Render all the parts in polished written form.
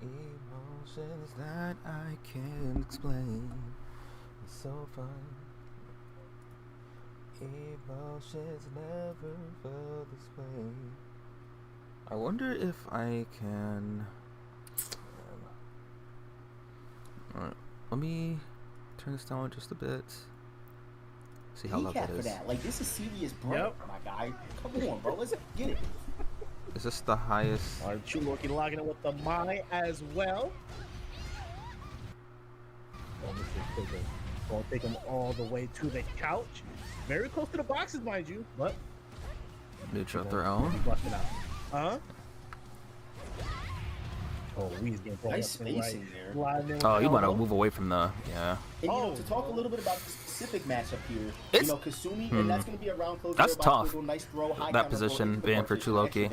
Emotions that I can't explain. It's so fun. Emotions never felt this way. I wonder if I can. Alright, let me turn this down just a bit. See how loud that is. Like, this is serious, bro. My guy. Come on, bro. Let's get it. Is this the highest? All right, Chuloki logging in with the Mai as well. Gonna take him all the way to the couch. Very close to the boxes, mind you, but Neutral throw. busting out. Huh? Oh, he's getting nice spacing there. Oh, you want to move away from the And you know, to talk a little bit about the specific matchup here, it's, you know, Kasumi, and that's going to be a round close. That's tough. Nice throw, high that position being for Chuloki.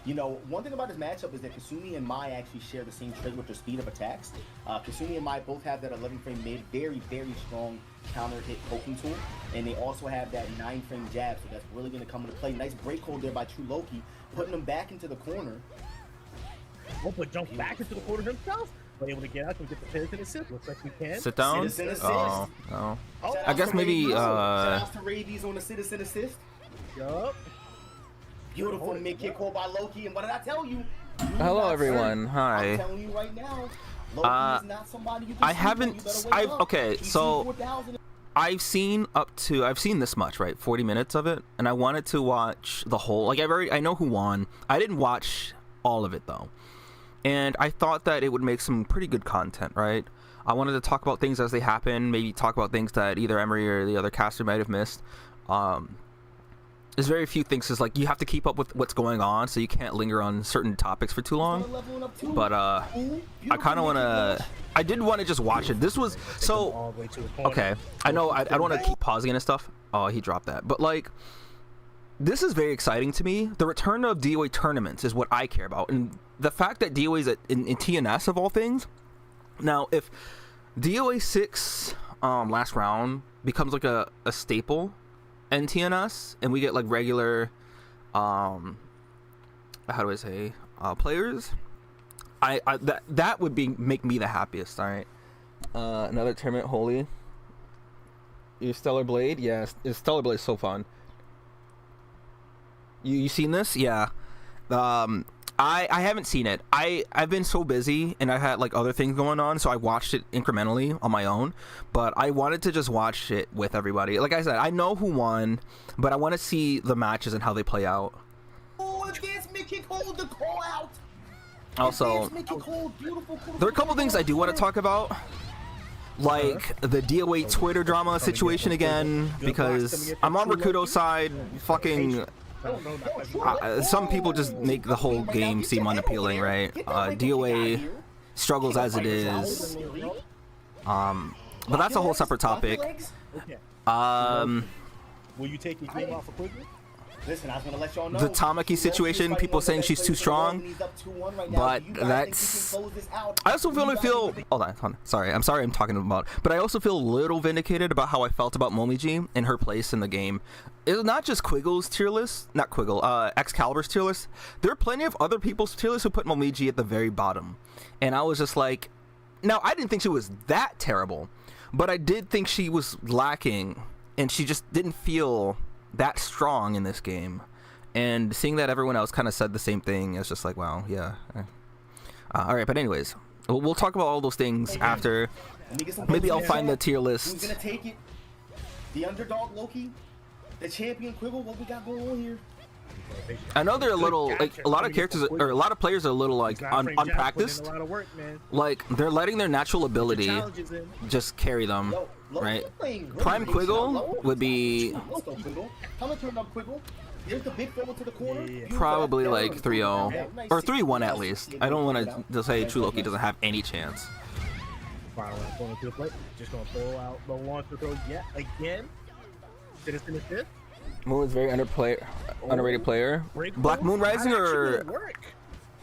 You know, one thing about this matchup is that Kasumi and Mai actually share the same trait with their speed of attacks. Kasumi and Mai both have that 11-frame mid, very, very strong counter hit poking tool, and they also have that 9-frame jab, so that's really going to come into play. Nice break hold there by Chuloki, putting him back into the corner. Oh, but jump back into the corner himself. But able to get out and get the citizen assist. Looks like we can. Sit down? Citizen assist. Oh, no. I guess to maybe. Shout out to Rabies on the citizen assist. Yup. Beautiful mid kick hold by Loki. And what did I tell you? Hello, everyone. Hi. I'm telling you right now. Loki is not somebody you can I haven't. Okay, so I've seen this much, right? 40 minutes of it, and I wanted to watch the whole. Like I know who won. I didn't watch all of it though. And I thought that it would make some pretty good content, right? I wanted to talk about things as they happen, maybe talk about things that either Emery or the other caster might have missed. There's very few things. It's like you have to keep up with what's going on, so you can't linger on certain topics for too long. But I kind of want to. I did want to just watch it. This was so okay. I know I don't want to keep pausing and stuff. Oh, he dropped that. But like, this is very exciting to me. The return of DOA tournaments is what I care about, and the fact that DOA is in TNS of all things. Now, if DOA6 last round becomes like a staple in TNS, and we get like regular, how do I say, players, that would make me the happiest. All right, another tournament, holy. You Stellar Blade, yes, Stellar Blade is so fun. You seen this? Yeah. I haven't seen it. I've been so busy and I had like other things going on, so I watched it incrementally on my own, but I wanted to just watch it with everybody. Like I said, I know who won, but I want to see the matches and how they play out. Oh, advanced mid-kick hold, the call out. Also, there are a couple things I do want to talk about, like the DOA Twitter drama situation again, because I'm on Rakudo's side. Fucking some people just make the whole game seem unappealing, right? DOA struggles as it is, but that's a whole separate topic. Will you take your game off of quickly? Listen, I was gonna let y'all know. The Tamaki situation, people saying she's too strong, but that's. I also feel. Hold on. Sorry, I'm talking about. But I also feel a little vindicated about how I felt about Momiji and her place in the game. It's not just Quiggle's tier list, not Quiggle, Excalibur's tier list. There are plenty of other people's tier lists who put Momiji at the very bottom, and I was just like, now I didn't think she was that terrible, but I did think she was lacking, and she just didn't feel that strong in this game. And seeing that everyone else kind of said the same thing, it's just like, wow, yeah. All right, but anyways, we'll talk about all those things after. Maybe I'll find the tier list. Who's gonna take it? The underdog Loki, the champion Quibble. What we got going on here? I know they're a little, like, a lot of characters or a lot of players are a little like unpracticed. Like they're letting their natural ability just carry them, right? Prime Quiggle would be probably like 3-0 or 3-1 at least. I don't want to say Chuloki doesn't have any chance. Just gonna throw out the launcher throw yet again. Citizen assist. Moon is very underrated player. Black Moon Rising or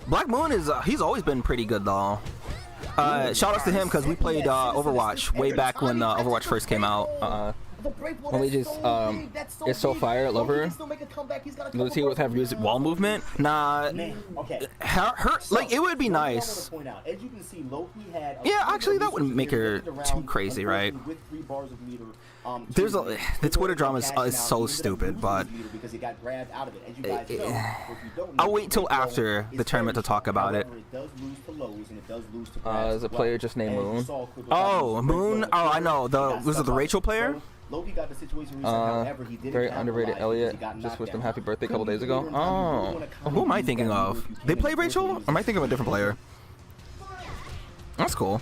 Black Moon is he's always been pretty good though. Shout outs to him because we played Overwatch way back when Overwatch first came out. The breakball, Luigi's big. That's so is so big. fire. I love Loki her. can still make a comeback. He's got a Does he couple have music wall movement? Nah. Man, okay. Her So, like it would be one thing I nice. want to point out, as you can see, Loki had Yeah, actually, that wouldn't make her too crazy, right? With 3 bars of meter, There's the Twitter drama is so stupid, but because he got grabbed out of it. As you guys know, if you don't know, I'll wait till after the tournament to talk about it. However, it does lose to lows and it does lose to grabs Is a as player well. just named And you Moon? saw Quigley Oh, got Moon. break Oh, I ball. know. He The got was it stuck the on Rachel player? Loki got the situation recently, however, he didn't Very capitalize underrated because Elliot. he got Just knocked wished him down. happy birthday a couple Couldn't days be ago. later in time. Oh, You wanna come who am I and thinking do that of? move if you They can. play Rachel? Or am I thinking of a different player? That's cool.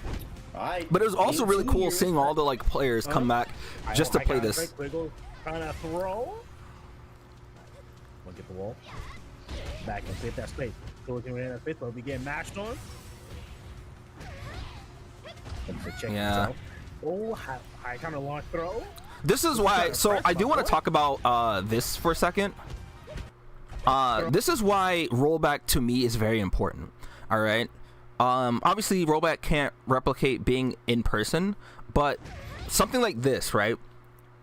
Alright, But it was also game really 2 cool here. seeing all the like players come back just to play this. Quiggle trying to throw. Wanna get the wall. Back and hit that space. So looking in that space, but we get mashed on. Check Yeah. himself. Oh, high counter launch throw. This is why. So I do want to talk about this for a second. This is why rollback to me is very important. All right. Obviously, rollback can't replicate being in person, but something like this, right?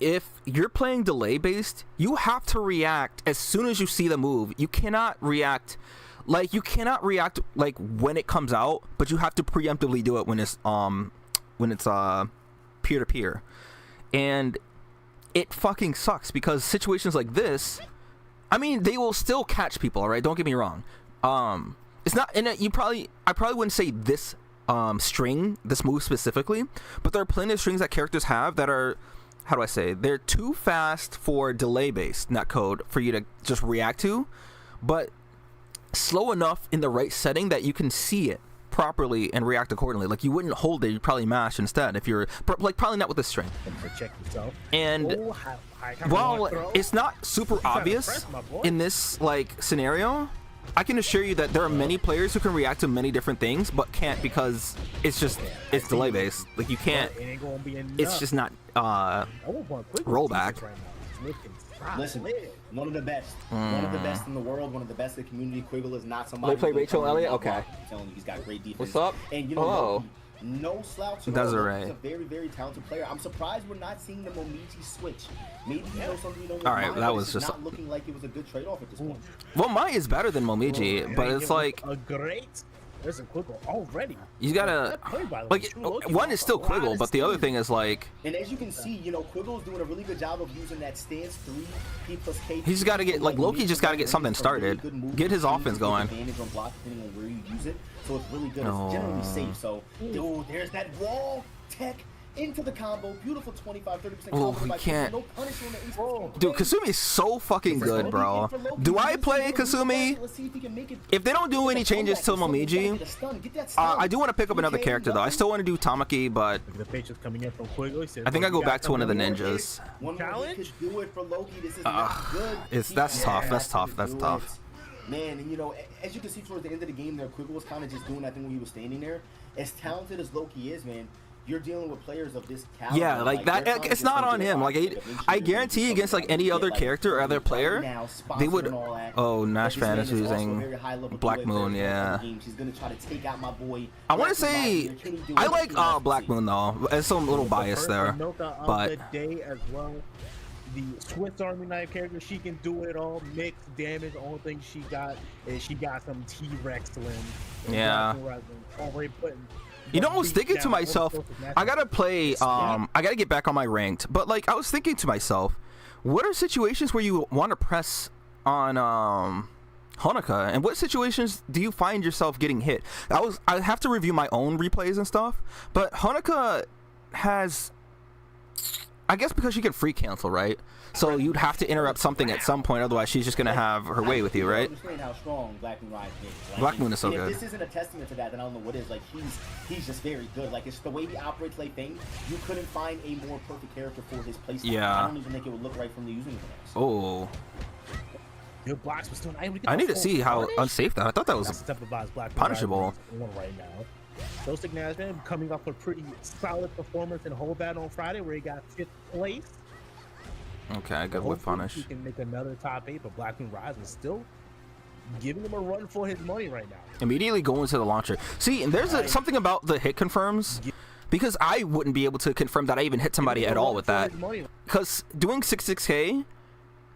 If you're playing delay based, you have to react as soon as you see the move. You cannot react like when it comes out, but you have to preemptively do it when it's peer to peer. And it fucking sucks because situations like this, I mean, they will still catch people, all right? Don't get me wrong. It's not, and I probably wouldn't say this this move specifically, but there are plenty of strings that characters have that are, how do I say, they're too fast for delay based netcode for you to just react to, but slow enough in the right setting that you can see it properly and react accordingly. Like you wouldn't hold it, you'd probably mash instead if you're like probably not with this string. Check yourself. And while it's not super obvious in this like scenario, I can assure you that there are many players who can react to many different things but can't because it's delay based. Like you can't, it's just not rollback. Listen, one of the best. One of the best in the world. One of the best in the community. Quiggle is not somebody. They play who's Rachel gonna Elliott? come Okay. I'm telling you, he's got great defense. What's up? And you know, Oh. no slouch. That's all. alright. He's a very, very talented player. I'm surprised we're not seeing the Momiji switch. Maybe you know something you don't. All right, mind, that but was it's just not looking like it was a good trade-off at this point. Well, Mai is better than Momiji, but it's like a great. There's a Quiggle already. you gotta like one is still Quiggle, but the other thing is like And as you can see, you know, Quiggle's doing a really good job of using that stance 3 P+K. he's got to get like Loki just got to get something started, get his offense going. Advantage on block depending on where you use it, so it's really good. It's generally safe. So, dude, there's that wall tech into the combo. Beautiful 25-30% combo. Oh, we by can't. Quiggle. No punish on the ace. Dude, Kasumi is so fucking good, bro. Do I play Kasumi? Let's see if he can make it. If they don't do any changes to Momiji, I do want to pick up another character though. I still want to do Tamaki, but Look at the patience coming in from Quiggle. I think I go back to one of the ninjas. One Challenge? could do it for Loki. This is not good. That's He tough. has That's to tough. That's do tough. it. Man, and you know, as you can see towards the end of the game there, Quiggle was kind of just doing that thing when he was standing there. As talented as Loki is, man, you're dealing with players of this caliber. Yeah, like that. they're trying It's to not get on him. Like I guarantee against like any other character or other player, they would. Oh, Nash Fan is using Black Moon. Yeah. She's gonna try to take out my boy. I want to say I like Black Moon though. There's some little bias there, but the day as well. The Swiss Army knife character, she can do it all. Mixed damage. The only thing she got is she got some T-Rex limbs. Yeah. Already putting. You know, I was thinking to myself, I gotta play. I gotta get back on my ranked. But like, I was thinking to myself, what are situations where you want to press on Honoka, and what situations do you find yourself getting hit? I have to review my own replays and stuff, but Honoka has, I guess because she can free cancel, right? So you'd have to interrupt something at some point, otherwise she's just gonna have her way with you, right? I understand how strong Black Moon Rise is. Like, Black Moon is so if good. this isn't a testament to that, then I don't know what is. Like he's just very good. Like it's the way he operates like thing. You couldn't find a more perfect character for his playstyle. Yeah. I don't even think it would look right from the using of it. Oh. Your blocks was still. I need to see how unsafe that. I thought that was punishable. Right now. Joseph Nasman coming off a pretty solid performance in Hobart on Friday, where he got 5th place. Okay, good with punish. He can make another top 8, but Black Moon Rise is still giving him a run for his money right now. Immediately go into the launcher. See, and there's something about the hit confirms, because I wouldn't be able to confirm that I even hit somebody at all with that. Because doing 66K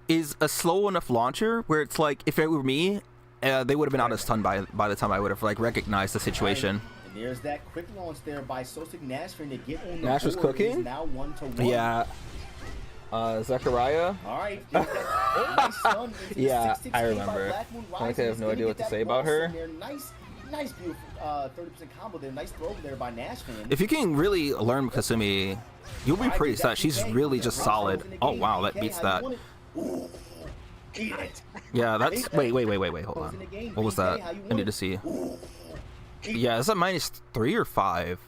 is a slow enough launcher where it's like, if it were me, they would have been out of stun by the time I would have like recognized the situation. And there's that quick launch there by Sosik Nash trying to get on the Nash was board. It is cooking? now 1-1. Yeah. Zachariah. All right. Nice stun into the Yeah, 6-6K I by remember. Black Moon I Rising. have He's no gonna idea get what to that say about cross in her. there. Nice, beautiful 30% combo there. Nice throw there by Nash fan. If you can really learn Kasumi, you'll be pretty set. She's really just solid. Oh wow, that beats that. Yeah, that's wait. Hold on. What was that? I need to see. Yeah, is that -3 or 5?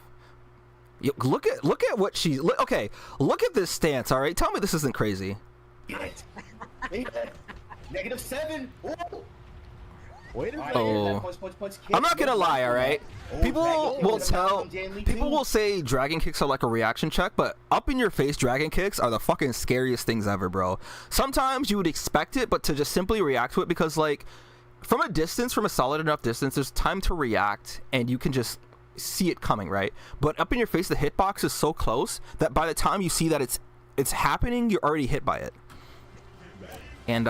Yo, look at what she. Okay, look at this stance. All right, tell me this isn't crazy. -7. Oh, I'm not gonna lie. All right, people will say dragon kicks are like a reaction check, but up in your face dragon kicks are the fucking scariest things ever, bro. Sometimes you would expect it, but to just simply react to it, because like from a distance, from a solid enough distance, there's time to react and you can just see it coming, right? But up in your face, the hitbox is so close that by the time you see that it's happening, you're already hit by it. And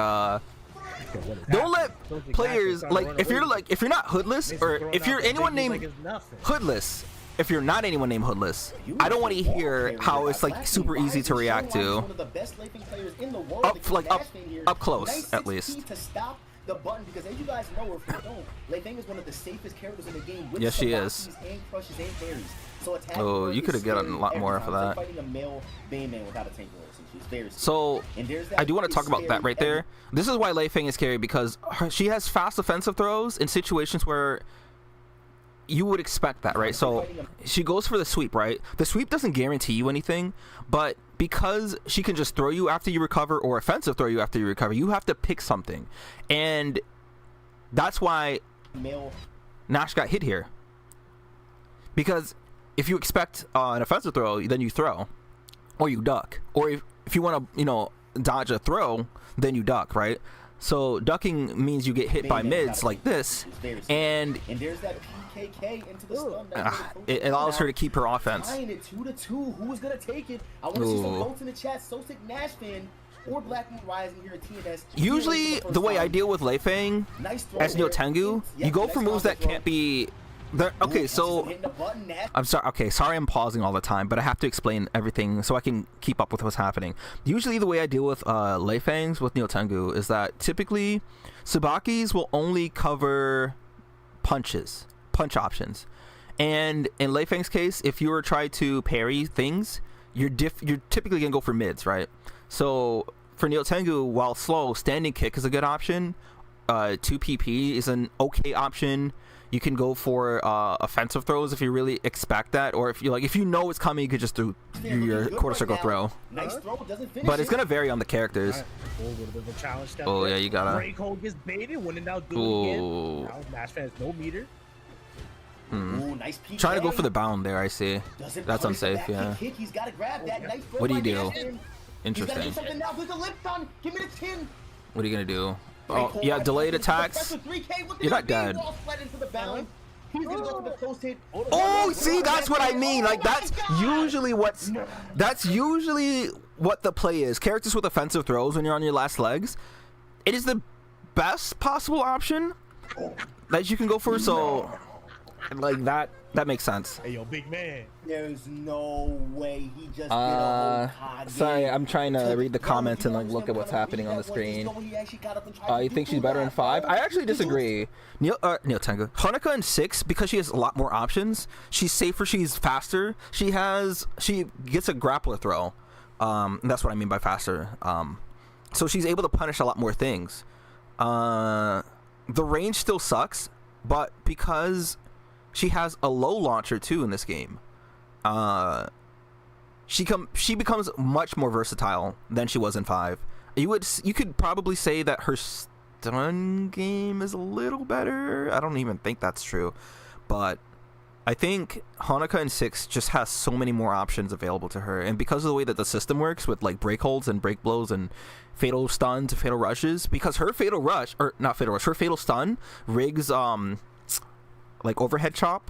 don't let players like if you're not hoodless, or if you're anyone named hoodless, if you're not anyone named hoodless, I don't want to hear how it's like super easy to react to up close at least. The button, because as you guys know, if you don't, Lei Feng is one of the safest characters in the game. With yes, she is. And crushes and parries. So oh, you could have gotten a lot more for that. Fighting a male Bayman without a tank she's very so I do want to talk about that right there. This is why Lei Feng is scary, because she has fast offensive throws in situations where you would expect that, right? So she goes for the sweep, right? The sweep doesn't guarantee you anything, but because she can just throw you after you recover, or offensive throw you after you recover, you have to pick something. And that's why Nash got hit here. Because if you expect an offensive throw, then you throw, or you duck. Or if you want to, dodge a throw, then you duck, right? So ducking means you get hit by mids like this, and there's that PKK into the stun. It allows her to keep her offense. Tying it 2-2. Who is gonna take it? I want to see some votes in the chat. Sosik Nash fan or Black Moon Rising here at TNS. Usually, the way I deal with Lei Feng as Neo Tengu, you go for moves that can't be. Okay, so I'm sorry. Okay, sorry, I'm pausing all the time, but I have to explain everything so I can keep up with what's happening. Usually, the way I deal with Lei Fengs with Neo Tengu is that typically Tsubakis will only cover punch options, and in Lei Feng's case, if you were trying to parry things, you're typically gonna go for mids, right? So for Neo Tengu, while slow, standing kick is a good option. 2PP is an okay option. You can go for offensive throws if you really expect that, or if you know it's coming, you could just do your quarter circle throw. Nice throw, doesn't finish but it's gonna vary on the characters. Oh yeah, you gotta. Break hold gets baited, when in doubt, do it again. Now Nash fan has no meter. Ooh, nice PK. Trying to go for the bound there, I see. That's unsafe, yeah. He's got to grab that. Nice what do you do? Interesting. He's something now with the lip on. Give me the tin. What are you gonna do? Oh, yeah, delayed attacks. You're not dead. Oh, see, that's what I mean. Like, that's usually what the play is. Characters with offensive throws when you're on your last legs. It is the best possible option that you can go for. So, like, that makes sense. Hey, yo, big man. There's no way he just did a whole sorry, I'm trying to read the comments and like look at what's happening on the screen. You think she's better in 5? I actually disagree. Neo Tengu. Honoka in 6, because she has a lot more options. She's safer, she's faster. She gets a grappler throw. That's what I mean by faster. So she's able to punish a lot more things. The range still sucks, but because she has a low launcher too in this game, she becomes much more versatile than she was in 5. You could probably say that her stun game is a little better. I don't even think that's true, but I think Honoka in 6 just has so many more options available to her, and because of the way that the system works with like break holds and break blows and fatal stun to fatal rushes, because her fatal rush, or not fatal rush, her fatal stun rigs like overhead chop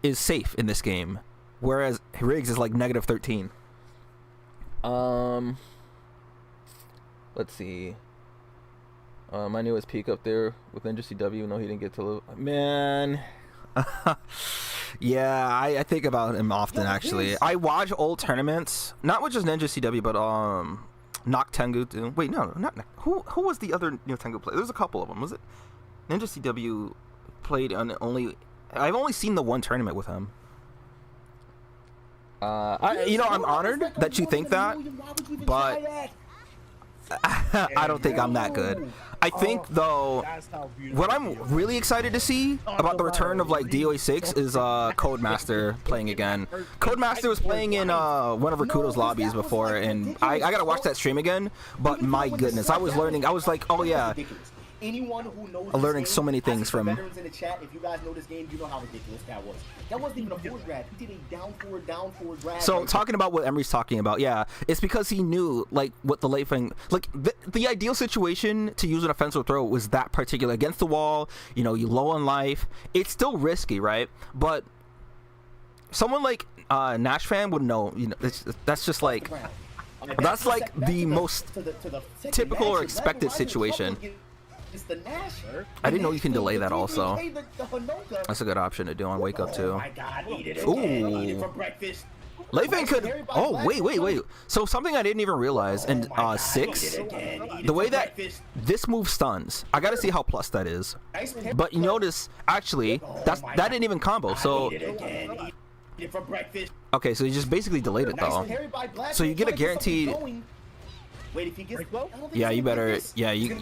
is safe in this game, whereas Riggs is like negative 13. Let's see. I knew his peak up there with Ninja CW. No, he didn't get to live. Man. Yeah, I think about him often, actually. I watch old tournaments, not with just Ninja CW, but Nok Tengu too. Wait, no, not who was the other Tengu player? There's a couple of them. Was it Ninja CW played on only? I've only seen the one tournament with him. I'm honored that you think that, but I don't think I'm that good. I think though, what I'm really excited to see about the return of like DOA6 is Codemaster playing again. Codemaster was playing in one of Rakuto's lobbies before, and I gotta watch that stream again. But my goodness, I was learning. I was like, oh yeah. Anyone who knows I'm learning so many things from veterans in the chat. If you guys know this game, you know how ridiculous that was. That wasn't even a forward grab. He did a down forward grab. So talking about what Emery's talking about, yeah, it's because he knew like what the late thing, like the ideal situation to use an offensive throw was that particular against the wall. You low on life. It's still risky, right? But someone like Nash fan would know. That's just like that's like the most typical or expected situation. The Nasher. I didn't know you can delay that also. That's a good option to do on Wake Up too. Oh my God, eat it Ooh. again. Eat it for breakfast. Leifeng could. Oh wait. So something I didn't even realize in 6, the way that this move stuns. I gotta see how plus that is. But you notice actually that didn't even combo. So okay, so you just basically delayed it though. So you get a guaranteed. Wait, if he gets yeah, you better. Yeah, you.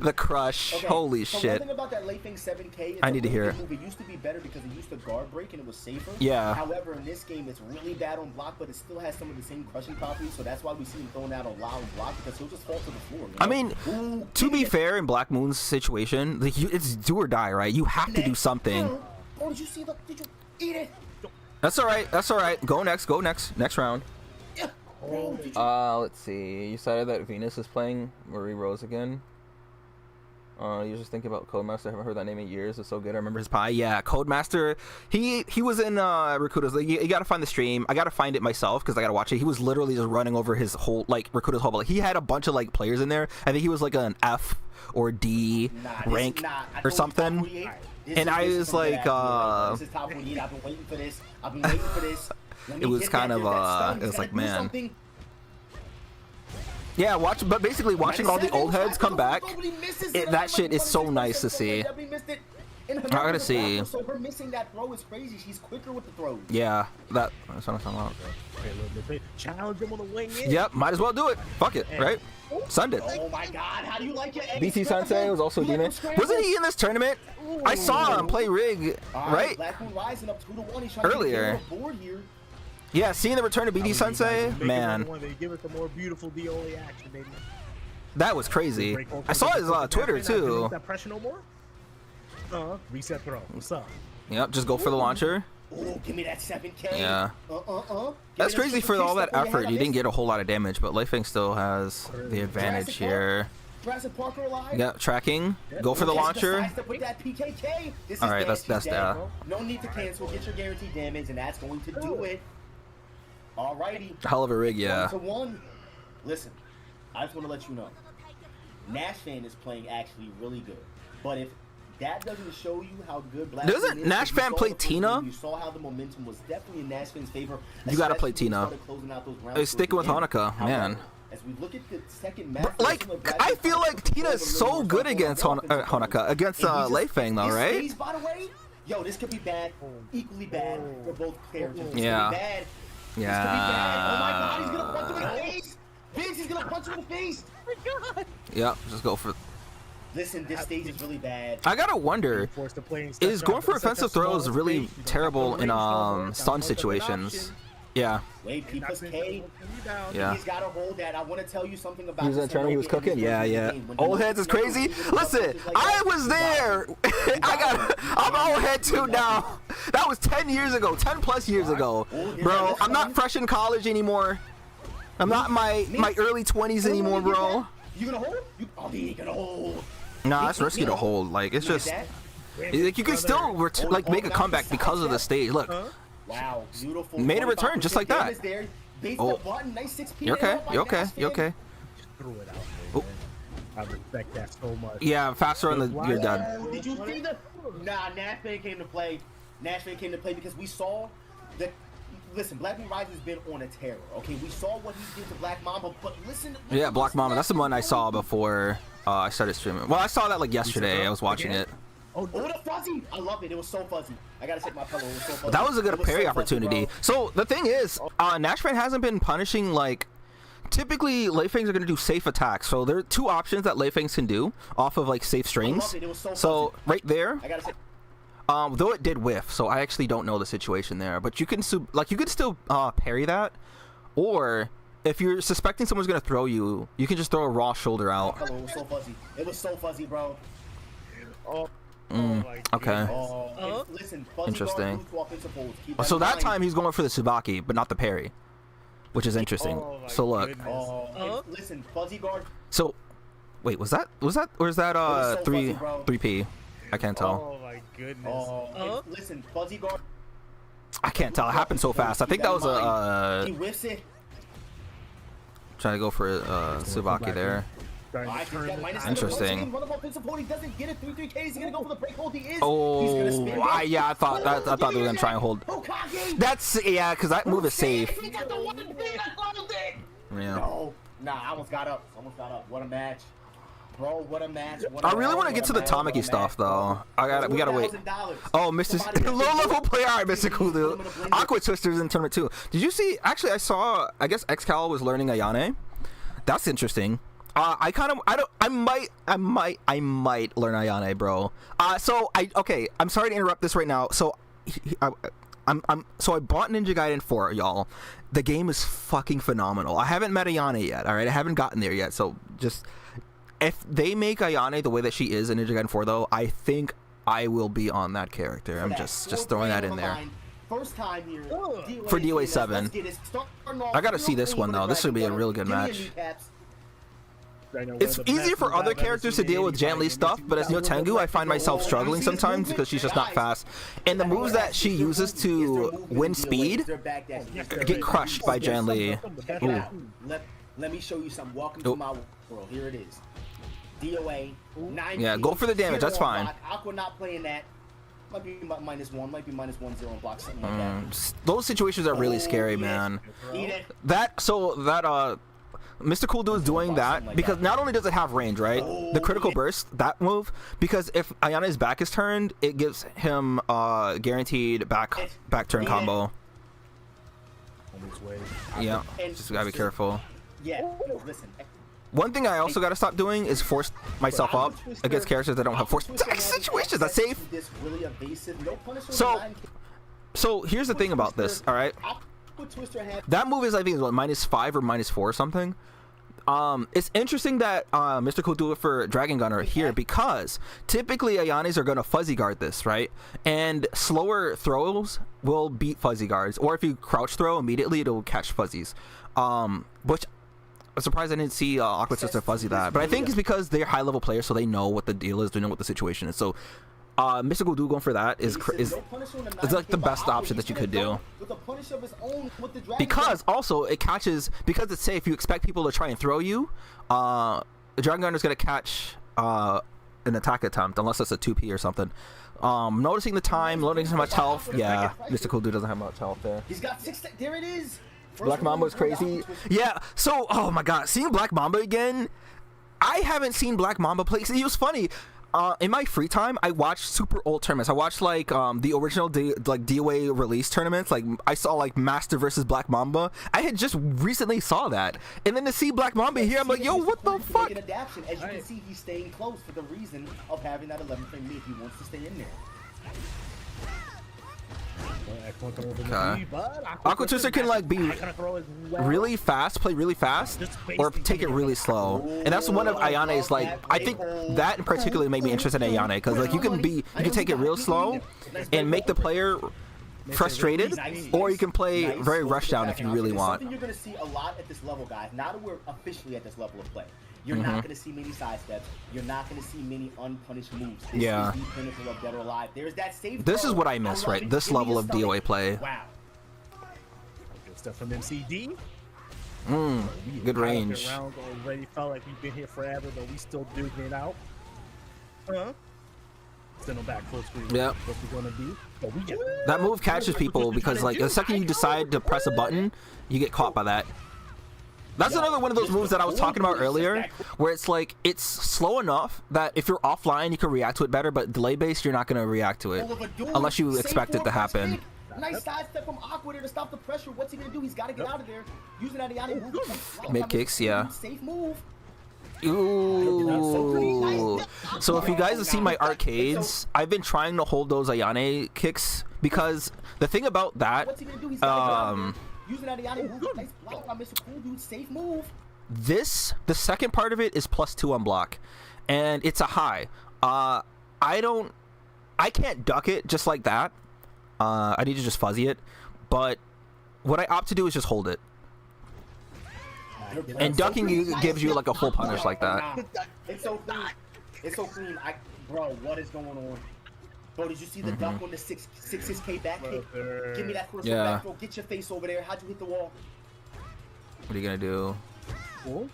The crush. Okay, Holy so shit. One thing about that Leifeng 7K, I need to hear it. It used to be better because it used to guard break and it was safer. Yeah. However, in this game, it's really bad on block, but it still has some of the same crushing properties. So that's why we see him thrown out on loud block because he'll just fall to the floor. I mean, to be fair, in Black Moon's situation, it's do or die, right? You have to do something. Oh, did you see the? Did you eat it? That's all right. That's all right. Go next. Go next. Next round. Oh, Let's see. You cited that Venus is playing Marie Rose again. You just think about Codemaster. I haven't heard that name in years. It's so good. I remember his pie. Yeah, Codemaster. He was in Rakuto's. You gotta find the stream. I gotta find it myself because I gotta watch it. He was literally just running over his whole Rakuto's whole. He had a bunch of players in there. I think he was like an F or D rank or something. And I was like, this is top 48. I've been waiting for this. I've been waiting for this. it was kind of it was like, man. Yeah, but basically watching all the old heads come back, that shit is so nice to see. I gotta see. So her missing that throw is crazy. She's quicker with the throws. Yeah, that's what I'm talking about. Challenge him on the wing in. Yep, might as well do it. Fuck it, right? Send it. Oh my God, how do you like your BT Sensei was also demon. Wasn't he in this tournament? I saw him play Rig, right? Black Moon rising up 2-1. He's trying earlier. To get board here. Yeah, seeing the return of BT Sensei, man. They give us the more beautiful DOA action, baby. That was crazy. I saw his Twitter too. That pressure no more? Reset throw. What's up? Yep, just go for the launcher. Oh, give me that 7K. Yeah. That's crazy for all that effort. You didn't get a whole lot of damage, but Leifeng still has the advantage here. Yeah, tracking. Go for the launcher. All right, that's that. No need to cancel. Get your guaranteed damage, and that's going to do it. Alrighty. Hell of a rig, yeah. 1-1. Listen, I just want to let you know, Nash fan is playing actually really good, but if that doesn't show you how good Black doesn't Nash fan play Tina? You saw how the momentum was definitely in Nash fan's favor. You gotta play Tina. Hey, sticking with Hanukkah, man. As we look at the second match, I feel like Tina is so good against Hanukkah, against Leifeng though, right? By the way, yo, this could be bad, equally bad for both players. Yeah. Yeah. This could be bad. Oh my God, he's gonna punch him in the face. Vince, he's gonna punch him in the face. Oh my God. Yeah, just go for. Listen, this stage is really bad. I gotta wonder, is going for offensive throws really terrible in stun situations? Yeah. Wait, P plus K. Yeah. He's gotta hold that. I want to tell you something about. He was in tournament. He was cooking. Yeah. Old heads is crazy. Listen, I was there. I'm old head too now. That was 10 years ago, 10 plus years ago, bro. I'm not fresh in college anymore. I'm not in my early 20s anymore, bro. You gonna hold? Oh, he ain't gonna hold. Nah, it's risky to hold. Like, it's just. Like you can still like make a comeback because of the stage. Look, Wow, beautiful. made a return just like that. Oh, nice 6P. you okay? You okay? You okay? Threw it out there, Oh. man. I respect that so much. Yeah, faster on the. You're done. Did you see the? Nah, Nashville came to play. Nashville came to play because we saw that. Listen, Black Moon Rising has been on a terror. Okay, we saw what he did to Black Mamba, but listen. Yeah, Black Mamba. That's the one I saw before I started streaming. Well, I saw that like yesterday. I was watching it. Oh, the fuzzy! I love it. It was so fuzzy. I gotta take my pillow. It was so fuzzy. That was a good parry so opportunity. Fuzzy, So the thing is, Nashville hasn't been punishing like. Typically, Lei Fangs are going to do safe attacks. So there are two options that Lei Fangs can do off of like safe strings. It was so So right there, I gotta say. though it did whiff, so I actually don't know the situation there. But you can you could still parry that, or if you're suspecting someone's going to throw you, you can just throw a raw shoulder out. It was so fuzzy. It was so fuzzy, bro. Oh, Okay. Listen, fuzzy Interesting. guard moves to offensive holds. Keep So in that mind. time he's going for the Tsubaki, but not the parry, which is interesting. Oh my So look. goodness. Listen, fuzzy guard. So, wait, was that or is that so three fuzzy, bro. 3P? I can't tell. Oh my goodness. Listen, fuzzy guard. I can't tell. It happened so fast. I think that was He whiffs it. trying to go for Tsubaki there. Interesting. Run up offensive hold. He doesn't get it. 3-3K. He's gonna go for the break hold. He is. He's gonna Oh, spin it. yeah, I thought they were gonna try and hold. Hokage! That's because that move is safe. He got the one thing. I loved it. Yeah. No, nah, I almost got up. What a match, bro. What a match. I really want to get to the Tamaki stuff though. We gotta wait. Oh, Mr. Low level player, alright, Mr. Kudu. Aqua Twister's in tournament too. Did you see? Actually, I saw. I guess Xcal was learning Ayane. That's interesting. I might learn Ayane, bro. Okay. I'm sorry to interrupt this right now. So, I bought Ninja Gaiden 4, y'all. The game is fucking phenomenal. I haven't met Ayane yet. All right, I haven't gotten there yet. So just if they make Ayane the way that she is in Ninja Gaiden 4, though, I think I will be on that character. I'm just throwing that in there. First time here For DOA7. I gotta see this one though. This should be a real good match. It's easier for other characters to deal with Jan Lee's stuff, but as Neo Tengu, I find myself struggling sometimes because she's just not fast. And the moves that she uses to win speed get crushed by Jan Lee. Let me show you something. Welcome to my world. Here it is. DOA 9. Yeah, go for the damage. That's fine. Aqua not playing that. Might be -1, might be -1-0 and block something like that. Those situations are really scary, man. Mr. Cool Dude is doing that because not only does it have range, right? The critical burst, that move, because if Ayane's back is turned, it gives him guaranteed back turn combo. Yeah, just gotta be careful. Yeah, listen. One thing I also gotta stop doing is force myself up against characters that don't have force situations. That's safe. So here's the thing about this, all right? That move is, I think, is what, -5 or -4 or something. It's interesting that Mr. Cool do it for Dragon Gunner here because typically Ayanes are going to fuzzy guard this, right? And slower throws will beat fuzzy guards, or if you crouch throw immediately, it'll catch fuzzies. Which I'm surprised I didn't see Aqua Sister fuzzy that, but I think it's because they're high level players, so they know what the deal is, they know what the situation is. So Mr. Guldu going for that is like the best option that you could do. Because also it catches, because it's safe, you expect people to try and throw you. The Dragon Gunner's gonna catch an attack attempt unless it's a 2P or something. Noticing the time, loading so much health. Yeah, Mr. Guldu doesn't have much health there. He's got 6. There it is. Black Mamba is crazy. Yeah, so oh my god, seeing Black Mamba again. I haven't seen Black Mamba play. It was funny. In my free time, I watched super old tournaments. I watched like the original DOA release tournaments. Like I saw like Master versus Black Mamba. I had just recently saw that, and then to see Black Mamba here, I'm like, yo, what the fuck? As you can see, he's staying close for the reason of having that 11 frame lead. He wants to stay in there. Okay. Aqua Twister can like be really fast, play really fast, or take it really slow, and that's one of Ayane's like. I think that in particular made me interested in Ayane because like you can take it real slow and make the player frustrated, or you can play very rush down if you really want. Something you're gonna see a lot at this level, guys. Now that we're officially at this level of play, You're not going to see many sidesteps. You're not going to see many unpunished moves. This is the pinnacle of Dead or Alive. There's that safe This throw. is what I miss, right? it. This Give me level a of stomach. DOA play. Wow. Good stuff from MCD. Good range. Rounds already felt like we've been here forever, but we still duking it out. Send them back full screen. Yep. What's it gonna be? But we just, That move catches people because like the second you decide to press a button, you get caught by that. That's another one of those moves that I was talking about earlier, where it's like it's slow enough that if you're offline you can react to it better, but delay based you're not gonna react to it unless you expect it to happen. Nice sidestep from Aqua there to stop the pressure. What's he gonna do? He's got to get out of there. Using that Ayane move. Mid kicks, yeah. Safe move. Ooh. So if you guys have seen my arcades, I've been trying to hold those Ayane kicks because the thing about that, What's he gonna do? He's got to get out of there. Using that Ayane move. Nice block by Mr. Cool Dude. Safe move. the second part of it is +2 on block, and it's a high. I can't duck it just like that. I need to just fuzzy it, but what I opt to do is just hold it. And ducking gives you like a full punish like that. It's so clean. It's so clean. Bro, what is going on? Bro, did you see the duck on the 6K back kick? Give me that first back throw. Get your face over there. How'd you hit the wall? What are you gonna do? Cool.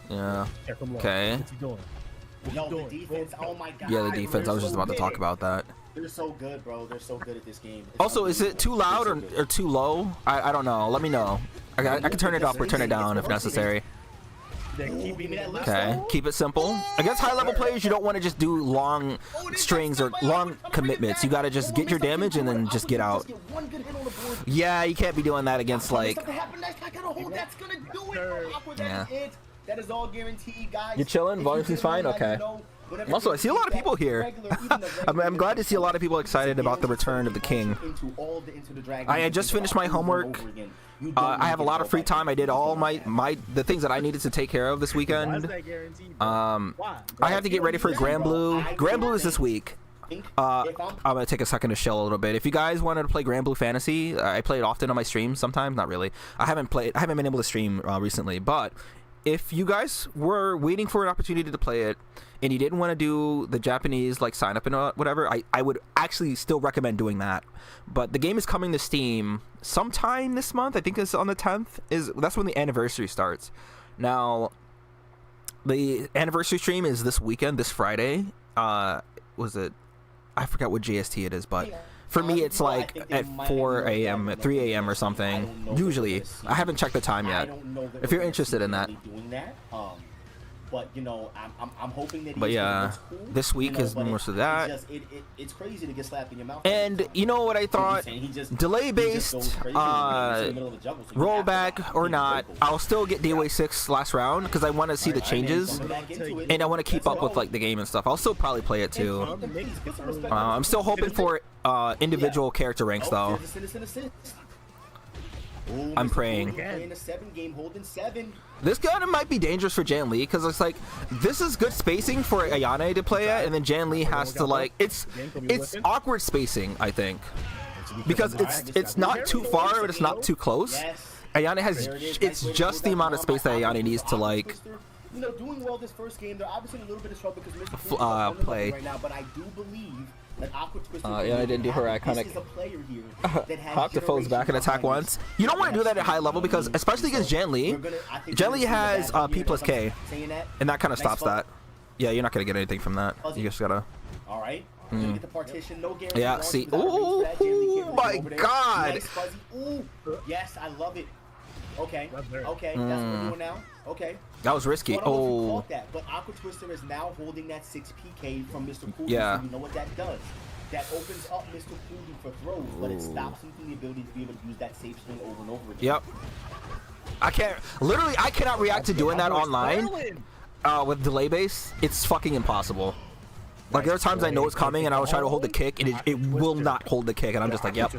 Yeah. Okay. What's he doing? Yo, the defense. Oh my god. Yeah, the defense. I was just about to talk about that. They're so good, bro. They're so good at this game. Also, is it too loud or too low? I don't know. Let me know. I can turn it up or turn it down if necessary. Okay, keep it simple. Against high-level players, you don't want to just do long strings or long commitments. You got to just get your damage and then just get out. Yeah, you can't be doing that against like... Yeah. That is all guaranteed, guys. You chilling? Volume seems fine? Okay. Also, I see a lot of people here. I'm glad to see a lot of people excited about the return of the king. I just finished my homework. I have a lot of free time. I did all the things that I needed to take care of this weekend. I have to get ready for Grand Blue. Grand Blue is this week. I'm gonna take a second to chill a little bit. If you guys wanted to play Grand Blue Fantasy, I play it often on my streams. Sometimes, not really. I haven't been able to stream recently, but if you guys were waiting for an opportunity to play it and you didn't want to do the Japanese like sign up and whatever, I would actually still recommend doing that. But the game is coming to Steam sometime this month. I think it's on the 10th. That's when the anniversary starts. Now, the anniversary stream is this weekend, this Friday. Was it? I forgot what GST it is, but for me it's like at 4 a.m. at 3 a.m. or something. Usually, I haven't checked the time yet. If you're interested in that. But you know, I'm hoping that. But yeah, this week is most of that. It's crazy to get slapped in your mouth. And you know what I thought? Delay-based rollback or not, I'll still get DOA6 last round because I want to see the changes and I want to keep up with like the game and stuff. I'll still probably play it too. I'm still hoping for individual character ranks though. I'm praying. This gun might be dangerous for Jan Lee because it's like this is good spacing for Ayane to play at, and then Jan Lee has to like it's awkward spacing, I think, because it's not too far but it's not too close. Ayane has it's just the amount of space that Ayane needs to like doing well this first game. They're obviously in a little bit of trouble because Mr. play right now, but I do believe that Aqua Twister yeah, I didn't do her iconic hop the foes back and attack once. You don't want to do that at high level because especially against Jan Lee has P+K and that kind of stops that. Yeah, you're not gonna get anything from that. You just gotta alright. Yeah, see. Oh my god. Yes, I love it. Okay, that's what we're doing now. Okay. That was risky. Oh. But Aqua Twister is now holding that 6PK from Mr. Cool. Yeah. So you know what that does? That opens up Mr. Cool for throws, but it stops him from the ability to be able to use that safe swing over and over again. Yep. I cannot react to doing that online with delay base. It's fucking impossible. Like there are times I know it's coming and I will try to hold the kick and it will not hold the kick and I'm just like, yep.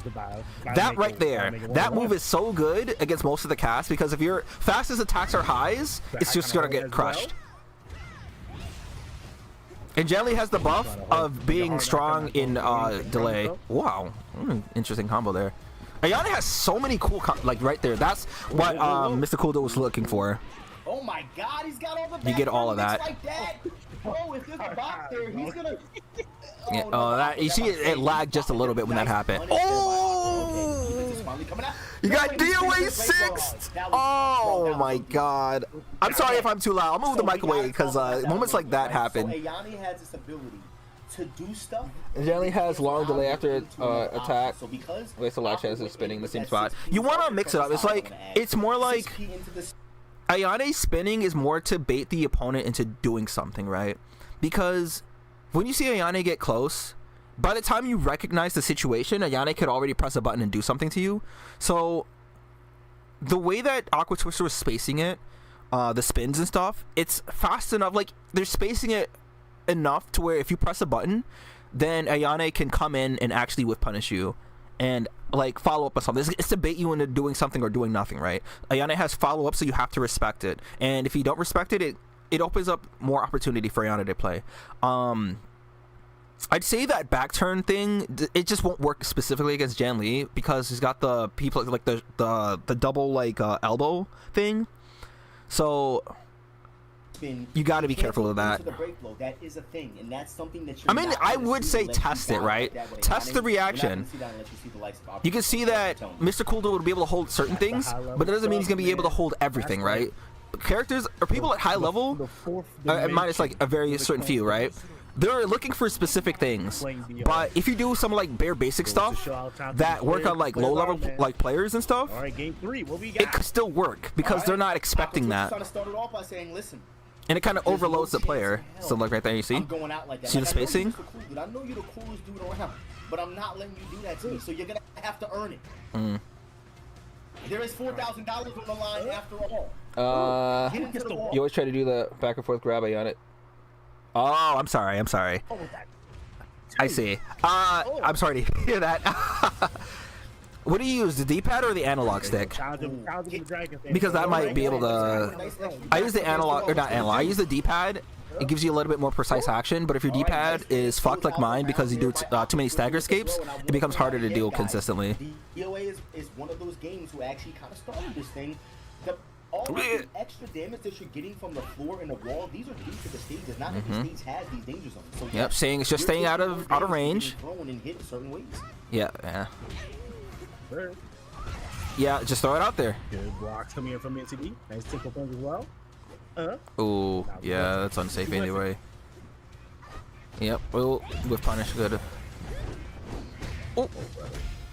That right there, that move is so good against most of the cast because if your fastest attacks are highs, it's just gonna get crushed. And Jelly has the buff of being strong in delay. Wow, interesting combo there. Ayane has so many cool like right there. That's what Mr. Cooldo was looking for. Oh my God, he's got all the. You get all of that. Like that. Bro, if there's a bot there, he's gonna. Yeah, that you see it lagged just a little bit when that happened. Oh! You got DOA6. Oh my God! I'm sorry if I'm too loud. I'll move the mic away because moments like that happen. So Ayane has this ability to do stuff. It generally has long delay after attack. So because Wastes a lot of chances of spinning in the same spot. You want to mix it up. It's like it's more like Ayane spinning is more to bait the opponent into doing something, right? Because when you see Ayane get close, by the time you recognize the situation, Ayane could already press a button and do something to you. So the way that Aqua Twister was spacing it, the spins and stuff, it's fast enough. Like they're spacing it enough to where if you press a button, then Ayane can come in and actually whiff punish you and like follow up on something. It's to bait you into doing something or doing nothing, right? Ayane has follow up, so you have to respect it. And if you don't respect it, it opens up more opportunity for Ayane to play. I'd say that back turn thing, it just won't work specifically against Jan Lee because he's got the people like the double like elbow thing. So you got to be careful of that. That is a thing, and that's something that I mean, I would say test it, right? Test the reaction. You can see that Mr. Cooldo would be able to hold certain things, but it doesn't mean he's going to be able to hold everything, right? Characters or people at high level, minus like a very certain few, right? They're looking for specific things, but if you do some like bare basic stuff that work on like low level like players and stuff, it could still work because they're not expecting that. And it kind of overloads the player. So like right there, you see? See the spacing? I know you're the coolest dude around, but I'm not letting you do that to me. So you're gonna have to earn it. There is $4,000 on the line after all. You always try to do the back and forth grab on it. Oh, I'm sorry. I see. I'm sorry to hear that. What do you use, the D-pad or the analog stick? Because that might be able to... I use the analog, or not analog, I use the D-pad. It gives you a little bit more precise action, but if your D-pad is fucked like mine because you do too many stagger escapes, it becomes harder to deal consistently. DOA is one of those games who actually kind of started this thing. All the extra damage that you're getting from the floor and the wall, these are due to the stage. It's not that the stage has these danger zones. So yep, saying it's just staying out of range. Yeah. Yeah, just throw it out there. Good blocks coming in from NCD. Nice tickle punch as well. Oh, yeah, that's unsafe anyway. Yep, well, with punish, good. Oh,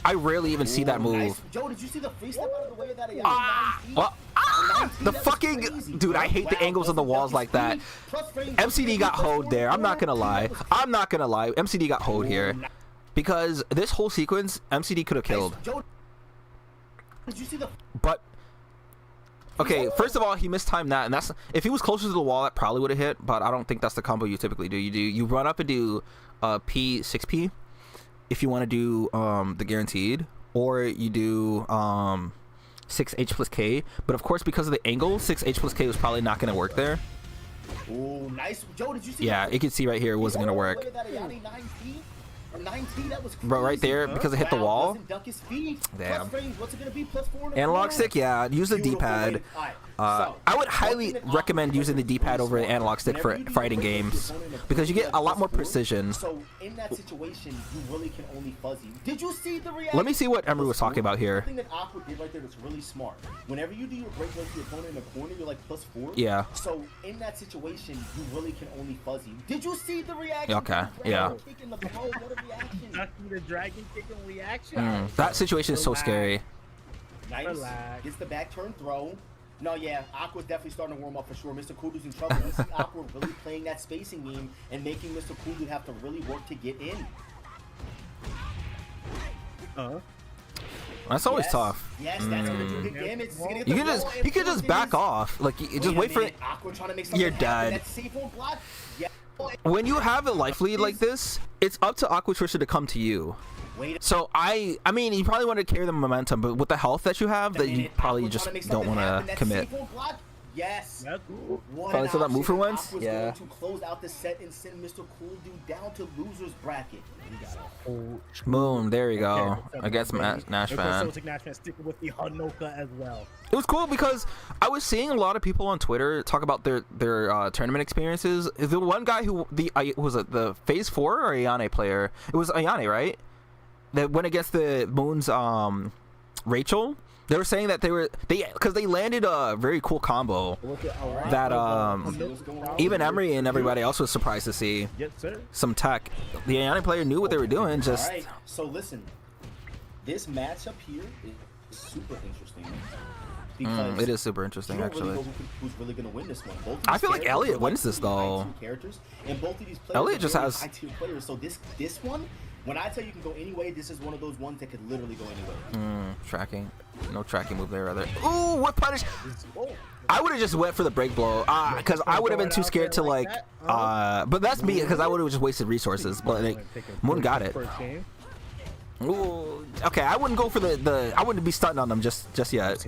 I rarely even see that move. Nice. Joe, did you see the free step out of the way of that? The fucking dude, I hate the angles on the walls like that. MCD got hoed there. I'm not gonna lie. MCD got hoed here because this whole sequence MCD could have killed. But okay, first of all, he mistimed that, and that's if he was closer to the wall, that probably would have hit. But I don't think that's the combo you typically do. You run up and do P6P if you want to do the guaranteed, or you do 6H plus K. But of course, because of the angle, 6H plus K was probably not going to work there. Oh, nice. Joe, did you see? Yeah, you can see right here it wasn't going to work. Bro, right there, because it hit the wall. Damn. Analog stick, yeah. Use the D-pad. I would highly recommend using the D-pad over the analog stick for fighting games because you get a lot more precision. So in that situation, you really can only fuzzy. Did you see the reaction? Let me see what Emery was talking about here. The thing that Aqua did right there that's really smart. Whenever you do your break like the opponent in the corner, you're like +4. Yeah. So in that situation, you really can only fuzzy. Did you see the reaction? Okay. Yeah. The dragon kicking reaction. That situation is so scary. Nice. Gets the back turn throw. No, yeah, Aqua's definitely starting to warm up for sure. Mr. Kudu's in trouble. You see Aqua really playing that spacing game and making Mr. Kudu have to really work to get in. That's always tough. Yes, that's gonna do big damage. You can just back off. Like you just wait for it. Aqua trying to make something You're dead. That's safe on block. Yeah. When you have a life lead like this, it's up to Aqua Twister to come to you. So I mean, you probably want to carry the momentum, but with the health that you have, that you probably just don't want to commit. Yes. Yep. What Finally an saw that move for option. once? Aqua's Yeah. going to close out the set and send Mr. Cool Dude down to loser's bracket. We got a whole Boom, there you go. Against Nash fan. Celtic Nash fan sticking with the Hanoka as well. It was cool because I was seeing a lot of people on Twitter talk about their tournament experiences. The one guy who was it the Phase 4 or Ayane player? It was Ayane, right? That went against the Moon's Rachel. They were saying that they landed a very cool combo that even Emery and everybody else was surprised to see. Yes, sir. Some tech. The Ayane player knew what they were doing. Just All right. So listen, this matchup here is super interesting. Because it is super interesting, you don't actually. really know who's really going to win this one. Both of I these feel like characters Elliot are wins this, pretty though. high-tier characters, and both of these players Elliot are just very has- high-tier players. So this one, when I tell you can go anyway, this is one of those ones that could literally go anywhere. Tracking. No tracking move there, rather. Ooh, what punish? Oh, I would have just went for the break blow, because I would have been too scared to like, but that's me, because I would have just wasted resources. But like, Moon got it. first game. Ooh, okay, I wouldn't go for I wouldn't be stunting on them just yet.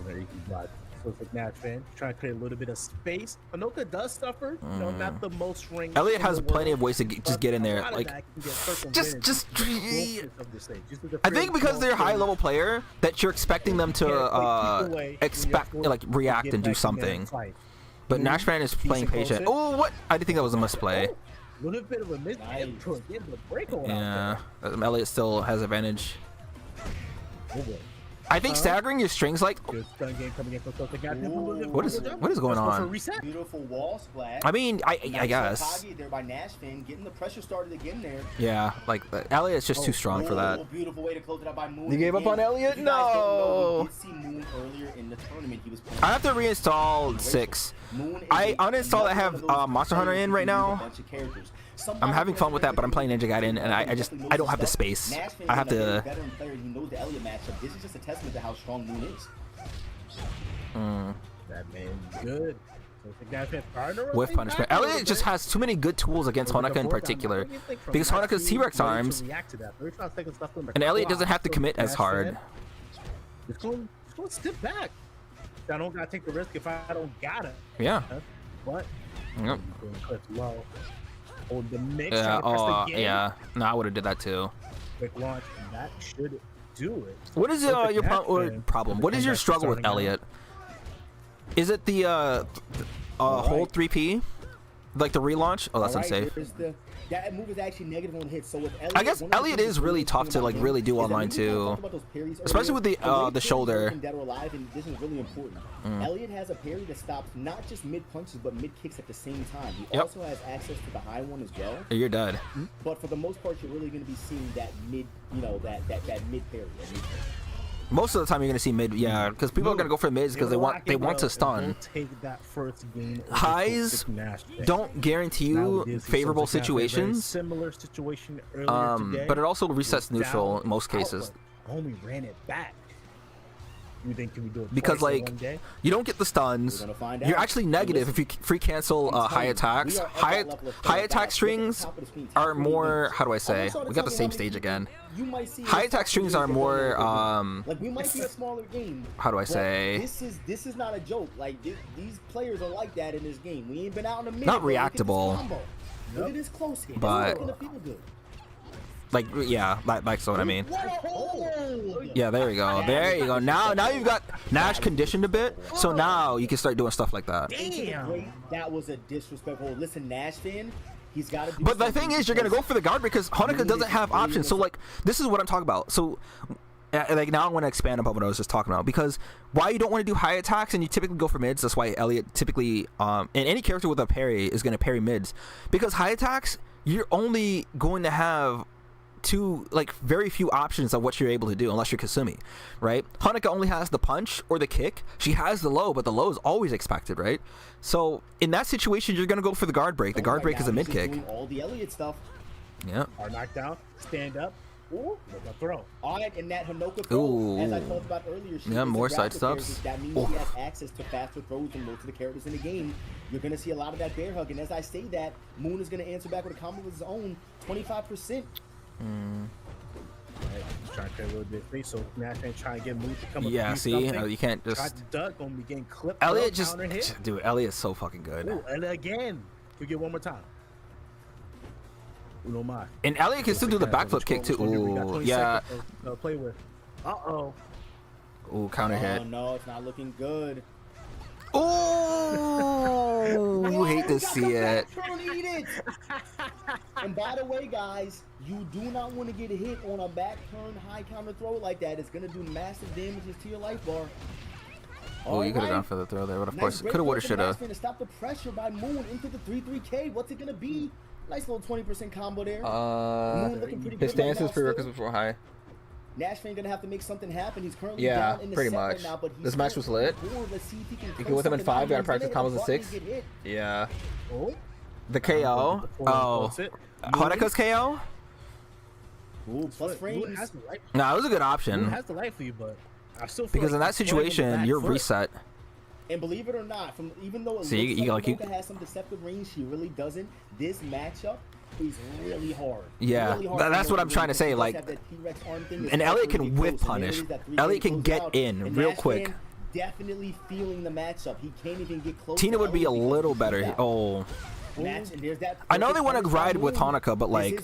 Celtic Nash fan trying to create a little bit of space. Hanoka does suffer, you know, not the most range. Elliot has plenty of ways to just get in there. Like, just I think because they're a high level player that you're expecting them to react and do something. But Nash fan is playing patient. Oh, what? I didn't think that was a misplay. A little bit of a misplay. Yeah, Elliot still has advantage. Oh, boy. I think staggering your strings like Good stun game coming in from Celtic Nash. what is going on? Beautiful wall splash. I mean, I Nice guess. Hokage there by Nash fan, getting the pressure started again there. Yeah, like Elliot's just too strong for that. Oh, beautiful way to close it out by Moon. You gave up Again, on Elliot? if you guys don't know, No. we did see Moon earlier in the tournament. He was playing I have to reinstall 6. Moon is I a- uninstalled. I have another one of those Monster Hunter players in who right can use a now. bunch of characters. I'm having fun with that, but I'm playing Ninja Gaiden, and I don't have the space. I have to. Veteran player, he knows the Elliot matchup. This is just a testament to how strong Moon is. That man good. Celtic Nash fan partner Whiff punishment. Elliot just has too many good tools against Honoka in particular, because Honoka's T-Rex arms, and Elliot doesn't have to commit as hard. It's going to step back. I don't gotta take the risk if I don't gotta. Yeah. But Yep. clip low. Hold the mix. Yeah. trying to press the Oh, game. yeah. No, I would have did that too. Quick launch. And that should do it. What is Celtic your Nash problem? fan. What is your Comeback struggle with starting out. Elliot? Is it the hold 3P, like the relaunch? Oh, that's All right, unsafe. there's that move is actually negative on hits. So with Elliot, I guess one of the Elliot things is that's really tough to cool like about really him do is that online we talked too. about those parries Especially with earlier. the way parries shoulder. work in Dead or Alive, and this is really important. Elliot has a parry that stops not just mid punches but mid kicks at the same time. He Yep. also has access to the high one as well. You're dead. But for the most part, you're really going to be seeing that mid, that mid parry. Most of the time, you're gonna see mid, yeah, because people are gonna go for mids because they want to stun. Take that first game over Highs Celtic Nash fan. don't guarantee Now you we did see favorable Celtic Nash fan, very situations, Similar situation earlier today. but it also resets Was neutral down in most cases. outward, Only ran it back. You think can we do it Because twice in like one day? you don't get the stuns. We're gonna find You're out. actually negative if you free cancel I'm high telling you, attacks. we are at High that level of high player attack that strings look at the top of the screen, are top 20 more. leagues. How do I say? I'm also We got the telling same you how stage many again. you might see High in attack top strings leagues are that more. don't look like we might see a smaller game. How do I but say? This is not a joke. Like these players are like that in this game. We ain't been out in a minute. Not bro. Look at this reactable. combo. Look at this close hit. But- This is gonna feel good. Like yeah, that's what I mean. What a hold! Yeah, there you go. There you go. Now you've got Nash conditioned a bit, so now you can start doing stuff like that. Damn. That was a disrespectful hold. Listen, Nash fan, he's got to do But the something thing is, you're gonna go for the guard because Honoka doesn't have options. So like, this is what I'm talking about. So, like now I want to expand upon what I was just talking about because why you don't want to do high attacks and you typically go for mids. That's why Elliot typically, and any character with a parry is gonna parry mids because high attacks you're only going to have very few options of what you're able to do unless you're Kasumi, right? Honoka only has the punch or the kick. She has the low, but the low is always expected, right? So in that situation, you're gonna go for the guard break. The guard break is a mid kick. All the Elliot stuff. Yeah. Are knocked down, stand up, or look a throw. All right, and that Hanoka throw, Ooh. as I talked about earlier, she Yeah, is a more grappler side steps. character. That means she has access to faster throws than most of the characters in the game. You're gonna see a lot of that bear hug, and as I say that, Moon is gonna answer back with a combo of his own, 25%. trying to create a little bit of space, so Nash ain't trying to get moved to come up. Yeah, and do see, something. you can't Try just. to duck, gonna be getting clipped. Elliot up, just, counter hit. dude, Elliot's so fucking good. Ooh, and again, we get one more time. Uno más. And Elliot can still do the backflip kick too. Ooh, yeah. Play with. Uh-oh. Ooh, counter hit. Oh no, it's not looking good. Oh, you hate to see it. Eat it. And by the way, guys, you do not want to get hit on a back turn high counter throw like that. It's gonna do massive damages to your life bar. Oh, you could have gone for the throw there, but of course, could have, would have, should have. To stop the pressure by Moon into the 3-3K. What's it gonna be? Nice little 20% combo there. His stance is prerequisite before high. Nash ain't gonna have to make something happen. He's currently Yeah, down in the pretty set much. right now, but he's This match was lit. Let's see if he can You can with him in 5, gotta practice combos in 6. Yeah. Oh. The KO. Oh. Horika's KO? Ooh, plus frames. No, it was a good option. Has the life for you, but I still feel Because like in that situation, you're reset. And believe it or not, from even though it So looks like you Mocha has some deceptive range, she really doesn't. This matchup is really hard. Yeah, really hard that's what I'm trying to say. Like, and Elliot can whip punish. Elliot can get in real quick. Definitely feeling the matchup. He can't even get close. Tina would be a little better. Oh. I know they want to ride with Hanukkah, but like,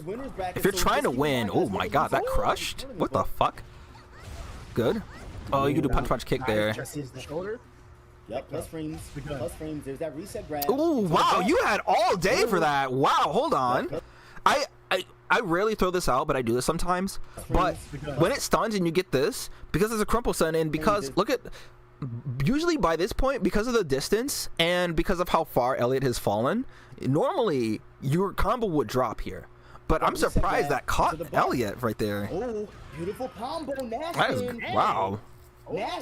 if you're trying to win, oh my god, that crushed. What the fuck? Good. Oh, you can do punch kick there. Yep, plus frames. Plus frames. There's that reset grab. Oh wow, you had all day for that. Wow, hold on. I rarely throw this out, but I do this sometimes. But when it stuns and you get this, because it's a crumple stun, and because look at, usually by this point, because of the distance and because of how far Elliot has fallen, normally your combo would drop here. But I'm surprised that caught Elliot right there. Oh, beautiful combo, Nash. Wow. Yeah,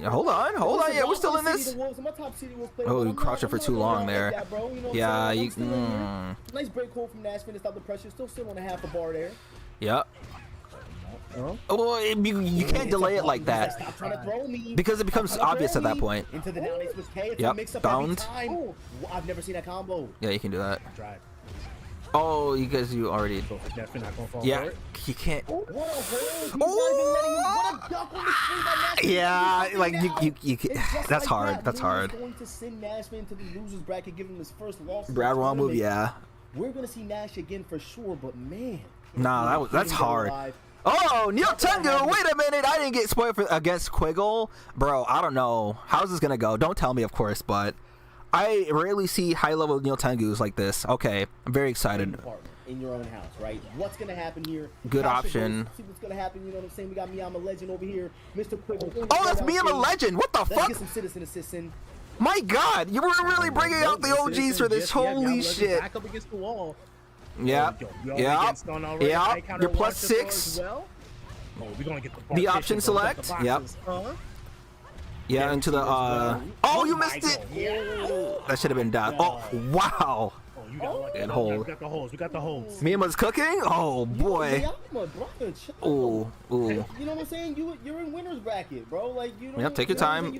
hold on. Yeah, we're still in this. Oh, you crouched it for too long there. Yeah, you. Nice break hold from Nash to stop the pressure. Still on a half a bar there. Yep. Oh, you can't delay it like that because it becomes obvious at that point. Yep, bound. I've never seen that combo. Yeah, you can do that. Oh, you guys, you already. Yeah, he can't. Yeah, like you. That's hard. That's hard. Brad Wall move, yeah. We're gonna see Nash again for sure, but man. Nah, that's hard. Oh, Neil Tengu, wait a minute. I didn't get spoiled against Quiggle. Bro, I don't know. How's this gonna go? Don't tell me, of course, but I rarely see high-level Neil Tengus like this. Okay, I'm very excited. In your own house, right? What's gonna happen here? Good option. See what's gonna happen. You know what I'm saying? We got me, I'm a legend over here, Mr. Quiggle. Oh, that's me, I'm a legend. What the fuck? Let's get some citizen assist in. My God, you were really bringing out the OGs for this. Holy shit. Back up against the wall. Yeah. Yeah. You're plus 6. Oh, we're gonna get the option select. Yep. Yeah, into the oh, you missed it. That should have been done. Oh, wow. And hold. We got the holes. We got the holes. Mima's cooking. Oh boy. Ooh. You know what I'm saying? You're in winner's bracket, bro. Like you. Yep. Take your time.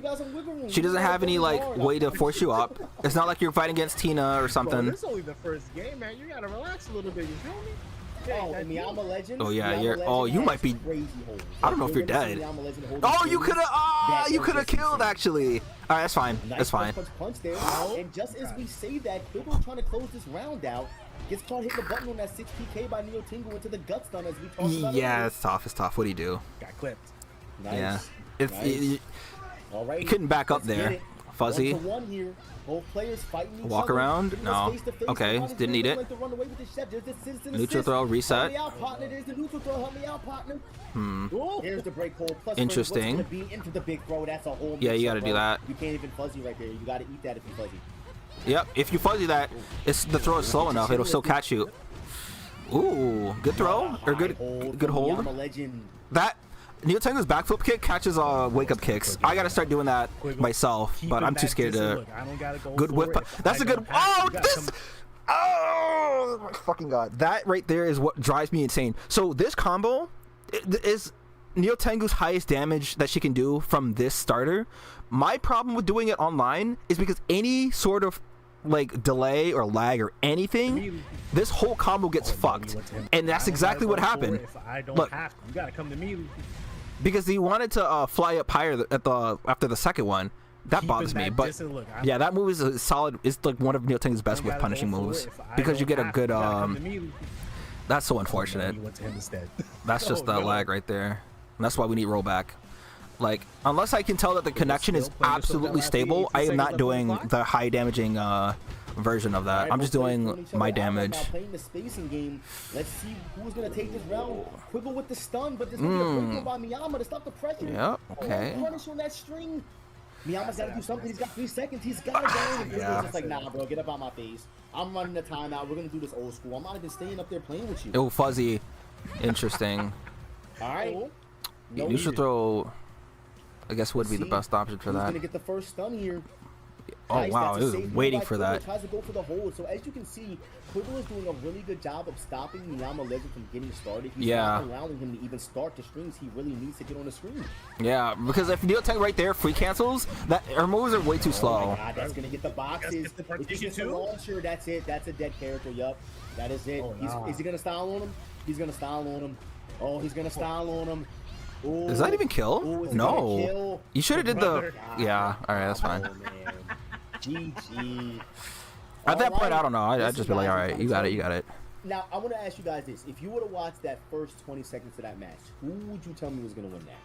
She doesn't have any like way to force you up. It's not like you're fighting against Tina or something. This is only the first game, man. You gotta relax a little bit. You feel me? Oh, I mean, I'm a legend. Oh yeah, you're. Oh, you might be. I don't know if you're dead. Oh, you could have. Ah, you could have killed actually. All right, that's fine. That's fine. Punch there. And just as we say that, Quiggle trying to close this round out. Gets caught hitting the button on that 6 PK by Neo Tingle into the gut stun as we talked about. Yeah, it's tough. It's tough. What do you do? Got clipped. Nice. Yeah. If nice. You couldn't back up there. Fuzzy. 1-1 here. Both players fighting each Walk other. around? No. Okay, didn't need it. Neutral throw, reset. Here's the break hold. Plus interesting. Into the big throw. That's a whole yeah, you gotta do that. You can't even fuzzy right there. You gotta eat that if you fuzzy. Yep, if you fuzzy that, the throw is slow enough, it'll still catch you. Ooh, good throw or good hold. That Neo Tengu's backflip kick catches wake up kicks. I gotta start doing that myself, but I'm too scared to. Good whip. That's a good. Oh, this. Oh my fucking god! That right there is what drives me insane. So this combo is Neo Tengu's highest damage that she can do from this starter. My problem with doing it online is because any sort of like delay or lag or anything, this whole combo gets fucked. And that's exactly what happened. If I don't Look, have to, you gotta come to me. because he wanted to fly up higher at the after the second one. That bothers me, but yeah, that move is a solid. It's like one of Neil Tengu's best with punishing moves because you get a good. That's so unfortunate. That's just the lag right there. And that's why we need rollback. Like, unless I can tell that the connection is absolutely stable, I am not doing the high damaging version of that. I'm just doing my damage. Playing the spacing game. Let's see who's gonna take this round. Quibble with the stun, but there's gonna be a breakthrough by Miyama to stop the pressure. Yep. Okay. Punish on that string. Miyama's got to do something. He's got 3 seconds. He's got to go. And yeah. Just like, nah, bro, get up out my face. I'm running the timeout. We're gonna do this old school. I'm not even staying up there playing with you. Oh, fuzzy. Interesting. All right. No, you should throw. I guess would be the best option for that. He's gonna get the first stun here. Oh nice, wow, he was waiting for Quibble that. Tries to go for the hold. So as you can see, Quibble is doing a really good job of stopping Miyama Legend from getting started. He's not allowing him to even start the strings. He really needs to get on the screen. Yeah, because if Neil Teng right there free cancels, that her moves are way too slow. Oh my God, that's gonna get the boxes. If he gets the launcher, that's it. That's a dead character. Yup, that is it. Is he gonna style on him? He's gonna style on him. Oh, he's gonna style on him. Ooh. Does that even kill? Ooh, no. You should have did the. Yeah. All right, that's fine. GG. At that point, I don't know. I'd just be like, all right, you got it, you got it. Now, I want to ask you guys this. If you would have watched that first 20 seconds of that match, who would you tell me was going to win that?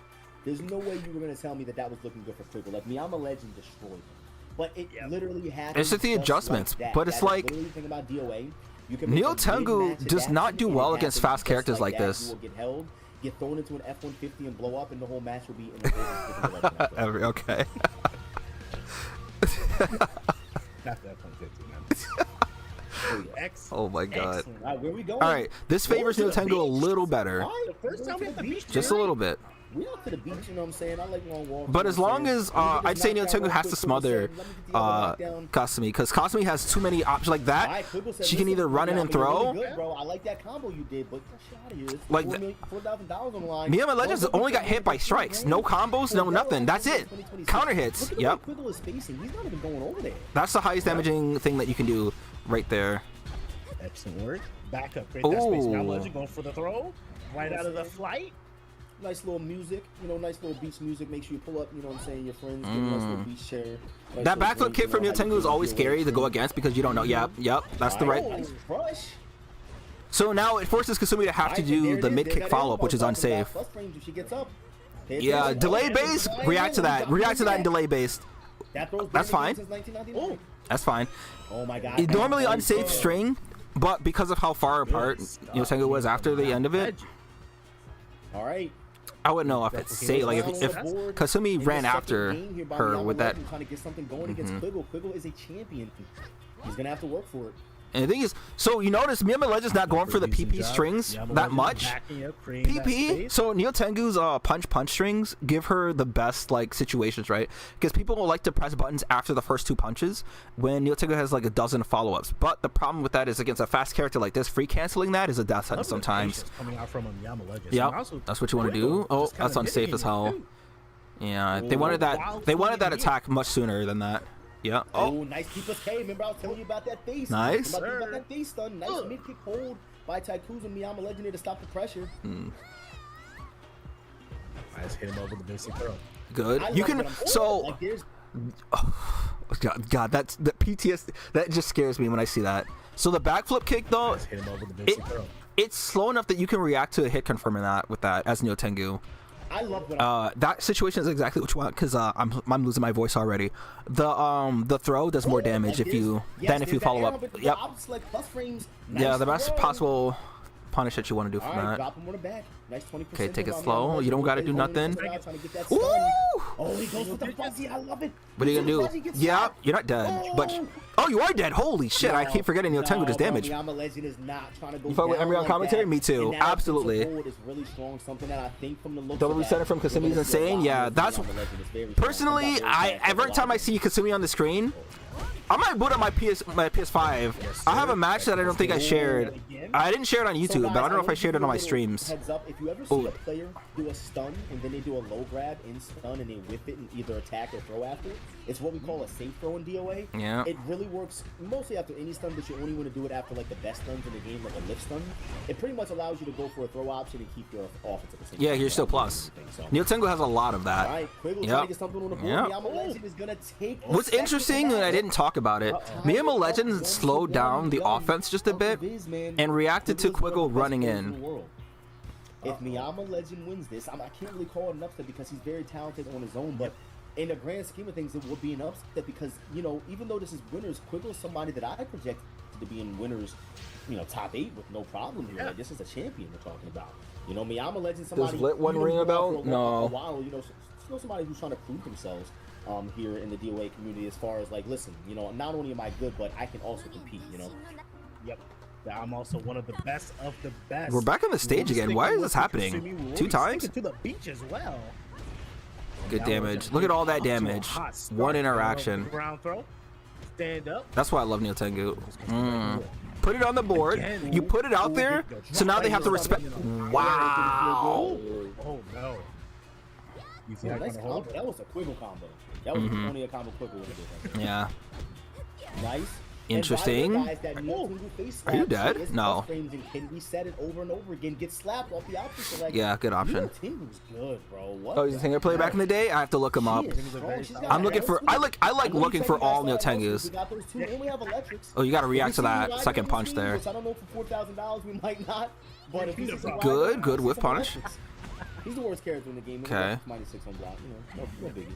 There's no way you were going to tell me that that was looking good for Quibble. Like, Miyama Legend destroyed him. But it literally happened. It's just the adjustments. Like but it's like, about DOA. Neil Tengu does not do well against fast characters like this. You will get held, get thrown into an F-150 and blow up, and the whole match will be in the Okay. Not that F-150, man. Oh my God. All right, where we going? All right, this favors Neil Tengu a little better. The first time we hit the beach, just a little bit. We out to the beach, you know what I'm saying? I like long walks. But as long as I'd say Neil Tengu has to smother Kasumi, because Kasumi has too many options like that. She can either run in and throw. I like that combo you did, but like $4,000 on the line. Miyama Legends only got hit by strikes, no combos, no nothing. That's it. Counter hits. Yep. He's not even going over there. That's the highest damaging thing that you can do right there. Excellent work. Back up. Create that space. Miyama Legend going for the throw. Right out of the flight. Nice little music, you know, nice little beach music. Make sure you pull up, you know what I'm saying, your friends, get a nice little beach chair. Nice that backflip kick from Neil Tengu is always scary to go against because you don't know. Yep, that's the right. Nice crush. So now it forces Kasumi to have to do the mid kick follow up, which is unsafe. Yeah, delay based. React to that. React to that in delay based. That's fine. That's fine. Oh my God. It's normally unsafe string, but because of how far apart Neil Tengu was after the end of it. All right. I wouldn't know if it's safe. Like if Kasumi ran after her with that. Trying to get something going against Quibble. Quibble is a champion. He's gonna have to work for it. And the thing is, so you notice Miyama Legend's not going for the PP strings that much. PP. So Neil Tengu's punch strings give her the best like situations, right? Because people will like to press buttons after the first 2 punches when Neil Tengu has like a dozen follow-ups. But the problem with that is against a fast character like this, free canceling that is a death sentence sometimes. Yeah, that's what you want to do. Oh, that's unsafe as hell. Yeah, they wanted that. They wanted that attack much sooner than that. Yeah. Oh, nice keeper's K. Remember I was telling you about that face. Nice. About that face stun. Nice mid kick hold by Taikuza and Miyama Legend to stop the pressure. I just hit him over the basic throw. Good. You can so. God, that's the PTSD. That just scares me when I see that. So the backflip kick though, it's slow enough that you can react to a hit confirming that with that as Neil Tengu. I love what that situation is exactly what you want because I'm losing my voice already. The throw does more damage if you follow up. Yep. Yeah, the best possible punish that you want to do from that. Drop him on the back. Nice 20%. Okay, take it slow. You don't got to do nothing. Ooh! Oh, he goes with the fuzzy. I love it. What are you gonna do? Yeah, you're not dead, but you are dead. Holy shit! I keep forgetting Neil Tengu does damage. Miyama Legend is not trying to go you fuck with Emery on commentary? Me too. Absolutely. Double reset from Kasumi is insane. Yeah, that's personally. Every time I see Kasumi on the screen, I might boot up my PS5. I have a match that I don't think I shared. I didn't share it on YouTube, but I don't know if I shared it on my streams. Heads up, if you ever see a player do a stun and then they do a low grab in stun and they whip it and either attack or throw after it, it's what we call a safe throw in DOA. Yeah. It really works mostly after any stun, but you only want to do it after like the best stuns in the game, like a lift stun. It pretty much allows you to go for a throw option and keep your offense at the same time. Yeah, you're still plus. Neo Tengu has a lot of that. All right, Quiggle trying to get something on the board. Miyama Legend is gonna take. What's interesting, and I didn't talk about it, Miyama Legend slowed down the offense just a bit and reacted to Quiggle running in. If Miyama Legend wins this, I can't really call it an upset because he's very talented on his own, but in the grand scheme of things, it would be an upset because, you know, even though this is winners, Quiggle is somebody that I project to be in winners, you know, top 8 with no problem here. Like, this is a champion we're talking about. You know, Miyama Legend, somebody. Does Lit one ring a bell? No. A while, you know, somebody who's trying to prove themselves here in the DOA community as far as like, listen, you know, not only am I good, but I can also compete. You know. Yep. I'm also one of the best of the best. We're back on the stage again. Why is this happening? 2 times? To the beach as well. Good damage. Look at all that damage. One interaction. Ground throw. Stand up. That's why I love Neo Tengu. Put it on the board. You put it out there, so now they have to respect. Wow. Oh no. That was a Quiggle combo. That was only a combo Quiggle would have did. Yeah. Nice. Interesting. Are you dead? No. Can reset it over and over again? Get slapped off the option select. Yeah, good option. Tengu's good, bro. What? Oh, he's a Tengu player back in the day. I have to look him up. I'm looking for. I like looking for all Neo Tengus. Oh, you got to react to that second punch there. I don't know for $4,000 we might not. But Good whiff punish. He's the worst character in the game. Okay. -6 on block. You know, no biggie.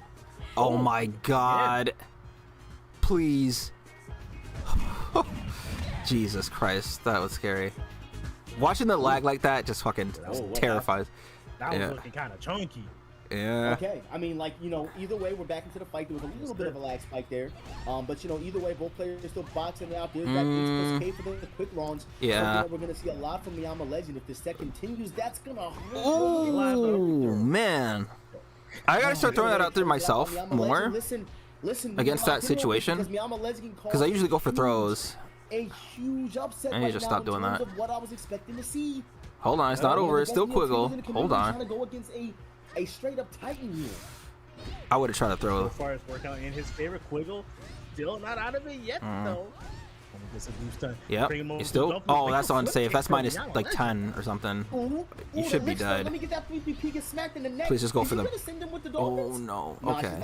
Oh my God. Please. Jesus Christ, that was scary. Watching the lag like that just fucking terrifies. That was looking kind of chunky. Yeah. Okay, I mean, like, you know, either way, we're back into the fight. There was a little bit of a lag spike there, but you know, either way, both players are still boxing out. There's that K for the quick launch. Yeah. So, we're gonna see a lot from Miyama Legend. If this set continues, that's gonna. Oh man, I gotta start throwing that out there myself more. Listen, against that situation, because I usually go for throws. A huge upset. I need to just stop doing that. What I was expecting to see. Hold on, it's not over. It's still Quiggle. Hold on. Trying to go against a straight up Titan here. I would have tried to throw. So far as workout in his favorite, Quiggle still not out of it yet though. Yep. You still. Oh, that's unsafe. That's minus like 10 or something. You should be dead. Please just go for them. Oh no. Okay.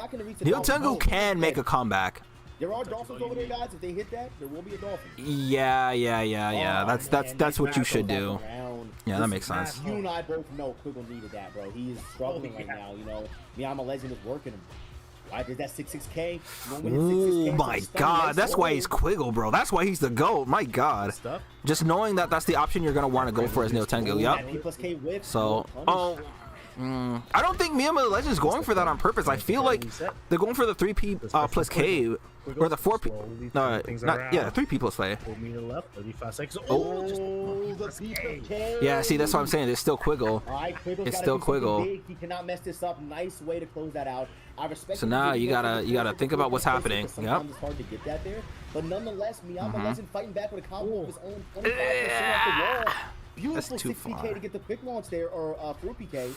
Neo Tengu can make a comeback. There are dolphins over there, guys. If they hit that, there will be a dolphin. Yeah. That's what you should do. Yeah, that makes sense. You and I both know Quiggle needed that, bro. He is struggling right now. You know, Miyama Legend is working him. Why did that 6-6K? Oh my God, that's why he's Quiggle, bro. That's why he's the GOAT. My God. Just knowing that that's the option you're gonna want to go for as Neo Tengu. Yep. So, I don't think Miyama Legend is going for that on purpose. I feel like they're going for the 3P plus K or the 4P. No, not yeah, 3P plus K. Yeah, see, that's what I'm saying. It's still Quiggle. It's still Quiggle. He cannot mess this up. Nice way to close that out. I respect. So now you gotta think about what's happening. Yep. It's hard to get that there, but nonetheless, Miyama Legend fighting back with a combo of his own 25% off the wall. Beautiful 6PK to get the quick launch there, or 4PK.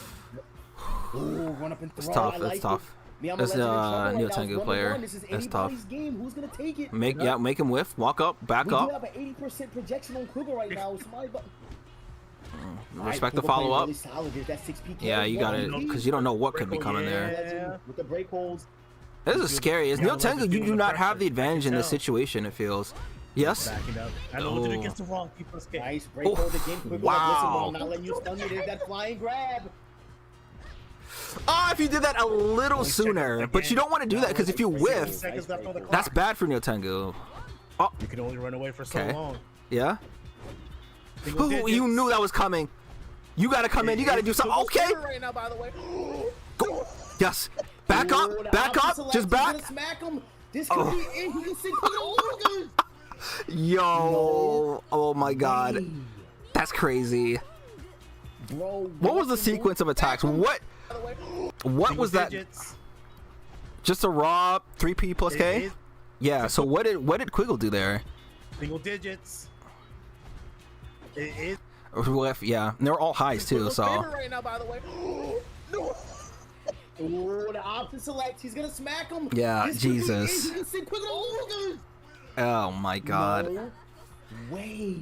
Ooh, run up and throw. It's tough. It's tough. That's a Neo Tengu player. That's tough. Who's gonna take it? Make him whiff. Walk up. Back up. We do have an 80% projection on Quiggle right now. Respect the follow up. Yeah, you got it, because you don't know what could be coming there. With the break holds. This is scary. As Neo Tengu, you do not have the advantage in this situation, it feels. Yes. Nice break hold again. Quiggle. Wow. I'm not letting you stun me. There's that flying grab. Oh, if you did that a little sooner, but you don't want to do that because if you whiff, that's bad for Neo Tengu. Oh, you can only run away for so long. Yeah. Ooh, you knew that was coming. You gotta come in. You gotta do something. Okay. Go. Yes. Back up. Back up. Just back. This could be it. He can sink the Yo. Oh my God. That's crazy. Bro, what was the sequence of attacks? What was that? Just a raw 3P plus K? Yeah, so what did Quiggle do there? Single digits. Yeah, and they were all highs too, so. Right now, by the way. No. Ooh, the option select. He's gonna smack him. Yeah, Jesus. Oh my god. No way.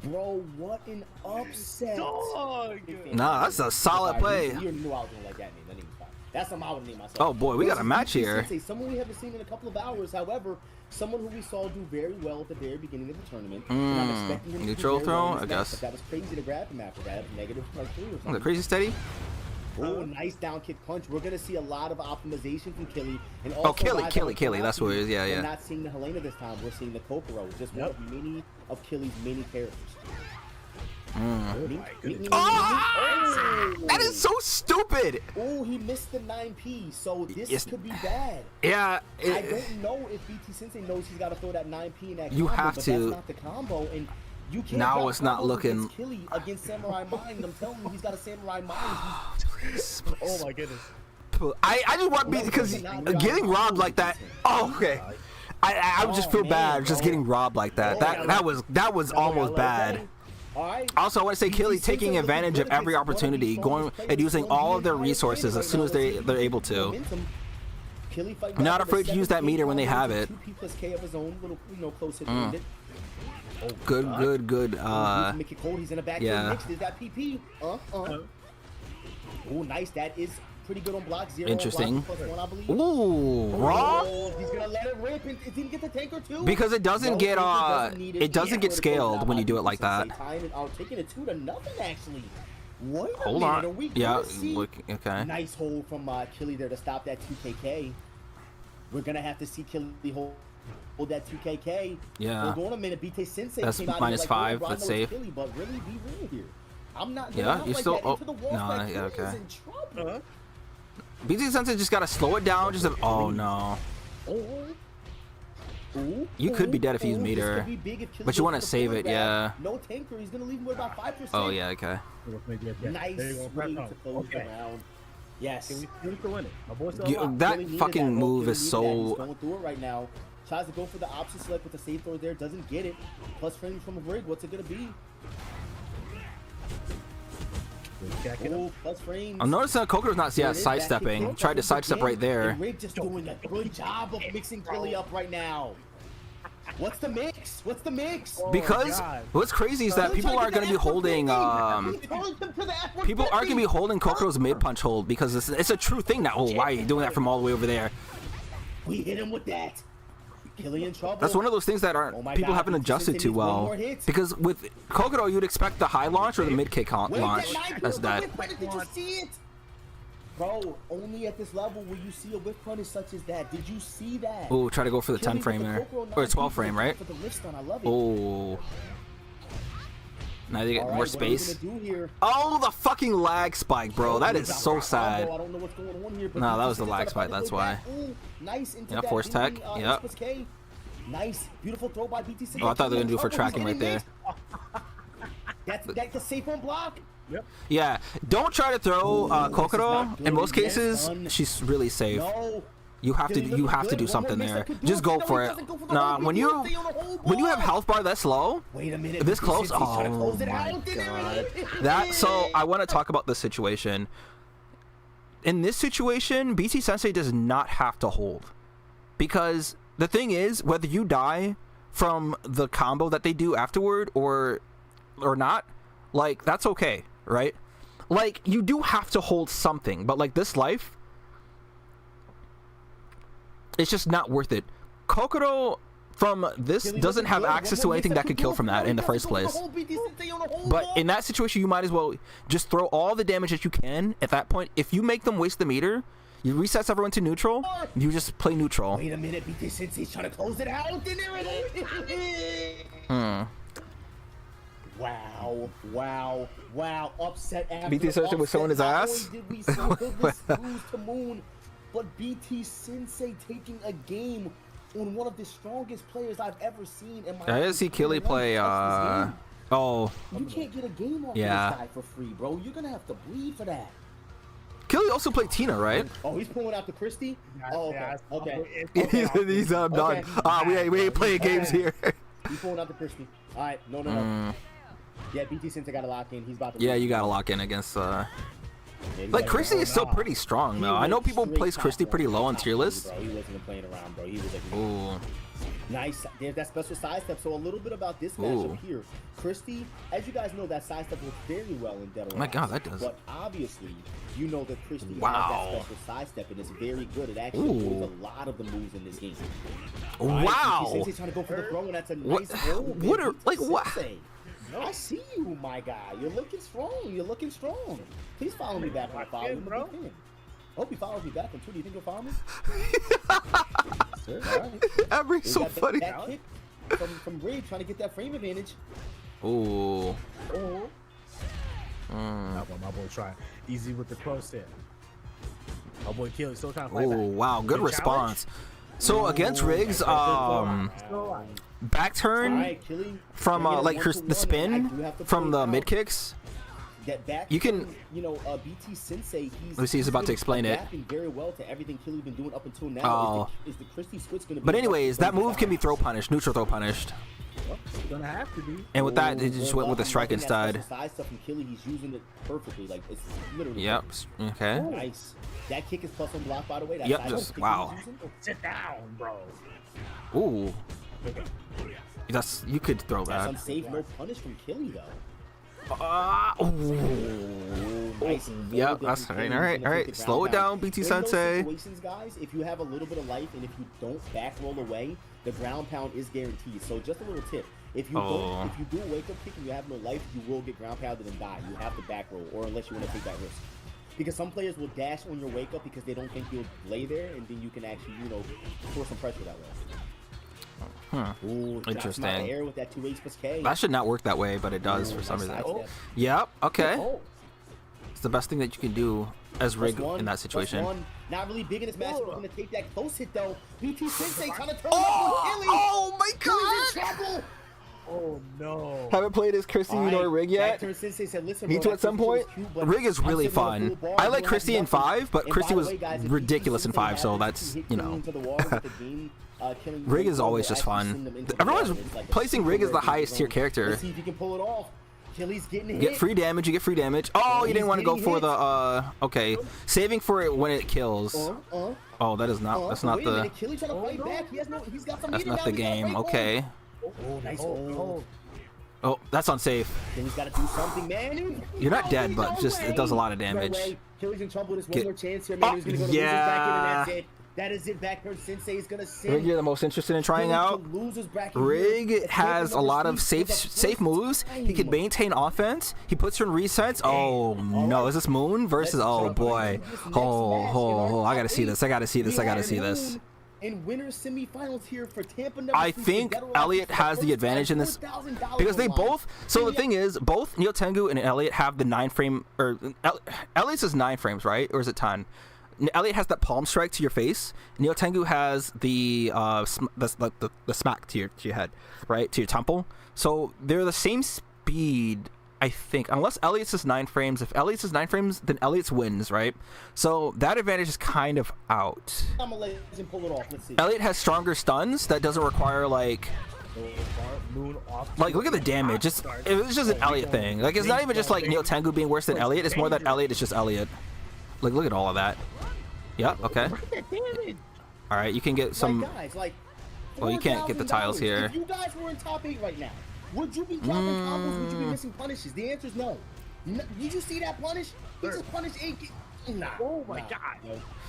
Bro, what an upset. Dog. Nah, that's a solid play. You already knew I was gonna like that name. That name's fine. That's something I would name myself. Oh boy, we got a match here. Sensei, someone we haven't seen in a couple of hours. However, someone who we saw do very well at the very beginning of the tournament. And I'm expecting him to do Neutral very well in throw, this I match, guess. but that was crazy to grab him after that. Negative like 3 or something. The crazy steady. Oh, nice down kick punch. We're gonna see a lot of optimization from Killy. And also, Killy. That's what it is. Yeah, We're yeah. not seeing the Helena this time. We're seeing the Kokoro. Just one of many of Killy's many characters. That is so stupid. Oh, he missed the 9P, so this could be bad. Yeah. I don't know if BT Sensei knows he's got to throw that 9P in that You combo, have but to. that's not the combo, and you can't Now drop it's not combos looking- against Killy against Samurai Mind. I'm telling you, he's got a Samurai Mind. Oh my goodness. I just want because getting robbed like that. Oh, okay. I would just feel bad just getting robbed like that. That was almost bad. Also, I want to say Killy taking advantage of every opportunity, going and using all of their resources as soon as they're able to. Not afraid to use that meter when they have it. Good. Make it cold. He's in the back. Yeah. Mixed. Is that PP? Oh, nice. That is pretty good on block. 0 Interesting. On block, +1, I believe. Ooh, raw. Oh, he's gonna let it rip. And did he get the tanker too? Because it doesn't get it doesn't get scaled when you do it like that. Taking it 2-0 actually. Wait a Hold minute, on. are we Yeah. gonna see- Look. Okay. Nice hold from Killy there to stop that 2KK. We're gonna have to see Killy hold that 2KK. Yeah. Hold on a minute. BT Sensei That's came out minus here 5, "Bro, I know that's it's safe. Killy, but really be real here. I'm not going Yeah, out you like still- that into the wall. no, Like, yeah, Killy is okay. in trouble. BT Sensei just gotta slow it down. Just oh no. You could be dead if you use meter, but you want to save it, yeah. No tanker. He's gonna leave him with about 5%. Oh yeah, okay. Nice There you go. way Press to close the round. Yes. Can we win it? My boy's still You- alive. that Killy needed fucking that, bro. move Killy is needed so- that. He's going through it right now. Tries to go for the option select with the safe throw there. Doesn't get it. Plus frames from a rig. What's it gonna be? Oh, plus frames. I'm noticing that Kokoro's not There it is, back kick sidestepping. throw. Tried to That's a good sidestep game. right there. And Rig just doing a good job of mixing Killy up right now. What's the mix? What's the mix? Because God. what's crazy is that people are going to be holding people are going to be holding Kokoro's mid punch hold because it's a true thing now. Oh, why are you doing that from all the way over there? We hit him with that. Killy in trouble. That's one of those things that aren't Oh my people God, haven't BT adjusted Sensei to needs one well. more hit. Because with Kokoro, you'd expect the high launch or the mid kick launch. That's that. Did you see it? Bro, only at this level will you see a whip punish such as that. Did you see that? Oh, try to go for the 10 frame there, or 12 frame, right? For the wrist stun, I love it. Oh. Now they get All right, more what are we space. gonna do here? Oh, the fucking lag spike, bro. That is so sad. I don't know what's going on here, but No, that BT was the Sensei lag trying to spike, find a that's way why. back. Ooh, nice into Yeah, that force Dinding, tech, yep. Express K. Nice, beautiful throw by BT Sensei. Oh, I thought they were gonna do for He's tracking getting right mixed. That's a safe on block. Yep. Yeah, don't try to throw Ooh, Kokoro. this is not In most good. cases, Yes, she's really safe. No. You have to Killy's do looking good. something One more there. mix that could Just do it. go No, for he it. doesn't go for the Nah, whole when beat. you Stay on the whole when you have block. health bar that low, Wait a minute. this BT close. Sensei's trying to Oh close it my out. god. That so I want to talk about this situation. In this situation, BT Sensei does not have to hold, because the thing is, whether you die from the combo that they do afterward or not, like that's okay, right? Like you do have to hold something, but like this life, it's just not worth it. Kokoro from this doesn't have access to anything that could kill from that in the first place. But in that situation, you might as well just throw all the damage that you can at that point. If you make them waste the meter, you resets everyone to neutral, you just play neutral. Wait a minute, BT Sensei's trying to close it out. And there it is. Wow. Upset after BT Sensei was upset. showing his Not ass? only did we see Goodness lose to Moon, but BT Sensei taking a game on one of the strongest players I've ever seen in my I didn't see Killy play. Oh, You can't get a game off Yeah. this guy for free, bro. You're gonna have to bleed for that. Killy also played Tina, right? Oh, he's pulling out the Christie? Oh, okay. Okay. He's done. Okay. We ain't playing games here. He's pulling out the Christie. Alright, no. Yeah, BT Sensei got to lock in. He's about to Yeah, you gotta lock in against Like Christie is still pretty strong though. I know people place Christie pretty low on tier lists. Bro, he wasn't playing around, bro. He was like, Ooh. nice. There's that special sidestep. So a little bit about this matchup here. Christie, as you guys know, that sidestep works very well in Dead or Oh my Alive. god, that does. But obviously, you know that Christie has Wow. that special sidestep, and it's very good. It actually knows a lot of the moves in this game. Wow. Sensei's trying to go for the throw, and that's a What- nice throw. what are- like, what? Sensei. I see you, my guy. You're looking strong. You're looking strong. Please follow me back on the follow. I'm a big fan. Hope he follows me back on Twitter. You think he'll follow me? Sure, all right. Every so funny. That kick from Raid trying to get that frame advantage. Ooh. Oh. My boy trying easy with the cross set. My boy Kill still trying to fight Ooh, back. wow, good response. So against Riggs, back turn Alright, Killy. from They're getting like her, 1-1, the spin and I do have to from point the out mid kicks. that back You can- turn, you know, BT Sensei, Lucy's about to explain it. adapting very well to everything Killy's been doing up until now. Oh. Is the Christie switch going to be? But anyways, that move can be throw punished, neutral throw punished. It's gonna have to be. And with that, it just went with the strike instead. Side stuff from Killy, he's using it perfectly. Like it's literally. Yep. Okay. Nice. That kick is plus on block, by the way. That Yep, side just- kick he's wow. using. Sit down, bro. Ooh. You could throw That's that. unsafe, no punish from Killy though. Ooh. Nice. Yep, that's all right. All right, all right. Slow it down, BT In those Sensei. situations, guys, if you have a little bit of life and if you don't back roll away, the ground pound is guaranteed. So just a little tip: if you don't, if you do a wake up kick and you have no life, you will get ground pounded and die. You have to back roll, or unless you want to take that risk. Because some players will dash on your wake up because they don't think you'll lay there, and then you can actually, you know, force some pressure that way. Ooh, Interesting. drops him out of the air with that 2H plus K. That should not work that way, but it does for some reason. sidestep. Yep. Okay. Oh. It's the best thing that you can do as Rig Plus one, in that plus situation. one. Not really big in this match. We're going to take that close hit though. BT Sensei trying to turn Oh my Killy's in trouble. Oh no. Haven't played as Christie nor Rig yet. Backturn Sensei said, listen, Need bro, to that at some Christie point. was cute, but Rig is I'm really sitting on a fun. full bar, I you like don't Christie have in nothing. 5, but And Christie by the was way, guys, if ridiculous in BT Sensei 5, so happens that's, to hit you Killy know. into the wall with the game, killing Rig is Killy, always will just actually fun. send them into the Everyone's wall. It's like a placing super Rig as the rare game highest tier zone. character. Let's see if he can pull it off. Killy's getting You hit. get free damage, you get free damage. Oh, you He's didn't want to go getting for hit. the, okay. Saving for it when it kills. Oh, that is not, that's not wait a the, minute, Killy trying to fight back. He's got some that's heat not now. the He's got a game. break Okay. on. Oh, nice. Oh. Oh, that's unsafe. Then he's got to do something, man. You're not dead, No but just, it does a lot of damage. No way. Killy's in trouble. There's one Get- more chance here, man. Oh, He's going to go to lose his back in, and that's it. That is it. Backturn Sensei is going to send. Rig, you're the most interested in trying Killy out. to lose his back in Rig here. It's has a taking lot over of Steve safe for the safe first moves. He can time. maintain offense. He puts her in resets. Oh no, is this Moon versus? Oh boy. Oh, I gotta see this. I gotta see this. I gotta see this. In winners semifinals here for Tampa. I think Elliot has the advantage in this because they both. So the thing is, both Neo Tengu and Elliot have the 9 frame, or Elliot's is 9 frames, right? Or is it 10? Elliot has that palm strike to your face. Neo Tengu has the smack to your head, right, to your temple. So they're the same speed, I think, unless Elliot's is 9 frames. If Elliot's is 9 frames, then Elliot's wins, right? So that advantage is kind of out. I'm gonna let him pull it off. Let's see. Elliot has stronger stuns that doesn't require like look at the damage. It's just an Elliot thing. Like it's not even just like Neo Tengu being worse than Elliot. It's more that Elliot is just Elliot. Like look at all of that. Yep. Okay. All right. You can get some. Guys, like, well, you can't get the tiles here. If you guys were in top 8 right now, would you be dropping combos? Would you be missing punishes? The answer is no. Did you see that punish? He just punished 8. Nah. Oh my god.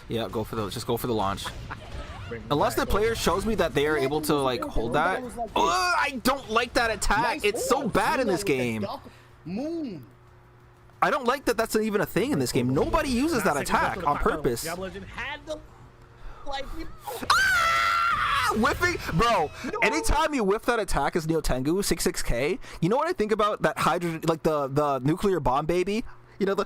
Yeah. Just go for the launch. Unless the player shows me that they are able to like hold that. Oh, I don't like that attack. It's so bad in this game. Moon. I don't like that that's even a thing in this game. Nobody uses that attack on purpose. Whiffing, bro. Anytime you whiff that attack as Neo Tengu 66k, you know what I think about that hydrogen, like the nuclear bomb baby. You know the,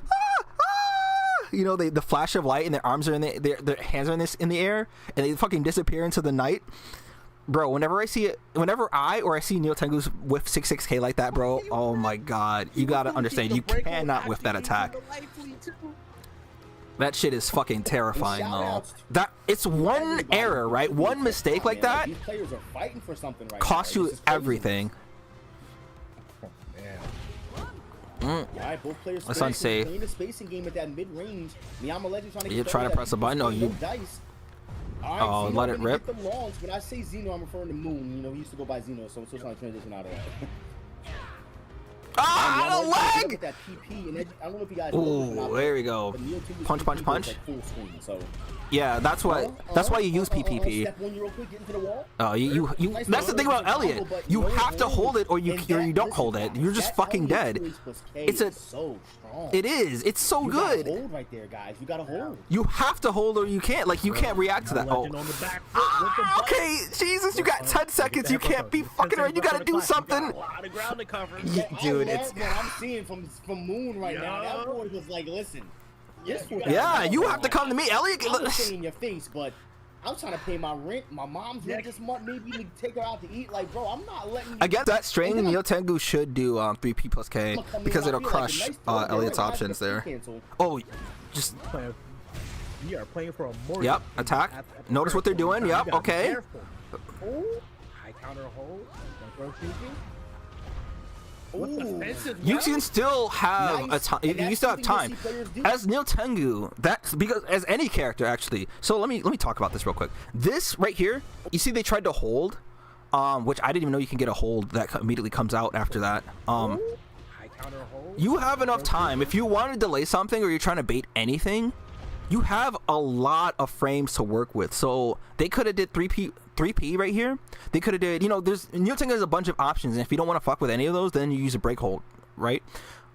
you know the flash of light and their arms are in their hands are in the air and they fucking disappear into the night. Bro, whenever I see it, I see Neo Tengu's whiff 66k like that, bro, oh my god, you gotta understand, you cannot whiff that attack. That shit is fucking terrifying, though. That it's one error, right? One mistake like that These players are fighting for something right costs now. you This is crazy. everything. All right, both players. That's unsafe. Playing the spacing game at that mid range. Miyama Legend trying to. You're trying to press a button. Oh, you. Dice. Oh, let it rip. Get the longs. When I say Xeno, I'm referring to Moon. You know, he used to go by Xeno, so I'm still trying to transition out of that. Ah, the leg! That PP, and I don't know if you guys. Ooh, there we go. Punch, punch, punch. Like full screen, so. Yeah, that's why you use PPP. Step one, real quick, get into the wall. Oh, you. That's the thing about Elliot. You have to hold it, or you don't hold it. You're just fucking dead. It's a. It is. It's so good. Hold right there, guys. You gotta hold. You have to hold, or you can't. Like you can't react to that. Oh. Okay, Jesus, you got 10 seconds. You can't be fucking right. You gotta do something. Dude, it's. I'm seeing from Moon right now. That boy was like, listen. Yeah, you have to come to me, Elliot. I'm saying in your face, but I'm trying to pay my rent. My mom's rent this month. Maybe to take her out to eat. Like, bro, I'm not letting. Against that strain, Neo Tengu should do 3P plus K because it'll crush Elliot's options there. Oh, just. We are playing for a more. Yep, attack. Notice what they're doing. Yep, okay. High counter hold. You can still have a time. You still have time. As Neo Tengu, that's because as any character actually. So let me talk about this real quick. This right here, you see they tried to hold, which I didn't even know you can get a hold that immediately comes out after that. You have enough time if you want to delay something or you're trying to bait anything. You have a lot of frames to work with. So they could have did 3P right here. They could have did, there's Neo Tengu has a bunch of options, and if you don't want to fuck with any of those, then you use a break hold, right?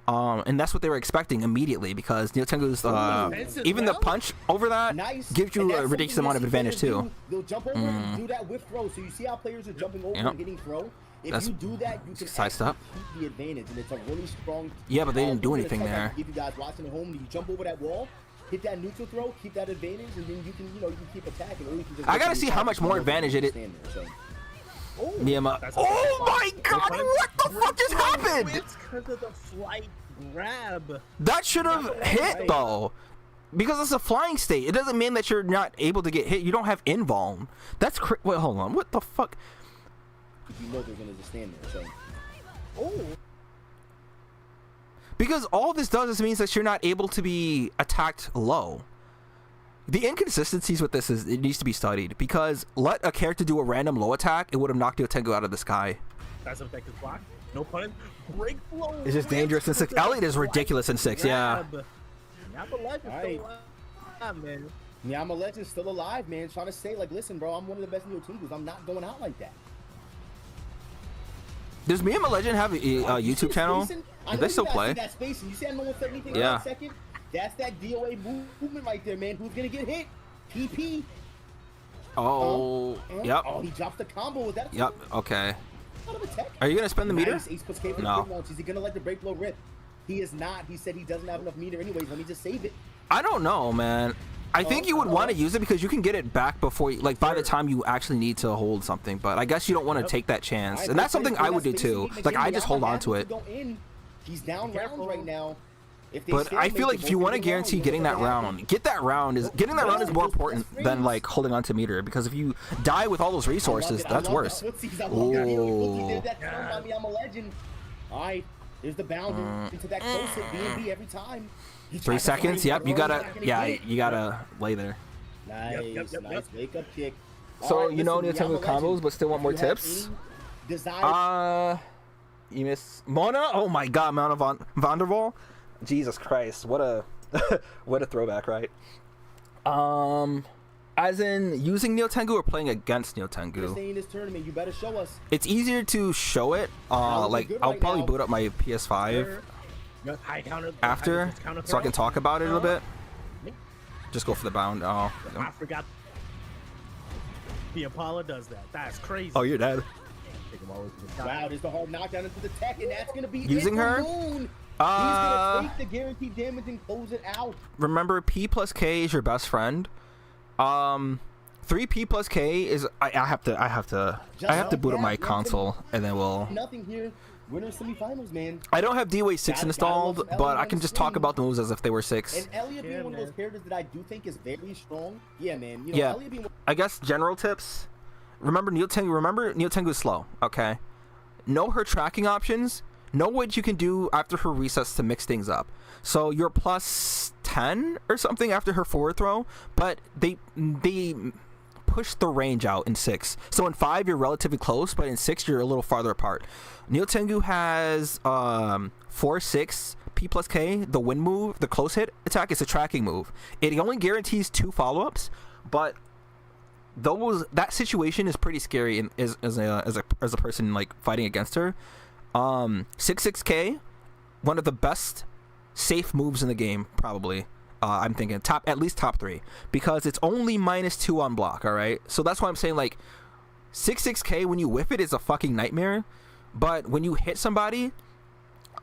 And that's what they were expecting immediately because Neo Tengu's even the punch over that gives you a ridiculous amount of advantage too. They'll jump over and do that with throw. So you see how players are jumping over and getting throw. If you do that, you can sidestep keep the advantage, and it's a really strong. Yeah, but they didn't do anything there. If you guys watching at home, you jump over that wall. Hit that neutral throw, keep that advantage, and then you can keep attacking. Or you can just I gotta see how much more advantage it is. Miyama. Oh my God! What the fuck just happened? It's because of the flight grab. That should have hit though, because it's a flying state. It doesn't mean that you're not able to get hit. You don't have invuln. That's wait, hold on. What the fuck? You know they're gonna just stand there. So. Because all this does is means that you're not able to be attacked low. The inconsistencies with this is it needs to be studied because let a character do a random low attack, it would have knocked Neo Tengu out of the sky. That's effective block. No pun. Break flow. It's just dangerous in 6. Elliot is ridiculous in 6. Yeah. Miyama Legend's still alive, man. Miyama Legend's still alive, man. Trying to say like, listen, bro, I'm one of the best Neo Tengus. I'm not going out like that. Does Miyama Legend have a YouTube channel? Do they still play? That spacing. You see how no one said anything yeah. For a second? That's that DOA movement right there, man. Who's gonna get hit? PP. Oh, yep. Oh, he drops the combo with that. Yep. Okay. Are you gonna spend the meter? No. Is he gonna let the break blow rip? He is not. He said he doesn't have enough meter anyways. Let me just save it. I don't know, man. I think you would want to use it because you can get it back before, like, by the time you actually need to hold something. But I guess you don't want to take that chance, and that's something I would do too. Like, I just hold on to it. He's down round right now. But I feel like if you want to guarantee getting that round, getting that round is more important than like holding on to meter, because if you die with all those resources, that's worse. Ooh. All right, there's the boundary into that close hit B&B every time. 3 seconds. Yep, you gotta lay there. Nice, nice wake up kick. So you know Neo Tengu combos, but still want more tips? You miss Mona? Oh my God, Mona Vanderval. Jesus Christ, what a what a throwback, right? As in using Neo Tengu or playing against Neo Tengu? In this tournament, you better show us. It's easier to show it. Like I'll probably boot up my PS5 after, so I can talk about it a little bit. Just go for the bound. Oh, I forgot. The Impala does that. That's crazy. Oh, you're dead. Wow, there's the hard knockdown into the tech, and that's gonna be using her. He's gonna take the guaranteed damage and close it out. Remember, P plus K is your best friend. 3P plus K is I have to boot up my console, and then we'll. Nothing here. Winner semifinals, man. I don't have DOA6 installed, but I can just talk about the moves as if they were 6. And Elliot being one of those characters that I do think is very strong. Yeah, man. Elliot being... I guess general tips. Remember Neo Tengu is slow. Okay. Know her tracking options. know what you can do after her resets to mix things up. So you're plus 10 or something after her forward throw, but they push the range out in 6. So in 5 you're relatively close, but in 6 you're a little farther apart. Neo Tengu has 4-6 P plus K. The wind move, the close hit attack, is a tracking move. It only guarantees 2 follow-ups, but that situation is pretty scary as a person like fighting against her. 6-6K, one of the best safe moves in the game, probably. I'm thinking at least top 3, because it's only -2 on block. All right, so that's why I'm saying like 6-6K when you whiff it is a fucking nightmare, but when you hit somebody,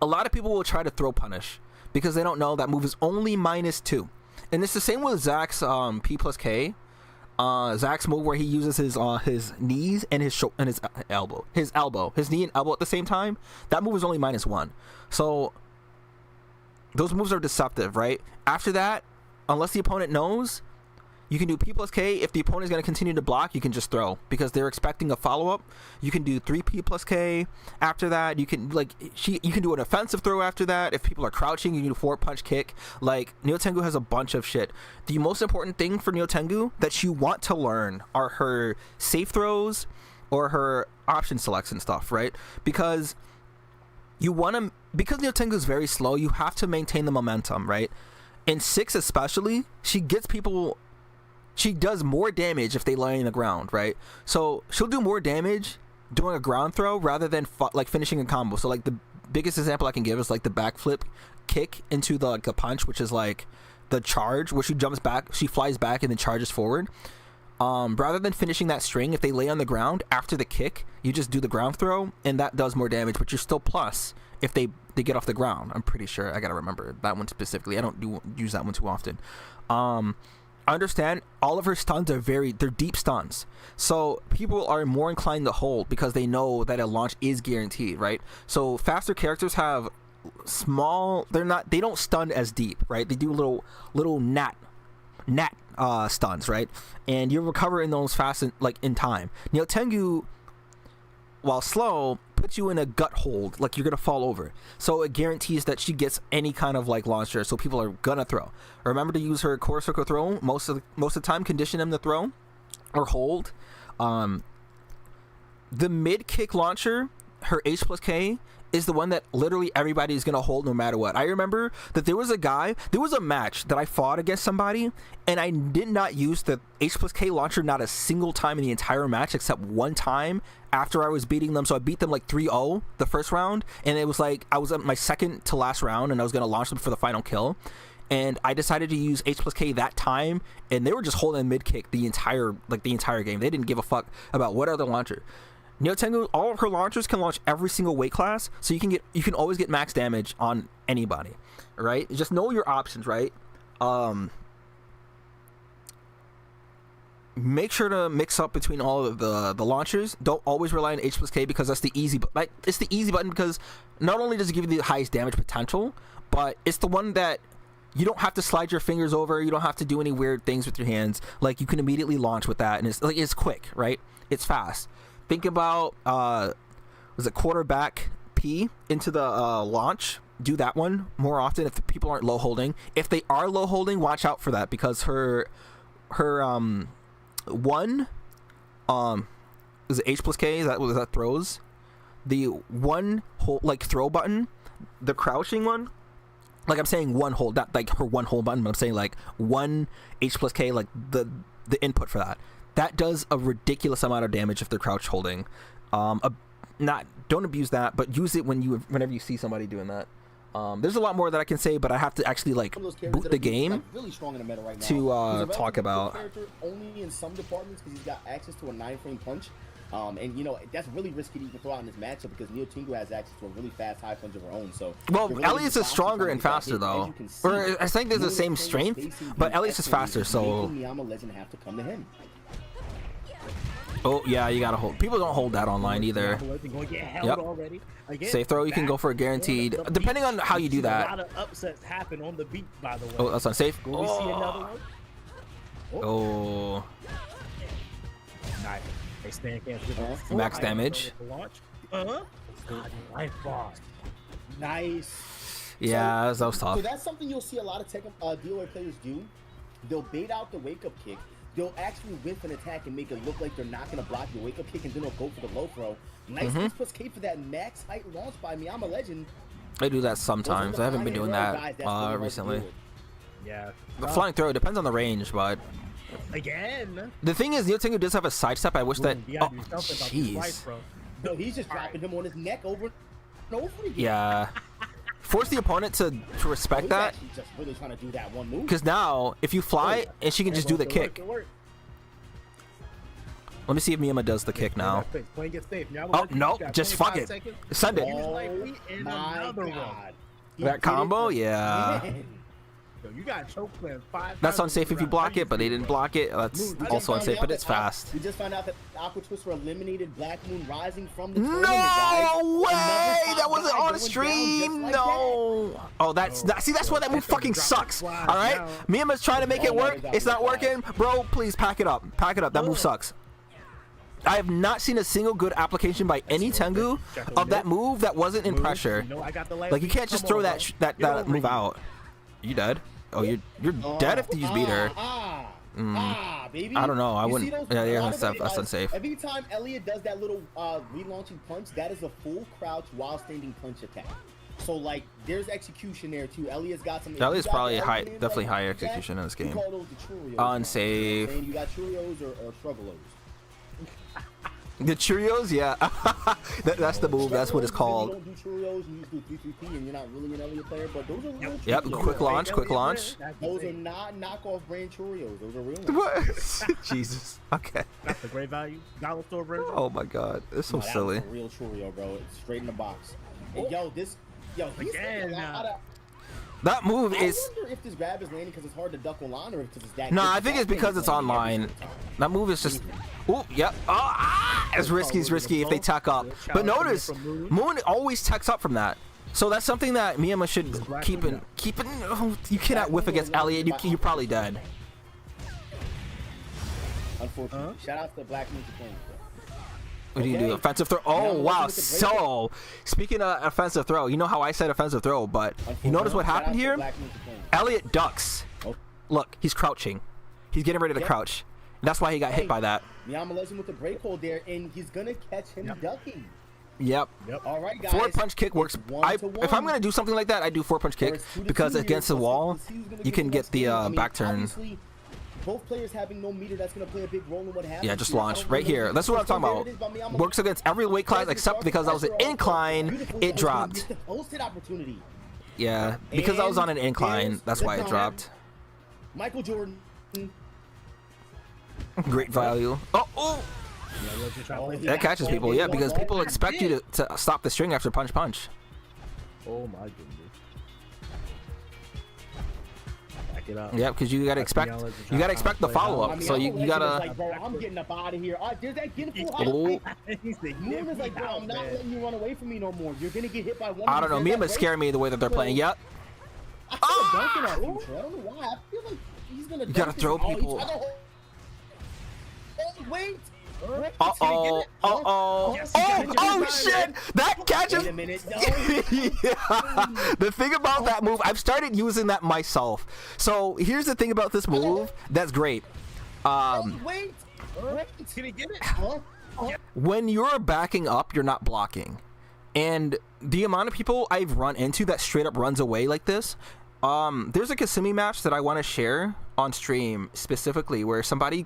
a lot of people will try to throw punish because they don't know that move is only -2, and it's the same with Zack's P plus K. Zack's move where he uses his knees and his elbow, his knee and elbow at the same time. That move is only -1. So those moves are deceptive, right? After that, unless the opponent knows, you can do P plus K. If the opponent is going to continue to block, you can just throw because they're expecting a follow-up. You can do 3P plus K. After that, you can you can do an offensive throw after that. If people are crouching, you can do 4-punch kick. Like, Neo Tengu has a bunch of shit. The most important thing for Neo Tengu that you want to learn are her safe throws or her option selects and stuff, right? Because Neo Tengu is very slow, you have to maintain the momentum, right? In 6 especially, she does more damage if they lay on the ground, right? So she'll do more damage doing a ground throw rather than like finishing a combo. So like the biggest example I can give is like the backflip kick into the punch, which is like the charge where she jumps back, she flies back and then charges forward. Rather than finishing that string, if they lay on the ground after the kick, you just do the ground throw and that does more damage, but you're still plus if they get off the ground. I'm pretty sure. I gotta remember that one specifically. I don't use that one too often. I understand all of her stuns they're deep stuns, so people are more inclined to hold because they know that a launch is guaranteed, right? So faster characters have small, they don't stun as deep, right? They do little gnat stuns, right? And you recover in those fast in time. Neo Tengu, while slow, puts you in a gut hold, like you're gonna fall over. So it guarantees that she gets any kind of like launcher, so people are gonna throw. Remember to use her core circle throw most of the time. Condition them to throw or hold. The mid kick launcher, her H plus K, is the one that literally everybody is gonna hold no matter what. I remember that there was a match that I fought against somebody, and I did not use the H plus K launcher not a single time in the entire match except one time after I was beating them. So I beat them like 3-0 the first round, and it was like I was at my second to last round, and I was gonna launch them for the final kill. And I decided to use H plus K that time, and they were just holding mid kick the entire game. They didn't give a fuck about what other launcher. Neo Tengu, all of her launchers can launch every single weight class, so you can always get max damage on anybody, right? Just know your options, right? Make sure to mix up between all of the launchers. Don't always rely on H plus K because that's the easy. It's the easy button because not only does it give you the highest damage potential, but it's the one that you don't have to slide your fingers over. You don't have to do any weird things with your hands. Like, you can immediately launch with that, and it's quick, right? It's fast. Think about was it quarterback P into the launch. Do that one more often if the people aren't low holding. If they are low holding, watch out for that because her one is it H plus K? Is that throws? The one hold, like throw button, the crouching one. Like, I'm saying one hold, not like her one hold button, but I'm saying like one H plus K, like the input for that. That does a ridiculous amount of damage if they're crouch holding. Don't abuse that, but use it whenever you see somebody doing that. There's a lot more that I can say, but I have to actually like boot the game really strong in the meta right now. To talk about. Only in some departments because he's got access to a 9-frame punch. And you know that's really risky to even throw out in this matchup because Neo Tengu has access to a really fast high punch of her own. So really Elliot's is stronger and faster though. Or I think there's the same strength, but Elliot's is faster. So Miyama Legend have to come to him. Oh yeah, you gotta hold. People don't hold that online either. Yep. Safe throw, you can go for a guaranteed. Depending on how you do that. A lot of upsets happen on the beat, by the way. Oh, that's unsafe. Will we see another one? Oh. Nice. They stand against max damage. God, life boss. Nice. Yeah, that was tough. So that's something you'll see a lot of DOA players do. They'll bait out the wake-up kick. They'll actually whiff an attack and make it look like they're not going to block your wake-up kick, and then they'll go for the low throw. Nice plus K for that max height launch by me. I'm a legend. I do that sometimes. I haven't been doing that recently. Yeah. The flying throw depends on the range, but Again. the thing is, Neo Tengu does have a sidestep. I wish that. Yeah, Oh, jeez. No, he's just dropping him on his neck over and over again. Yeah. Force the opponent to respect that. He's just really trying to do that one move. Because now, if you fly, and she can just do the kick. Let me see if Miyama does the kick now. Oh, no, just fuck it. Send it. Oh my God. That combo? Yeah. Yo, you got choke slam 5 That's times unsafe if you block it, but they didn't block it. That's also unsafe, but it's fast. We just found out that Aqua Twister eliminated Black Moon Rising from the tournament, guys. No way! Another That wasn't guy on going stream. down just like No. Oh, that's why that move fucking sucks. All right, Miyama's trying to make it work. It's not working, bro. Please pack it up. Pack it up. That move sucks. I have not seen a single good application by any Tengu of that move that wasn't in pressure. Like you can't just throw that move out. You dead? Oh, you're dead if you beat her. Baby. I don't know. I wouldn't. Yeah, Honestly, that's unsafe. Every time Elliot does that little relaunching punch, that is a full crouch while standing punch attack. So like, there's execution there too. Elliot's got some. Elliot's probably high, definitely high execution in this game. Call those the Cheerios. Unsafe. And you got Cheerios or Struggalos. The Cheerios, yeah. That's the move. That's what it's called. You don't do Cheerios, you just do 3-3-P, and you're not really an Elliot player, but those are real Cheerios. Yep, quick launch. Those are not knockoff brand Cheerios. Those are real ones. What? Jesus. Okay. That's a great value. Dollar store version. Oh my God, it's so silly. That was a real Cheerio, bro. It's straight in the box. And he's Again, a lot of. That move is. I wonder if this grab is landing because it's hard to duck online, or because it's that. No, good. I think it's because it's online. That move is just. Oh, yep. It's risky if they tuck up. But notice, Moon always tucks up from that. So that's something that Miyama should keep in. Oh, you cannot whiff against Elliot. You're probably dead. Unfortunately. Shout out to Black Moon for playing. What do you do? Offensive throw. Oh, wow. So, speaking of offensive throw, you know how I said offensive throw, but you notice what happened here? Elliot ducks. Look, he's crouching. He's getting ready to crouch. That's why he got hit by that. Miyama legend with the break hold there, and he's going to catch him ducking. Yep. All right, guys. 4-punch kick works. If I'm going to do something like that, I do 4-punch kick because against the wall, you can get the back turn. Both players having no meter, that's going to play a big role in what happens. Yeah, just launch right here. That's what I'm talking about. Works against every weight class except because I was an incline, it dropped. Yeah, because I was on an incline, that's why it dropped. Michael Jordan. Great value. Oh! That catches people, yeah, because people expect you to stop the string after punch. Oh my goodness. Yeah, because you gotta expect the follow up. So you gotta. Like, bro, I'm getting up out of here. There's that getting full Moon is like, bro, I'm not letting you run away from me no more. You're gonna get hit by one. I don't know. Miyama's scaring me the way that they're playing. Yep. I don't know why. I feel like he's gonna. You gotta throw people. Wait. Oh shit! That catches. Wait a minute. No. Yeah. The thing about that move, I've started using that myself. So here's the thing about this move that's great. Wait. Can he get it? When you're backing up, you're not blocking. And the amount of people I've run into that straight up runs away like this. There's a Kasumi match that I want to share on stream specifically where somebody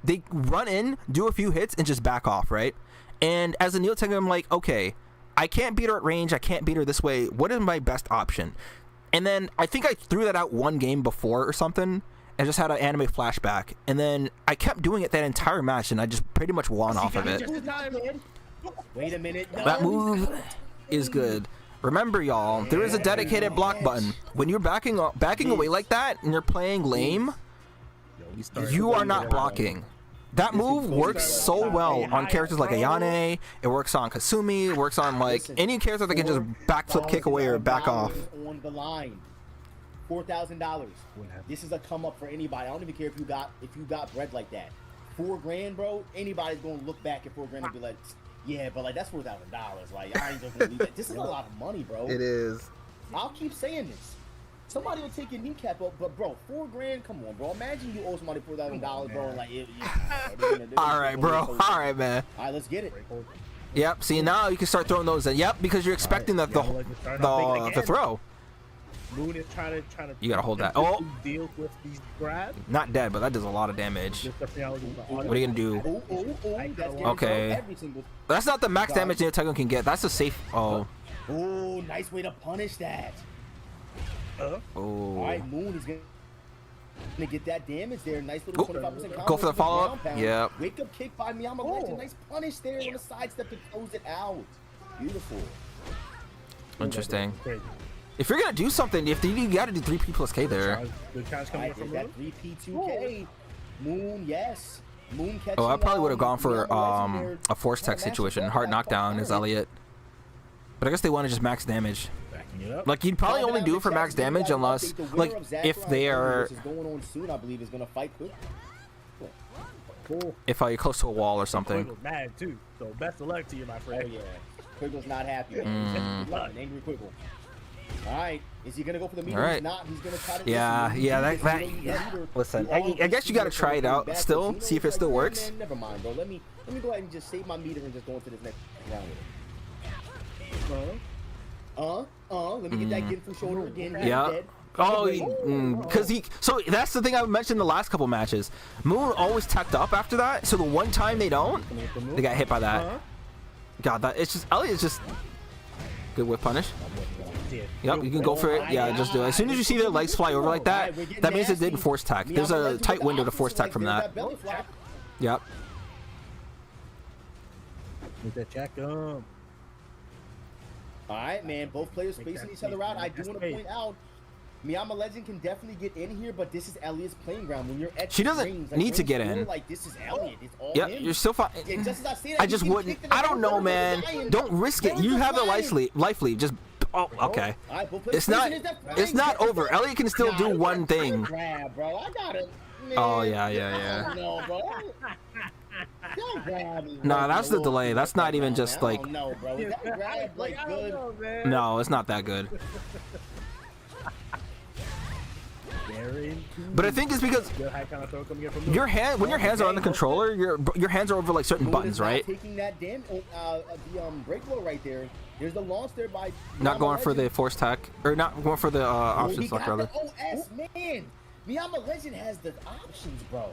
they run in, do a few hits, and just back off, right? And as a Neo Tengu, I'm like, okay, I can't beat her at range, I can't beat her this way, what is my best option? And then I think I threw that out one game before or something, and just had an anime flashback. And then I kept doing it that entire match, and I just pretty much won off of it. Wait a minute. No. That move is good. Remember, y'all, there is a dedicated block button. When you're backing away like that, and you're playing lame, you are not blocking. That move works so well on characters like Ayane, it works on Kasumi, it works on like any character that can just backflip kick away or back off. On the line. $4,000. This is a come up for anybody. I don't even care if you got bread like that. $4 grand, bro. Anybody's gonna look back at $4 grand and be like, Yeah, but like that's $4,000. Like I ain't just gonna leave it. This is a lot of money, bro. It is. I'll keep saying this. Somebody will take your kneecap up, but bro, $4,000. Come on, bro. Imagine you owe somebody $4,000, bro. Like, All right, bro. All right, man. All right, let's get it. Yep. See, now you can start throwing those in. Yep, because you're expecting that the throw. Moon is trying to. You gotta hold that. Oh. Deal with these grabs. Not dead, but that does a lot of damage. What are you gonna do? Okay. That's not the max damage Neo Tengu can get. That's a safe. Oh. Oh, nice way to punish that. Oh. All right, Moon is gonna get that damage there. Nice little 25% counter. Go for the follow-up. Yep. Wake up kick by Miyama Legend. Nice punish there on the sidestep to close it out. Beautiful. Interesting. If you're gonna do something, you gotta do 3P plus K there. That 3P 2K. Moon, yes. Moon catching. Oh, I probably would have gone for a force tech situation. Hard knockdown is Elliot. But I guess they want to just max damage. Like you'd probably only do it for max damage unless, like, if they are, going on soon, I believe, is gonna fight quick. if you're close to a wall or something. Quiggle's mad too, so best of luck to you, my friend. Oh yeah, Quiggle's not happy. Angry Quiggle. All right, is he gonna go for the meter? All right. He's not. He's gonna try to. Yeah. Listen, I guess you gotta try it out still, see if it still works. Never mind, bro. Let me go ahead and just save my meter and just go into this next round with it. Let me get that get from shoulder again. Yeah. Oh, because so that's the thing I mentioned the last couple matches. Moon always tacked up after that, so the one time they don't, they got hit by that. God, that it's just Elliot's just good whip punish. Yep, you can go for it. Yeah, just do it. As soon as you see their legs fly over like that, that means it didn't force tack. There's a tight window to force tack from that. Yep. Make that check. All right, man. Both players spacing each other out. I do want to point out, Miyama Legend can definitely get in here, but this is Elliot's playing ground. When you're at she doesn't range, need to get in. Like this is Elliot. It's all yep, him. you're still fine. I just wouldn't. I don't know, man. Don't risk it. You have the life lead. Just. Oh, okay. It's not over. Elliot can still do one thing. Bro, I got it. Oh yeah. No, bro. Nah, that's the delay. That's not even just like. No, bro. Is that grab like good? No, it's not that good. But I think it's because when your hands are on the controller, your hands are over like certain buttons, right? Taking that damn break blow right there. There's the launch there by. Not going for the force tack, or not going for the option select rather. OS, man. Miyama Legend has the options, bro.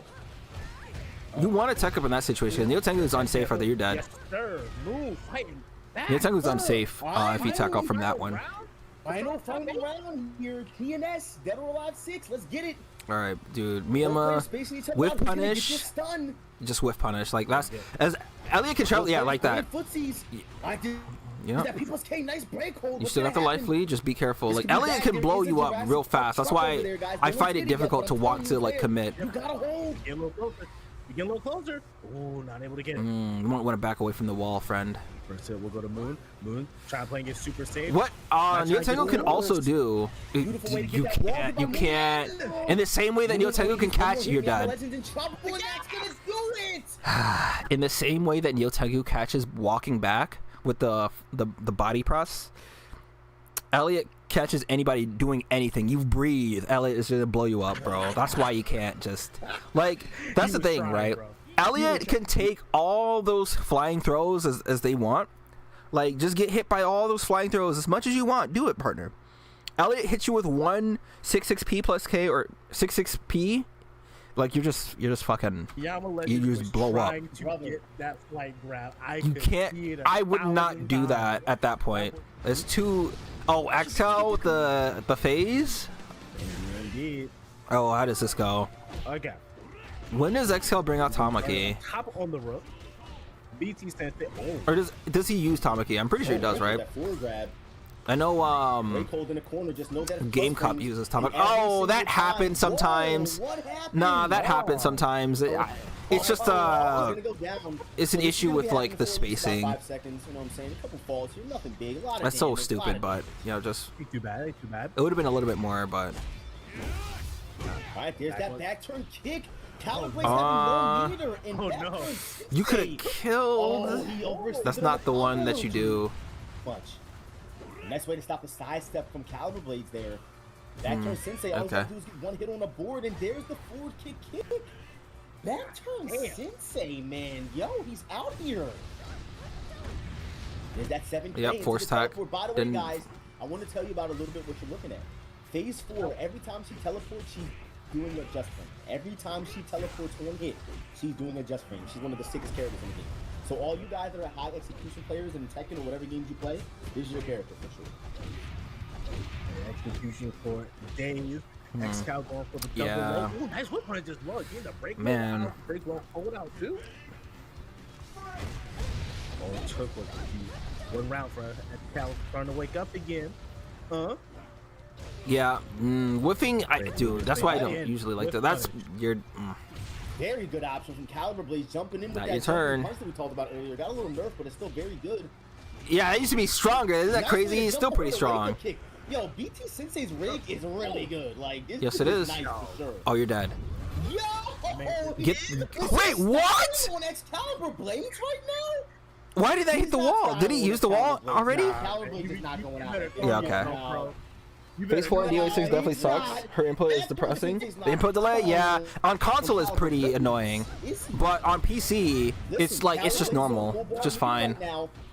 You want to tech up in that situation. Neo Tengu is unsafe, or you're dead. Yes, sir. Move, fighting. Neo Tengu is unsafe if you tech off from that one. Final round here. TNS, Dead or Alive 6. Let's get it. All right, dude. Miyama, whiff punish. Just whiff punish. Like that's as Elliot can travel. Yeah, like that. Yeah. You still got the life lead. Just be careful. Like Elliot can blow you up real fast. That's why I find it difficult to walk to like commit. You gotta hold. Get a little closer. You get a little closer. Oh, not able to get it. You might want to back away from the wall, friend. First hit, we'll go to Moon. Moon, try playing it super safe. What Neo Tengu can also do, you can't. In the same way that Neo Tengu can catch, you're dead. In the same way that Neo Tengu catches walking back with the body press, Elliot catches anybody doing anything. You breathe, Elliot is gonna blow you up, bro. That's why you can't just like. That's the thing, right? Bro. Elliot can take all those flying throws as they want. Like, just get hit by all those flying throws as much as you want. Do it, partner. Elliot hits you with one 6-6P plus K or 6-6P. Like, you're just fucking. You just blow up. That flight grab. You can't. I would not do that at that point. It's too. Oh, exhale with the phase. Indeed. Oh, how does this go? Okay. When does Exhale bring out Tamaki? Hop on the rope. BT sent it. Oh. Or does he use Tamaki? I'm pretty sure he does, right? I know Game Cup uses Tamaki. Oh, that happens sometimes. Nah, that happens sometimes. It's just it's an issue with like the spacing. That's so stupid, but you know, just too bad. It would have been a little bit more, but all right, there's that back turn kick. Calibrate's having no meter, and Oh, that no. turns You could have Sensei. killed. Oh, he overstepped That's it not on the one that you do. Much. Nice way to stop the sidestep from Caliber Blades there. Back turn Sensei, all he's okay. got to do is get one hit on the board, and there's the forward kick. Back turn Sensei, man. Yo, he's out here. There's that 7K. Yep, into force the tack. teleport. By the way, Didn't- guys, I want to tell you about a little bit what you're looking at. Phase 4, every time she teleports, she's doing a just frame. Every time she teleports on hit, she's doing a just frame. She's one of the sickest characters in the game. So all you guys that are high execution players in Tekken or whatever games you play, this is your character for sure. Execution for days. X-Cow going for the double Yeah. low. Ooh, nice whip punch just low. Getting the break. Man. Break low hold out too. Oh, it took one round for X-Cow starting to wake up again. Yeah, whiffing. Dude, that's why I don't usually like that. That's your. Very good option from Caliber Blades jumping in with Not that your turn. punch that we talked about earlier. Got a little nerf, but it's still very good. Yeah, it used to be stronger. Isn't that Nice crazy? way to He's jump still over pretty the strong. Raker kick. Yo, BT Sensei's rig is really good. Like, this Yes, dude it is. Nice for sure. Oh, you're dead. Yo! Get- is Wait, he what? standing on Excalibur Blades right now? Why did that hit the wall? Did he use the wall already? Caliber Blades is not going out. Yeah, okay. Phase 4 on DOA6 definitely sucks. Her input is depressing. The input delay, yeah. On console is pretty annoying, but on PC, it's like it's just normal, just fine.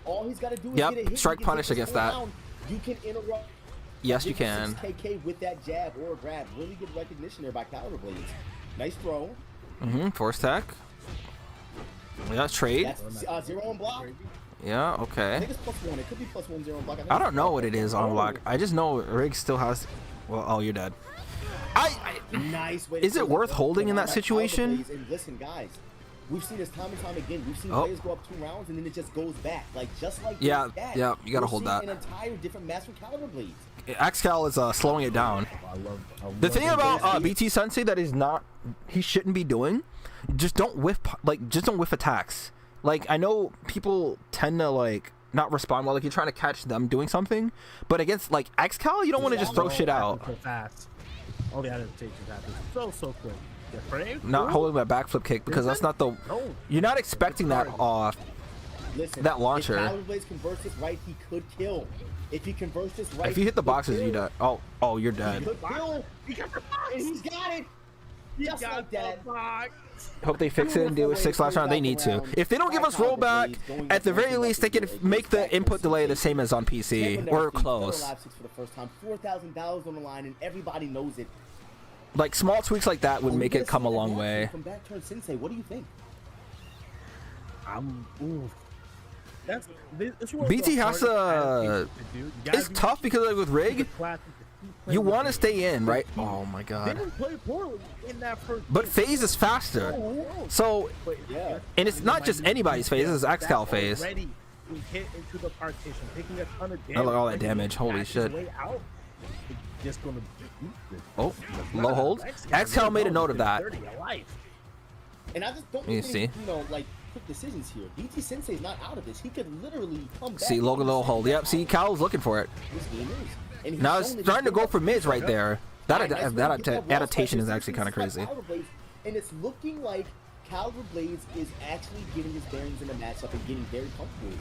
All he's got to do is Yep, get a hit, strike he gets punish hit against this that. round. You can interrupt. Yes, you can. 6KK with that jab or grab. Really good recognition there by Caliber Blades. Nice throw. Force tech. Yeah, trade. That's 0 on block. Yeah, I okay. think it's +1. It could be +1 0 on block. I don't know what it is on block. I just know Rig still has. Well, oh, you're dead. Nice way. Is it worth holding in that situation? And listen, guys, we've seen this time and time again. We've seen Oh. players go up 2 rounds and then it just goes back, like just like Yeah, that. yeah, you gotta We're hold seeing that. An entire different match from Caliber Blades. Xcal is slowing it down. The thing about BT Sensei that is not, he shouldn't be doing, just don't whiff attacks. Like, I know people tend to like not respond well, like you're trying to catch them doing something, but against like Xcal, you don't want to just throw shit out. So fast. All the adaptations happen so quick. Yeah, frame. Not holding my backflip kick because that's not the. No. You're not expecting that off. Listen, That launcher. If Caliber Blades converts this right, he could kill. If he converts this right, If you hit the he could boxes, kill. you die. Oh, you're He dead. could kill. He got the box. And he's got it. Just Got like the that. box. Hope they fix it and do a 6 last round. They need to. If they don't give us rollback, at the very least, they can make the input delay the same as on PC or close. For the first time, $4,000 on the line, and everybody knows it. Like small tweaks like that would make it come a long way. From back turn Sensei, what do you think? This BT has to. It's tough because like with Rig, you want to stay in, right? Oh my They god. didn't play poorly in that first. But phase is faster. So, Yeah. and it's not just anybody's phase, it's Xcal phase. Already, we hit into the partition, taking a ton of damage. I look at all that damage, holy Back his shit. way out. Just gonna. Oh, low hold. Xcal made a note of that. And I just don't You think, see. you know, like quick decisions here. BT Sensei's not out of this. He could literally come back. See, low hold. Yep, see, Cal's looking for it. This game is. And he's Now shown it's that he starting to can go for mids right there. That Nice way to get that wall adaptation spike. is actually kind of crazy. Caliber Blades, and it's looking like Caliber Blades is actually getting his bearings in the matchup and getting very comfortable.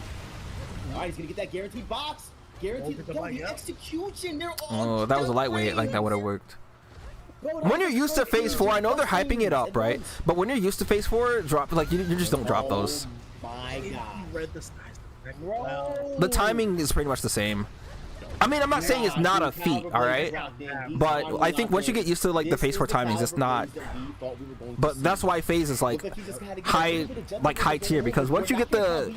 All right, he's gonna get that guaranteed box. Guaranteed. Yo, the execution. They're all. Oh, that was a lightweight. Like that would have worked. When you're used to phase 4, I know they're hyping it up, right? But when you're used to phase 4, drop like you just don't drop those. My God. Read the size. Bro. The timing is pretty much the same. I mean, I'm not saying it's not a feat, all right? But I think once you get used to like the phase 4 timings, it's not. But that's why phase is like high tier, because once you get the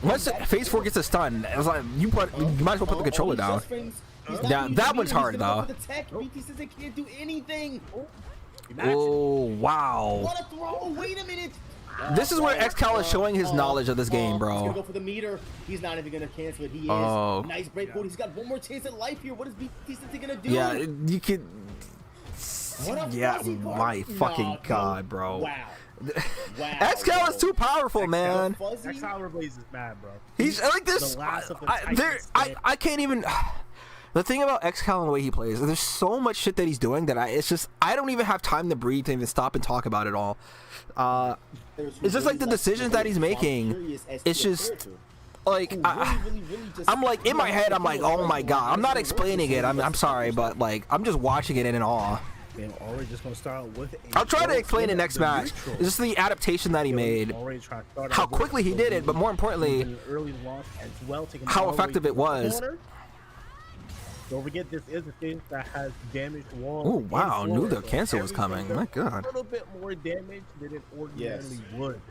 once phase 4 gets a stun, it's like you might as well put the controller down. Yeah, that one's hard though. Can't do anything. Oh wow! What a throw! Wait a minute. This is where Xcal is showing his knowledge of this game, He's gonna bro. go for the meter. He's not even gonna cancel it. He is. Oh. Nice breakboard. He's got one more chance at life here. What is BT gonna do? Yeah, you could. What a Yeah, fuzzy card. my fucking Nah, god, bro. Wow. Wow. Xcal is too powerful, man. Fuzzy. X-Power Blaze is bad, bro. He's like this. The last of the I Titans. can't even. The thing about XCal and the way he plays, there's so much shit that he's doing that I don't even have time to breathe to even stop and talk about it all. It's just like the decisions that he's making. It's just like I'm like in my head. I'm like, oh my god. I'm not explaining it. I'm sorry, but like I'm just watching it in awe. And already just gonna start with. I'll try to explain it next match. It's just the adaptation that he made, how quickly he did it, but more importantly, how effective it was. Don't forget, this is a stage that has damaged walls. Oh wow! Knew the cancel was coming. My god. A little bit more damage than it ordinarily would.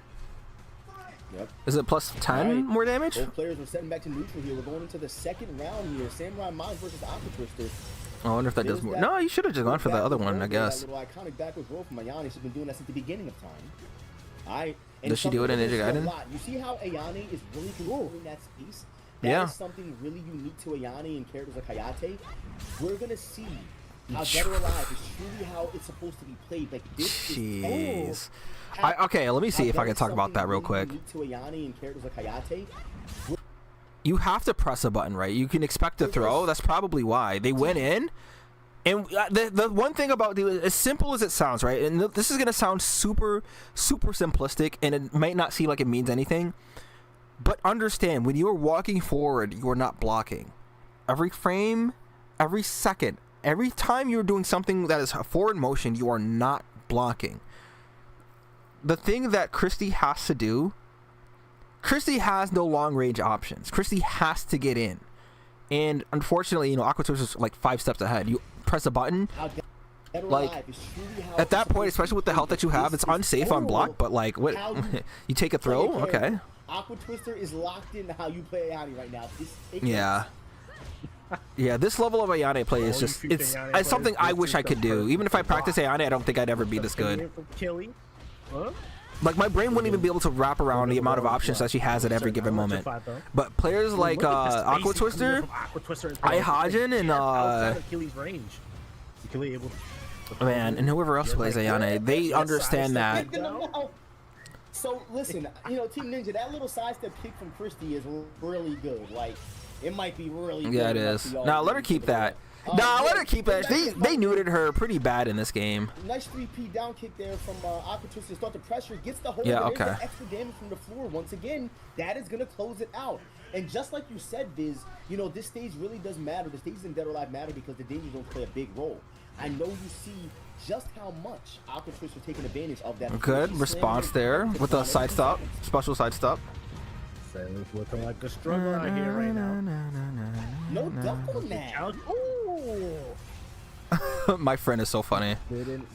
Yep. Is it plus 10 more damage? Both players are setting back to neutral here. We're going into the second round here. Samurai Mines versus Aqua Twister. I wonder if that does more. No, you should have just gone for the other one, I guess. That little iconic backwards roll from Ayane. She's been doing that since the beginning of time. Does she do it in Ninja Gaiden? You see how Ayane is really controlling that space? That Yeah. is something really unique to Ayane and characters like Hayate. We're gonna see how Dead or Alive is truly how it's supposed to be played. Like this Jeez. is Okay, let me see if I can talk about that real quick. To Ayane and characters like Hayate. You have to press a button, right? You can expect a throw. That's probably why they went in. And the one thing about as simple as it sounds, right? And this is gonna sound super simplistic, and it might not seem like it means anything. But understand, when you are walking forward, you are not blocking. Every frame, every second, every time you're doing something that is a forward motion, you are not blocking. The thing that Christy has to do, Christy has no long range options. Christy has to get in. And unfortunately, Aqua Twister's like 5 steps ahead. You press a button, like at that point, especially with the health that you have, it's unsafe on block, but like what you take a throw? Okay. Aqua Twister is locked into how you play Ayane right now. Yeah. Yeah, this level of Ayane play is just it's something I wish I could do. Even if I practice Ayane, I don't think I'd ever be this good. Like my brain wouldn't even be able to wrap around the amount of options that she has at every given moment. But players like Aqua Twister, Ihajin, and man, and whoever else plays Ayane, they understand that. So listen, Team Ninja, that little sidestep kick from Christy is really good. Like, it might be really good. Yeah, it is. Now let her keep that. Let her keep that. They neutered her pretty bad in this game. Nice 3P down kick there from Aqua Twister. Start the pressure, gets the hold. Yeah, okay. Extra damage from the floor. Once again, that is gonna close it out. And just like you said, Viz, this stage really does matter. The stages in Dead or Alive matter because the danger zones play a big role. I know you see just how much Aqua Twister taking advantage of that. Good response there with a side stop, special side stop. It's looking like a struggle out here right now. No duck on that. My friend is so funny.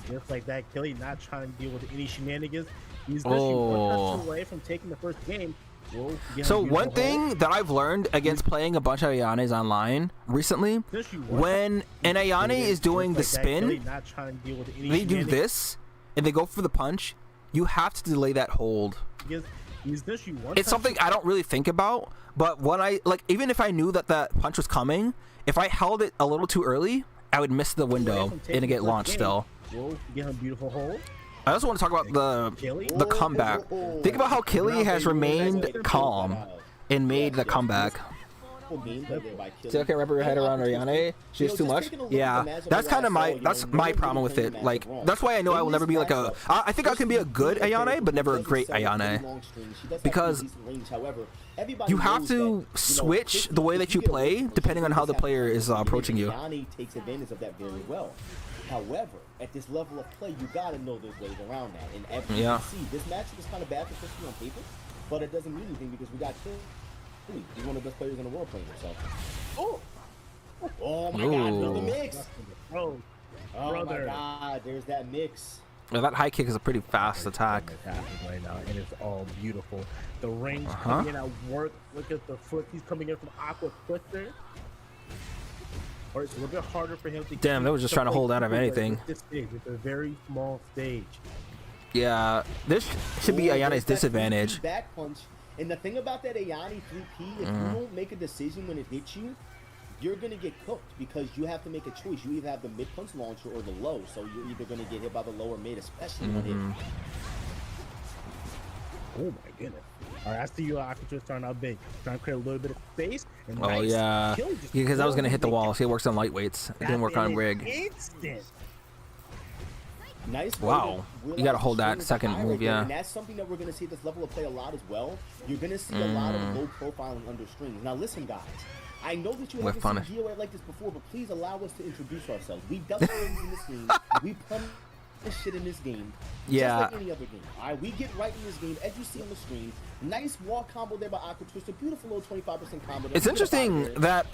Just like that, Kelly not trying to deal with any shenanigans. He's literally 1 touch away from taking the first game. So one thing that I've learned against playing a bunch of Ayanes online recently, when an Ayane is doing the spin, they do this and they go for the punch, you have to delay that hold. It's something I don't really think about, but when even if I knew that punch was coming, if I held it a little too early, I would miss the window and get launched still. I also want to talk about the comeback. Think about how Killy has remained calm and made the comeback. Still can't wrap her head around Ayane. She's too much. Yeah, that's kind of my problem with it. Like that's why I know I will never be like a. I think I can be a good Ayane, but never a great Ayane, because you have to switch the way that you play depending on how the player is approaching you. Takes advantage of that very well. However, at this level of play, you gotta know there's ways around that. And as you can see, this matchup is kind of bad for Christy on paper, but it doesn't mean anything because we got Killy. He's one of the best players in the world playing himself. Oh my God, another mix. Oh my God, there's that mix. Well, that high kick is a pretty fast attack. Right now, and it's all beautiful. The range coming in at work. Look at the foot. He's coming in from Aqua Twister. Or it's a little bit harder for him to. Damn, they were just trying to hold out of anything. This stage, it's a very small stage. Yeah, this should be Ayane's disadvantage. Back punch. And the thing about that Ayane 3P, if you don't make a decision when it hits you, you're going to get cooked because you have to make a choice. You either have the mid punch launcher or the low. So you're either going to get hit by the low or mid, especially when it. Oh my goodness. All right, I see you, Aqua Twister starting out big, trying to create a little bit of space. And Oh nice yeah, kill, just because I was gonna hit the throwing wall. See, it works on lightweights. It didn't work on rig. Instant. Nice. Wow. You gotta hold that second move, yeah. And that's something that we're gonna see at this level of play a lot as well. You're gonna see a lot of low profiling under strings. Now listen, guys. I know that you haven't seen DOA like this before, but please allow us to introduce ourselves. We double things in this game. We punish shit in this game. Yeah. Just like any other game. Alright, we get right in this game, as you see on the screen. Nice wall combo there by Aqua Twister. Beautiful little 25% combo. It's interesting that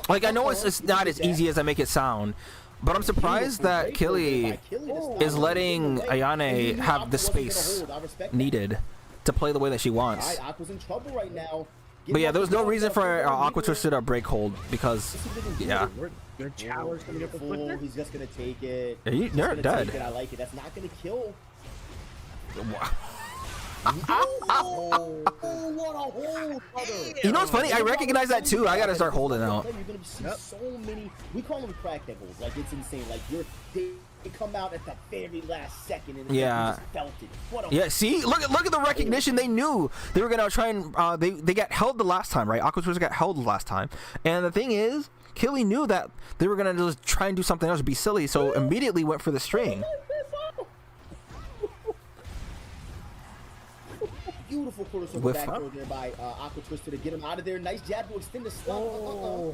like I know it's not as easy as I make it sound, but I'm surprised that Killy is letting Ayane have the space needed to play the way that she wants. Alright, Aqua's in trouble right now. But yeah, there was no reason for Aqua Twister to break hold because, yeah. Good challenge coming up with Twister. He's just gonna take it. You're dead. I like it. That's not gonna kill. Wow. Oh, what a hold, brother. You know what's funny? I recognize that too. I gotta start holding out. You're gonna see so many. We call them crackhead holds. Like it's insane. Like they come out at the very last second and yeah. You just felt it. What a Yeah, see, look at the recognition. They knew they were gonna try and they got held the last time, right? Aqua Twister got held the last time, and the thing is, Killy knew that they were gonna just try and do something else, be silly, so immediately went for the string. Beautiful quarter circle back throw there by Aqua Twister to get him out of there. Nice jab to extend the stop.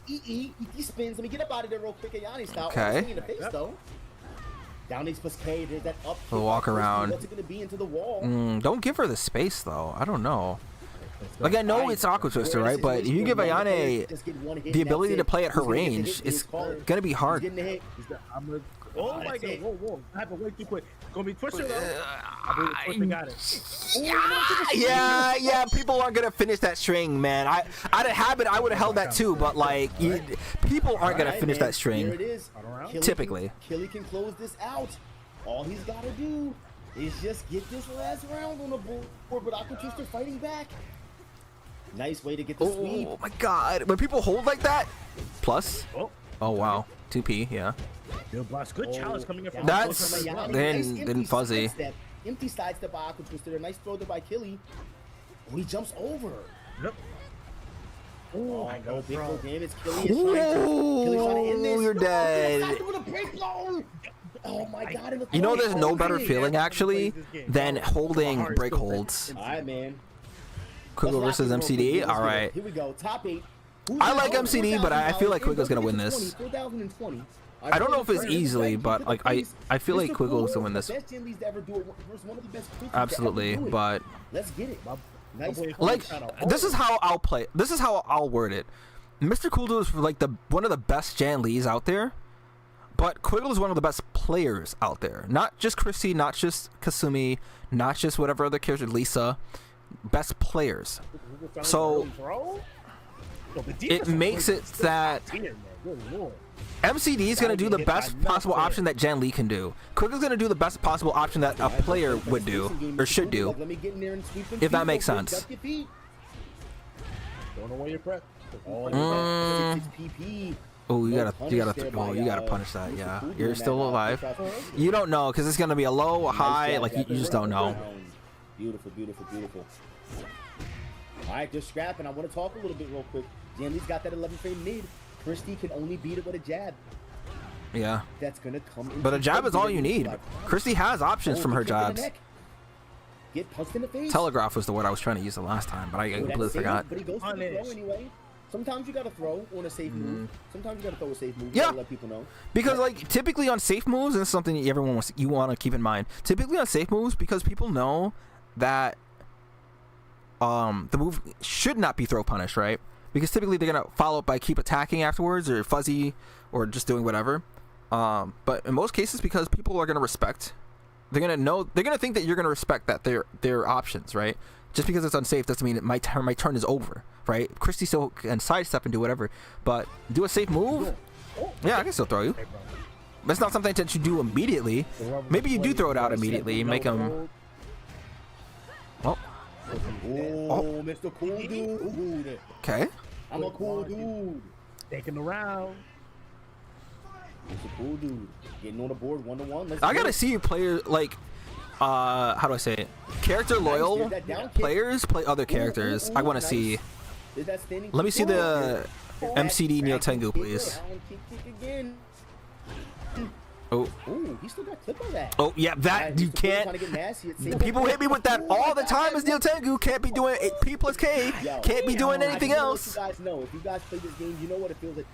He spins. Let me get up out of there real quick. Ayane style. Okay. In the face, though. Down H plus K. There's that up. The walk around. What's it gonna be into the wall? Don't give her the space though. I don't know. Like I know it's Aqua Twister, right? But if you give Ayane the ability to play at her range, it's gonna be hard. Oh my god! Whoa! I have to wait too quick. Gonna be Twister though. I believe Twister got it. Yeah. People aren't gonna finish that string, man. Out of habit, I would have held that too, but like, people aren't gonna finish that string. Here it is. Typically. Killy can close this out. All he's gotta do is just get this last round on the board, but Aqua Twister fighting back. Nice way to get the sweep. Oh my god! When people hold like that, plus. Oh wow, 2P, yeah. Good challenge coming in from That's then fuzzy. Empty sidestep by Aqua Twister. Nice throw there by Killy. Oh, he jumps over. Yep. Oh, no, big old damage. Killy's trying to end this. You're dead. Oh my god. You know, there's no better feeling actually than holding break holds. Alright, man. Quiggle versus MCD. All right. Here we go. Top 8. I like MCD, but I feel like Quiggle's gonna win this. I don't know if it's easily, but like I feel like Quiggle's gonna win this. Absolutely, but let's get it. Like this is how I'll play. This is how I'll word it. Mr. Cooldo is like one of the best Jan Lees out there, but Quiggle is one of the best players out there. Not just Chrissy, not just Kasumi, not just whatever other character, Lisa. Best players. So it makes it that MCD is going to do the best possible option that Jan Lee can do. Quiggle's going to do the best possible option that a player would do or should do, if that makes sense. Oh, you gotta punish that. Yeah, you're still alive. You don't know because it's going to be a low, high. Like you just don't know. Beautiful. All right, they're scrapping. I want to talk a little bit real quick. Jan Lee's got that 11 frame mid. Christy can only beat it with a jab. Yeah. That's gonna come. But a jab is all you need. Christy has options from her jabs. Get punched in the face. Telegraph was the word I was trying to use the last time, but I completely forgot. But he goes for the throw anyway. Sometimes you gotta throw on a safe move. Sometimes you gotta throw a safe move. Yeah. Let people know. Because like typically on safe moves, and it's something you want to keep in mind. Typically on safe moves, because people know that the move should not be throw punish, right? Because typically they're gonna follow up by keep attacking afterwards, or fuzzy, or just doing whatever. But in most cases, because people are gonna respect, they're gonna think that you're gonna respect that their options, right? Just because it's unsafe doesn't mean my turn is over, right? Christy still can sidestep and do whatever, but do a safe move. Yeah, I can still throw you. But it's not something that you do immediately. Maybe you do throw it out immediately, make them. Oh, Mr. Cool Dude. okay. I'm a cool dude. Taking the round. Mr. Cool Dude. Getting on the board 1-1. I gotta see you play like how do I say it? Character loyal players play other characters. I want to see. Let me see the MCD Neo Tengu, please. Oh. Ooh, he still got clip on that. Oh yeah, that you can't. People hit me with that all the time. As Neo Tengu can't be doing P plus K. Can't be doing anything else. You guys know, if you guys play this game, you know what it feels like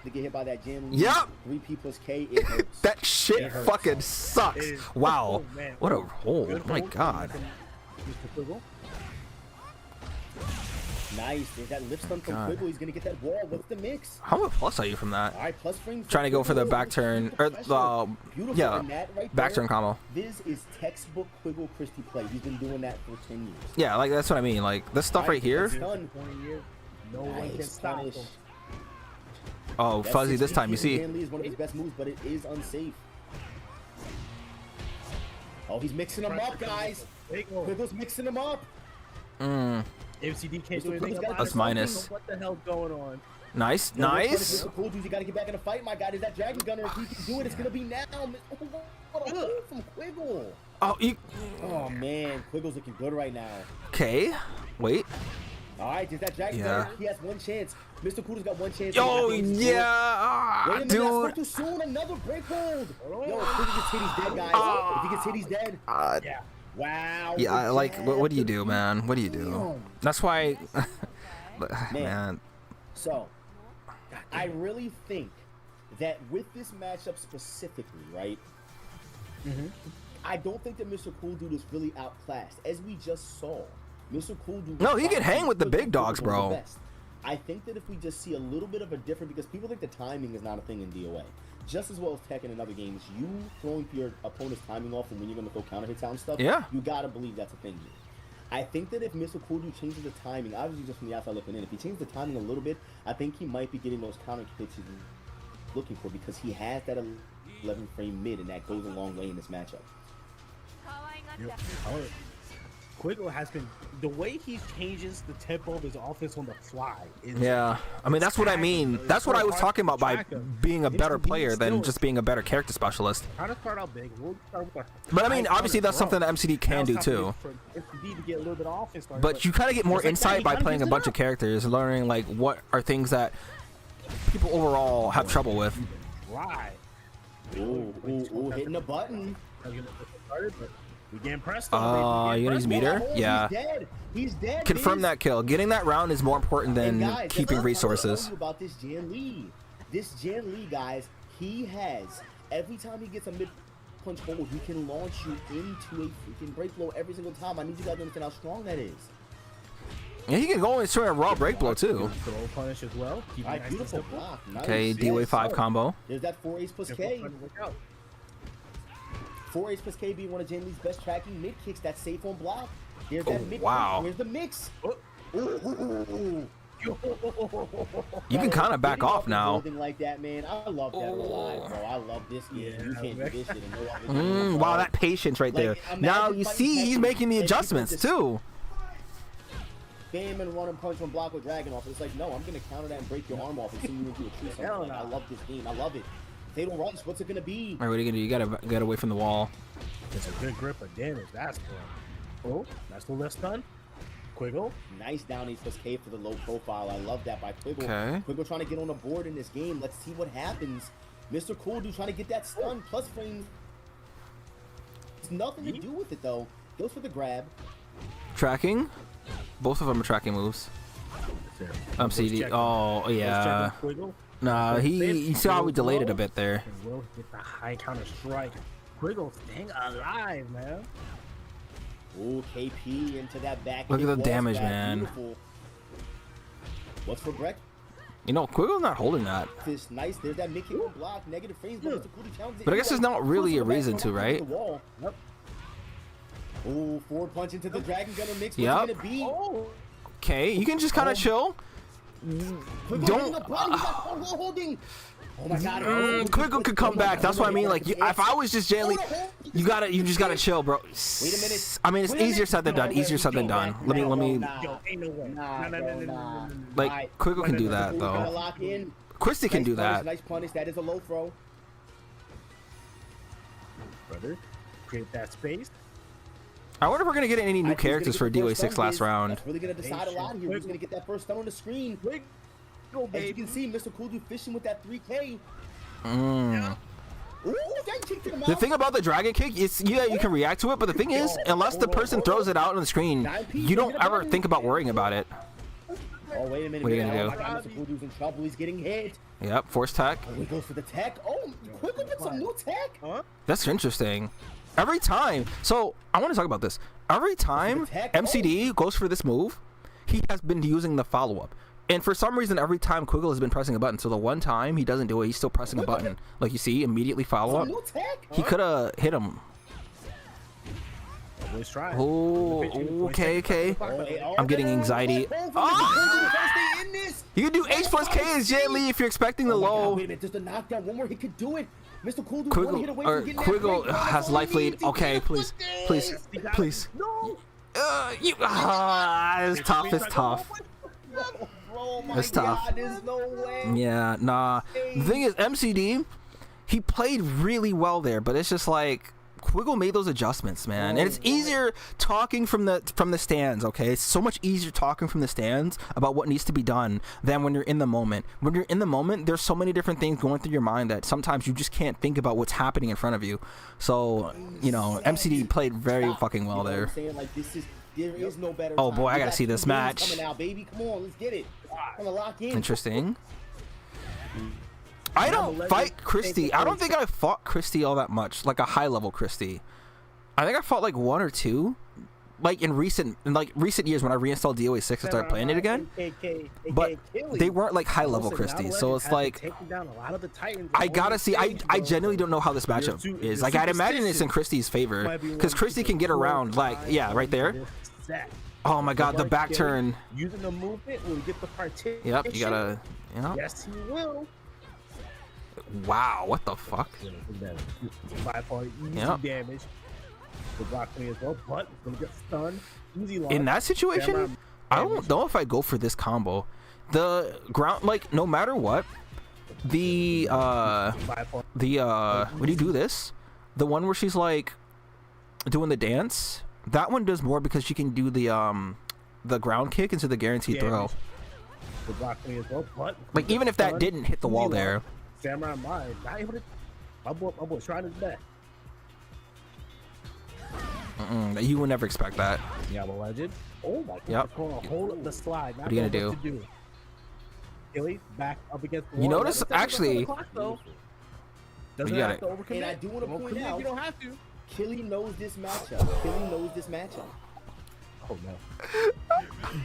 to get hit by that jam. Yep. 3P plus K. It hurts. That shit fucking sucks. Wow. What a hole. Oh my god. Nice. There's that lip stun from Quibble. He's gonna get that wall. What's the mix? How much plus are you from that? All right, plus frames. Trying to go for the back turn or the back turn combo. This is textbook Quibble Christie play. He's been doing that for 10 years. Yeah, like that's what I mean. Like this stuff right here. No one can stop him. Oh, fuzzy this time. You see? Is one of his best moves, but it is unsafe. Oh, he's mixing them up, guys. Quibble's mixing them up. MCD can't do anything about it. That's minus. What the hell's going on? Nice, nice. Cool dudes, you gotta get back in the fight, my guy. Is that Dragon Gunner? If he can do it, it's gonna be now. What a move from Quiggle. Oh, man, Quiggle's looking good right now. Okay, wait. All right, is that Dragon Gunner? He has one chance. Mr. Kudo's got one chance. Oh yeah, wait a minute, dude. I spoke too soon. Another break hold. Yo, if he gets hit, he's dead, guys. If he gets hit, he's dead. Yeah. Wow. Yeah, like, what do you do, man? What do you do? That's why, man. So, I really think that with this matchup specifically, right? I don't think that Mr. Cool Dude is really outclassed, as we just saw. Mr. Cool Dude. No, he can hang with the big dogs, bro. I think that if we just see a little bit of a different, because people think the timing is not a thing in DOA. Just as well as Tekken and other games, you throwing your opponent's timing off and when you're going to throw counter hits out and stuff, you got to believe that's a thing here. I think that if Mr. Cool Dude changes the timing, obviously just from the outside looking in, if he changes the timing a little bit, I think he might be getting those counter hits he's looking for because he has that 11 frame mid and that goes a long way in this matchup. Quiggle has been, the way he changes the tempo of his offense on the fly. I mean, that's what I mean. That's what I was talking about by being a better player than just being a better character specialist. Trying to start out big. But I mean, obviously that's something that MCD can do too. But you kind of get more insight by playing a bunch of characters, learning like what are things that people overall have trouble with. Right. Ooh, hitting the button. We getting pressed you gonna use meter? Yeah. He's dead. Confirm that kill. Getting that round is more important than keeping resources. About this Jan Lee. This Jan Lee, guys, he has, every time he gets a mid punch hold, he can launch you into a freaking break blow every single time. I need you guys to understand how strong that is. Yeah, he can go and straight a raw break blow too. Throw punish as well. Alright, beautiful block. Nice. Okay, DOA5 combo. There's that 4 ace plus K. 4 ace plus K being one of Jan Lee's best tracking mid kicks. That's safe on block. There's that mid. Wow. Where's the mix? You can kind of back off now. Like that, man. I love that alive, bro. I love this game. You can't do this shit and no wow, that patience right there. Now you see he's making the adjustments too. Bam and run and punch from block with Dragon off. It's like, no, I'm gonna counter that and break your arm off and send you into a tree. I love this game. I love it. Fatal Rush, what's it gonna be? All right, what are you gonna do? You gotta get away from the wall. It's a good grip of damage. That's cool. Oh, that's the left stun. Quiggle. Nice down ace plus K for the low profile. I love that by Quiggle. Okay. Quiggle trying to get on the board in this game. Let's see what happens. Mr. Cool Dude trying to get that stun plus frames. It's nothing to do with it though. Goes for the grab. Tracking. Both of them are tracking moves. CD. Oh yeah. Nah, you saw how we delayed it a bit there. Will get the high counter strike. Quiggle staying alive, man. Ooh, KP into that back. Look at the damage, man. Beautiful. What's for Breck? You know, Quiggle's not holding that. This nice. There's that mid kick block, negative frames. But I guess there's not really a reason to, right? Yep. Ooh, forward punch into the Dragon Gunner mix. Yep. Okay, you can just kind of chill. Don't. Oh my God! Quiggle could come back. That's what I mean. Like, if I was just gently, you just gotta chill, bro. Wait a minute. I mean, it's easier said than done. Easier said than done. Let me. Like, Quiggle can do that though. Christy can do that. Nice punish. That is a low throw. Brother, create that space. I wonder if we're gonna get any new I think he's characters for gonna get the first DOA6 stun, last Biz. round. That's really gonna decide a lot here. Who's gonna get that first stun on the screen? As you can see, Mr. Cool Dude fishing with that 3K. Ooh, that kick to the mouth. The thing about the dragon kick is, yeah, you can react to it, but the thing is, unless the person throws it out on the screen, you don't ever think about worrying about it. Oh, wait a minute. What are you gonna Oh do? my God, Mr. Cool Dude's in trouble. He's getting hit. Yep, force tech. Oh, he goes for the tech. Oh, quickly with some new tech. That's interesting. Every time, so I want to talk about this. Every time MCD goes for this move, he has been using the follow-up. And for some reason, every time Quiggle has been pressing a button. So the one time he doesn't do it, he's still pressing a button. Like you see, immediately follow up. He could have hit him. Oh, okay. I'm getting anxiety. Oh! You can do H plus K as Jet Li if you're expecting the low. Wait a minute, just a knockdown. One more hit could do it. Mr. Cool Dude, one hit away from getting that Quiggle break. has life lead. Okay, please. No. It's tough. It's tough. Oh my It's tough. God, there's no way. Yeah, nah. The thing is, MCD, he played really well there, but it's just like Quiggle made those adjustments, man. And it's easier talking from the stands, okay? It's so much easier talking from the stands about what needs to be done than when you're in the moment. When you're in the moment, there's so many different things going through your mind that sometimes you just can't think about what's happening in front of you. So, you know, MCD played very fucking well there. There is no better Oh time. boy, I We gotta got see this 2 games match. coming now, baby. Come on, let's get it. I'm gonna lock in. Interesting. I don't fight Christy. I don't think I fought Christy all that much, like a high level Christy. I think I fought like 1 or 2, like in recent years when I reinstalled DOA6 and started playing it again. But they weren't like high level Christy, so it's like I gotta see. I genuinely don't know how this matchup is. Like I'd imagine it's in Christy's favor because Christy can get around. Like yeah, right there. Oh my God, the back turn. Using the movement will get the partition. Yep, you gotta. You know. Yes, he will. Wow, what the fuck? By far, easy damage. The block me as well, but it's gonna get stunned. Easy lock. In that situation, I don't know if I go for this combo. The ground, like, no matter what, when you do this, the one where she's like doing the dance, that one does more because she can do the ground kick into the guaranteed throw. The block me as well, but like even if that didn't hit the wall there. Samurai Mind, not able to. My boy trying his best. You would never expect that. Yeah, I'm a legend. Oh my God. Yep. Hold up the slide. What are you gonna do? Killy back up against the You wall. notice actually. You got have it. to overcommit. And I do want to point out, You don't have to. Killy knows this matchup. Oh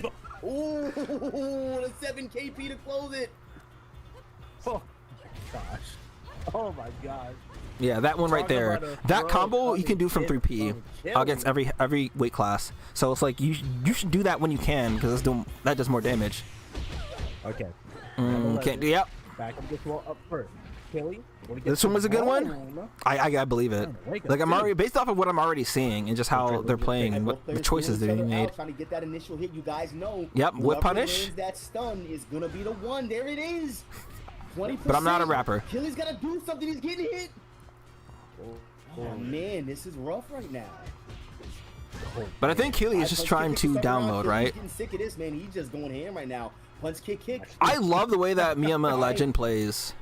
no. Ooh, the 7 KP to close it. Oh gosh. Oh my God. Yeah, that one right there. That combo you can do from 3P against every weight class. So it's like you should do that when you can because that does more damage. Okay. Can't do. Yep. Back up this wall up first. Killy. This one was a good one. I believe it. Like I'm already based off of what I'm already seeing and just how they're playing and what the choices that he made. Trying to get that initial hit, you guys know. Yep, whip punish. That stun is gonna be the one. There it is. 20%. But I'm not a rapper. Killy's gotta do something. He's getting hit. Oh man, this is rough right now. But I think Killy is just trying to download, right? He's getting sick of this, man. He's just going ham right now. Punch, kick. I love the way that Miyama Legend plays.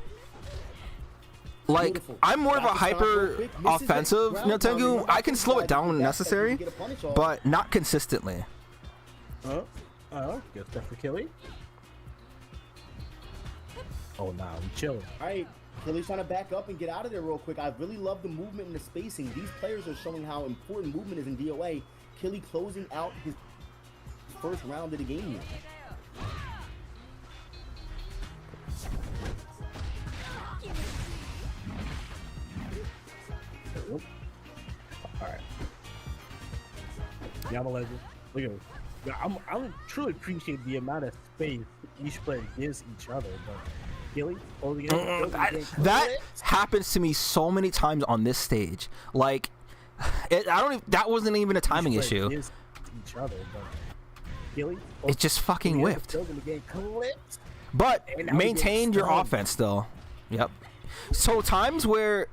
Like, I'm more of a hyper offensive Tengu. I can slow it down when necessary, but not consistently. Guess that's for Killy. Oh, nah, I'm chilling. All right, Killy's trying to back up and get out of there real quick. I really love the movement and the spacing. These players are showing how important movement is in DOA. Killy closing out his first round of the game here. Alright. Yeah, I'm a legend. Look at this. Yeah, I'm truly appreciate the amount of space each player gives each other, but Killy, that happens to me so many times on this stage. Like, that wasn't even a timing issue. Each other, but Killy, it just fucking whiffed. But maintain your offense still. Yep. So times where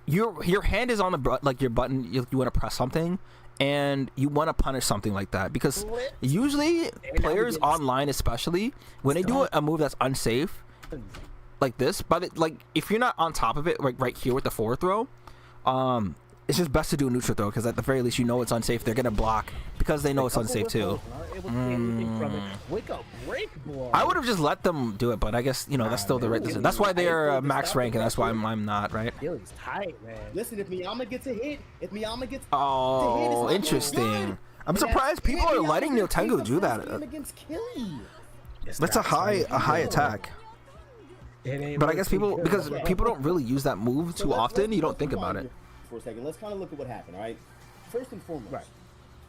your hand is on the like your button, you want to press something, and you want to punish something like that, because usually players online, especially when they do a move that's unsafe like this, but like if you're not on top of it, like right here with the forward throw, it's just best to do a neutral throw, because at the very least you know it's unsafe. They're gonna block because they know it's unsafe too. I would have just let them do it, but I guess that's still the right decision. That's why they're max rank, and that's why I'm not, right? Achilles tight, man. Listen, if Miyama gets a hit, oh, interesting. I'm surprised people are letting Nyotengu do that. That's a high attack. But I guess because people don't really use that move too often, you don't think about it. For a second, let's kind of look at what happened. All right, first and foremost,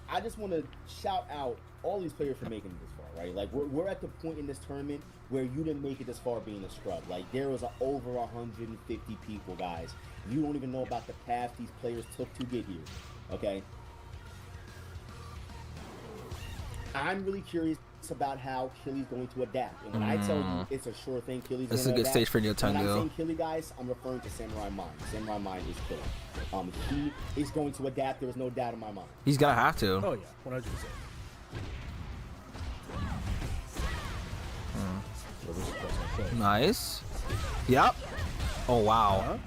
I just want to shout out all these players for making it this far. Right, like we're at the point in this tournament where you didn't make it this far being a scrub. Like there was over 150 people, guys. You don't even know about the path these players took to get here. Okay, I'm really curious about how Killy's going to adapt. And when I tell you it's a sure thing, Killy's going to adapt. This is a good stage for Nyotengu. When I'm saying Killy, guys, I'm referring to Samurai Mind. Samurai Mind is Killy. He is going to adapt. There is no doubt in my mind. He's going to have to. Oh, yeah. 100%. Nice. Yep. Oh, wow.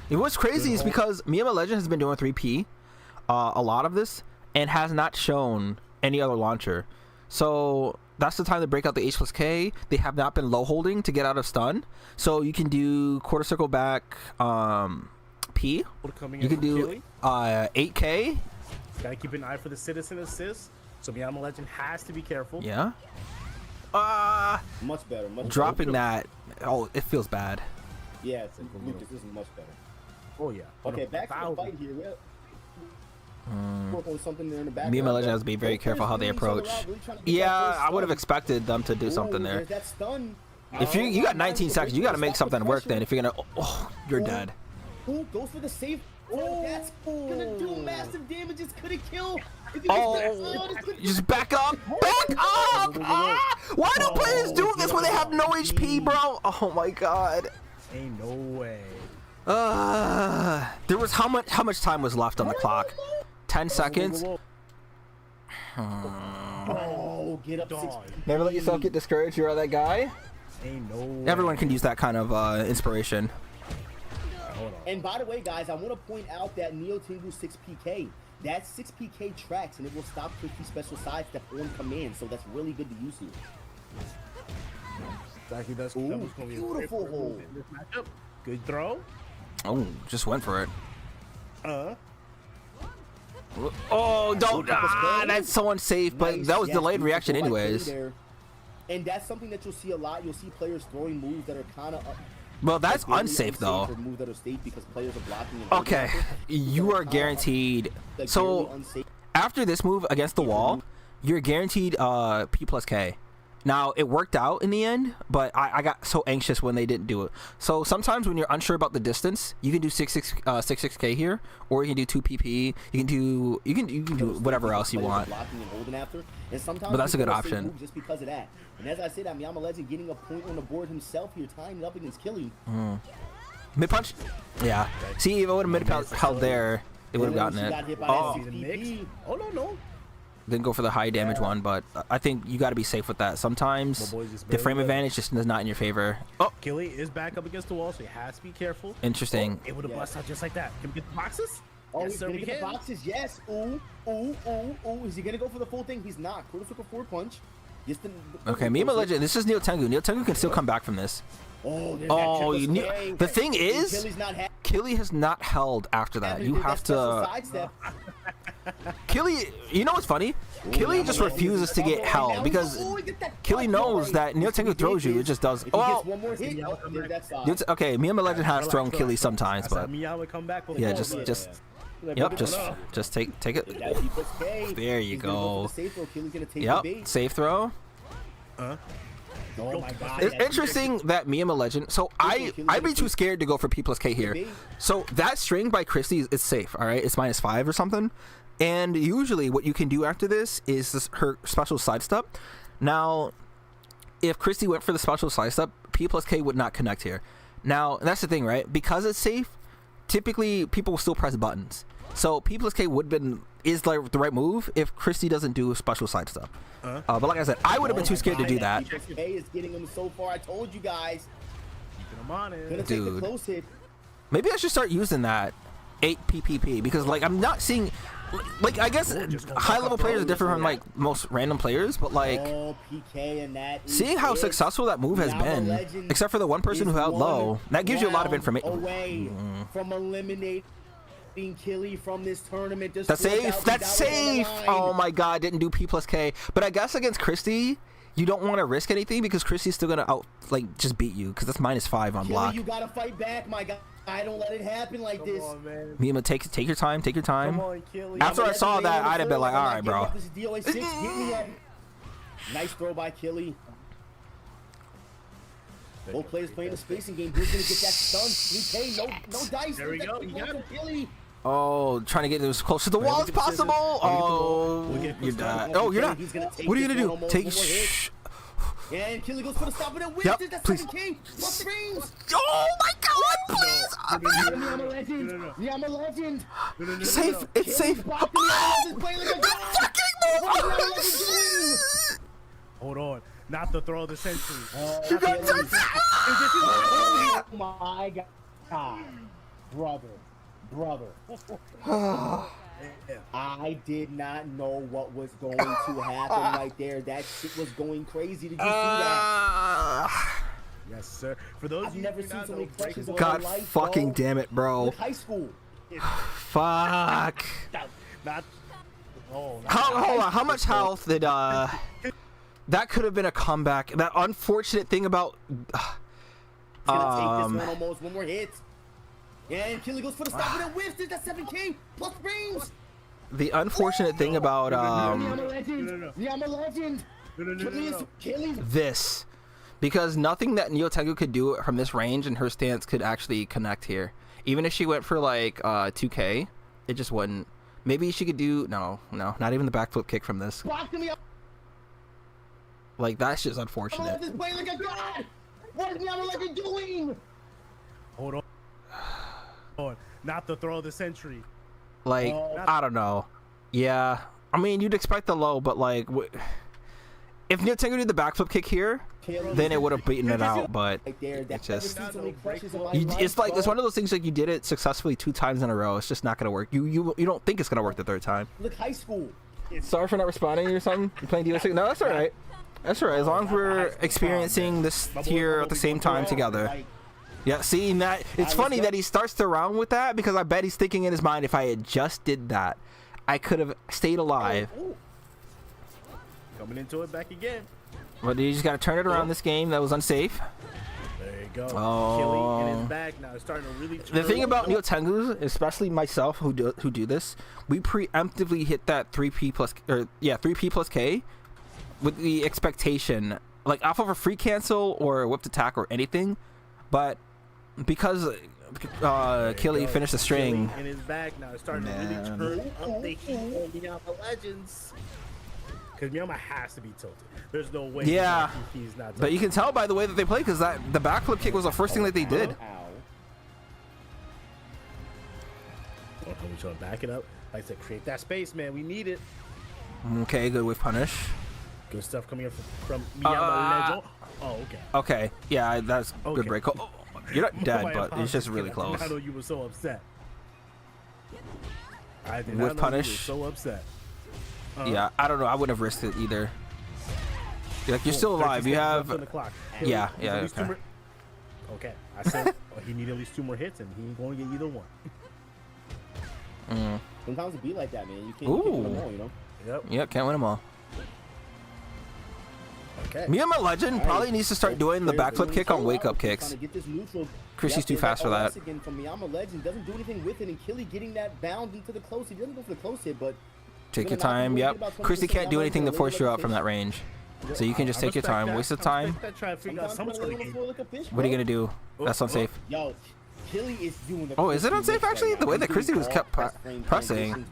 What's crazy is because Miyama Legend has been doing 3P a lot of this and has not shown any other launcher. So that's the time to break out the H plus K. They have not been low holding to get out of stun. So you can do quarter circle back P. You can do 8K. Gotta keep an eye for the citizen assist. So Miyama Legend has to be careful. Yeah. Much better. Dropping that. Oh, it feels bad. Yeah, Lucas, this is much better. Oh, yeah. Okay, back to the fight here. Work on something there in the back. Miyama Legend has to be very careful how they approach. Yeah, I would have expected them to do something there. That stun. If you got 19 seconds, you got to make something work. Then if you're gonna, you're dead. Goes for the save. That's gonna do massive damage. It's gonna kill. Just back up. Back up. Why do players do this when they have no HP, bro? Oh my god. Ain't no way. There was how much time was left on the clock? 10 seconds. Oh, get up. Never let yourself get discouraged. You're that guy. Ain't no way. Everyone can use that kind of inspiration. And by the way, guys, I want to point out that Nyotengu 6PK. That 6PK tracks, and it will stop quickly special sidestep on command. So that's really good to use here. Exactly. That's beautiful hold. Good throw. Oh, just went for it. Oh, don't. That's so unsafe, but that was delayed reaction anyways. And that's something that you'll see a lot. You'll see players throwing moves that are kind of... Well, that's unsafe, though. Okay, you are guaranteed... So, after this move against the wall, you're guaranteed P plus K. Now, it worked out in the end, but I got so anxious when they didn't do it. So sometimes when you're unsure about the distance, you can do 6K here, or you can do 2 PP. You can do whatever else you want. But that's a good option. Just because of that. And as I said, Miyama Legend getting a point on the board himself here, tying it up against Killy. Mid punch? Yeah. See, if I would have mid held there, it would have gotten it. Oh, no. Didn't go for the high damage one, but I think you got to be safe with that. Sometimes the frame advantage just is not in your favor. Oh, Killy is back up against the wall, so he has to be careful. Interesting. It would have busted out just like that. Can we get the boxes? Oh, yes, he's gonna get the boxes. Yes. Ooh. Is he gonna go for the full thing? He's not. Quarter circle forward punch. Okay, Miyama Legend. This is Nyotengu. Nyotengu can still come back from this. The thing is, Killy has not held after that. You have to... Killy, you know what's funny? Killy just refuses to get held because Killy knows that Nyotengu throws you. It just does... Oh! Okay, Miyama Legend has thrown Killy sometimes, but... Yeah, just take it. There you go. Yep, safe throw. Oh my God. It's interesting that Miyama Legend. So I'd be too scared to go for P plus K here. So that string by Christie is safe. All right, it's -5 or something. And usually, what you can do after this is her special sidestep. Now, if Christie went for the special sidestep, P plus K would not connect here. Now that's the thing, right? Because it's safe. Typically, people will still press buttons. So P plus K would have been is the right move if Christy doesn't do special side stuff. But like I said, I would have been too scared to do that. A is getting him so far. I told you guys. Keeping him on it. Gonna take the close hit. Maybe I should start using that 8 PPP because like I'm not seeing, like I guess high level players are different from like most random players, but like PK and that seeing how successful that move has been, except for the one person who held low, that gives you a lot of information. Away from eliminating Killy from this tournament. That's safe. That's safe. Oh my God, didn't do P plus K. But I guess against Christy, you don't want to risk anything because Christy's still gonna just beat you because that's -5 on block. You gotta fight back, my guy. I don't let it happen like this. Mima, take your time. Take your time. Come on, Killy. After I saw that, I'd have been like, all right, bro. This is DOA6. Get me up. Nice throw by Killy. Both players playing the spacing game. Who's gonna get that stun? 3K, no dice. There we go. You got him. Killy. Oh, trying to get as close to the wall as possible. Oh, you're not. Oh, you're not. What are you gonna do? Take. And Killy goes for the stop and then wins it. That's 7K. Plus frames. Oh my God, please. I'm a legend. Yeah, I'm a legend. Safe. It's safe. Hold on. Not the throw of the century. You got touched. Oh my God. Brother. I did not know what was going to happen right there. That shit was going crazy. Did you see that? Yes, sir. For those I've never seen so many crushes in my God life, fucking bro. damn it, bro. Like high school. Fuck. Not. Oh. Hold on. How much health did that could have been a comeback. That unfortunate thing about It's gonna take this one almost. One more hit. And Killy goes for the stop and then whiffs it. That's 7K plus frames. the unfortunate thing about I'm a legend. this, because nothing that Neo Tengu could do from this range and her stance could actually connect here. Even if she went for like 2K, it just wouldn't. Maybe she could do no, not even the backflip kick from this. Like that's just unfortunate. What is Yama doing? Hold on. Not the throw of the century. Like I don't know. Yeah, I mean you'd expect the low, but like if Neo Tengu did the backflip kick here, then it would have beaten it out. But it's just it's like it's one of those things like you did it successfully 2 times in a row. It's just not gonna work. You don't think it's gonna work the 3rd time. Look, high school. Sorry for not responding or something. You playing DO6? No, that's all right. That's all right. As long as we're experiencing this tier at the same time together. Yeah, seeing that it's funny that he starts the round with that because I bet he's thinking in his mind, if I had just did that, I could have stayed alive. Coming into it back again. But you just got to turn it around this game. That was unsafe. There you go. Oh. Killy in his back now. It's starting to really turn. The thing about Neo Tengu, especially myself who do this, we preemptively hit that 3P plus K with the expectation, like off of a free cancel or a whipped attack or anything, but because Killy finished the string. Killy in his back now. It's starting to really turn up the heat on Miyama Legends. Because Miyama has to be tilted. There's no way he's not tilted. But you can tell by the way that they play because the backflip kick was the first thing that they did. We trying to back it up. Like I said, create that space, man. We need it. Okay, good with punish. Good stuff coming up from Miyama Legend. Oh, okay. Okay, yeah, that's good break. Oh, you're not dead, but it's just really close. I know you were so upset. I did with not know punish. You were so upset. Yeah, I don't know. I wouldn't have risked it either. Like you're still alive. You have. Yeah. Okay. Okay. I said he needed at least 2 more hits, and he ain't going to get either one. Sometimes it be like that, man. You can't win them all, you know. Yep. Can't win them all. Okay. Miyama Legend probably needs to start doing the backflip kick on wake up kicks. Chrissy's too fast for that. Again from Miyama Legend doesn't do anything with it, and Killy getting that bound into the close. He doesn't go for the close hit, but take your time. Yep. Chrissy can't do anything to force you out from that range, so you can just take your time. Waste of time. What are you gonna do? That's unsafe. Yo, Killy is doing the. Oh, is it unsafe actually? The way that Chrissy was kept pressing.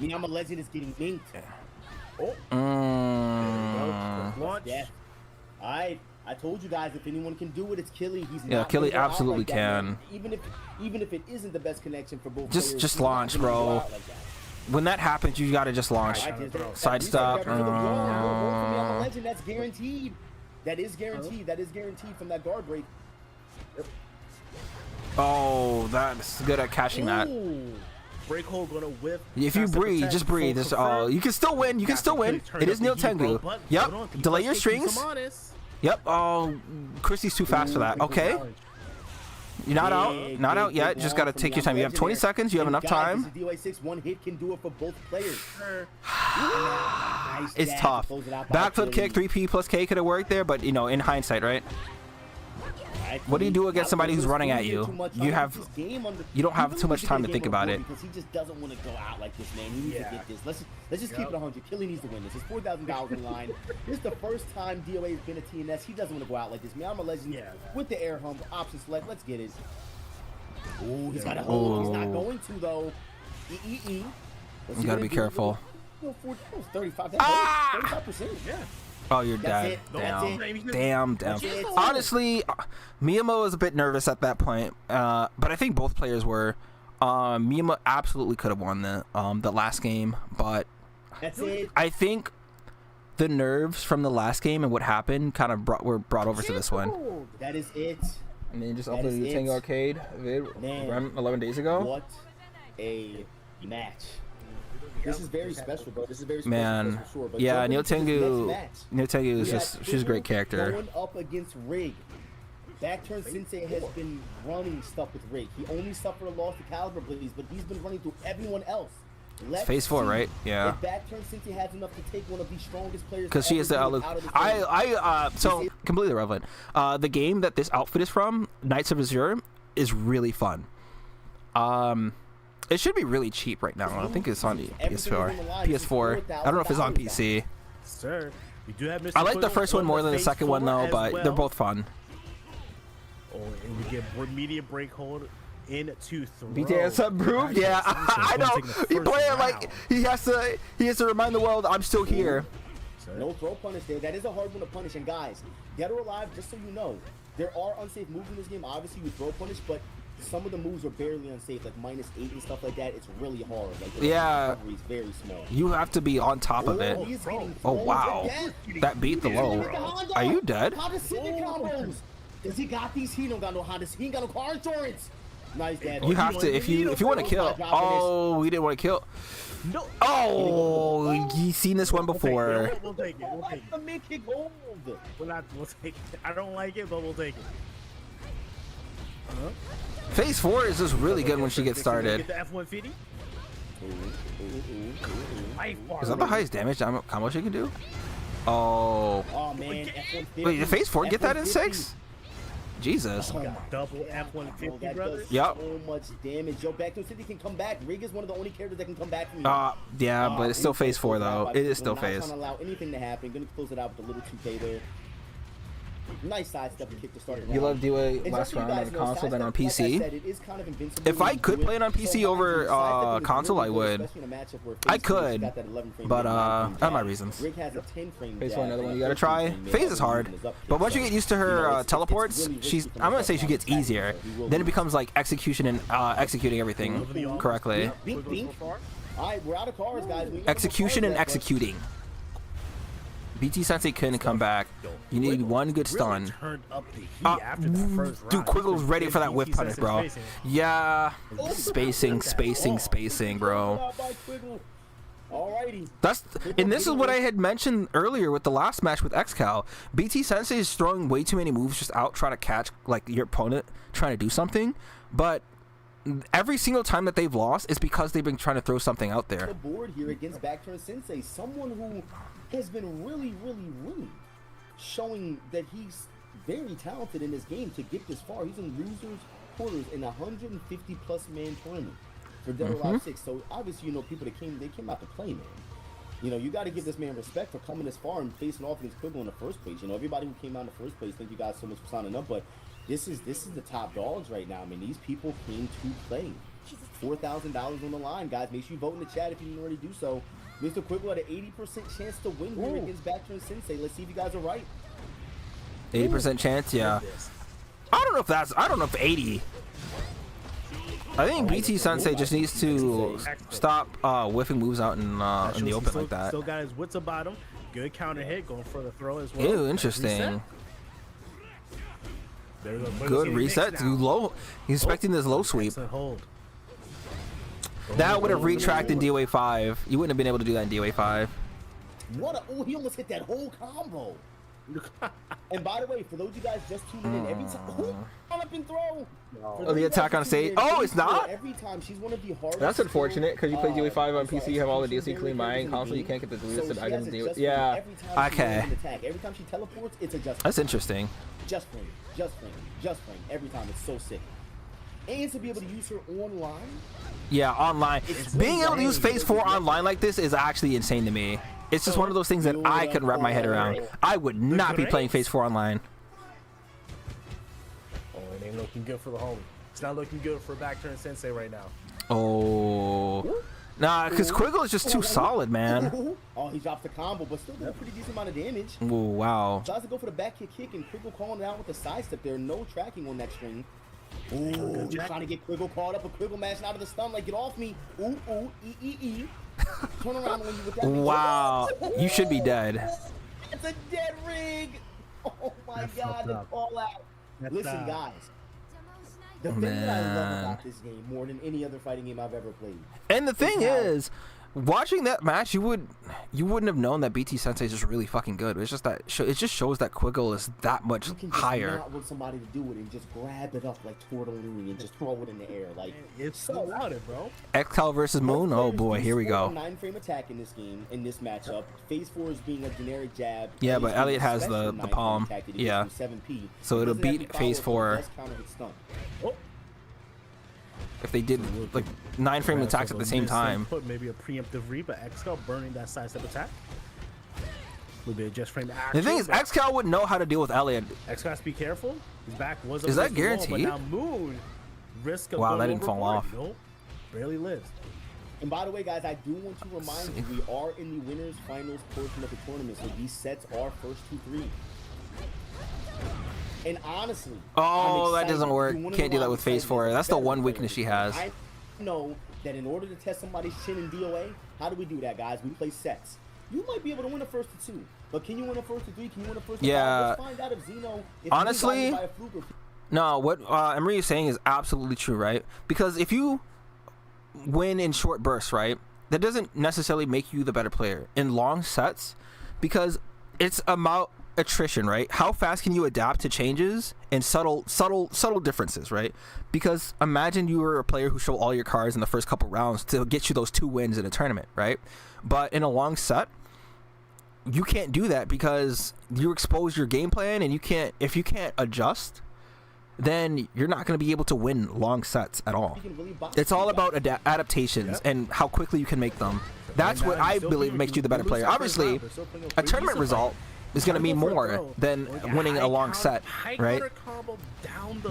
Miyama Legend is getting inked. Yeah. I told you guys if anyone can do it, it's Killy. He's not Killy absolutely like can. Even if it isn't the best connection for both. Just launch, bro. When that happens, you gotta just launch. Side stop. Legend, that's guaranteed. That is guaranteed. That is guaranteed from that guard break. Oh, that's good at catching that. Break hold gonna whip. If you breathe, just breathe. This you can still win. You can still win. It is Neo Tengu. Yep. Delay your strings. Yep. Oh, Christy's too fast for that. Okay. You're not out. Not out yet. Just gotta take your time. You have 20 seconds. You have enough time. DOA6 one hit can do it for both players. It's tough. Backflip kick, 3P plus K could have worked there, but you know, in hindsight, right? What do you do against somebody who's running at you? You don't have too much time to think about it. Because he just doesn't want to go out like this, man. He needs to get this. Let's just keep it 100. Killy needs to win this. It's $4,000 in line. This is the first time DOA has been a TNS. He doesn't want to go out like this, man. I'm a legend with the air hump option select. Let's get it. Oh, he's got a hold. He's not going to though. You gotta be careful. 35%. Yeah. Oh, you're dead. Damn. Honestly, Miyamo was a bit nervous at that point, but I think both players were. Miyamo absolutely could have won the last game, but I think the nerves from the last game and what happened kind of were brought over to this one. That is it. And then just uploaded the Tango Arcade vid around 11 days ago. What a match. This is very special, bro. This is very special. Man, for sure. But yeah, Neo Tengu is just, she's a great character. Going up against Rig. Backturn Sensei has been running stuff with Rig. He only suffered a loss to Caliber Blaze, but he's been running through everyone else. It's phase 4, right? Yeah. If Backturn Sensei has enough to take one of the strongest players, because she is the so completely irrelevant. The game that this outfit is from, Knights of Azure, is really fun. It should be really cheap right now. I think it's on PS4. PS4. I don't know if it's on PC. Sir, we do have I like the first one more than the second one though, but they're both fun. Oh, and we get medium break hold into throw. BTS approved. Yeah, I know. He playing like he has to remind the world I'm still here. No throw punish there. That is a hard one to punish. And guys, Dead or Alive, just so you know, there are unsafe moves in this game. Obviously, with throw punish, but some of the moves are barely unsafe, like -8 and stuff like that. It's really hard. Like, the recovery is very small. You have to be on top of it. Oh wow, that beat the low. Are you dead? How does combos? Does he got these? He don't got no Honda. He ain't got no car insurance. Nice, Dad. You have to if you want to kill. Oh, we didn't want to kill. No. Oh, you seen this one before. We'll take it. We'll take it. Make it gold. We'll take it. I don't like it, but we'll take it. Phase 4 is just really good when she gets started. Get the F-150. Is that the highest damage combo she can do? Oh. Oh man. Wait, did Phase 4 get that in 6? Jesus. Double F-150, brother. Yep. So much damage. Yo, Backdoor City can come back. Rig is one of the only characters that can come back from you. Yeah, but it's still Phase 4 though. It is still Phase. Not trying to allow anything to happen. Gonna close it out with a little 2K there. Nice sidestep and kick to start it. You love DOA last round on console than on PC. If I could play it on PC over console, I would. I could, but I have my reasons. Phase 1, another one you gotta try. Phase is hard, but once you get used to her teleports, I'm gonna say she gets easier. Then it becomes like execution and executing everything correctly. Alright, we're out of cars, guys. Execution and executing. BT Sensei couldn't come back. You need one good stun. Dude, Quiggle's ready for that whip punish, bro. Yeah, spacing, bro. And this is what I had mentioned earlier with the last match with XCal. BT Sensei is throwing way too many moves just out trying to catch like your opponent trying to do something, but every single time that they've lost is because they've been trying to throw something out there. The board here against Backturn Sensei, someone who has been really showing that he's very talented in this game to get this far. He's in losers quarters in a 150+ man tournament for Dead or Alive 6. So obviously, you know, people that came out to play, man. You know, you got to give this man respect for coming this far and facing off against Quibble in the first place. You know, everybody who came out in the first place, thank you guys so much for signing up, but this is the top dogs right now. I mean, these people came to play. $4,000 on the line, guys. Make sure you vote in the chat if you didn't already do so. Mr. Quibble had an 80% chance to win here against Backturn Sensei. Let's see if you guys are right. 80% chance, yeah. I don't know if 80. I think BT Sensei just needs to stop whiffing moves out in the open like that. Still got his wits about him. Good counter hit, going for the throw as well. Ew, interesting. Good reset. Low. He's expecting this low sweep. Hold. That would have retracted in DOA5. You wouldn't have been able to do that in DOA5. What a, oh, he almost hit that whole combo. And by the way, for those of you guys just tuning in, every time up and throw. Oh, the attack on stage. Oh, it's not. Every time she's one of the hardest. That's unfortunate because you play DOA5 on PC. You have all the DLC clean buying console. You can't get the listed items. Yeah. Okay. Every time she teleports, it's a just. That's interesting. Just frame, just frame, just frame. Every time, it's so sick. And to be able to use her online. Yeah, online. Being able to use Phase 4 online like this is actually insane to me. It's just one of those things that I couldn't wrap my head around. I would not be playing Phase 4 online. Oh, it ain't looking good for the homie. It's not looking good for back turn Sensei right now. Oh. Nah, because Quiggle is just too solid, man. Oh, he drops the combo, but still doing a pretty decent amount of damage. Oh, wow. Tries to go for the back kick, and Quiggle calling it out with the side step there. No tracking on that string. Ooh, he's trying to get Quiggle caught up, a Quiggle mashing out of the stun, like, get off me. Ooh, ooh, E. Turn around when you with that. Wow. You should be dead. It's a dead rig. Oh my God, the call out. Listen, guys. The thing that I love about this game more than any other fighting game I've ever played. And the thing is, watching that match, you wouldn't have known that BT Sensei is just really fucking good. It's just that it just shows that Quiggle is that much higher. You not want somebody to do it and just grab it up like tortellini and just throw it in the air. Like, it's so loud, bro. XCal versus Moon. Oh boy, here we go. 9-frame attack in this game, in this matchup. Phase 4 is being a generic jab. Yeah, but Elliot has the palm. Yeah. 7P. So it'll beat Phase 4. Oh. If they did like 9-frame attacks at the same time. Put maybe a preemptive read, but XCal burning that sidestep attack. A little bit of just frame action. The thing is, XCal would know how to deal with Elliot. XCal has to be careful. His back was. Is that guaranteed? But now Moon risk of wow, that didn't fall off. Nope, barely lives. And by the way, guys, I do want to remind you, we are in the winners finals portion of the tournament, so these sets are first to 3. And honestly, oh, that doesn't work. Can't do that with Phase 4. That's the one weakness she has. I know that in order to test somebody's chin in DOA, how do we do that, guys? We play sets. You might be able to win a first to 2, but can you win a first to 3? Can you win a first to 5? Let's find out if Zeno. Honestly, no. What Emery is saying is absolutely true, right? Because if you win in short bursts, right, that doesn't necessarily make you the better player in long sets, because it's about attrition, right? How fast can you adapt to changes and subtle differences, right? Because imagine you were a player who showed all your cards in the first couple rounds to get you those 2 wins in a tournament, right? But in a long set, you can't do that because you expose your game plan, and if you can't adjust, then you're not going to be able to win long sets at all. It's all about adaptations and how quickly you can make them. That's what I believe makes you the better player. Obviously, a tournament result is going to mean more than winning a long set, right?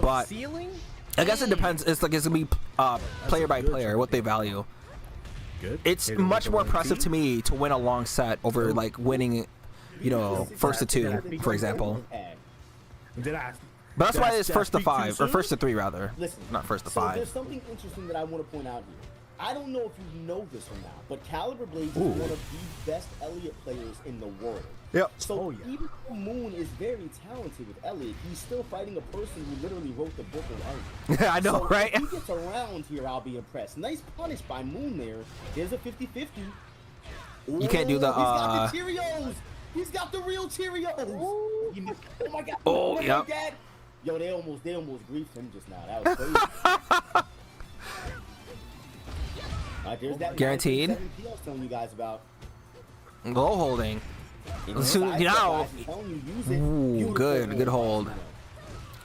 But I guess it depends. It's going to be player by player what they value. It's much more impressive to me to win a long set over like winning, first to 2, for example. But that's why it's first to 5 or first to 3 rather. Listen, not first to so 5. There's something interesting that I want to point out here. I don't know if you know this or not, but Caliber Blaze is one of the best Elliot players in the world. Yep. So even though Moon is very talented with Elliot, he's still fighting a person who literally wrote the book on Elliot. I know, so right? If he gets around here, I'll be impressed. Nice punish by Moon there. There's a 50-50. You can't do the He's got the Cheerios. He's got the real Cheerios. Oh my God. Oh, yep. Yo, they almost griefed him just now. That was crazy. There's that guaranteed. 7P I was telling you guys about. Low holding. Ooh, good hold.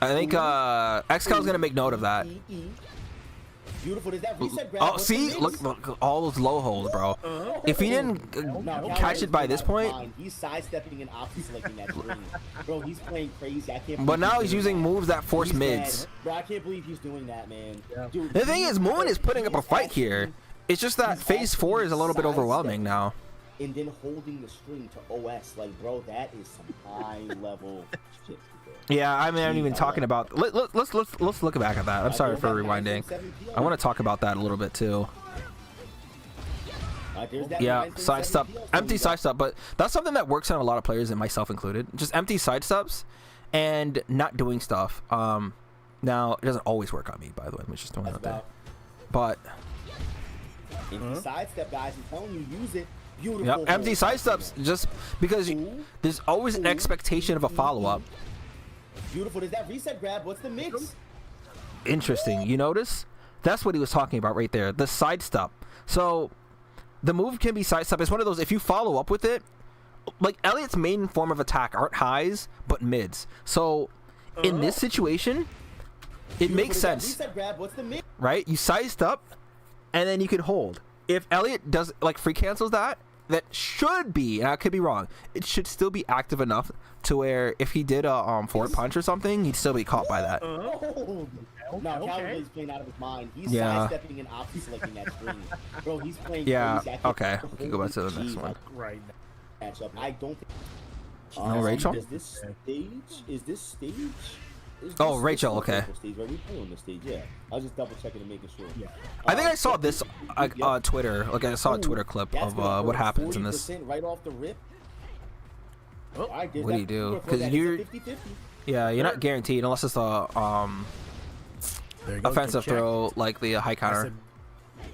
I think XCal is gonna make note of that. Beautiful. Does that reset grab? Oh, see, look, all those low holds, bro. If he didn't catch it by this point, he's sidestepping and option selecting that string. Bro, he's playing crazy. I can't. But now he's using moves that force mids. Bro, I can't believe he's doing that, man. Dude, the thing is, Moon is putting up a fight here. It's just that Phase 4 is a little bit overwhelming now. And then holding the string to OS, like, bro, that is some high level shit. Yeah, I mean, I'm even talking about. Let's look back at that. I'm sorry for rewinding. I want to talk about that a little bit too. Yeah, side step, empty side step, but that's something that works on a lot of players, and myself included. Just empty side steps and not doing stuff. Now it doesn't always work on me, by the way. I'm just throwing it out there. But empty side step, guys, I'm telling you, use it. Beautiful. Yep, empty side steps, just because there's always an expectation of a follow up. Beautiful. Does that reset grab? What's the mix? Interesting. You notice? That's what he was talking about right there. The side step. So the move can be side step. It's one of those, if you follow up with it, like Elliot's main form of attack aren't highs, but mids. So in this situation, it makes sense. Reset grab. What's the mix? Right? You side step, and then you can hold. If Elliot does, like, free cancels that, that should be, and I could be wrong, it should still be active enough to where if he did a forward punch or something, he'd still be caught by that. No, Calvin is playing out of his mind. He's sidestepping and option selecting that screen. Bro, he's playing crazy. Okay. We can go back to the next one. Right. Matchup. I don't think. No, Rachel? Is this stage? Is this stage? Oh, Rachel, okay. Stage, right? We play on the stage, yeah. I was just double checking and making sure. Yeah. I think I saw this on Twitter. Like, I saw a Twitter clip of what happens in this. Right off the rip. Oh, what do you do? Because you're, yeah, you're not guaranteed unless it's a offensive throw, like the high counter.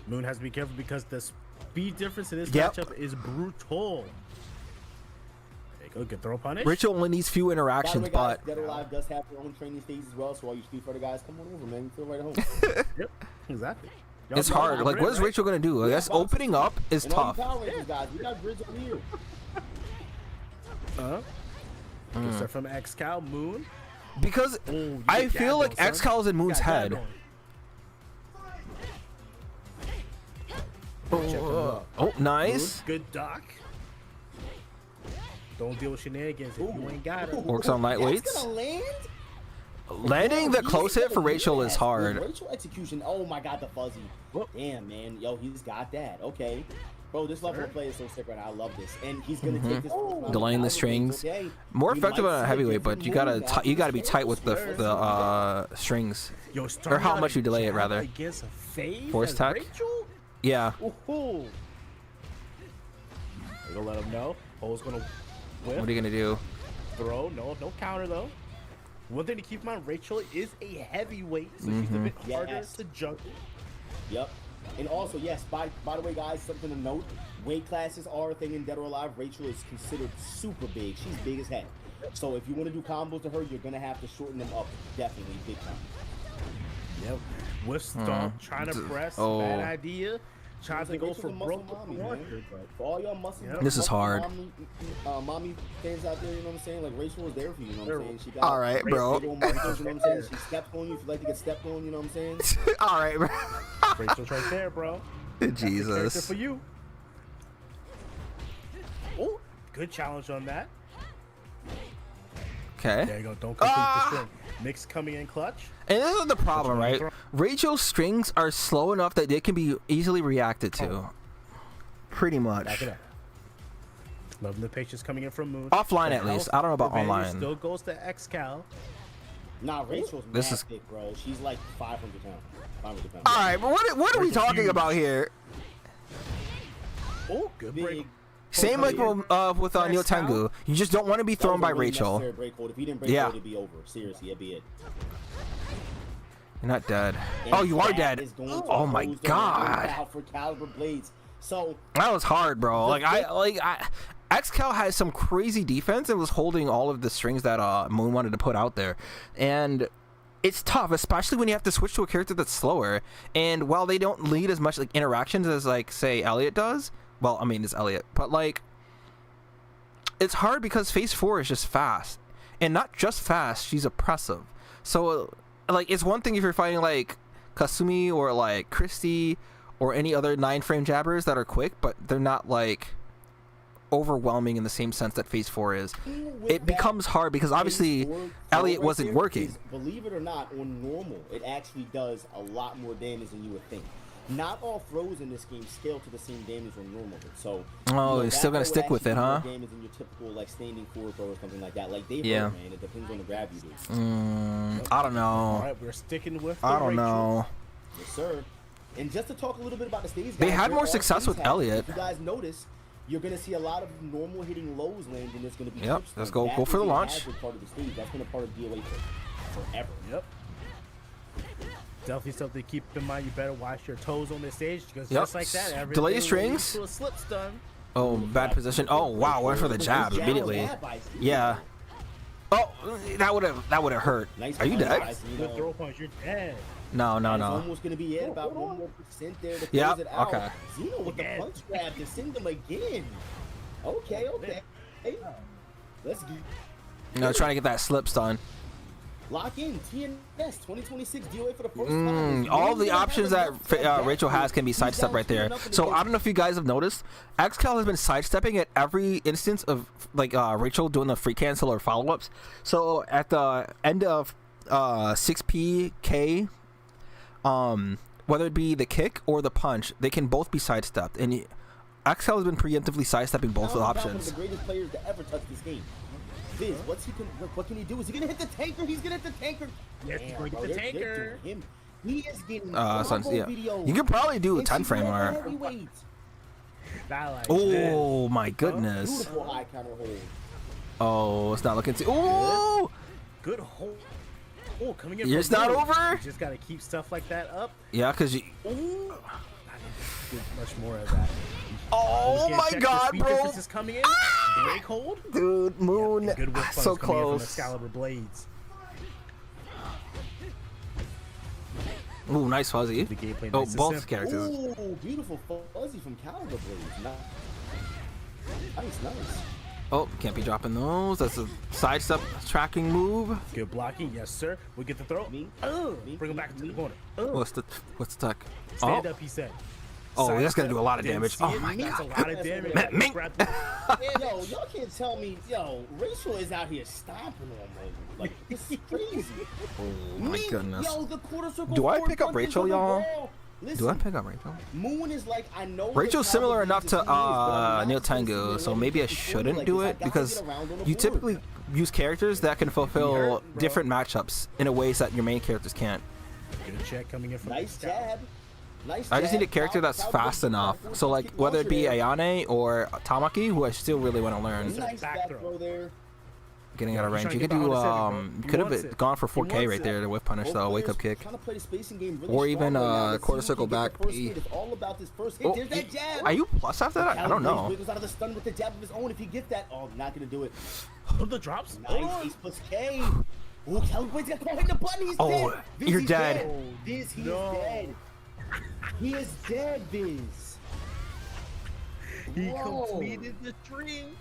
Moon has to be careful because the speed difference in this matchup is brutal. There you go, good throw punish. Rachel only needs few interactions, but Dead or Alive does have their own training stages as well, so all you Street Fighter guys, come on over, man. You feel right at home. Yep, exactly. It's hard. Like, what is Rachel gonna do? I guess opening up is tough. Guys, we got Bridge over here. Good stuff from XCal, Moon. Because I feel like XCal is in Moon's head. Oh, nice. Good duck. Don't deal with shenanigans if you ain't got it. Works on lightweights. Landing the close hit for Rachel is hard. Rachel execution. Oh my god, the fuzzy. Damn, man. Yo, he's got that. Okay. Bro, this level of play is so sick right now. I love this, and he's gonna take this. Delaying the strings, more effective on a heavyweight, but you gotta be tight with the strings, or how much you delay it rather. Force tech. Yeah. You're gonna let him know. Pole's gonna whip. What are you gonna do? Throw. No counter though. One thing to keep in mind: Rachel is a heavyweight, so she's a bit harder to juggle. Yep. And also, yes, by the way, guys, something to note, weight classes are a thing in Dead or Alive. Rachel is considered super big. She's big as heck. So if you want to do combos to her, you're going to have to shorten them up, definitely, big time. Yep. With Stomp, trying to press, bad idea. Trying to go for broke for all y'all muscle. This is hard. Mommy fans out there, you know what I'm saying? Like, Rachel was there for you, you know what I'm saying? She got all right, bro. You know what I'm saying? She stepped on you if you like to get stepped on, you know what I'm saying? All right, bro. Rachel's right there, bro. Jesus. For you. Oh, good challenge on that. Okay. There you go. Don't complete the string. Mix coming in clutch. And this is the problem, right? Rachel's strings are slow enough that they can be easily reacted to. Pretty much. Back it up. Loving the patience coming in from Moon. Offline, at least. I don't know about online. Still goes to XCal. Nah, Rachel's thick, bro. She's like 500 pounds. 500 pounds. All right, but what are we talking about here? Oh, good break. Same like with Neil Tengu. You just don't want to be thrown by Rachel. If he didn't break hold, it'd be over. Seriously, it'd be it. You're not dead. Oh, you are dead. Oh my god. For caliber blades. So that was hard, bro. XCal has some crazy defense and was holding all of the strings that Moon wanted to put out there, and it's tough, especially when you have to switch to a character that's slower. And while they don't lead as much like interactions as like say Elliot does. Well, I mean, it's Elliot, but like, it's hard because Phase 4 is just fast, and not just fast, she's oppressive. So, like, it's one thing if you're fighting like Kasumi or like Christy or any other 9-frame jabbers that are quick, but they're not like overwhelming in the same sense that Phase 4 is. It becomes hard because obviously Elliot wasn't working. Believe it or not, on normal, it actually does a lot more damage than you would think. not all throws in this game scale to the same damage on normal hit. So Oh, you're still gonna that stick would with it, actually do huh? more damage than your typical like standing forward throw or something like that. Like they Yeah. hurt, man. It depends on the grab you do. I don't know. All right, we're sticking with. I the don't Rachel. know. Yes, sir. And just to talk a little bit about the stage, They guys, had there more are success with stage hacks. Elliott. If you guys notice, you're gonna see a lot of normal hitting lows land, and there's gonna be. Yep, trips let's land. go- That go for is the a launch. hazard part of the stage. That's been a part of DOA for forever. Yep. Definitely something to keep in mind. You better watch your toes on this stage because Yep. just like that, everything Delay leads strings. to a slip stun. Oh, bad position. Oh, wow, went for the jab immediately. Yeah. Oh, that would have hurt. Nice Are you punch, dead? guys, you Good know. throw punch, you're dead. No, no, It's no. almost gonna be it. About 1 more % there to Yep, close it out. okay. Zeno with the Again. punch grab to send him again. Okay, okay. Hey, let's get No, trying to get that slip stun. lock in TNS 2026 DOA for the first time. All the options that Rachel has can be sidestep right there. So I don't know if you guys have noticed, XCal has been sidestepping at every instance of like Rachel doing the free cancel or follow-ups. So at the end of 6PK, whether it be the kick or the punch, they can both be sidestepped. And XCal has been preemptively sidestepping both One of options. the greatest players to ever touch this game. Viz, what can he do? Is he gonna hit the tanker? He's gonna hit the tanker. Yes, he's Damn, gonna get bro, the they're tanker. doing him. He is getting Yeah. video. You could probably do a And 10 she's frame not a or. heavyweight. Not like Oh my goodness. Beautiful high counter hold. Oh, it's not looking too. Oh, Good hold. Oh, coming in. It's from not low. over? You just gotta keep stuff like that up. yeah, because you. Ooh. I need to get much more of that. Oh Just my check the God, speed bro! difference is coming in. Break hold. Dude, Moon, And good whip punch so coming in from close. Excalibur blades. Ooh, nice fuzzy. The gameplay Oh, nice and both simple. characters. Ooh, beautiful fuzzy from Caliber Blades. Nice. Oh, can't be dropping those. That's a sidestep tracking move. Good blocking, yes sir. We get the throw. Me? Bring him back into the corner. What's the tech? Stand Oh, up, he said. oh, Side that's gonna step. do a lot of Didn't damage. see Oh it. my That's God. a lot of damage. Man, Mink. Grab- Yo, y'all can't tell me, Rachel is out here stomping on me. Like, this is crazy. Oh my Mink, goodness. Yo, the quarter circle Do I forward pick up punches Rachel, on the y'all? wall. Listen, Do I pick up Rachel? Moon is like, I know. Rachel's that similar Caliber enough Blades to is who he is, but I'm not Neil supposed to Tengu, be so letting maybe I people fool me shouldn't like do this. I it gotta because get around on the you board. typically use characters that can fulfill bro. different matchups in a ways that your main characters can't. Good check coming in from Nice jab. Nice I just need a jab. character that's Caliber fast Blades enough. forward So punch like kick whether it be launcher there. Ayane or Tamaki, who I still really want to learn. Nice Back back throw. throw there. Getting out of he's range. trying You to could get do behind the center, bro. you He could wants have it. gone for He 4K wants right it. there, the whip punish Both though, wake players up kick. trying to play the spacing game really Or strong even, right now. Let's see quarter who circle can get back the first P. hit. It's all about this first hit. Oh, There's that jab. are you plus after that? I don't Caliber know. wiggles out of the stun with the jab of his own. If he gets that, oh, not gonna do it. Oh, the drops. Nice, ace plus K. Oh, Caliber Blades got caught hitting the button. He's Oh, dead. Viz, you're he's dead. Viz, he No. is dead. He is dead, Viz. He Whoa. completed the string.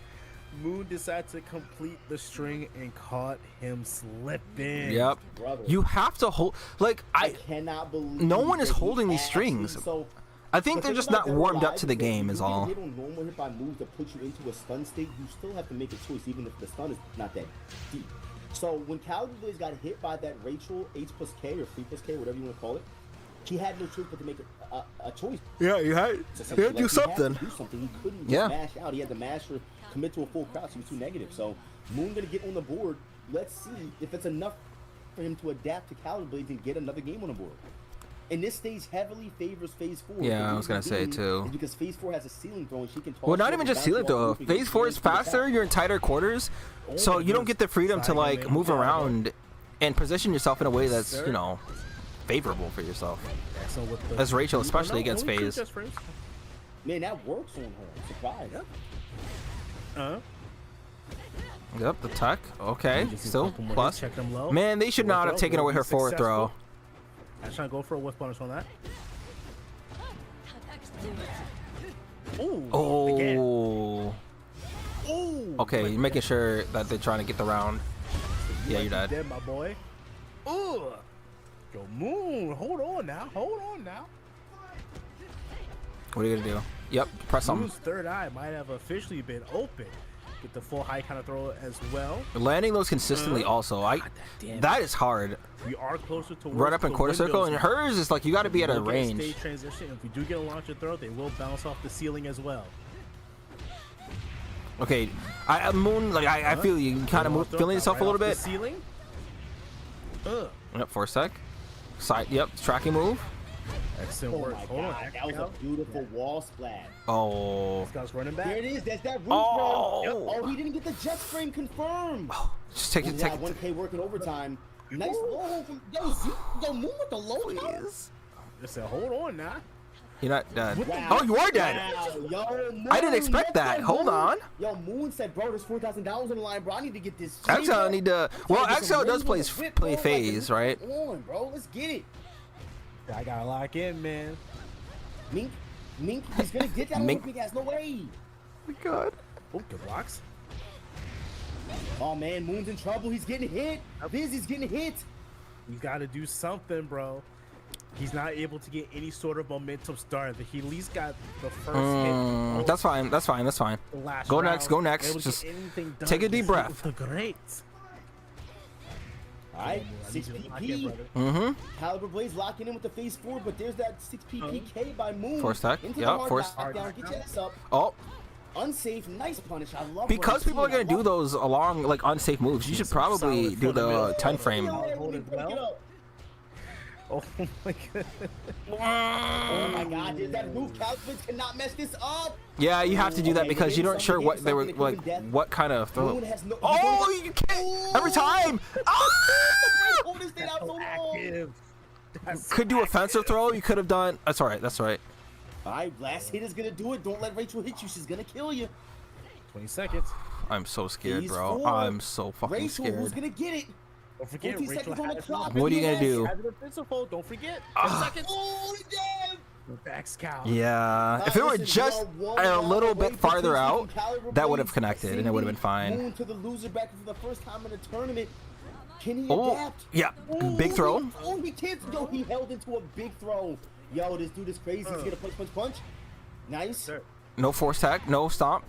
Moon decided to complete the string and caught him slipping. Yep. Brother. You have to hold like I I cannot believe no one is that he holding these actually- strings. So, I think the they're thing just about not Dead or warmed up Alive to the is that game if is you get all. hit on normal hit by moves that put you into a stun state, you still have to make a choice, even if the stun is not that deep. So when Caliber Blades got hit by that Rachel H plus K or 3 plus K, whatever you want to call it, he had no choice but to make a choice. Yeah, you had Essentially. Like, do something. He had to do something. He couldn't Yeah. just mash out. He had to mash or commit to a full crouch. He was too negative. So Moon gonna get on the board. Let's see if it's enough for him to adapt to Caliber Blades and get another game on the board. And this stage heavily favors Phase 4. Yeah, The I was gonna reason say, being too. is because Phase 4 has a ceiling throw and she can toss Well, not you even up just and seal it bounce you though. off the roof and Phase get 4 is to the back. faster. You're in tighter quarters, so you don't get the freedom to like move around and position yourself in a way that's favorable for yourself. Excellent with the As Rachel, Oh, especially no, against only FaZe. just frames. Man, that works on her. I'm surprised. Yep, the tech. Okay, Just still a couple more plus. hits, check them low. Man, they should not have Throw, taken will away be her forward throw. successful. I'm trying to go for a whiff punish on that. Ooh, again. Oh. Ooh. Okay, you're making sure that they're trying to get the round. Yeah, you're dead. Dead, my boy. Ooh. Yo, Moon, hold on now. What are you gonna do? Yep, press Moon's something. third eye might have officially been open. Get the full high counter throw as well. Landing those consistently also. That is hard. We are closer to Right up in quarter circle, and hers is like you got to be at a range. Stage transition. If we do get a launcher throw, they will bounce off the ceiling as well. Okay, Moon, like I feel you kind of feeling yourself a little bit. Ceiling. Yep, for a sec. Side, yep, tracking move. Excellent Oh work. my Hold on. god, that was a beautiful wall splat. Oh. This guy's running back. There it is. That's that roof Oh. run. Yep. Oh, he didn't get the jet frame confirmed. Just take it, take it. 1K working overtime. Nice low hold from yo, Moon with the low count. Listen, hold on now. You're not dead. Wow. Oh, you are dead. Wow. Yo, Moon, I didn't expect let's that. go, Hold Moon. on. Yo, Moon said, bro, there's $4,000 on the line, bro. I need to get this. XL need to. Well, Get some XL does wins on the whip, play bro. phase, Like, right? come on, bro. Let's get it. I gotta lock in, man. Mink, he's gonna get that Mink. Mink has no way. Oh my god. Oh, good blocks. Oh man, Moon's in trouble. He's getting hit. He's getting hit. You gotta do something, bro. He's not able to get any sort of momentum start. He at least got the first hit. That's fine. That's fine. That's fine. The last Go round. next. Go next. Able to Just get anything done. take a deep Just breath. look Great. All right, I need 6 you to lock PP. in, brother. Mm-hmm. Caliber Blaze locking in with the phase 4, but there's that 6 PPK by Moon. Force tech. Into Yep, the hard force- knockdown. Get your ass up. Oh, Unsafe, nice punish. I love because people are gonna do those along like unsafe moves, you should probably Solid do the fundamental. 10 frame. Hold it well. Oh my god. Oh my god, dude, that move Calvins cannot mess this up. Yeah, you have to do that Okay, because you we're don't getting sure something, what they were getting like. something, getting What kind of throw? Moon has no. Oh, you can't every time. Ah! Hold this thing out so long. Active. That's Could do offensive throw. You could have done. That's all right. That's all right. All right, last hit is gonna do it. Don't let Rachel hit you. She's gonna kill you. 20 seconds. I'm so scared, Phase bro. 4. I'm so fucking Rachel, who's scared. gonna get it? Don't forget, 14 Rachel seconds on the has clock. What are you gonna do? Has an offensive hold. Don't forget. 10 Ah. seconds. Oh, damn! The back scout. Yeah, if it were Listen, just we are one a round little away bit from farther Christian out, Caliber that would have Blaze. connected and it would have been fine. Moon to the loser bracket for the first time in the tournament. Can he Oh, adapt? yeah, Ooh, big throw. Oh, he can't. Yo, he held into a big throw. Yo, this dude is crazy. He's gonna punch. Nice. Sir. No force tag, no stomp.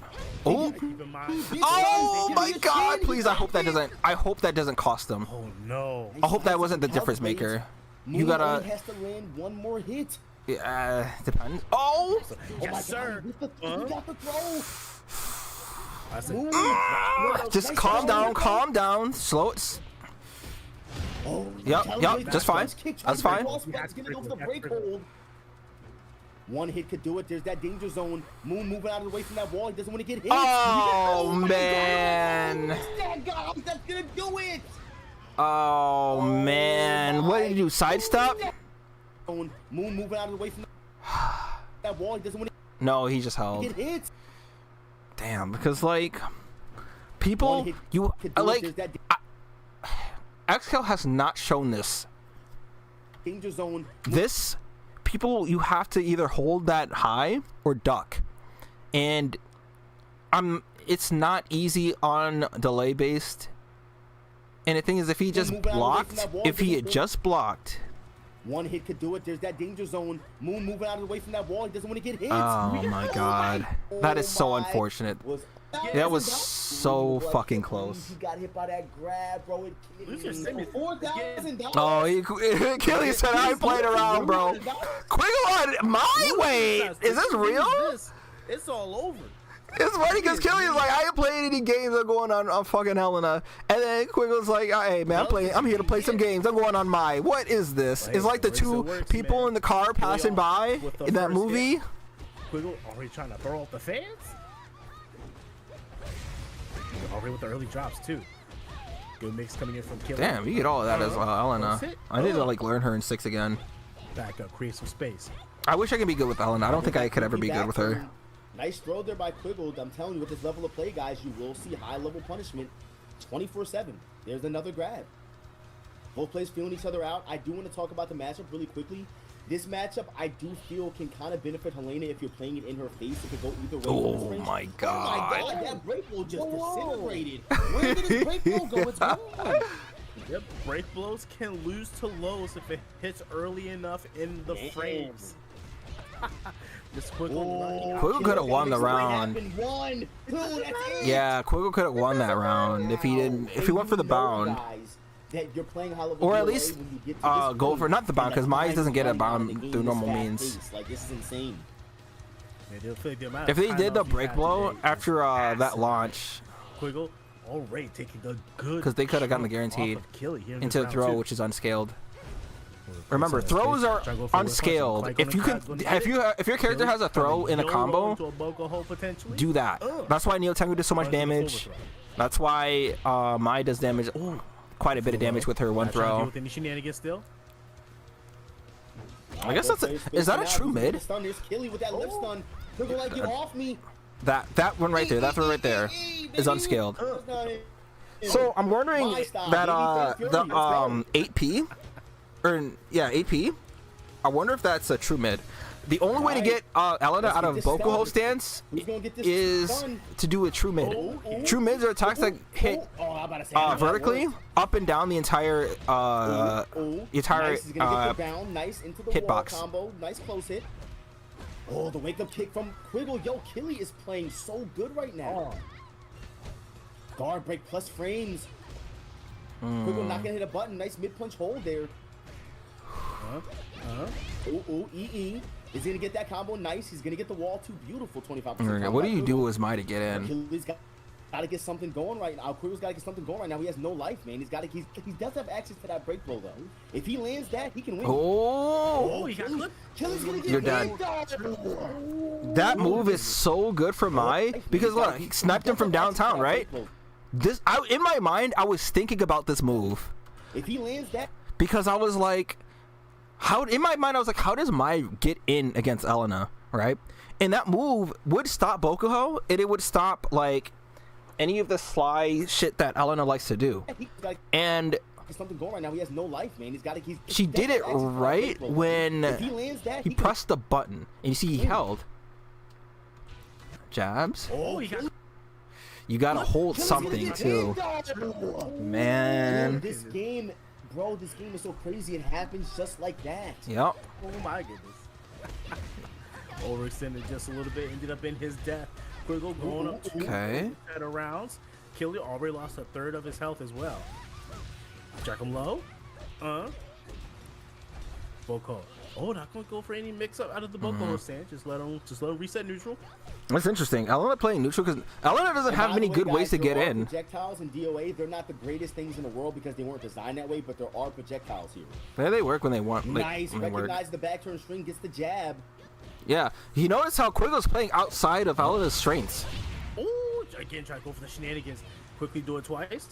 Oh, Keep in mind. oh Give my me a God! chin. Please, I hope that doesn't. I hope that doesn't cost them. Oh no. I hope that wasn't the difference maker. You gotta. Only has to land one more hit. Yeah, depends. Oh! Oh Yes, my sir. God, he got the throw. I said, Moon. Just Nice calm throw. down, calm down. Slow it. Oh, Yep, Caliber yep, Blaze just fine. kick, That's trying fine. to cross, but it's gonna go for the break hold. One hit could do it. There's that danger zone. Moon moving out of the way from that wall. He doesn't want to get hit. Oh, my man. God. That guy, that's gonna do it. Oh man, what did you do? Sidestep? Moon moving out of the way from that wall. He doesn't want No, he just to held. get hit. Damn, because like people, One hit you could do it. like There's that XL has not shown this. danger zone. This people, you have to either hold that high or duck, and it's not easy on delay based. And the thing is, if he just moving out of the way from blocked, that wall, if he had doesn't- just blocked, One hit could do it. There's that danger zone. Moon moving out of the way from that wall. He doesn't want to get hit. oh my God, that is so unfortunate. That was so fucking close. He got hit by that grab, bro. Loser sent me $4,000. Oh, Achilles said I ain't playing around, bro. Quiggle on my way. Is this real? It's all over. It's funny because Killian's like, I ain't playing any games. I'm going on fucking Helena. And then Quiggle's like, hey man, I'm here to play some games. I'm going on my. What is this? It's like the two people in the car passing by in that movie. Quiggle already trying to throw off the fans. Already with the early drops too. Good mix coming in from Killian. Damn, you get all of that as well, Helena. I need to like learn her in 6 again. Back up, create some space. I wish I could be good with Helena. I don't think I could ever be good with her. Nice throw there by Quiggle. I'm telling you, with this level of play, guys, you will see high-level punishment 24/7. There's another grab. Both players feeling each other out. I do want to talk about the matchup really quickly. This matchup, I do feel, can kind of benefit Helena if you're playing it in her face. It could go either way. Oh range. my Oh God. my God, that break blow just disintegrated. Where did his break blow go? It's gone. Yep, break blows can lose to lows if it hits early enough in the frames. Just quick on Oh, Quiggle could have won the round. One, two, that's it. Yeah, Quiggle could have won that round if he didn't. If he went for the bound, Guys, that you're playing Halloween or at DOA least when you get to this go point, for not the bound and because Mize doesn't get a time bound running, the through game normal is means. fast-paced. Like, this is insane. If they did the break blow after that launch, Quiggle already taking a good because they could have gotten the guarantee into the throw, which is unscaled. Remember, throws are unscaled. If you can, if your character has a throw in a combo, do that. That's why Neo Tengu does so much damage. That's why Mai does damage, quite a bit of damage with her one throw. I guess that's is that a true mid? That one right there, that one right there is unscaled. So I'm wondering that the 8P, or yeah 8P, I wonder if that's a true mid. The only way to get Elena out of Bokuho stance is to do a true mid. True mids are attacks that hit vertically up and down the entire hitbox. Nice close hit. Oh, the wake up kick from Quiggle. Yo, Killy is playing so good right now. Guard break plus frames. Quiggle not gonna hit a button. Nice mid punch hold there. Ooh, EE. Is he gonna get that combo? Nice. He's gonna get the wall too. Beautiful. 25%. What do you do as Mai to get in? Killy's gotta get something going right now. Quiggle's gotta get something going right now. He has no life, man. He does have access to that break blow though. If he lands that, he can win. Oh, he got clipped. Killy's gonna get you're done. That move is so good for Mai because look, he sniped him from downtown, right? In my mind, I was thinking about this move. If he lands that, because I was like, how does Mai get in against Elena, right? And that move would stop Bokuho, and it would stop like any of the sly shit that Elena likes to do. And something going right now. He has no life, man. She did it right when he pressed the button, and you see he held jabs. You gotta hold something too, man. This game, bro, this game is so crazy. It happens just like that. Yep. Oh my goodness. Overextended just a little bit, ended up in his death. Quiggle going up 2 rounds. Killy already lost a third of his health as well. Jack him low. Boko. Oh, not gonna go for any mix-up out of the Boko stand. Just let him reset neutral. That's interesting. Elena playing neutral because Elena doesn't have many good ways to get in. Projectiles in DOA, they're not the greatest things in the world because they weren't designed that way, but there are projectiles here. Yeah, they work when they want. Nice. Recognize the back turn string, gets the jab. Yeah, you notice how Quiggle's playing outside of Elena's strengths. Oh, again, try to go for the shenanigans. Quickly do it twice.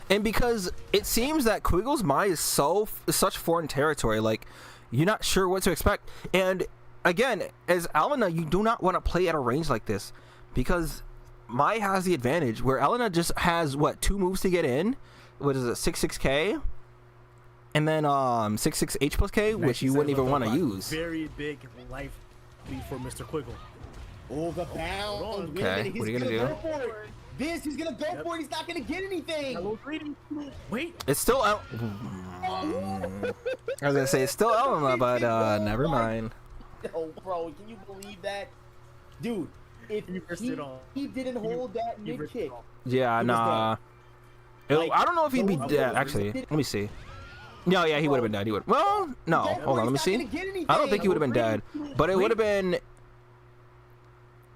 And because it seems that Quiggle's Mai is such foreign territory, like you're not sure what to expect. And again, as Elena, you do not want to play at a range like this because Mai has the advantage where Elena just has what 2 moves to get in. What is it, 6-6K, and then 6-6 H plus K, which you wouldn't even want to use. Very big life lead for Mr. Quiggle. Oh, the bound. Okay, what are you gonna do? He's gonna go for it. He's not gonna get anything. Wait. It's still out. I was gonna say it's still Elena, but never mind. Oh, bro, can you believe that, dude? If he didn't hold that mid kick, yeah, nah. I don't know if he'd be dead. Actually, let me see. No, yeah, he would have been dead. He would. Well, no. Hold on, let me see. I don't think he would have been dead, but it would have been.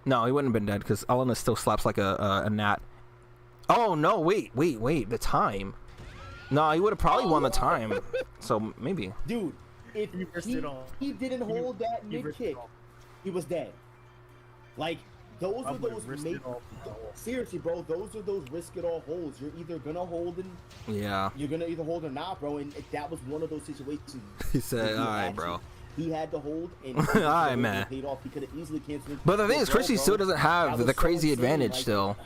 No, he wouldn't have been dead because Elena still slaps like a gnat. Oh no! Wait! The time. No, he would have probably won the time. So maybe. Dude, if he didn't hold that mid kick, he was dead. Like those are those seriously, bro. Those are those risk it all holds. You're either gonna hold and you're gonna either hold or not, bro. And that was one of those situations. He said, "All right, bro." He had to hold, and all right, man. Paid off. He could have easily canceled. But the thing is, Chrissy still doesn't have the crazy advantage still.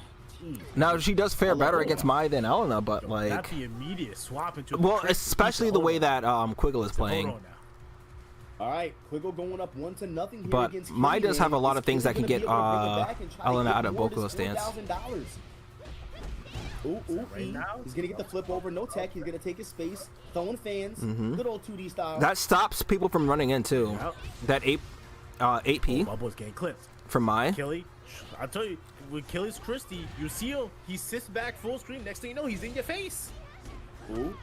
Now she does fare better against Mai than Elena, but like, that's the immediate swap into especially the way that Quiggle is playing. All right, Quiggle going up 1-0 here. But against Mai does have a lot of things that can get Elena out of Bokuho's stance. He's gonna get the flip over, no tech. He's gonna take his space, throwing fans, good old 2D style. That stops people from running in too. That 8P My boy's getting clipped. from my. Killy, I tell you, with Killy's Christie, you see him, he sits back full screen. Next thing you know, he's in your face. Ooh.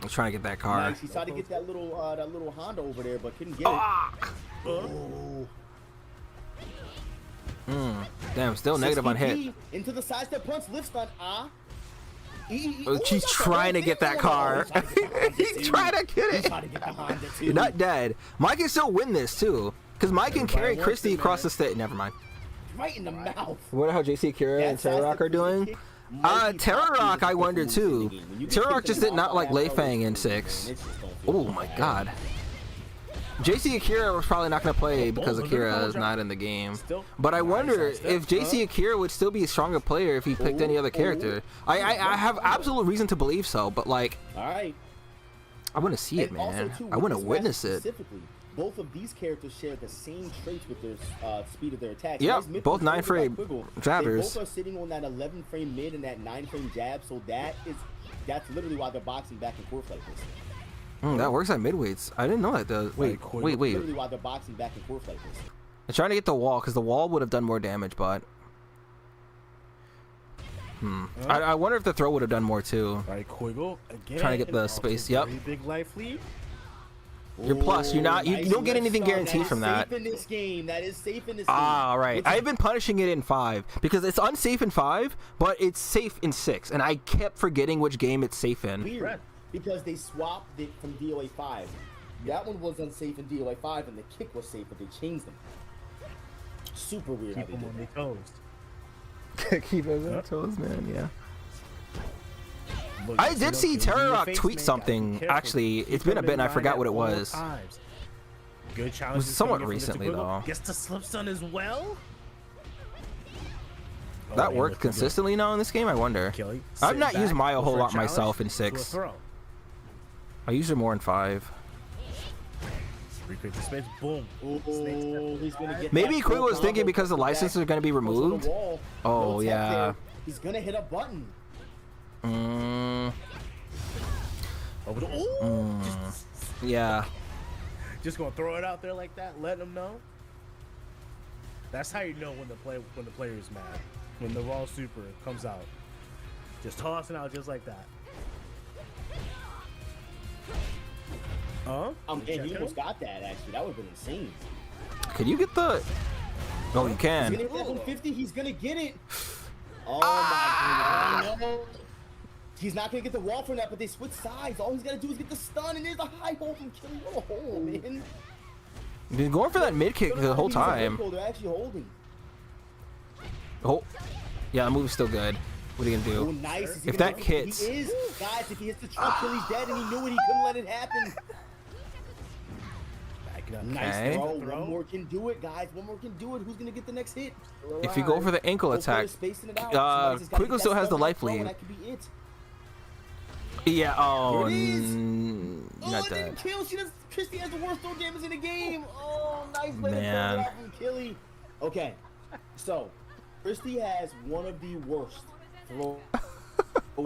I'm trying to get that car. Nice. He tried to get that little Honda over there, but couldn't get it. Ooh. Damn, still negative on hit. Into the sidestep punch, lift stun. She's trying to get that car. He's trying to get it. Trying to get the Honda too. You're not dead. Mike can still win this too, because Mike can carry Christie across the state. Never mind. Right in the mouth. I wonder how JC Akira and Terra Rock are doing. Terra Rock, I wonder too. Terra Rock just did not like Lei Fang in 6. Oh my god. JC Akira was probably not going to play because Akira is not in the game. But I wonder if JC Akira would still be a stronger player if he picked any other character. I have absolute reason to believe so, but like, I want to see it, man. I want to witness it. Specifically, both of these characters share the same traits with their speed of their attacks. Yep, both 9-frame jabbers. They both are sitting on that 11-frame mid and that 9-frame jab, so that's literally why they're boxing back and forth like this. That works at midweights. I didn't know that though. Wait. Literally why they're boxing back and forth like this. I'm trying to get the wall because the wall would have done more damage, but I wonder if the throw would have done more too. Right, Quiggle again. Trying to get the space. Yep. Big life lead. You're plus. You're not. You don't get anything guaranteed from that. Safe in this game. That is safe in this game. Ah, right. I've been punishing it in 5 because it's unsafe in 5, but it's safe in 6, and I kept forgetting which game it's safe in. Weird. Because they swapped it from DOA5. That one was unsafe in DOA5, and the kick was safe, but they changed them. Super weird. Keep them on their toes. Keep them on their toes, man. Yeah. I did see Terra Rock tweet something. Actually, it's been a bit, and I forgot what it was. Good challenge. It was somewhat recently, though. Gets the slip stun as well. That worked consistently now in this game. I wonder. I've not used Maya a whole lot myself in 6. I use her more in 5. Recreate the space. Boom. He's gonna get maybe Quill was thinking because the licenses are going to be removed. Oh yeah. He's gonna hit a button. Yeah. Just gonna throw it out there like that, letting them know. That's how you know when the player is mad. When the raw super comes out, just tossing out just like that. And he almost got that, actually. That would have been insane. Could you get the... Oh, you can. He's gonna hit that 150. He's gonna get it. Oh, my goodness. No. He's not gonna get the wall from that, but they switch sides. All he's gotta do is get the stun, and there's a high hole from Killy. What a hole, man. Been going for that mid kick the whole time. They're actually holding. Oh. Yeah, the move is still good. What are you gonna do? Oh, nice. If that hits... He is. Guys, if he hits the trunk, Killy's dead, and he knew it. He couldn't let it happen. Nice throw. One more can do it, guys. One more can do it. Who's gonna get the next hit? If you go for the ankle attack, Quigley still has the life lead. That could be it. Yeah. Oh, not that. Didn't kill. Christie has the worst throw damage in the game. Oh, nice play from Killy. Okay, so Christie has one of the worst throw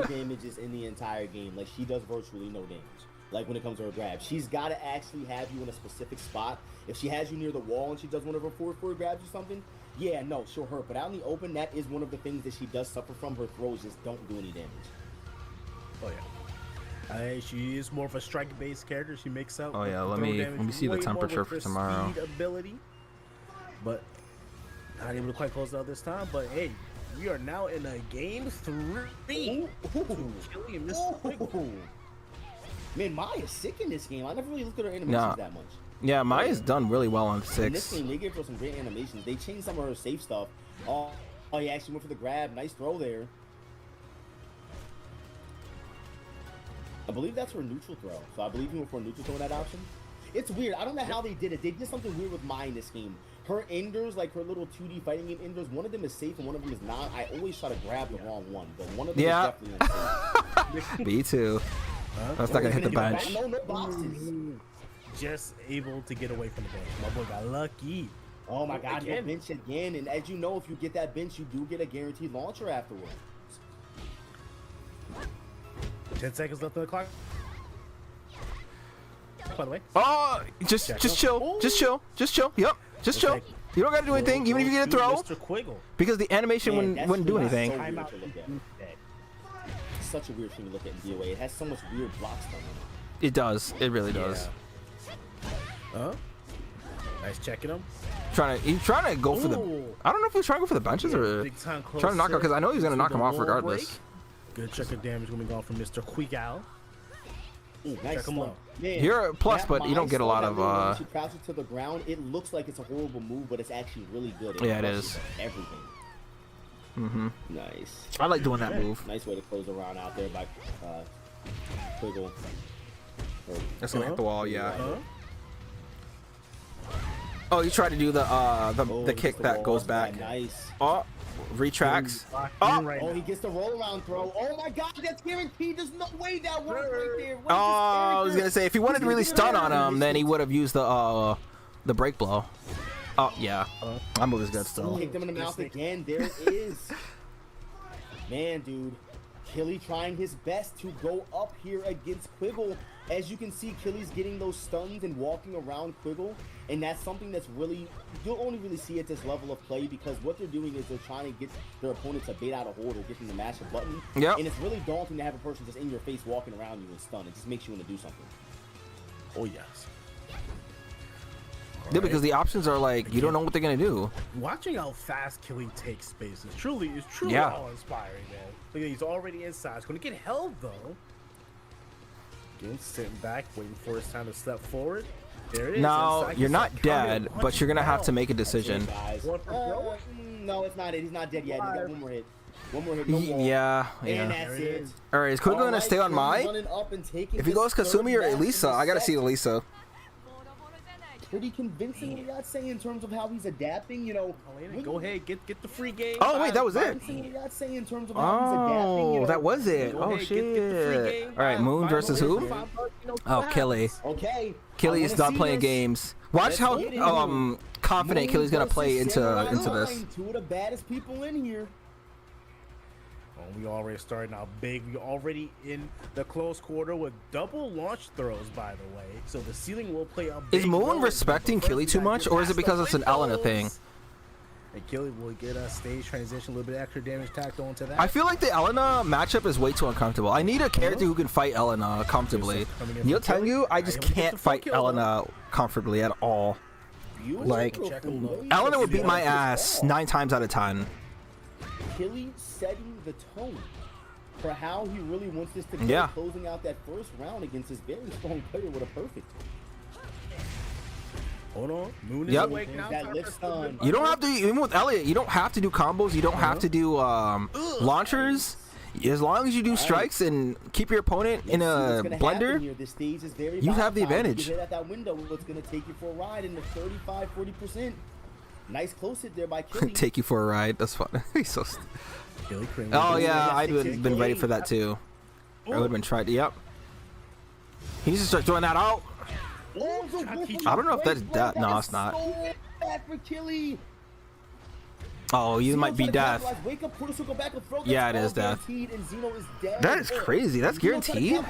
damages in the entire game. Like, she does virtually no damage. Like, when it comes to her grab, she's got to actually have you in a specific spot. If she has you near the wall and she does one of her forward grabs or something, yeah, no, she'll hurt. But out in the open, that is one of the things that she does suffer from. Her throws just don't do any damage. Oh yeah. She is more of a strike-based character. She makes up. Oh yeah, let me see the temperature for tomorrow. Speed ability, but not able to quite close out this time. But hey, we are now in a game 3. Killy and Mr. Man, Maya's sick in this game. I never really looked at her animations that much. Yeah, Maya's done really well on 6. In this game, they gave her some great animations. They changed some of her safe stuff. Oh, he actually went for the grab. Nice throw there. I believe that's her neutral throw. So I believe he went for a neutral throw in that option. It's weird. I don't know how they did it. They did something weird with Maya in this game. Her enders, like her little 2D fighting game enders, one of them is safe and one of them is not. I always try to grab the wrong one, but one of them is definitely unsafe. Me too. That's not gonna hit the bench. No boxes. Just able to get away from the bench. My boy got lucky. Oh my God, no bench again. And as you know, if you get that bench, you do get a guaranteed launcher afterwards. 10 seconds left on the clock. by the way. Oh, just chill. Just chill. Just chill. Yep. Just chill. You don't gotta do anything, even if you get a throw. Mr. Quiggle. Because the animation wouldn't do anything. So weird to look at. It's such a weird thing to look at in DOA. It has so much weird blocks on it. It does. It really does. Nice checking him. He's trying to go for the. I don't know if he's trying to go for the benches or trying to knock out, because I know he's gonna knock him off regardless. Good check of damage going on from Mr. Quiggle. Nice. Check him low. You're a plus, but you don't get a lot of. When she crouches to the ground, it looks like it's a horrible move, but it's actually really good. Yeah, it is. Everything. Nice. I like doing that move. Nice way to close around out there by Quiggle. That's gonna hit the wall. Yeah. Oh, you tried to do the kick that goes back. Nice. Oh, retracts. Oh, he gets the roll around throw. Oh my God, that's guaranteed. There's no way that works right there. Oh, I was gonna say if he wanted to really stun on him, then he would have used the break blow. Oh yeah, that move is good still. Kicked him in the mouth again. There it is. Man, dude, Killy trying his best to go up here against Quiggle. As you can see, Killy's getting those stuns and walking around Quiggle, and that's something that's really, you'll only really see at this level of play, because what they're doing is they're trying to get their opponent to bait out a hold or get them to mash a button. Yep. And it's really daunting to have a person just in your face walking around you and stun. It just makes you want to do something. Oh yes. Yeah, because the options are like you don't know what they're gonna do. Watching how fast Killy takes space is truly awe-inspiring, man. Look, he's already inside. He's gonna get held though. Again, sitting back, waiting for his time to step forward. There it is. Now you're not dead, but you're gonna have to make a decision. No, it's not it. He's not dead yet. He's got one more hit. One more hit. No wall. Yeah. And that's it. All right, is Quiggle gonna stay on my? If he goes Kasumi or Elisa, I gotta see Elisa. Pretty convincingly, I'd say, in terms of how he's adapting. You know, go ahead, get the free game. Oh wait, that was it. I'd say in terms of how he's adapting. You know, that was it. Oh shit. All right, Moon versus who? Oh, Killy. Okay. Killy's not playing games. Watch how confident Killy's gonna play into this. Two of the baddest people in here. We already started out big. We're already in the close quarter with double launch throws, by the way. So the ceiling will play a big Is Moon role. respecting Killy too much, or is it because it's an Elena thing? And Killy will get a stage transition, a little bit extra damage tacked onto that. I feel like the Elena matchup is way too uncomfortable. I need a character who can fight Elena comfortably. Neil Tengu, I just can't fight Elena comfortably at all. Like, Elena would beat my ass 9 times out of 10. Killy setting the tone for how he really wants this to go. Yeah. Closing out that first round against this very strong player with a perfect. Hold on. Moon is awake now. That lift stun. You don't have to, even with Elliot, you don't have to do combos. You don't have to do launchers. As long as you do strikes and keep your opponent in a blender, this stage is very you have the advantage. You hit at that window, what's going to take you for a ride in the 35-40%. Nice close hit there by Killy. Take you for a ride. That's fun. He's so. Oh yeah, I'd have been ready for that too. I would have been tried. Yep. He needs to start throwing that out. I don't know if that's that. No, it's not. Oh, you might be death. Yeah, it is death. That is crazy. That's guaranteed.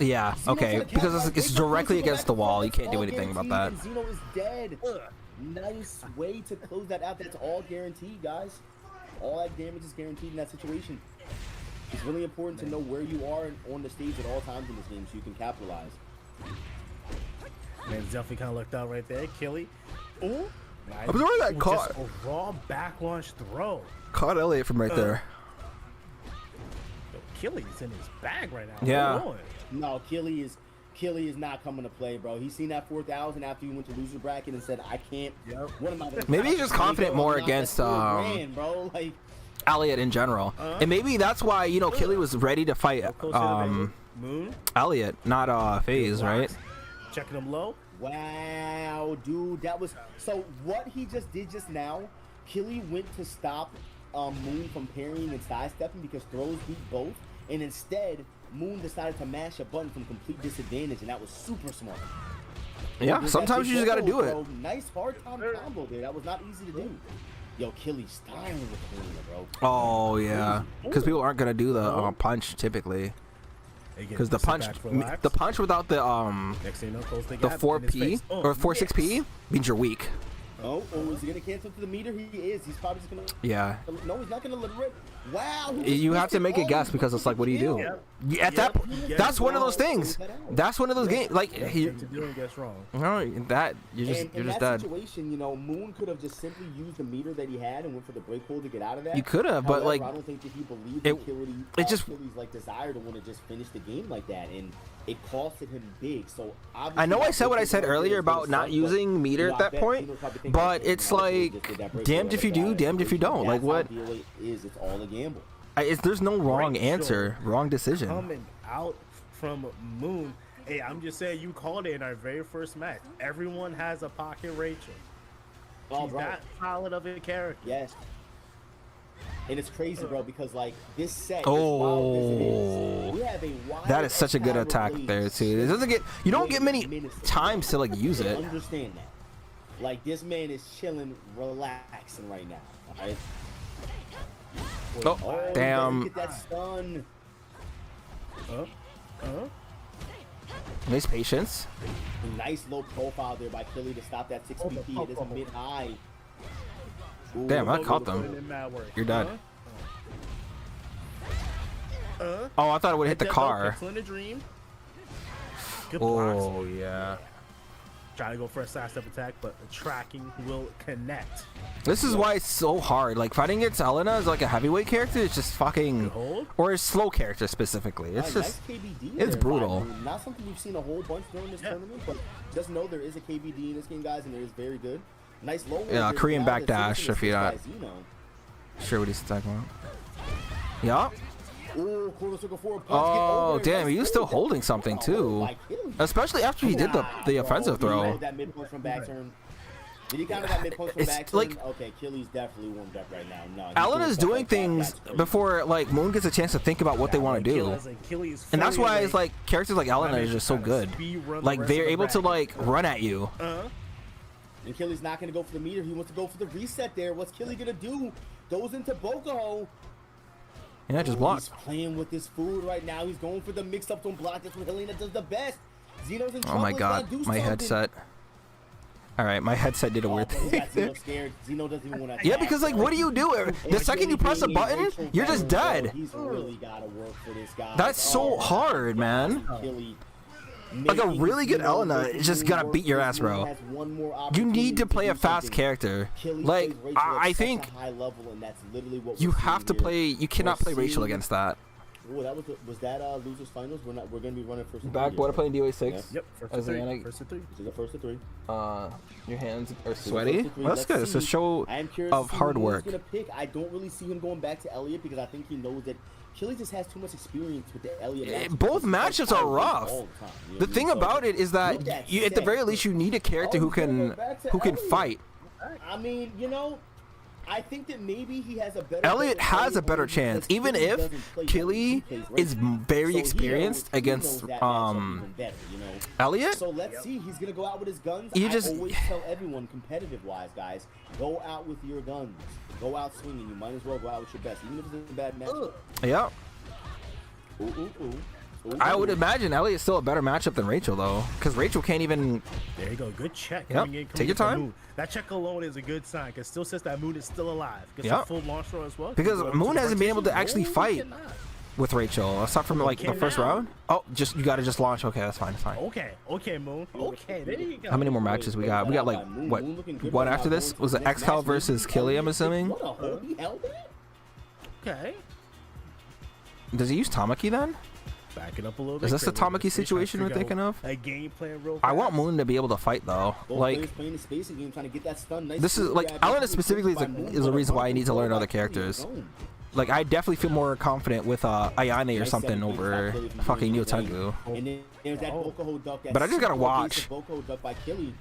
Yeah, okay, because it's directly against the wall. You can't do anything about that. Zeno is dead. Nice way to close that out. That's all guaranteed, guys. All that damage is guaranteed in that situation. It's really important to know where you are on the stage at all times in this game so you can capitalize. Man, definitely kind of looked out right there. Killy. Oh, I'm sorry that caught. A raw back launch throw. Caught Elliot from right there. Yo, Killy's in his bag right now. Yeah. No, Killy is not coming to play, bro. He's seen that 4,000 after he went to loser bracket and said, I can't. What am I gonna Maybe he's just confident more against bro. Like Elliot in general. And maybe that's why, you know, Killy was ready to fight Moon. Elliot, not FaZe, right? Checking him low. Wow, dude, that was so. What he just did just now, Killy went to stop Moon from parrying and sidestepping because throws beat both, and instead Moon decided to mash a button from complete disadvantage, and that was super smart. Yeah, sometimes you just gotta do it. Nice hard time combo there. That was not easy to do. Yo, Killy's styling with corner, bro. Oh yeah, because people aren't gonna do the punch typically. Because the punch without the Next thing you know, close the the gap in his 4P face. or 4-6P means you're weak. Oh, is he gonna cancel to the meter? He is. He's probably just gonna. Yeah. No, he's not gonna let it rip. Wow. You have to make a guess because it's like, what do you do? Yep. At that, that's one of those things. That's one of those games. Like, To do and guess wrong. no, that you're just in just that dead. situation, you know, Moon could have just simply used the meter that he had and went for the break hold to get out of that. You could have, but However, like, I don't think that he believed it- in Achilles' it just- like desire to want to just finish the game like that, and it costed him big. So I know I said what I said earlier about not using meter at that point, but it's like, damned if you do, damned if you don't. Like, what? It's all a gamble. There's no wrong answer, wrong decision. Coming out from Moon. Hey, I'm just saying, you called it in our very first match. Everyone has a pocket Rachel. Oh, She's bro. that solid of a character. Yes. And it's crazy, bro, because like this set, Oh. as wild as it is, we have a wild That is such a good attack attack there too. It doesn't get, you don't get many times to like use it. Understand that. Like this man is chilling, relaxing right now. All right. Oh, damn. Get that stun. Nice patience. Nice low profile there by Killy to stop that 6 BP. It is mid high. Ooh, Damn, I look, caught look, look, them. look. In that work. You're dead. Uh-huh. Oh, I thought it would hit the car. In a dream. Good blocks. Oh yeah. Try to go for a sidestep attack, but the tracking will connect. This is why it's so hard. Like fighting against Elena as like a heavyweight character is just fucking, Hold. or a slow character specifically. It's just, nice KBD it's there, brutal. Ryan. Not something we've seen a whole bunch during this tournament, but just know there is a KBD in this game, guys, and it is very good. Nice low. Yeah, Korean backdash, if you're not Zeno. sure what he's talking about. Yeah. Ooh, quarter circle forward punch, Oh, get over it. damn, Nice he was still move. holding something Oh, too. by Killy. Especially after he did the Bro, offensive he throw. rolled that mid punch from back turn. Did he counter that mid punch from It's back turn? like- Okay, Killy's definitely warmed up right now. No, he's Elena's stuff doing like that. things That's crazy. before like Moon gets a chance to think about what they want to do. And that's why it's like characters like Elena is just so good. Like they're able to like run at you. And Killy's not going to go for the meter. He wants to go for the reset there. What's Killy going to do? Goes into Bokoho. Yeah, just block. He's playing with his food right now. He's going for the mix-up on block. That's what Helena does the best. Zeno's in Oh trouble. my He's gotta god, do my something. headset. All right, my headset did a weird He got Zeno thing. scared. Zeno doesn't even want to Yeah, because like, what do you do? The second you press a button, you're just dead. He's really got to work for this guy. That's so hard, man. Killy. Like a really good Elena is just gonna beat your ass, bro. Has one more You need to opportunity play a do fast something. character. Killy Like, plays Rachel at I such think a high level, and that's literally what you we're have seeing to here. play. You cannot play Rachel against that. Oh, that was that losers finals. We're gonna be running first. Back, what, playing DOA6? Yeah. Yep, first As to in, three. like, First to three. This is the first of 3. Your hands are First sweaty. of 3. Well, that's good. It's a show I am curious of to see hard who work. he's gonna pick. I don't really see him going back to Elliot because I think he knows that Killy just has too much experience with the Elliot. matchup. Both He fights matchups are all rough. the time, you know The what I thing mean? So, about it is that look at you, at the Seth. very least, you need a character who he's gonna can go back to who can Elliot. fight. I mean, you know, I think that maybe he has a better. Elliot has a better only chance, because even Killy if doesn't play Killy Elliot, he plays is Rachel. very So he experienced knows against that matchup even better, you know? Elliot. So let's see. He's gonna go out with his guns. You I just- always tell everyone, competitive-wise, guys, go out with your guns. Go out swinging. You might as well go out with your best, even if it's a bad matchup. Yeah, Ooh, ooh, ooh. Ooh, I would ooh. imagine Elliot's still a better matchup than Rachel though, because Rachel can't even. There you go. Good check. Yep, Coming in, take your from time. Moon. That check alone is a good sign because still says that Moon is still alive. Gets Yep. a full launch throw as well. Because Can go Moon to hasn't been able to rotation. actually No, he fight. cannot. With Rachel, aside from like the Okay, first now. round. Oh, just you gotta just launch. Okay, that's fine. That's fine. Okay, okay, Moon. Okay, there you go. How many more matches we got? We got like what? One after this was it Excal versus Killy? I'm assuming. What a hold he held it? Okay. Does he use Tamaki then? Back it up a little bit. Is this the create a little Tamaki bit of space, situation try we're to thinking figure of? out A game plan real I want fast. Moon to be able to fight though. Both Like players playing the spacing game, trying to get that stun. Nice this is move like grab, Elena nice specifically by Moon, is a but reason why I need to learn by other Killy characters. alone. Like I definitely feel more confident with Ayane or Nice something 7 over points by Killy fucking from Neo doing his Tengu. thing. And then there's that Bokoho duck. That But I just gotta super watch. basic Bokoho duck by Killy.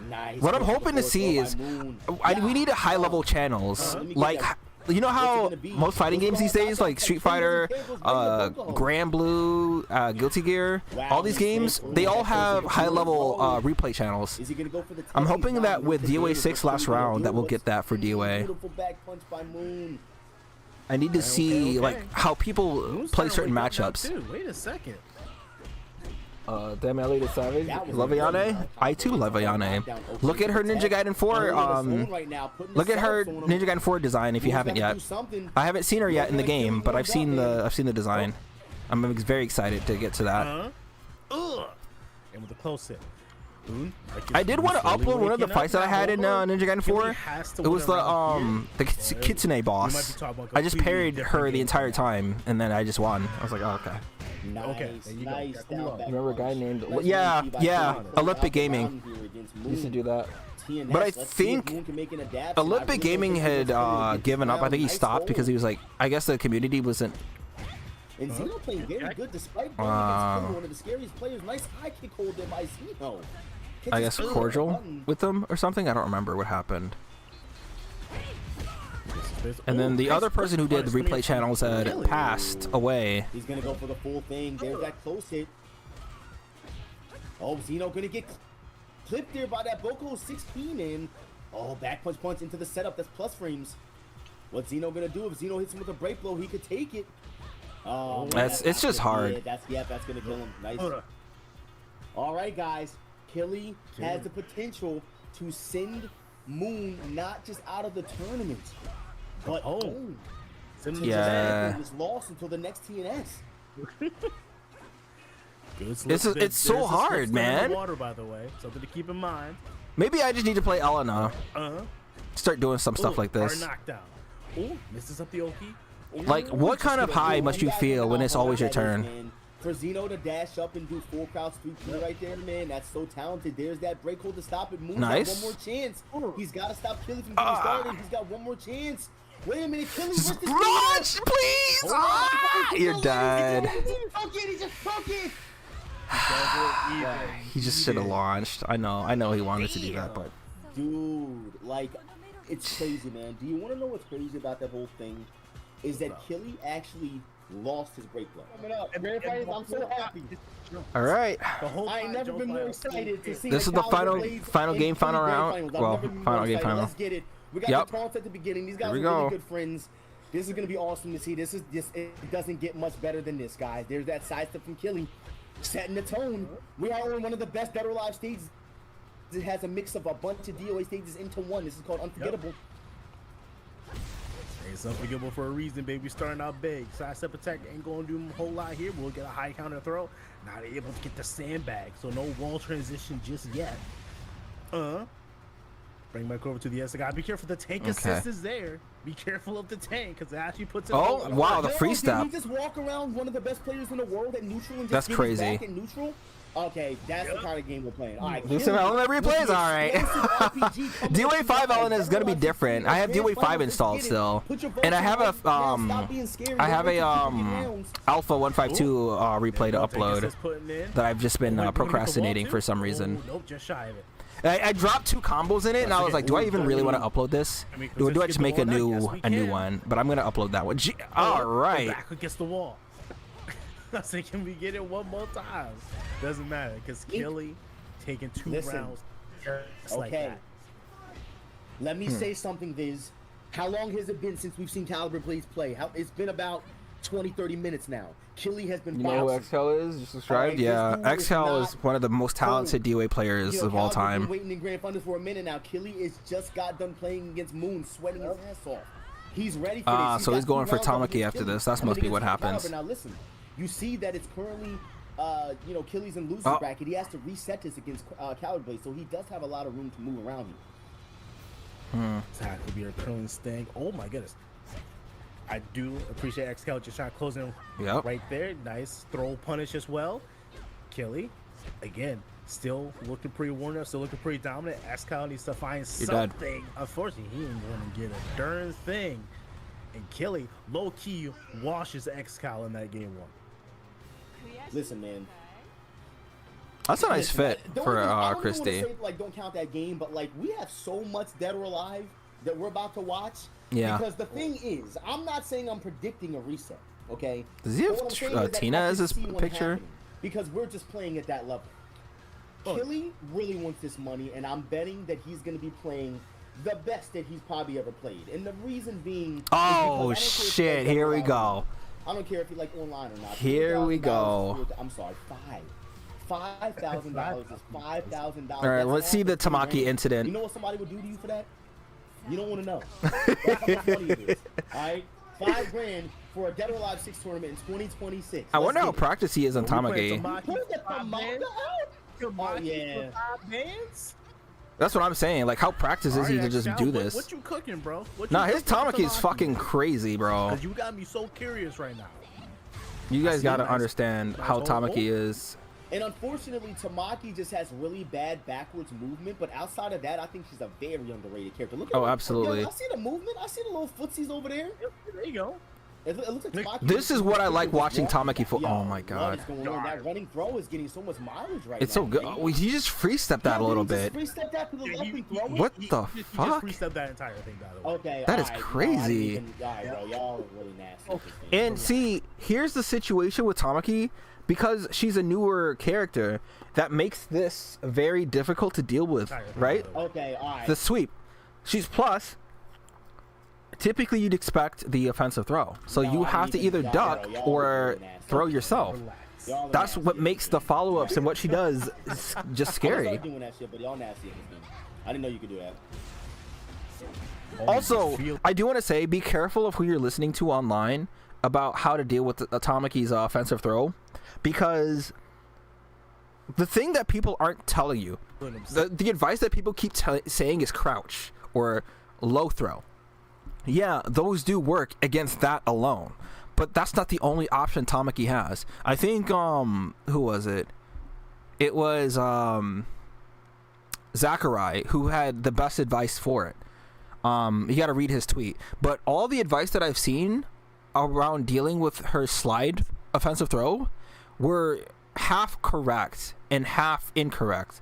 Nice. What I'm Goes hoping to the see forward is throw by Moon. we need a Yeah. high level channels. Let me get Like that. you know What's it how gonna be? most fighting games these days, like Street Fighter, Grand Blue, Guilty Gear, all these games, they all have high level replay channels. Is he gonna go for the I'm tag? hoping He's that not. with He's gonna DOA6 do last it. round that we'll get that for DOA. Beautiful back punch by Moon. I need to see okay. like how people Moon's play starting to certain wake up now, matchups. too. Wait a second. Damn Elliot Savage. That was a Love really Ayane. nice I too love Ayane. knockdown. Look at her Ninja Gaiden 4. Look at her Ninja Gaiden 4 design if you haven't yet. I haven't seen her yet in the game, but I've seen the design. I'm very excited to get to that. And with a close hit. I did want to upload one of the fights that I had in Ninja Gaiden 4. It was the Kitsune boss. I just parried her the entire time, and then I just won. I was like, oh, okay. Nice. Remember a guy named... Yeah, Olympic Gaming used to do that. But I think Olympic Gaming had given up. I think he stopped because he was like, I guess the community wasn't... And Xeno playing very good despite being against one of the scariest players. Nice high kick hold there by Xeno. I guess cordial with them or something. I don't remember what happened. And then the other person who did the replay channel said passed away. He's gonna go for the full thing. There's that close hit. Oh, Xeno gonna get clipped there by that Boko 16 in. Oh, back punch into the setup. That's plus frames. What's Xeno gonna do? If Xeno hits him with a break blow, he could take it. Oh, it's just hard. Yeah, that's gonna kill him. Nice. All right, guys. Killy has the potential to send Moon not just out of the tournament, but is lost until the next TNS. It's so hard, man. Water, by the way, something to keep in mind. Maybe I just need to play Elena. Start doing some stuff like this. Knockdown. Misses up the Oki. Like, what kind of high must you feel when it's always your turn? For Xeno to dash up and do full crouch 3-2 right there, man, that's so talented. There's that break hold to stop it. Moon's got one more chance. He's got to stop Killy from getting started. He's got one more chance. Wait a minute, Killy. Launch, please! You're dead. He just took it. He just should have launched. I know he wanted to do that, but... Dude, like, it's crazy, man. Do you want to know what's crazy about that whole thing? Is that Killy actually lost his break blow. I'm so happy. All right. I ain't never been more excited to see. This is the final game, final round. Well, final game, final. Let's get it. We got the taunts at the beginning. These guys are really good friends. This is gonna be awesome to see. It doesn't get much better than this, guys. There's that sidestep from Killy, setting the tone. We are on one of the best Dead or Alive stages. It has a mix of a bunch of DOA stages into one. This is called Unforgettable. It's unforgettable for a reason, baby. Starting out big. Sidestep attack ain't gonna do a whole lot here. We'll get a high counter throw. Not able to get the sandbag, so no wall transition just yet. Bring back over to the S. Be careful. The tank assist is there. Be careful of the tank because it actually puts it. Oh wow, the free step. Did he just walk around one of the best players in the world at neutral and That's just crazy. Back at neutral? Okay, that's the kind of game we're playing. All right, Listen, Elena replays, all right. DOA5 Elena is gonna be different. I have DOA5 installed still, and I have a Alpha 152 replay to upload that I've just been procrastinating for some reason. Nope, just shy of it. I dropped 2 combos in it, and I was like, do I even really want to upload this? Or do I just make a new one? But I'm gonna upload that one. All right. Back against the wall. I was thinking we get it one more time. Doesn't matter because Killy taking 2 rounds just like that. Let me say something, Viz. How long has it been since we've seen Caliber Blaze play? It's been about 20-30 minutes now. Killy has been. You know who XHell is? You subscribed? Yeah, XHell is one of the most talented DOA players of all time. Been waiting in Grand Thunders for a minute now. Killy is just got done playing against Moon, sweating his ass off. He's ready for this. So he's going for Tamaki after this. That must be what happens. Now listen. You see that it's currently, Killy's in loser bracket. He has to reset this against Caliber Blaze, so he does have a lot of room to move around here. That could be a curling sting. Oh my goodness. I do appreciate XCal just trying to close in right there. Nice throw punish as well. Killy, again, still looking pretty worn up, still looking pretty dominant. XCal needs to find something. Unfortunately, he ain't going to get a darn thing. And Killy, low-key, washes XCal in that game 1. Listen, man. That's a nice fit for Christie. Don't count that game, but we have so much Dead or Alive that we're about to watch. Yeah. Because the thing is, I'm not saying I'm predicting a reset. Okay. Does he have Tina as his picture? Because we're just playing at that level. Killy really wants this money, and I'm betting that he's going to be playing the best that he's probably ever played. And the reason being... Oh, shit. Here we go. I don't care if you like online or not. Here we go. I'm sorry, $5,000 is $5,000. All right, let's see the Tamaki incident. You know what somebody would do to you for that? You don't want to know. That's how much money it is. All right, $5,000 for a Dead or Alive 6 tournament in 2026. I wonder how practiced he is on Tamaki. Pull the Tamaki out. Oh yeah. That's what I'm saying. Like, how practiced is he to just do this? What you cooking, bro? Nah, his Tamaki is fucking crazy, bro. Cause you got me so curious right now. You guys gotta understand how Tamaki is. And unfortunately, Tamaki just has really bad backwards movement. But outside of that, I think she's a very underrated character. Look at her. Absolutely. Yo, I see the movement. I see the little footsies over there. There you go. It looks like Tamaki. This is what I like watching Tamaki for. Oh my god. That running throw is getting so much mileage right now. It's so good. Oh, he just free stepped that a little bit. Free stepped that to the left and throw it. What the fuck? He just free stepped that entire thing, by the way. Okay. That is crazy. Y'all are really nasty. And see, here's the situation with Tamaki. Because she's a newer character, that makes this very difficult to deal with, right? Okay, all right. The sweep. She's plus. Typically, you'd expect the offensive throw. So you have to either duck or throw yourself. That's what makes the follow-ups and what she does is just scary. I was doing that shit, but y'all nasty. I didn't know you could do that. Also, I do want to say, be careful of who you're listening to online about how to deal with Tamaki's offensive throw. Because the thing that people aren't telling you, the advice that people keep saying is crouch or low throw. Yeah, those do work against that alone, but that's not the only option Tamaki has. I think who was it? It was Zachary who had the best advice for it. You got to read his tweet. But all the advice that I've seen around dealing with her slide offensive throw were half correct and half incorrect,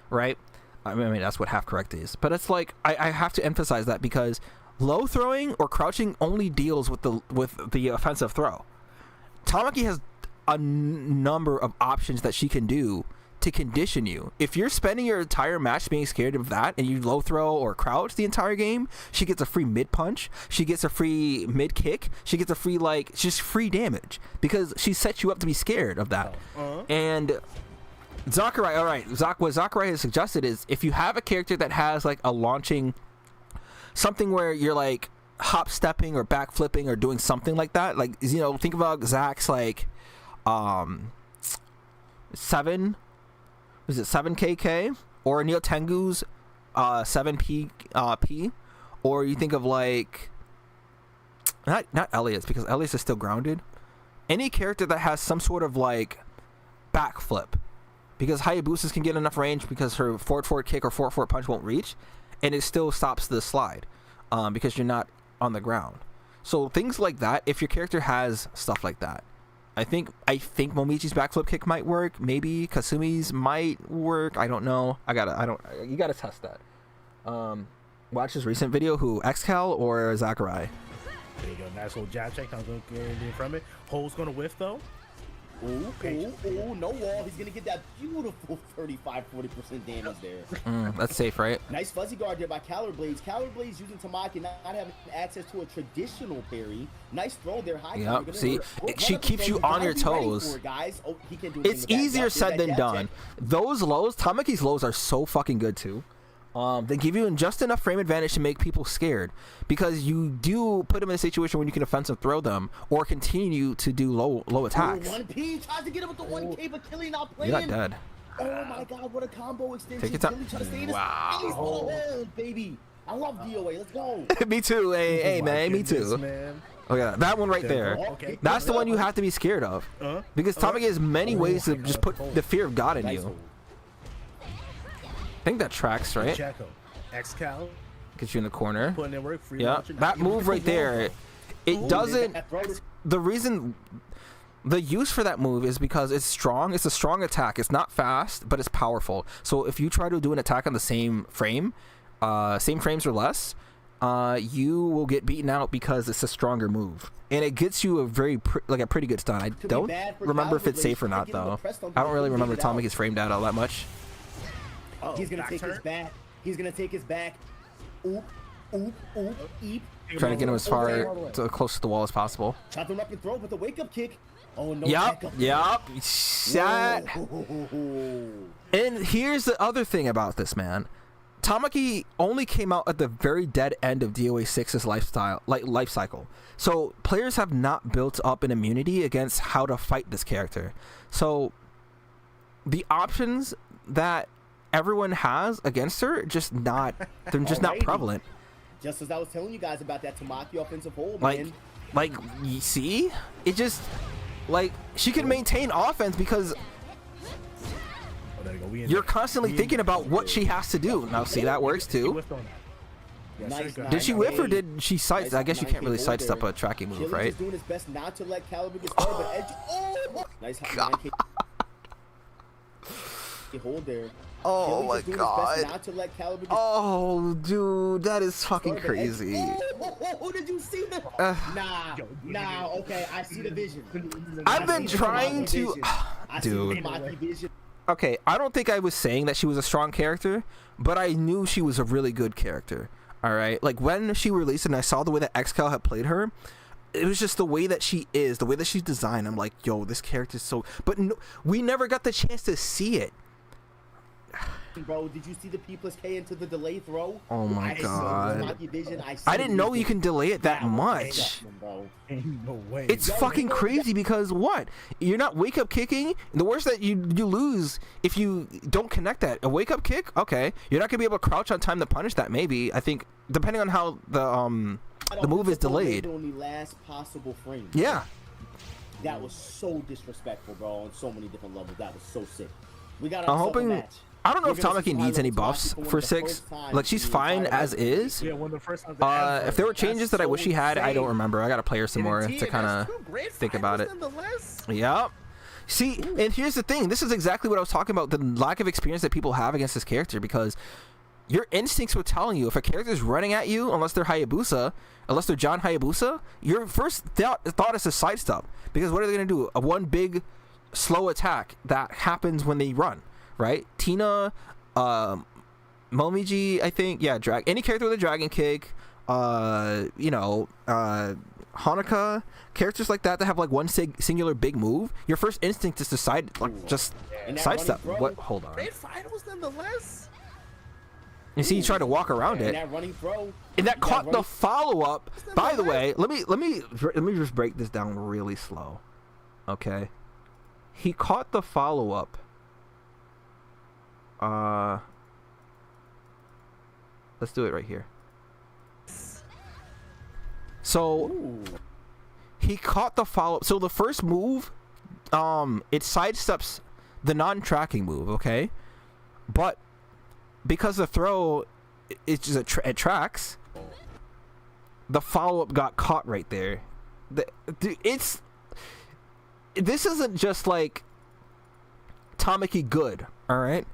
right? I mean that's what half correct is, but it's like I have to emphasize that because low throwing or crouching only deals with the offensive throw. Tamaki has a number of options that she can do to condition you. If you're spending your entire match being scared of that and you low throw or crouch the entire game, she gets a free mid punch, she gets a free mid kick, she gets a free just free damage because she sets you up to be scared of that. And Zachary, all right, what Zachary has suggested is if you have a character that has like a launching something where you're like hop stepping or back flipping or doing something like that, like, you know, think about Zach's like 7KK or Neil Tengu's 7P P, or you think of like not Elliot's because Elliot's is still grounded. Any character that has some sort of like backflip, because Hayabusa's can get enough range because her forward kick or forward punch won't reach, and it still stops the slide because you're not on the ground. So things like that, if your character has stuff like that, I think Momichi's backflip kick might work. Maybe Kasumi's might work. I don't know. You gotta test that. Watch his recent video. Who, Xcal or Zachary? There you go. Nice little jab check. I'm gonna get anything from it. Hole's gonna whiff though. Ooh, no wall. He's gonna get that beautiful 35-40% damage there. That's safe, right? Nice fuzzy guard there by Calorie Blades. Calorie Blades using Tamaki, not having access to a traditional parry. Nice throw there. High. Yep. See, she keeps you on your toes. Guys. Oh, he can do it's easier said than done. Those lows, Tamaki's lows are so fucking good too. They give you just enough frame advantage to make people scared because you do put them in a situation where you can offensive throw them or continue to do low attacks. 1P tries to get him with the 1K, but Killy not playing. You got dead. Oh my god, what a combo extension. Take your time. Killy trying to stay in his Wow. Oh, baby. I love DOA. Let's go. Me too. Hey, man. Me too. Man. Oh yeah, that one right there. Okay. That's the one you have to be scared of because Tamaki has many ways to just put the fear of God in you. I think that tracks, right? Jacko. Xcal. Get you in the corner. Putting in work. Free Yeah, launcher. that move right there. It doesn't. The reason, the use for that move is because it's strong. It's a strong attack. It's not fast, but it's powerful. So if you try to do an attack on the same frames or less, you will get beaten out because it's a stronger move, and it gets you a pretty good stun. I don't remember if it's safe or not though. I don't really remember Tamaki's frame data all that much. He's gonna take his back. He's gonna take his back. Oop, eep. Trying to get him as far close to the wall as possible. Chop him up and throw with the wake up kick. Oh no. Yep. That. And here's the other thing about this, man. Tamaki only came out at the very dead end of DOA6's life cycle. So players have not built up an immunity against how to fight this character. So the options that everyone has against her they're just not prevalent. Just as I was telling you guys about that Tamaki offensive hold, man. Like you see? It just like she can maintain offense because you're constantly thinking about what she has to do. Now, see, that works too. Did she whiff or did she side? I guess you can't really sidestep a tracking move, right? He's doing his best not to let Caliber get started, but Edge. Oh, nice 9K hold there. Oh my god. Not to let Caliber get oh, dude, that is fucking crazy. Oh, did you see that? Nah. Okay, I see the vision. I've been trying to, dude. Okay, I don't think I was saying that she was a strong character, but I knew she was a really good character. All right, like when she released and I saw the way that XCal had played her, it was just the way that she is, the way that she's designed. I'm like, yo, this character is so. But no, we never got the chance to see it. Bro, did you see the P plus K into the delay throw? Oh my god. I didn't know you can delay it that much. No way. It's fucking crazy because what? You're not wake up kicking. The worst that you lose if you don't connect that. A wake up kick? Okay. You're not gonna be able to crouch on time to punish that, maybe. I think depending on how the move is delayed. On the last possible frame. Yeah. That was so disrespectful, bro, on so many different levels. That was so sick. We got I'm hoping. I don't know if Tamaki needs any buffs for 6. Like, she's fine as is. If there were changes that I wish she had, I don't remember. I gotta play her some more to kind of think about it. Yep. See, and here's the thing. This is exactly what I was talking about, the lack of experience that people have against this character, because your instincts were telling you if a character is running at you, unless they're Hayabusa, unless they're John Hayabusa, your first thought is to sidestep. Because what are they going to do? A one big slow attack that happens when they run. Right? Tina, Momiji, I think, yeah, any character with a dragon kick, Hanukkah, characters like that have like one singular big move. Your first instinct is to sidestep. What? Hold on. Great finals, nonetheless. You see, you try to walk around it, and that caught the follow up. By the way, let me just break this down really slow. Okay, he caught the follow up. Let's do it right here. So he caught the follow. So the first move, it sidesteps the non-tracking move, okay? But because the throw, it tracks. The follow-up got caught right there. This isn't just like Tamaki good, all right?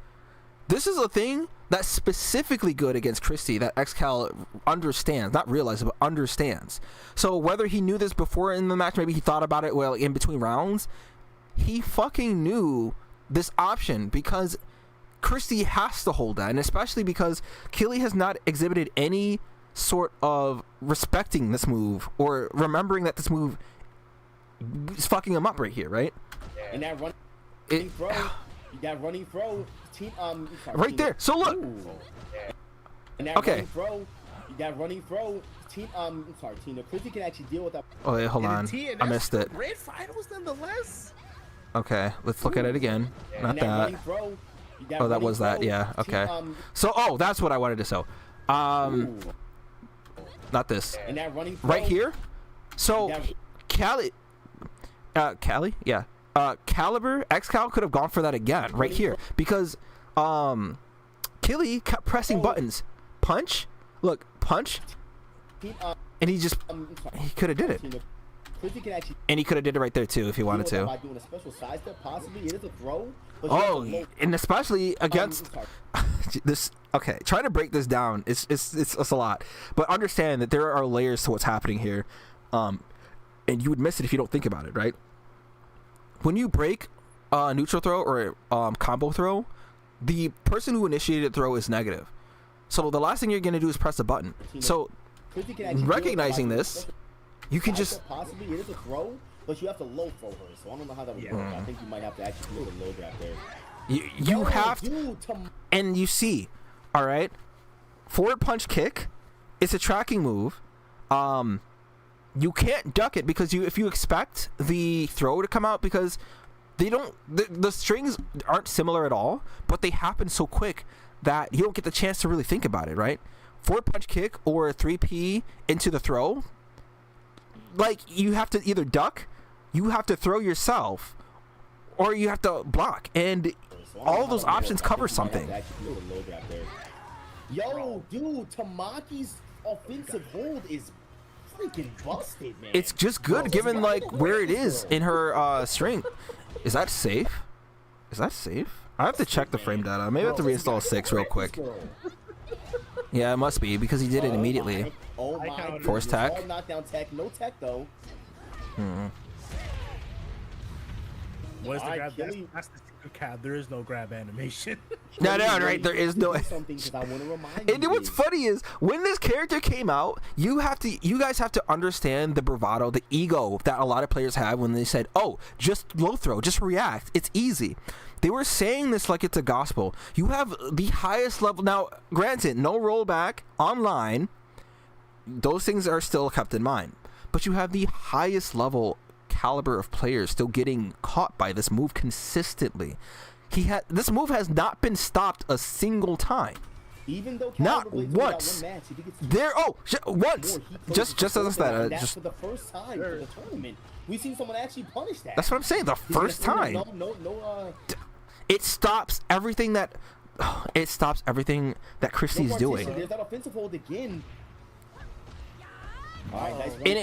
This is a thing that's specifically good against Christie that XCal understands, not realizes, but understands. So whether he knew this before in the match, maybe he thought about it in between rounds, he fucking knew this option because Christie has to hold that, and especially because Killy has not exhibited any sort of respecting this move or remembering that this move is fucking him up right here, right? And that running throw, you got running throw. Right there. So look. Okay. You got running throw. Tina. Christie can actually deal with that. Oh, wait, hold on. I missed it. Great finals, nonetheless. Okay, let's look at it again. Not that. Oh, that was that. Yeah. Okay. So, that's what I wanted to show. Not this. Right here. So, Caliber, XCal could have gone for that again right here because Killy kept pressing buttons. Punch, look, punch, and he could have did it. And he could have did it right there too if he wanted to. Oh, and especially against this. Okay, trying to break this down. It's a lot, but understand that there are layers to what's happening here, and you would miss it if you don't think about it, right? When you break a neutral throw or combo throw, the person who initiated the throw is negative. So the last thing you're going to do is press a button. So recognizing this, you can just but you have to low throw her. So I don't know how that would work. I think you might have to actually do a low grab there. You have to, and you see, all right, forward punch kick. It's a tracking move. You can't duck it because if you expect the throw to come out, because they don't, the strings aren't similar at all, but they happen so quick that you don't get the chance to really think about it, right? Forward punch kick or a 3P into the throw, like you have to either duck, you have to throw yourself, or you have to block, and all those options cover something. Yo, dude, Tamaki's offensive hold is freaking busted, man. It's just good given like where it is in her string. Is that safe? Is that safe? I have to check the frame data. Maybe I have to reinstall 6 real quick. Yeah, it must be because he did it immediately. Oh my. Force tech. All knockdown tech, no tech though. What is the grab? That's the secret cab. There is no grab animation. No, right. There is no. Something because I want to remind you. And what's funny is when this character came out, you guys have to understand the bravado, the ego that a lot of players have when they said, "Oh, just low throw, just react. It's easy." They were saying this like it's a gospel. You have the highest level. Now, granted, no rollback online. Those things are still kept in mind, but you have the highest level caliber of players still getting caught by this move consistently. This move has not been stopped a single time. Even though not once. Once. Just as that. That's for the first time for the tournament. We've seen someone actually punish that. That's what I'm saying. The first time. It stops everything that. It stops everything that Christie's doing. There's that offensive hold again. Right, nice and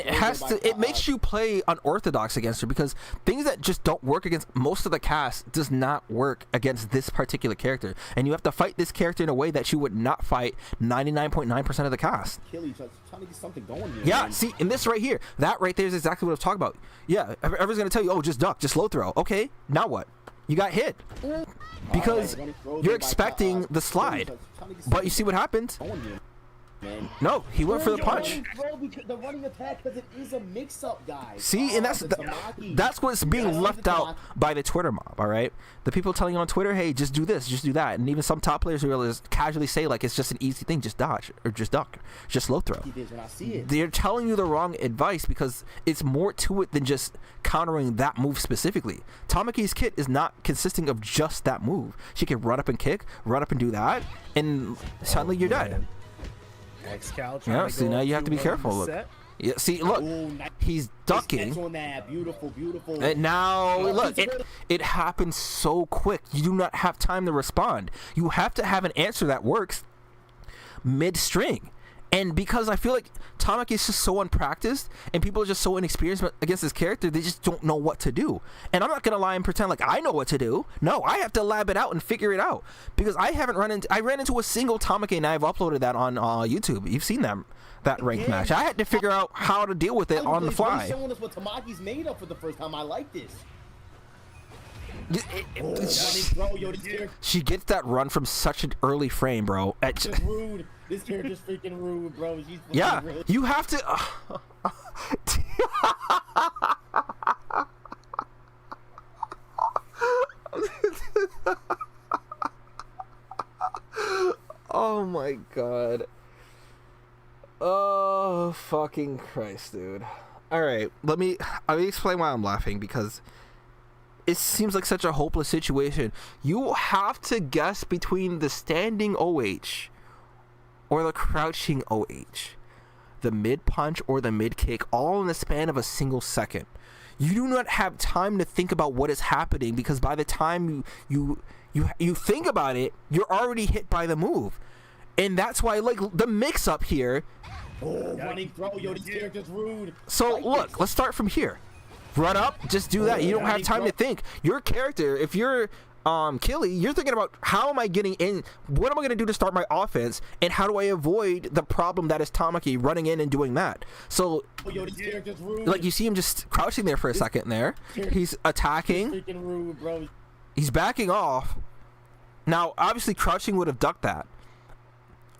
it makes you play unorthodox against her, because things that just don't work against most of the cast does not work against this particular character, and you have to fight this character in a way that you would not fight 99.9% of the cast. Trying to get something going here, yeah, man. see, in this right here, that right there is exactly what I'm talking about. Yeah, everyone's gonna tell you, oh, just duck, just low throw. Okay, now what? You got hit because you're expecting the slide, but you see what happened. Man. No, he went for the punch. The running attack, because it is a mix-up, guys. See, and that's what's being left out by the Twitter mob. All right, the people telling you on Twitter, "Hey, just do this, just do that," and even some top players who will just casually say like it's just an easy thing, just dodge or just duck, just low throw. They're telling you the wrong advice because it's more to it than just countering that move specifically. Tamaki's kit is not consisting of just that move. She can run up and kick, run up and do that, and suddenly you're dead. Yeah, see, now you have to be careful. Look. Yeah, see, look, he's ducking. Beautiful. And now, look, it happens so quick. You do not have time to respond. You have to have an answer that works mid-string. And because I feel like Tamaki is just so unpracticed and people are just so inexperienced against this character, they just don't know what to do. And I'm not going to lie and pretend like I know what to do. No, I have to lab it out and figure it out. Because I ran into a single Tamaki, and I've uploaded that on YouTube. You've seen that ranked match. I had to figure out how to deal with it on the fly. You're showing us what Tamaki's made of for the first time. I like this. She gets that run from such an early frame, bro. Rude. This character's freaking rude, bro. Yeah, rude. You have to. Oh my god. Oh fucking Christ, dude. All right, let me explain why I'm laughing, because it seems like such a hopeless situation. You have to guess between the standing OH or the crouching OH, the mid punch or the mid kick, all in the span of a single second. You do not have time to think about what is happening, because by the time you think about it, you're already hit by the move. And that's why, like, the mix up here. Oh, running throw, this character's rude. So look, let's start from here. Run up, just do that. You don't have time to think. Your character, if you're Killy, you're thinking about how am I getting in, what am I going to do to start my offense, and how do I avoid the problem that is Tamaki running in and doing that. So like, you see him just crouching there for a second there. He's attacking. He's backing off. Now obviously crouching would have ducked that.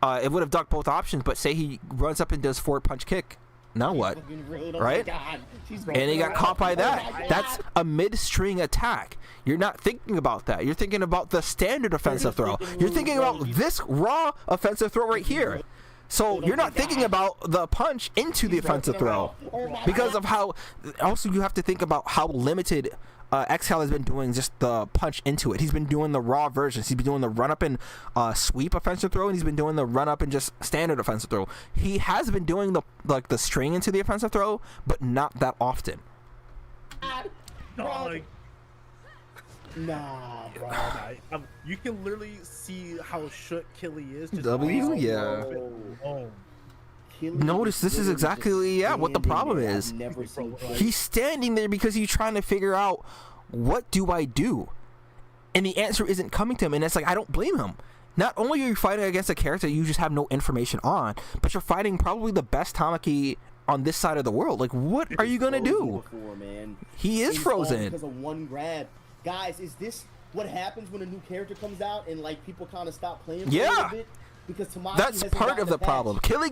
It would have ducked both options, but say he runs up and does forward punch kick. Now what? Fucking rude. Oh Right? my God. She's And he got caught by Oh that. my That's God. a mid-string attack. You're not thinking about that. You're thinking about the standard offensive throw. You're thinking about this raw offensive throw right here. So you're not thinking about the punch into the offensive throw because of how. Also, you have to think about how limited Exhale has been doing just the punch into it. He's been doing the raw versions. He's been doing the run up and sweep offensive throw, and he's been doing the run up and just standard offensive throw. He has been doing the string into the offensive throw, but not that often. Dog. Nah, bro. You can literally see how shook Killy is. Just W, yeah. Oh. Notice this is exactly what the problem is. He's standing there because he's trying to figure out, what do I do? And the answer isn't coming to him, and it's like, I don't blame him. Not only are you fighting against a character you just have no information on, but you're fighting probably the best Tamaki on this side of the world. Like, what are you gonna do? He is frozen because of one grab. Guys, is this what happens when a new character comes out and like people kind of stop playing for a little bit? Because Tamaki that's hasn't part gotten of the patch. problem. Killy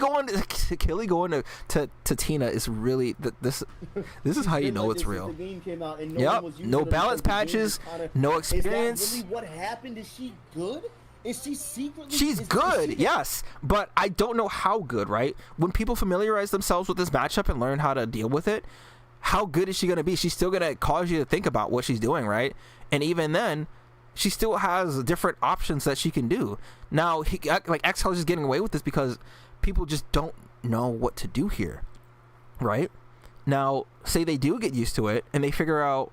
going to Tina is really this is how you know it's real. Yep, no balance patches, no experience. Is that really what happened? Is she good? Is she secretly? She's good, yes, but I don't know how good, right? When people familiarize themselves with this matchup and learn how to deal with it, how good is she going to be? She's still going to cause you to think about what she's doing, right? And even then, she still has different options that she can do. Now, like Exhale is just getting away with this because people just don't know what to do here, right? Now, say they do get used to it and they figure out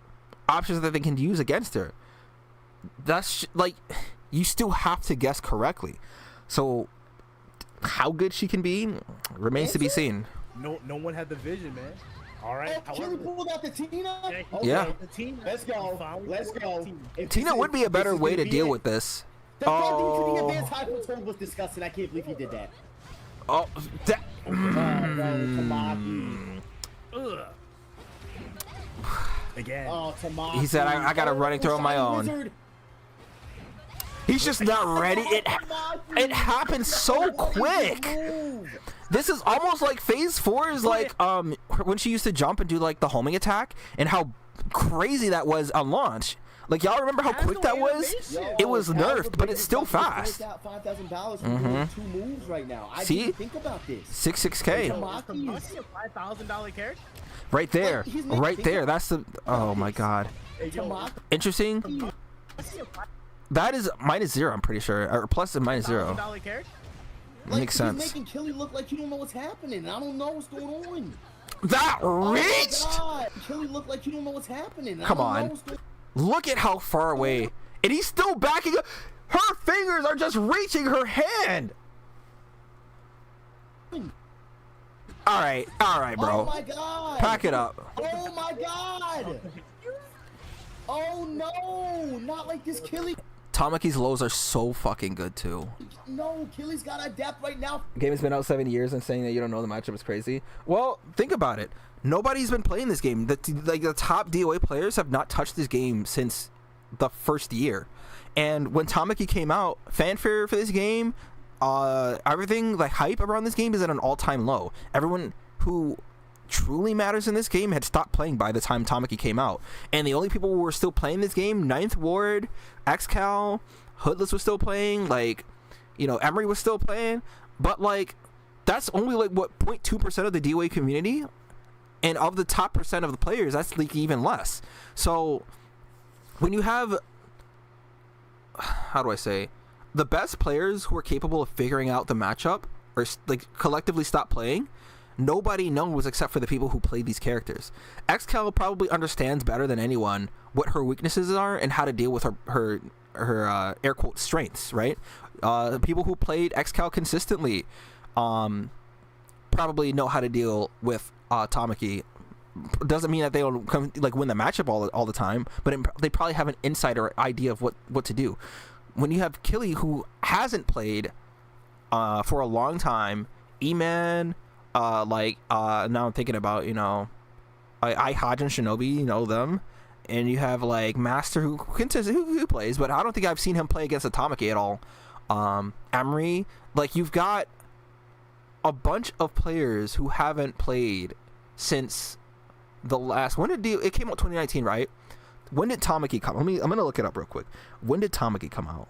options that they can use against her. That's like, you still have to guess correctly. So, how good she can be remains to be seen. No one had the vision, man. All right. Oh, Killy pulled out the Tina. Yeah. The team. Let's go. Let's go. Tina would be a better way to deal with this. The advanced high control was disgusting. I can't believe he did that. Oh, that. Tamaki. Again. Oh, Tamaki. He said, I got a running throw of my own. Wizard. He's just not ready. It happened so quick. This is almost like phase 4 is like when she used to jump and do like the homing attack and how crazy that was on launch. Like, y'all remember how quick that was? It was nerfed, but it's still fast. $5,000 for doing 2 moves right now. I See? didn't think about this. 6K. Tamaki's a $5,000 character. Right there. Right there. That's the. Oh my god. Interesting. That is -0, I'm pretty sure. Or plus and -0. Character? Makes sense. He's making Killy look like you don't know what's happening. I don't know what's going on. That reached! Oh my God. Killy look like you don't know what's happening. Come on. Look at how far away. And he's still backing up. Her fingers are just reaching her hand. Alright, bro. Oh my God. Pack it up. Oh my God. Oh no. Not like this, Killy. Tamaki's lows are so fucking good too. No, Killy's got to adapt right now. The game has been out 7 years, and saying that you don't know the matchup is crazy. Well, think about it. Nobody's been playing this game. The top DOA players have not touched this game since the first year. And when Tamaki came out, fanfare for this game, everything, like hype around this game is at an all-time low. Everyone who truly matters in this game had stopped playing by the time Tamaki came out. And the only people who were still playing this game, Ninth Ward, XCal, Hoodless was still playing, like, you know, Emery was still playing, but like, that's only like what 0.2% of the DOA community, and of the top percent of the players, that's like even less. So when you have, how do I say, the best players who are capable of figuring out the matchup or like collectively stop playing, nobody knows except for the people who play these characters. XCal probably understands better than anyone what her weaknesses are and how to deal with her air quote strengths, right? People who played XCal consistently probably know how to deal with Tamaki. Doesn't mean that they don't win the matchup all the time, but they probably have an insider idea of what to do. When you have Killy, who hasn't played for a long time, E-Man, now I'm thinking about, you know, Hodge and Shinobi, you know them, and you have like Master who plays, but I don't think I've seen him play against a Tamaki at all. Emery, like, you've got a bunch of players who haven't played since the last. When did it came out? 2019, right? When did Tamaki come? I'm gonna look it up real quick. When did Tamaki come out?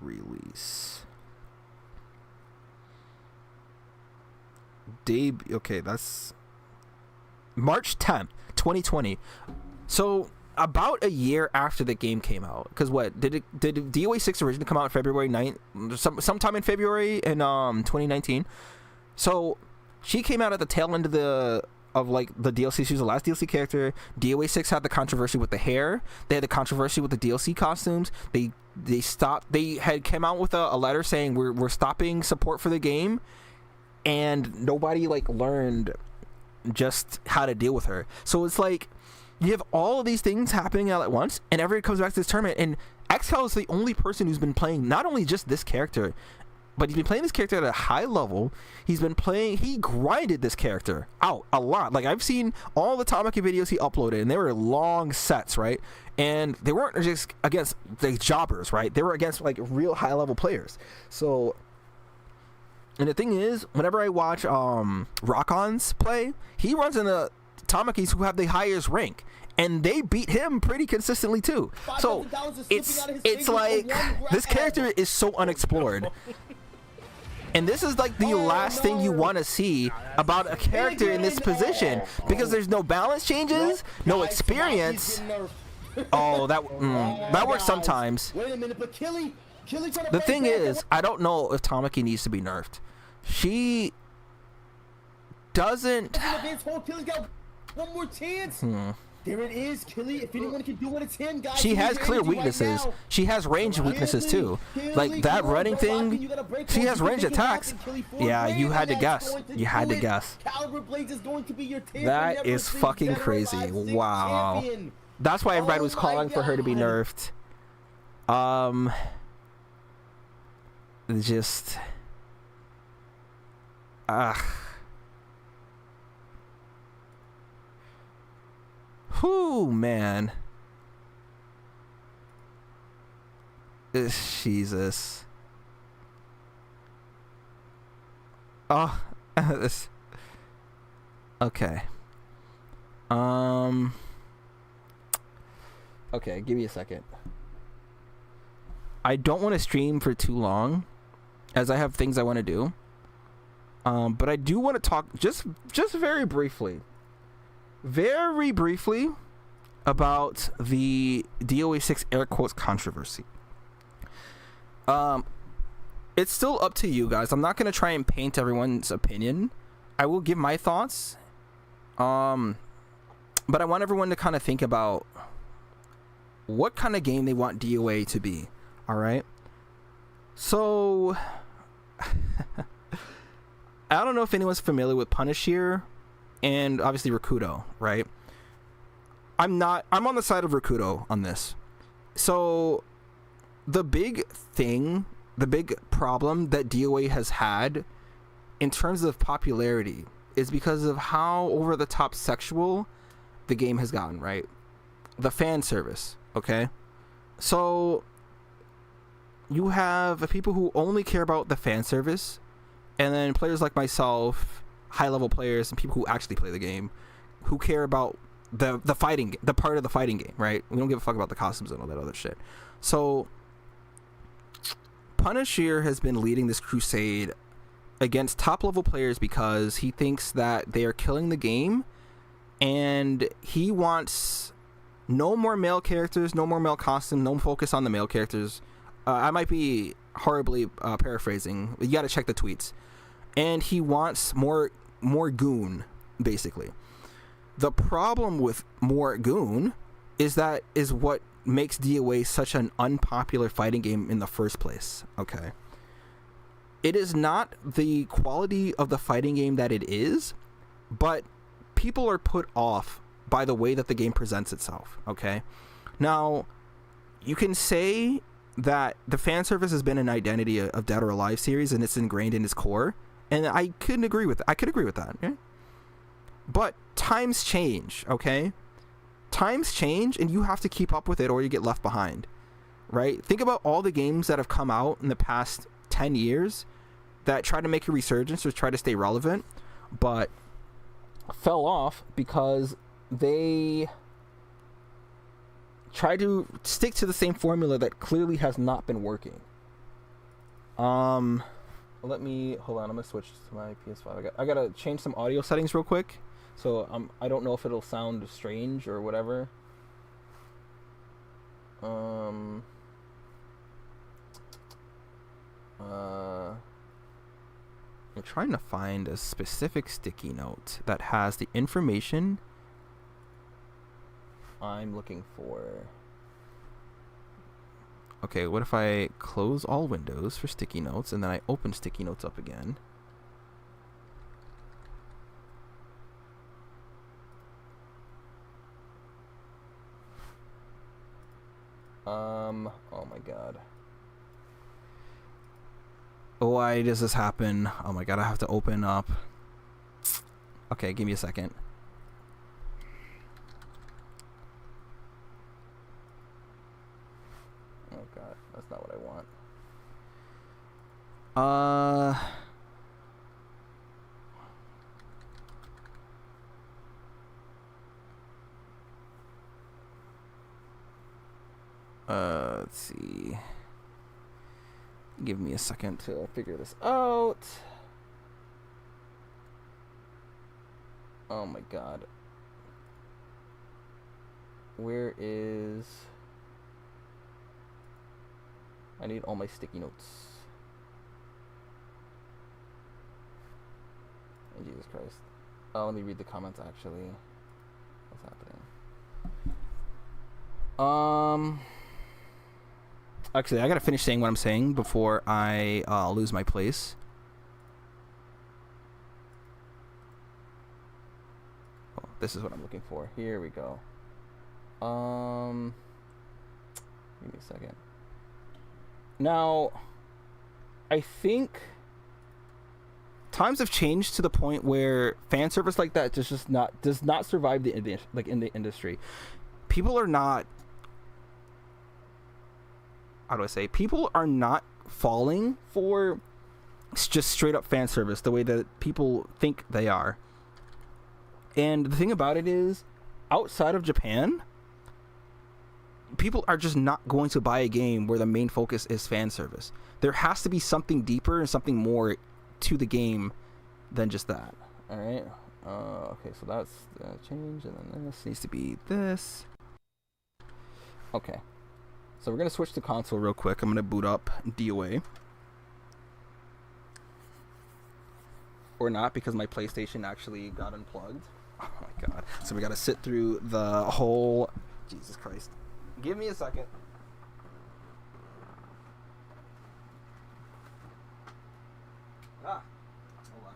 Release. Okay, that's March 10th, 2020. So about a year after the game came out, because what did DOA6 originally come out in February 9th, sometime in February in 2019. So she came out at the tail end of the DLC. She was the last DLC character. DOA6 had the controversy with the hair. They had the controversy with the DLC costumes. They stopped. They had come out with a letter saying we're stopping support for the game, and nobody learned just how to deal with her. So it's like you have all of these things happening all at once, and everybody comes back to this tournament, and XCal is the only person who's been playing not only just this character, but he's been playing this character at a high level. He grinded this character out a lot. Like, I've seen all the Tamaki videos he uploaded, and they were long sets, right? And they weren't just against the jobbers, right? They were against real high level players. So, and the thing is, whenever I watch Rock-Ons play, he runs into Tamakis who have the highest rank, and they beat him pretty consistently too. So it's like this character is so unexplored. And this is the last thing you want to see about a character in this position, because there's no balance changes, no experience. Oh, that works sometimes. The thing is, I don't know if Tamaki needs to be nerfed. She doesn't. One more chance. There it is, Killy. If anyone can do it, it's him, guys. She has clear weaknesses. She has range weaknesses too. Like that running thing. She has range attacks. Yeah, you had to guess. You had to guess. That is fucking crazy. Wow. That's why everybody was calling for her to be nerfed. Just. Whew, man. Jesus. Oh, this. Okay. Okay, give me a second. I don't want to stream for too long, as I have things I want to do. But I do want to talk just very briefly about the DOA6 air quotes controversy. It's still up to you guys. I'm not going to try and paint everyone's opinion. I will give my thoughts. But I want everyone to kind of think about what kind of game they want DOA to be. All right. So I don't know if anyone's familiar with Punisher and obviously Rakuto, right? I'm on the side of Rakuto on this. So the big problem that DOA has had in terms of popularity is because of how over the top sexual the game has gotten, right? The fan service, okay? So you have people who only care about the fan service, and then players like myself, high-level players, and people who actually play the game, who care about the fighting, the part of the fighting game, right? We don't give a fuck about the costumes and all that other shit. So Punisher has been leading this crusade against top-level players because he thinks that they are killing the game, and he wants no more male characters, no more male costumes, no focus on the male characters. I might be horribly paraphrasing. You got to check the tweets. And he wants more goon, basically. The problem with more goon is what makes DOA such an unpopular fighting game in the first place. Okay. It is not the quality of the fighting game that it is, but people are put off by the way that the game presents itself. Okay. Now, you can say that the fan service has been an identity of Dead or Alive series, and it's ingrained in its core, and I could agree with that. Okay? But times change, okay? Times change, and you have to keep up with it, or you get left behind. right? Think about all the games that have come out in the past 10 years that try to make a resurgence or try to stay relevant, but fell off because they try to stick to the same formula that clearly has not been working. Let me hold on. I'm gonna switch to my PS5. I gotta change some audio settings real quick. So I don't know if it'll sound strange or whatever. I'm trying to find a specific sticky note that has the information I'm looking for. Okay, what if I close all windows for sticky notes and then I open sticky notes up again? Oh my god. Why does this happen? Oh my god, I have to open up. Okay, give me a second. Oh god, that's not what I want. Let's see. Give me a second to figure this out. Oh my god. Where is... I need all my sticky notes. Oh, Jesus Christ. Oh, let me read the comments actually. What's happening? Actually, I gotta finish saying what I'm saying before I lose my place. Oh, this is what I'm looking for. Here we go. Give me a second. Now, I think times have changed to the point where fan service like that does not survive in the industry. People are not. How do I say? People are not falling for just straight up fan service the way that people think they are. And the thing about it is, outside of Japan, people are just not going to buy a game where the main focus is fan service. There has to be something deeper and something more to the game than just that. All right. Okay, so that's the change, and then this needs to be this. Okay. So we're going to switch to console real quick. I'm going to boot up DOA. Or not, because my PlayStation actually got unplugged. Oh my god. So we got to sit through the whole... Jesus Christ. Give me a second. Ah. Hold on.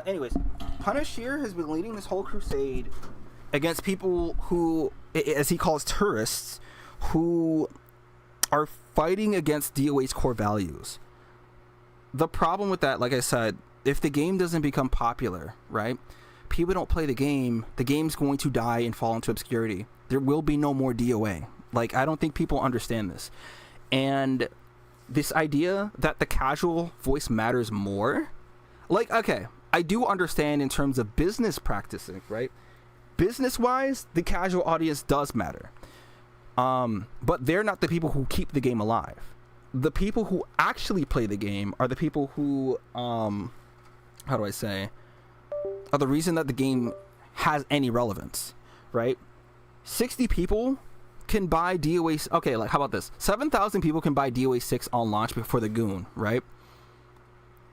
Anyways, Punish here has been leading this whole crusade against people who, as he calls tourists, who are fighting against DOA's core values. The problem with that, like I said, if the game doesn't become popular, right? People don't play the game's going to die and fall into obscurity. There will be no more DOA. Like, I don't think people understand this. And this idea that the casual voice matters more, like, okay, I do understand in terms of business practicing, right? Business-wise, the casual audience does matter. But they're not the people who keep the game alive. The people who actually play the game are the people who, how do I say, are the reason that the game has any relevance, right? 60 people can buy DOA... Okay, like, how about this? 7,000 people can buy DOA6 on launch before the Goon, right?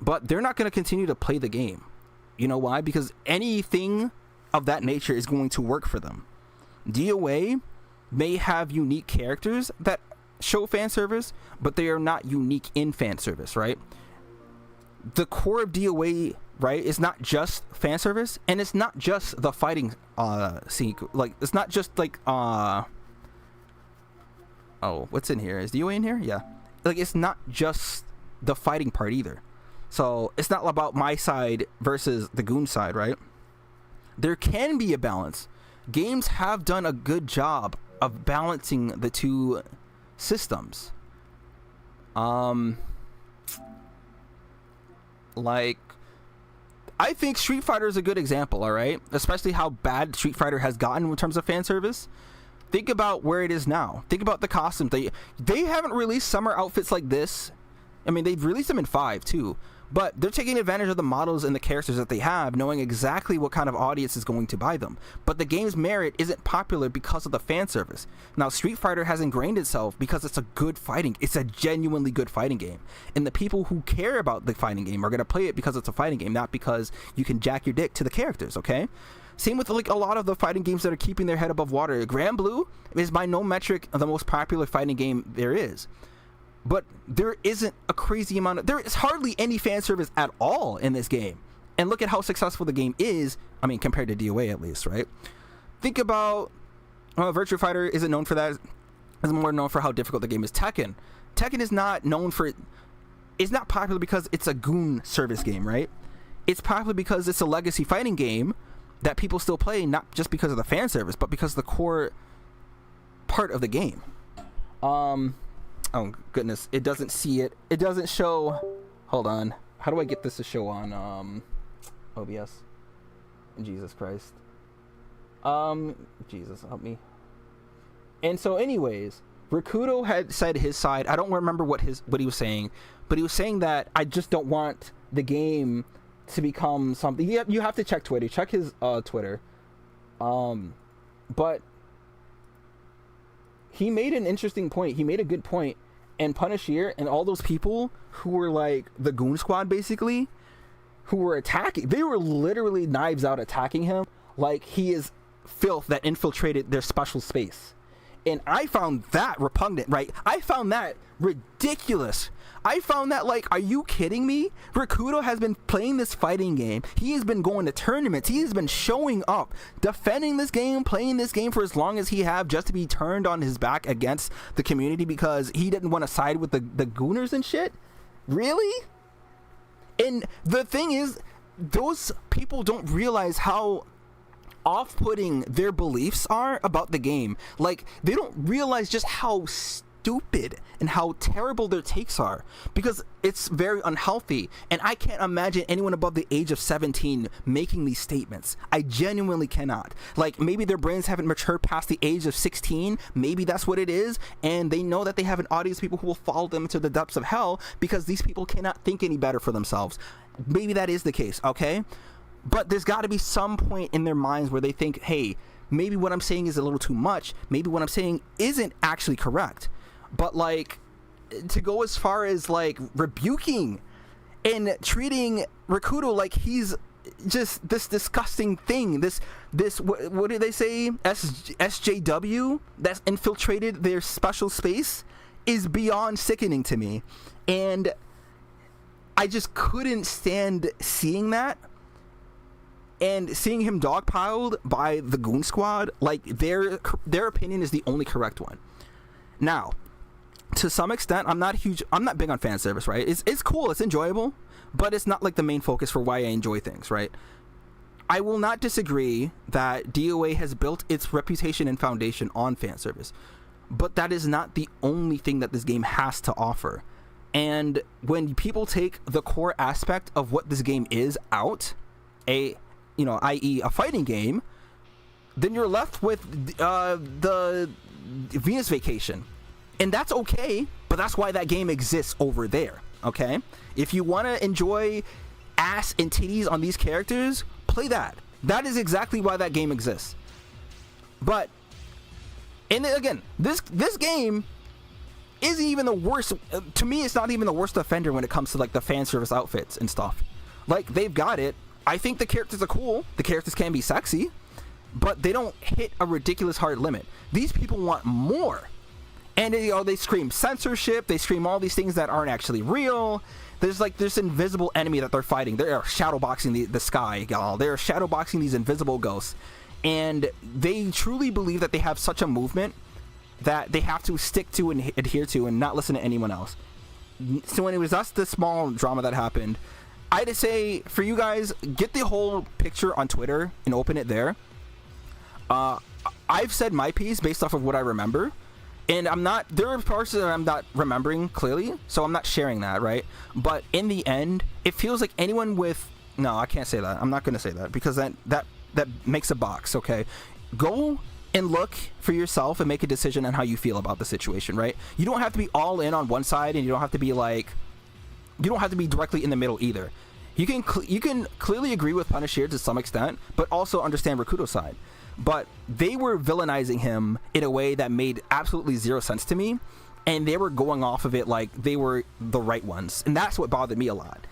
But they're not going to continue to play the game. You know why? Because anything of that nature is going to work for them. DOA may have unique characters that show fan service, but they are not unique in fan service, right? the core of DOA, right, is not just fan service, and it's not just the fighting scene. Like, it's not just like oh, what's in here? Is DOA in here? Yeah. Like, it's not just the fighting part either. So it's not about my side versus the goon side, right? There can be a balance. Games have done a good job of balancing the two systems. Like, I think Street Fighter is a good example, all right? Especially how bad Street Fighter has gotten in terms of fan service. Think about where it is now. Think about the costumes. They haven't released summer outfits like this. I mean, they've released them in 5 too, but they're taking advantage of the models and the characters that they have, knowing exactly what kind of audience is going to buy them. But the game's merit isn't popular because of the fan service. Now, Street Fighter has ingrained itself because it's a good fighting. It's a genuinely good fighting game. And the people who care about the fighting game are going to play it because it's a fighting game, not because you can jack your dick to the characters, okay? Same with like a lot of the fighting games that are keeping their head above water. Grand Blue is by no metric the most popular fighting game there is. But there isn't a crazy amount of... There is hardly any fan service at all in this game. And look at how successful the game is. I mean, compared to DOA at least, right? Think about... Virtua Fighter isn't known for that. It's more known for how difficult the game is. Tekken. Tekken is not known for... It's not popular because it's a goon service game, right? It's popular because it's a legacy fighting game that people still play, not just because of the fan service, but because of the core part of the game. Oh goodness, it doesn't see it. It doesn't show. Hold on. How do I get this to show on OBS? Jesus Christ. Jesus help me. And so anyways, Rakudo had said his side. I don't remember what he was saying, but he was saying that I just don't want the game to become something. You have to check Twitter. Check his Twitter. But he made an interesting point. He made a good point. And Punisher and all those people who were like the Goon Squad, basically, who were attacking, they were literally knives out attacking him like he is filth that infiltrated their special space. And I found that repugnant, right? I found that ridiculous. I found that, like, are you kidding me? Rakudo has been playing this fighting game. He has been going to tournaments. He has been showing up, defending this game, playing this game for as long as he have, just to be turned on his back against the community because he didn't want to side with the gooners and shit? Really? And the thing is, those people don't realize how off-putting their beliefs are about the game. Like, they don't realize just how stupid and how terrible their takes are, because it's very unhealthy. And I can't imagine anyone above the age of 17 making these statements. I genuinely cannot. Like, maybe their brains haven't matured past the age of 16. Maybe that's what it is, and they know that they have an audience of people who will follow them to the depths of hell because these people cannot think any better for themselves. Maybe that is the case, okay? But there's got to be some point in their minds where they think, hey, maybe what I'm saying is a little too much. Maybe what I'm saying isn't actually correct. But, like, to go as far as, like, rebuking and treating Rakudo like he's just this disgusting thing, this what do they say, SJW that's infiltrated their special space, is beyond sickening to me. And I just couldn't stand seeing that. And seeing him dogpiled by the Goon Squad, like, their opinion is the only correct one. Now, to some extent, I'm not big on fan service, right? It's cool, it's enjoyable, but it's not like the main focus for why I enjoy things, right? I will not disagree that DOA has built its reputation and foundation on fan service, but that is not the only thing that this game has to offer. And when people take the core aspect of what this game is out, i.e. a fighting game, then you're left with the Venus Vacation. And that's okay, but that's why that game exists over there, okay? If you want to enjoy ass and titties on these characters, play that. That is exactly why that game exists. But, and then again, this game isn't even the worst. To me, it's not even the worst offender when it comes to, like, the fan service outfits and stuff. Like, they've got it. I think the characters are cool. The characters can be sexy, but they don't hit a ridiculous hard limit. These people want more. And they scream censorship, they scream all these things that aren't actually real. There's this invisible enemy that they're fighting. They're shadowboxing the sky, y'all. They're shadowboxing these invisible ghosts. And they truly believe that they have such a movement that they have to stick to and adhere to and not listen to anyone else. So when it was the small drama that happened, I'd say for you guys, get the whole picture on Twitter and open it there. I've said my piece based off of what I remember. And there are parts that I'm not remembering clearly, so I'm not sharing that, right? But in the end, it feels like anyone no, I can't say that. I'm not going to say that because that makes a box, okay? Go and look for yourself and make a decision on how you feel about the situation, right? You don't have to be all in on one side, and you don't have to be directly in the middle either. You can clearly agree with Punisher to some extent, but also understand Rakuto's side. But they were villainizing him in a way that made absolutely zero sense to me, and they were going off of it like they were the right ones, and that's what bothered me a lot.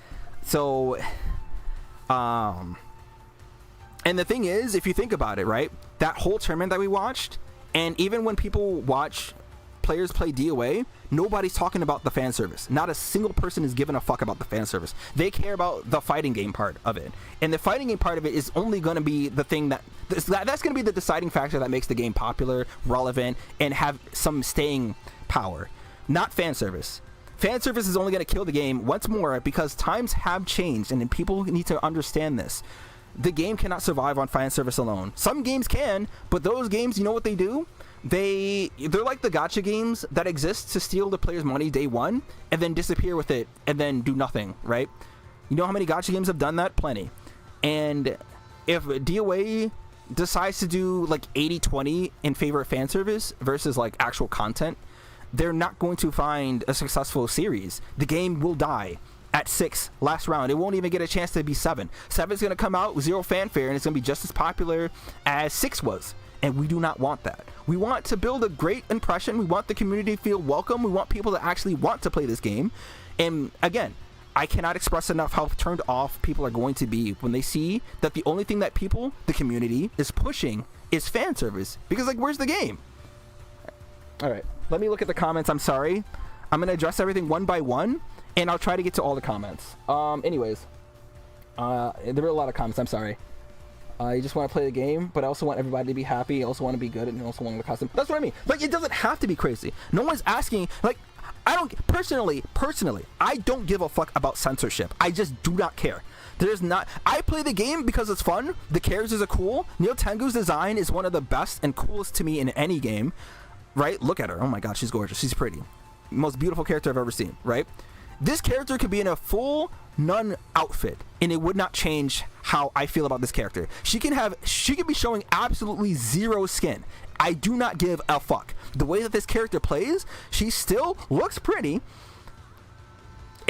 So, and the thing is, if you think about it, right, that whole tournament that we watched, and even when people watch players play DOA, nobody's talking about the fan service. Not a single person is giving a fuck about the fan service. They care about the fighting game part of it, and the fighting game part of it is only going to be the thing that's going to be the deciding factor that makes the game popular, relevant, and have some staying power, not fan service. Fan service is only going to kill the game once more because times have changed, and people need to understand this. The game cannot survive on fan service alone. Some games can, but those games, you know what they do? They're like the gacha games that exist to steal the player's money day one and then disappear with it and then do nothing, right? You know how many gacha games have done that? Plenty. And if DOA decides to do like 80-20 in favor of fan service versus like actual content, they're not going to find a successful series. The game will die at 6 last round. It won't even get a chance to be 7. 7's going to come out with zero fanfare, and it's going to be just as popular as 6 was. And we do not want that. We want to build a great impression. We want the community to feel welcome. We want people to actually want to play this game. And again, I cannot express enough how turned off people are going to be when they see that the only thing that the community, is pushing is fan service. Because, like, where's the game? All right, let me look at the comments. I'm sorry. I'm going to address everything one by one, and I'll try to get to all the comments. Anyways, there were a lot of comments. I'm sorry. You just want to play the game, but I also want everybody to be happy. I also want to be good, and I also want the costume. That's what I mean. Like, it doesn't have to be crazy. No one's asking. Like, I don't personally, I don't give a fuck about censorship. I just do not care. There's not. I play the game because it's fun. The characters are cool. Neo Tengu's design is one of the best and coolest to me in any game. Right? Look at her. Oh my god, she's gorgeous. She's pretty. Most beautiful character I've ever seen. Right? This character could be in a full nun outfit, and it would not change how I feel about this character. She can be showing absolutely zero skin. I do not give a fuck. The way that this character plays, she still looks pretty,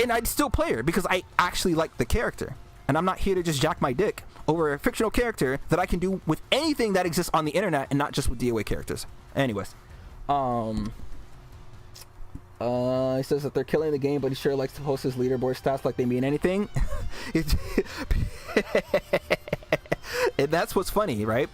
and I'd still play her because I actually like the character. And I'm not here to just jack my dick over a fictional character that I can do with anything that exists on the internet and not just with DOA characters. Anyways, he says that they're killing the game, but he sure likes to post his leaderboard stats like they mean anything. And that's what's funny, right?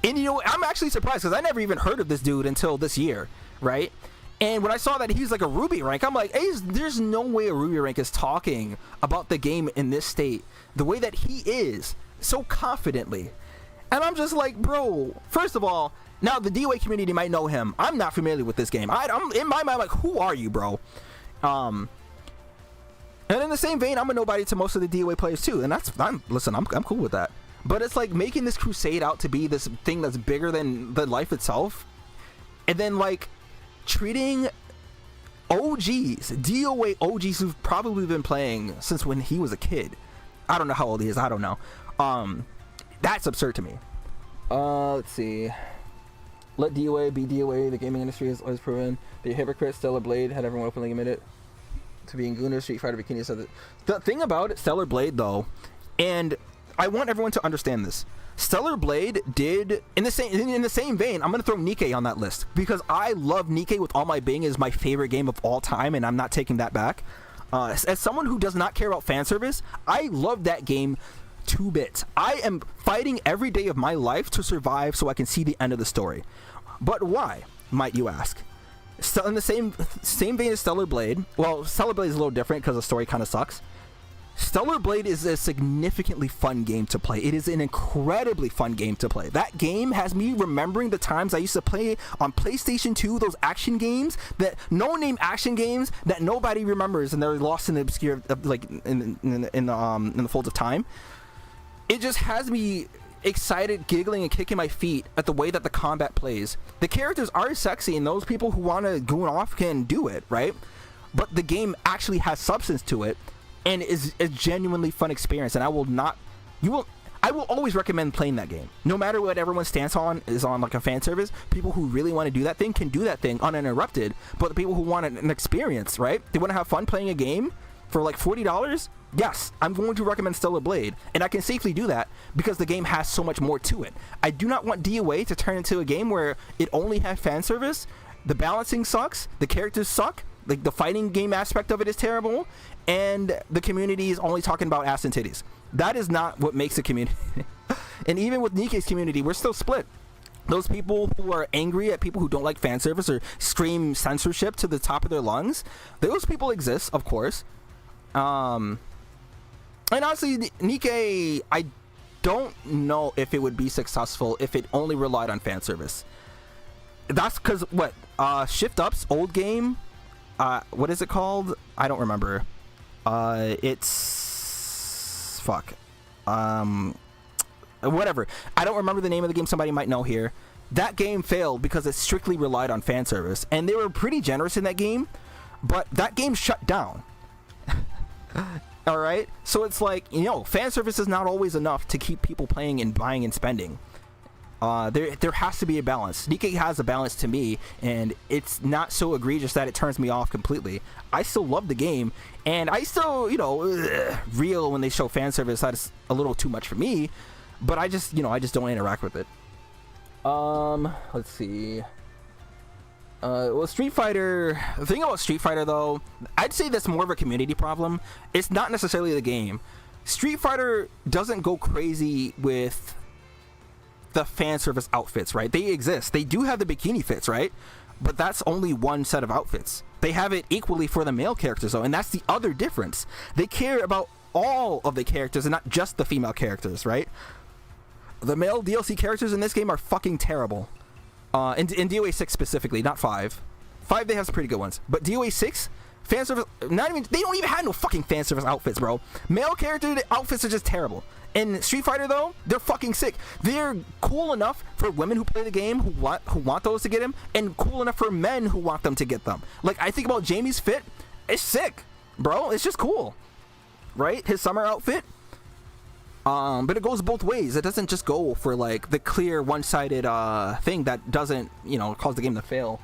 And you know, I'm actually surprised because I never even heard of this dude until this year, right? And when I saw that he's like a Ruby rank, I'm like, hey, there's no way a Ruby rank is talking about the game in this state the way that he is, so confidently. And I'm just like, bro, first of all, now the DOA community might know him. I'm not familiar with this game. I'm in my mind like, who are you, bro? And in the same vein, I'm a nobody to most of the DOA players too, and I'm cool with that. But it's like making this crusade out to be this thing that's bigger than life itself, and then like treating OGs, DOA OGs who've probably been playing since when he was a kid. I don't know how old he is. I don't know. That's absurd to me. Let's see. Let DOA be DOA. The gaming industry has always proven the hypocrite Stellar Blade had everyone openly admitted to being Guna, Street Fighter, Bikini. Said that. The thing about it, Stellar Blade, though, and I want everyone to understand this. Stellar Blade did in the same vein. I'm gonna throw Nikke on that list because I love Nikke with all my being. It is my favorite game of all time, and I'm not taking that back. As someone who does not care about fan service, I love that game 2 bits. I am fighting every day of my life to survive so I can see the end of the story. But why, might you ask? So in the same vein as Stellar Blade. Well, Stellar Blade is a little different because the story kind of sucks. Stellar Blade is a significantly fun game to play. It is an incredibly fun game to play. That game has me remembering the times I used to play on PlayStation 2, those action games, that no-name action games that nobody remembers, and they're lost in the obscure, like in the folds of time. It just has me excited, giggling, and kicking my feet at the way that the combat plays. The characters are sexy, and those people who want to goon off can do it, right? But the game actually has substance to it. And is a genuinely fun experience, and I will always recommend playing that game. No matter what everyone's stance on is on like a fan service, people who really want to do that thing can do that thing uninterrupted. But the people who want an experience, right? They want to have fun playing a game for like $40. Yes, I'm going to recommend Stellar Blade, and I can safely do that because the game has so much more to it. I do not want DOA to turn into a game where it only has fan service. The balancing sucks. The characters suck. Like the fighting game aspect of it is terrible, and the community is only talking about ass and titties. That is not what makes a community. And even with Nikkei's community, we're still split. Those people who are angry at people who don't like fan service or scream censorship to the top of their lungs, those people exist, of course. And honestly, Nikkei, I don't know if it would be successful if it only relied on fan service. That's because what Shift Up's old game. What is it called? I don't remember. It's fuck. Whatever. I don't remember the name of the game. Somebody might know here. That game failed because it strictly relied on fan service, and they were pretty generous in that game, but that game shut down. All right. So it's like, fan service is not always enough to keep people playing and buying and spending. There has to be a balance. Nikkei has a balance to me, and it's not so egregious that it turns me off completely. I still love the game, and I still, reel when they show fan service. That's a little too much for me, but I just don't interact with it. Let's see. Well, Street Fighter. The thing about Street Fighter, though, I'd say that's more of a community problem. It's not necessarily the game. Street Fighter doesn't go crazy with the fan service outfits, right? They exist. They do have the bikini fits, right? But that's only one set of outfits. They have it equally for the male characters, though, and that's the other difference. They care about all of the characters and not just the female characters, right? The male DLC characters in this game are fucking terrible. In DOA6 specifically, not 5. 5, they have some pretty good ones. But DOA6, fan service, they don't even have no fucking fan service outfits, bro. Male character outfits are just terrible. In Street Fighter, though, they're fucking sick. They're cool enough for women who play the game who want those to get them, and cool enough for men who want them to get them. Like, I think about Jamie's fit. It's sick, bro. It's just cool, right? His summer outfit. But it goes both ways. It doesn't just go for like the clear one-sided thing that doesn't, cause the game to fail.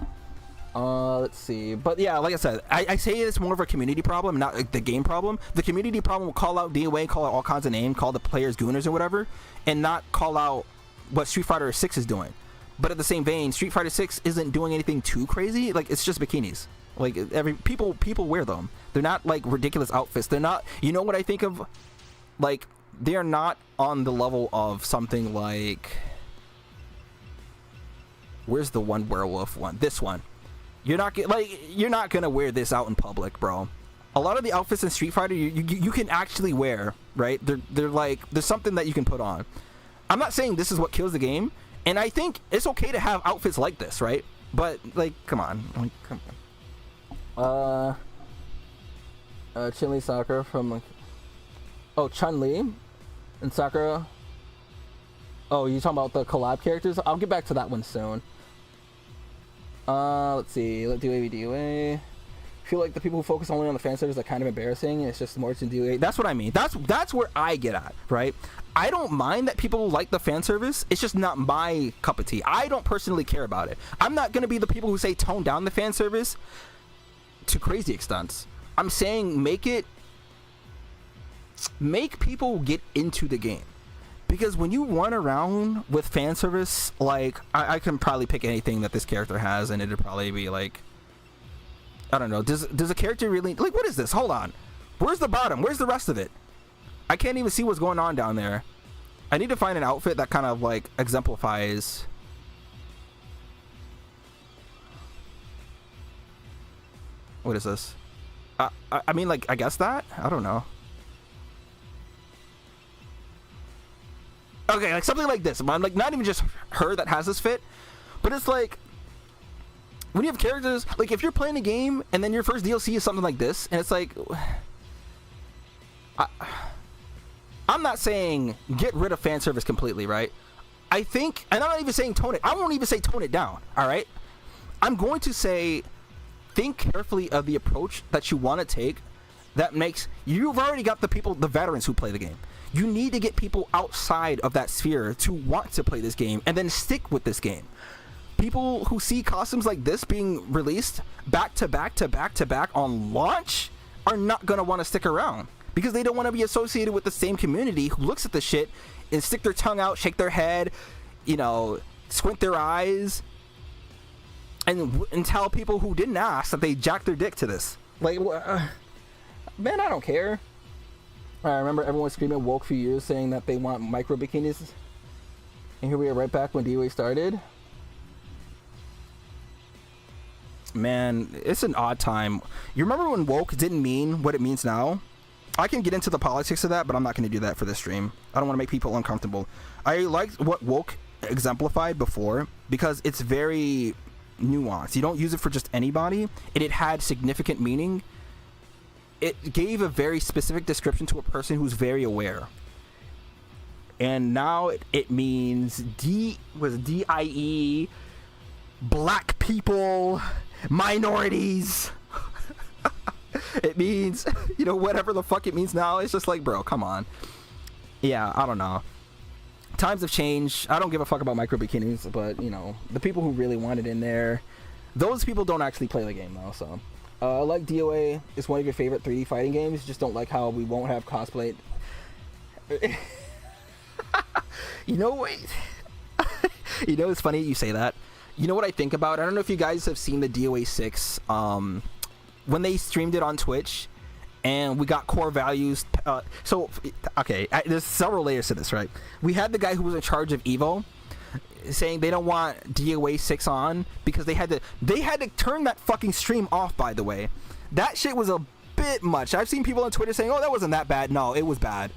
Let's see. But yeah, like I said, I say it's more of a community problem, not like the game problem. The community problem will call out DOA, call out all kinds of names, call the players gooners or whatever, and not call out what Street Fighter 6 is doing. But at the same vein, Street Fighter 6 isn't doing anything too crazy. Like, it's just bikinis. Like, people wear them. They're not like ridiculous outfits. They're not, what I think of? Like, they are not on the level of something like, where's the one werewolf one? This one. You're not gonna wear this out in public, bro. A lot of the outfits in Street Fighter you can actually wear, right? They're like, there's something that you can put on. I'm not saying this is what kills the game, and I think it's okay to have outfits like this, right? But like, come on. Chun-Li Sakura from Chun-Li and Sakura. Oh, you talking about the collab characters? I'll get back to that one soon. Let's see. Let DOA be DOA. I feel like the people who focus only on the fan service are kind of embarrassing. It's just more than DOA. That's what I mean. That's where I get at, right? I don't mind that people like the fan service. It's just not my cup of tea. I don't personally care about it. I'm not gonna be the people who say tone down the fan service to crazy extents. I'm saying make people get into the game. Because when you run around with fan service, like, I can probably pick anything that this character has, and it'd probably be like, I don't know, does a character really, like, what is this? Hold on. Where's the bottom? Where's the rest of it? I can't even see what's going on down there. I need to find an outfit that kind of, like, exemplifies. What is this? I mean, like, I guess that? I don't know. Okay, like something like this. I'm like, not even just her that has this fit, but it's like, when you have characters, like if you're playing a game and then your first DLC is something like this, and it's like, I'm not saying get rid of fan service completely, right? I think, and I'm not even saying tone it. I won't even say tone it down, all right? I'm going to say think carefully of the approach that you want to take that makes, you've already got the people, the veterans who play the game. You need to get people outside of that sphere to want to play this game and then stick with this game. People who see costumes like this being released back to back to back to back on launch are not going to want to stick around because they don't want to be associated with the same community who looks at the shit and stick their tongue out, shake their head, you know, squint their eyes, and tell people who didn't ask that they jacked their dick to this. Like, man, I don't care. I remember everyone screaming woke for years saying that they want micro bikinis. And here we are right back when DOA started. Man, it's an odd time. You remember when woke didn't mean what it means now? I can get into the politics of that, but I'm not going to do that for this stream. I don't want to make people uncomfortable. I liked what woke exemplified before because it's very nuanced. You don't use it for just anybody, and it had significant meaning. It gave a very specific description to a person who's very aware. And now it means DIE, black people, minorities. It means, you know, whatever the fuck it means now. It's just like, bro, come on. Yeah, I don't know. Times have changed. I don't give a fuck about micro bikinis, but, you know, the people who really want it in there, those people don't actually play the game, though, so. I like DOA. It's one of your favorite 3D fighting games. Just don't like how we won't have cosplay. You know what? You know, it's funny you say that. You know what I think about? I don't know if you guys have seen the DOA6, when they streamed it on Twitch, and we got core values. So, okay, there's several layers to this, right? We had the guy who was in charge of Evo saying they don't want DOA6 on because they had to turn that fucking stream off, by the way. That shit was a bit much. I've seen people on Twitter saying, oh, that wasn't that bad. No, it was bad.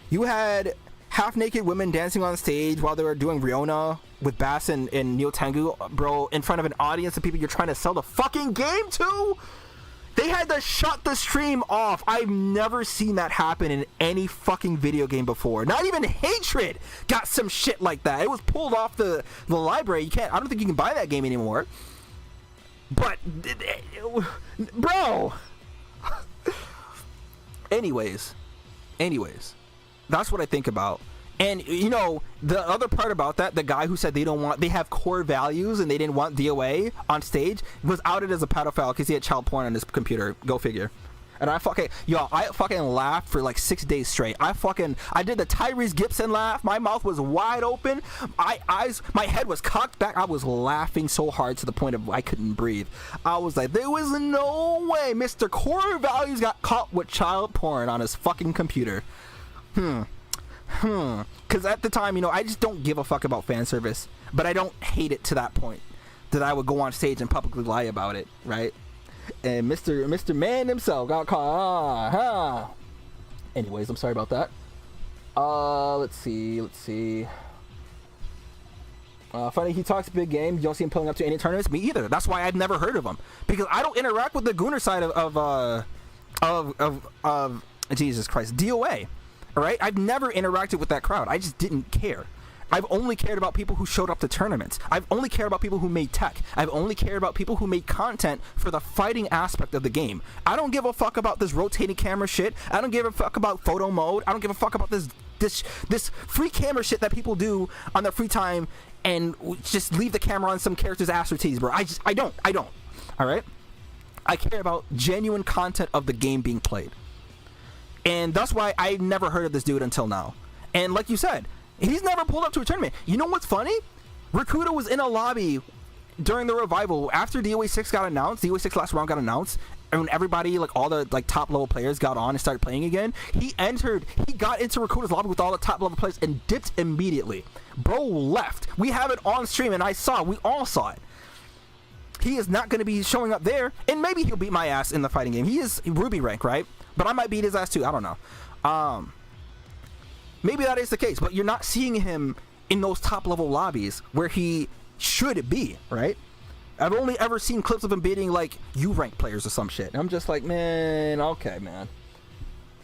You had half-naked women dancing on stage while they were doing Riona with Bass and Neo Tengu, bro, in front of an audience of people you're trying to sell the fucking game to. They had to shut the stream off. I've never seen that happen in any fucking video game before. Not even Hatred got some shit like that. It was pulled off the library. I don't think you can buy that game anymore. But, bro. Anyways, that's what I think about. And, you know, the other part about that, the guy who said they have core values and they didn't want DOA on stage was outed as a pedophile because he had child porn on his computer. Go figure. And I fucking laughed for like 6 days straight. I did the Tyrese Gibson laugh. My mouth was wide open. My head was cocked back. I was laughing so hard to the point of I couldn't breathe. I was like, there was no way Mr. Core Values got caught with child porn on his fucking computer. Because at the time, you know, I just don't give a fuck about fan service, but I don't hate it to that point that I would go on stage and publicly lie about it, right? And Mr. Man himself got caught. Anyways, I'm sorry about that. Let's see. Funny, he talks big game. You don't see him pulling up to any tournaments. Me either. That's why I've never heard of him, because I don't interact with the Gooner side of Jesus Christ, DOA. All right, I've never interacted with that crowd. I just didn't care. I've only cared about people who showed up to tournaments. I've only cared about people who made tech. I've only cared about people who made content for the fighting aspect of the game. I don't give a fuck about this rotating camera shit. I don't give a fuck about photo mode. I don't give a fuck about this free camera shit that people do on their free time and just leave the camera on some character's ass or tees, bro. I don't. All right? I care about genuine content of the game being played. And that's why I never heard of this dude until now. And like you said, he's never pulled up to a tournament. You know what's funny? Rakuda was in a lobby during the revival after DOA6 got announced. DOA6 last round got announced, and when everybody, like all the like top level players, got on and started playing again, he got into Rakuda's lobby with all the top level players and dipped immediately. Bro left. We have it on stream, and we all saw it. He is not going to be showing up there, and maybe he'll beat my ass in the fighting game. He is Ruby rank, right? But I might beat his ass too. I don't know. Maybe that is the case, but you're not seeing him in those top level lobbies where he should be, right? I've only ever seen clips of him beating like U rank players or some shit. And I'm just like, man, okay, man.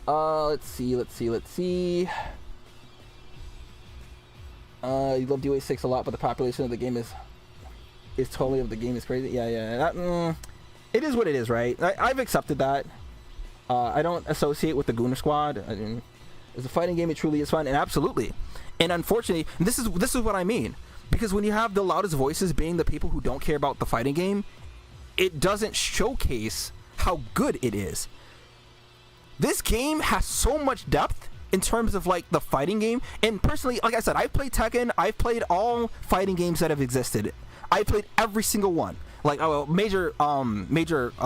Let's see. You love DOA6 a lot, but the population of the game is totally of the game is crazy. Yeah. It is what it is, right? I've accepted that. I don't associate with the Gooner Squad. I mean, as a fighting game, it truly is fun, and absolutely. And unfortunately, this is what I mean. Because when you have the loudest voices being the people who don't care about the fighting game, it doesn't showcase how good it is. This game has so much depth in terms of like the fighting game. And personally, like I said, I've played Tekken. I've played all fighting games that have existed. I played every single one. Like major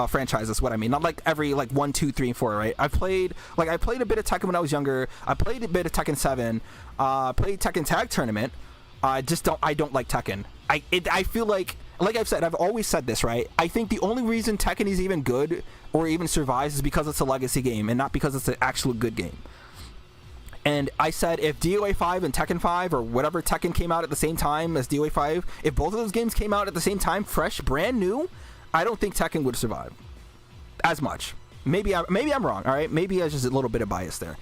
franchises, what I mean. Not like every like 1, 2, 3, and 4, right? I played a bit of Tekken when I was younger. I played a bit of Tekken 7. Played Tekken Tag Tournament. I don't like Tekken. I feel like I've said, I've always said this, right? I think the only reason Tekken is even good or even survives is because it's a legacy game and not because it's an actual good game. And I said if DOA 5 and Tekken 5 or whatever Tekken came out at the same time as DOA 5, if both of those games came out at the same time, fresh, brand new, I don't think Tekken would survive as much. Maybe I'm wrong, all right? Maybe there's just a little bit of bias there.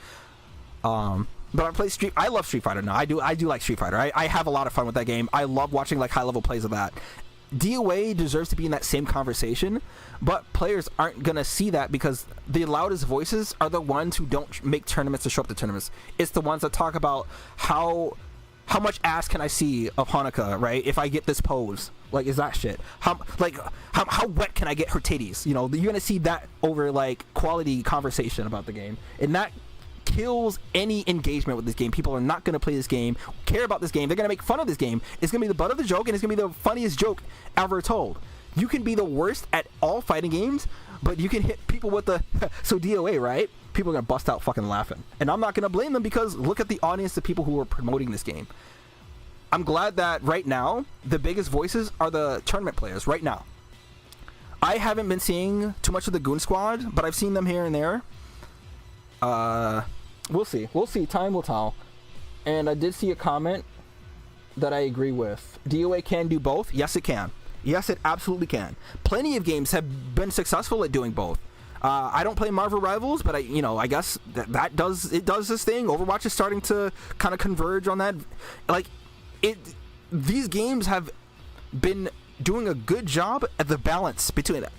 But I love Street Fighter now. I do like Street Fighter. I have a lot of fun with that game. I love watching like high level plays of that. DOA deserves to be in that same conversation, but players aren't gonna see that because the loudest voices are the ones who don't make tournaments to show up to tournaments. It's the ones that talk about how much ass can I see of Hanukkah, right? If I get this pose, like, is that shit? How wet can I get her titties? You know, you're gonna see that over like quality conversation about the game, and that kills any engagement with this game. People are not going to play this game, care about this game. They're going to make fun of this game. It's going to be the butt of the joke, and it's going to be the funniest joke ever told. You can be the worst at all fighting games, but you can hit people with the so DOA, right? People are going to bust out fucking laughing. And I'm not going to blame them because look at the audience of people who are promoting this game. I'm glad that right now, the biggest voices are the tournament players right now. I haven't been seeing too much of the Goon Squad, but I've seen them here and there. We'll see. Time will tell. And I did see a comment that I agree with. DOA can do both. Yes, it can. Yes, it absolutely can. Plenty of games have been successful at doing both. I don't play Marvel Rivals, but I guess that does this thing. Overwatch is starting to kind of converge on that. These games have been doing a good job at the balance between it.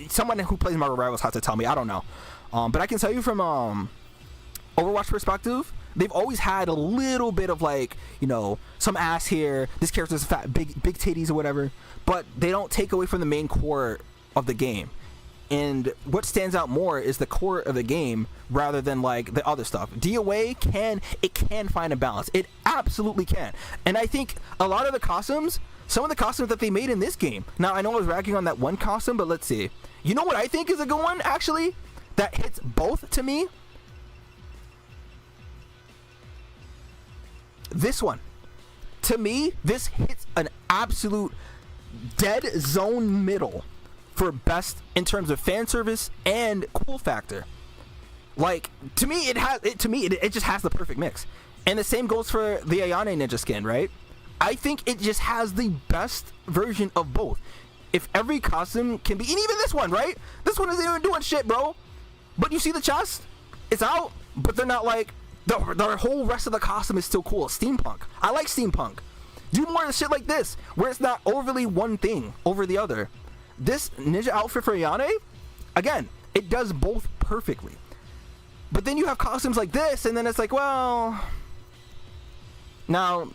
Someone who plays Marvel Rivals has to tell me. I don't know. But I can tell you from Overwatch perspective, they've always had a little bit of like, some ass here. This character's fat, big titties or whatever. But they don't take away from the main core of the game. And what stands out more is the core of the game rather than like the other stuff. DOA can find a balance. It absolutely can. And I think a lot of the costumes, some of the costumes that they made in this game. Now I know I was ragging on that one costume, but let's see. You know what I think is a good one actually? That hits both to me. This one. To me, this hits an absolute dead zone middle for best in terms of fan service and cool factor. Like, to me, it just has the perfect mix. And the same goes for the Ayane Ninja skin, right? I think it just has the best version of both. If every costume can be, and even this one, right? This one isn't even doing shit, bro. But you see the chest? It's out, but they're not like, the whole rest of the costume is still cool. Steampunk. I like steampunk. Do more shit like this, where it's not overly one thing over the other. This ninja outfit for Ayane, again, it does both perfectly. But then you have costumes like this, and then it's like, well... Now,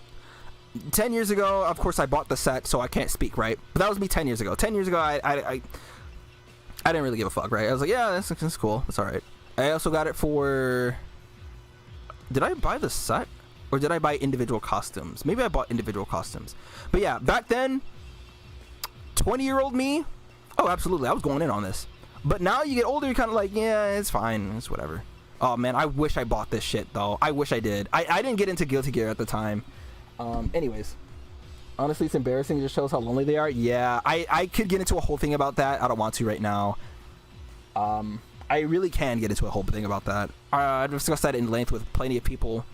10 years ago, of course, I bought the set, so I can't speak, right? But that was me 10 years ago. 10 years ago, I didn't really give a fuck, right? I was like, yeah, that's cool. That's all right. I also got it for... Did I buy the set? Or did I buy individual costumes? Maybe I bought individual costumes. But yeah, back then, 20-year-old me, oh, absolutely, I was going in on this. But now you get older, you're kind of like, yeah, it's fine. It's whatever. Oh, man, I wish I bought this shit, though. I wish I did. I didn't get into Guilty Gear at the time. Anyways. Honestly, it's embarrassing. It just shows how lonely they are. Yeah, I could get into a whole thing about that. I don't want to right now. I really can get into a whole thing about that. I've discussed that in length with plenty of people,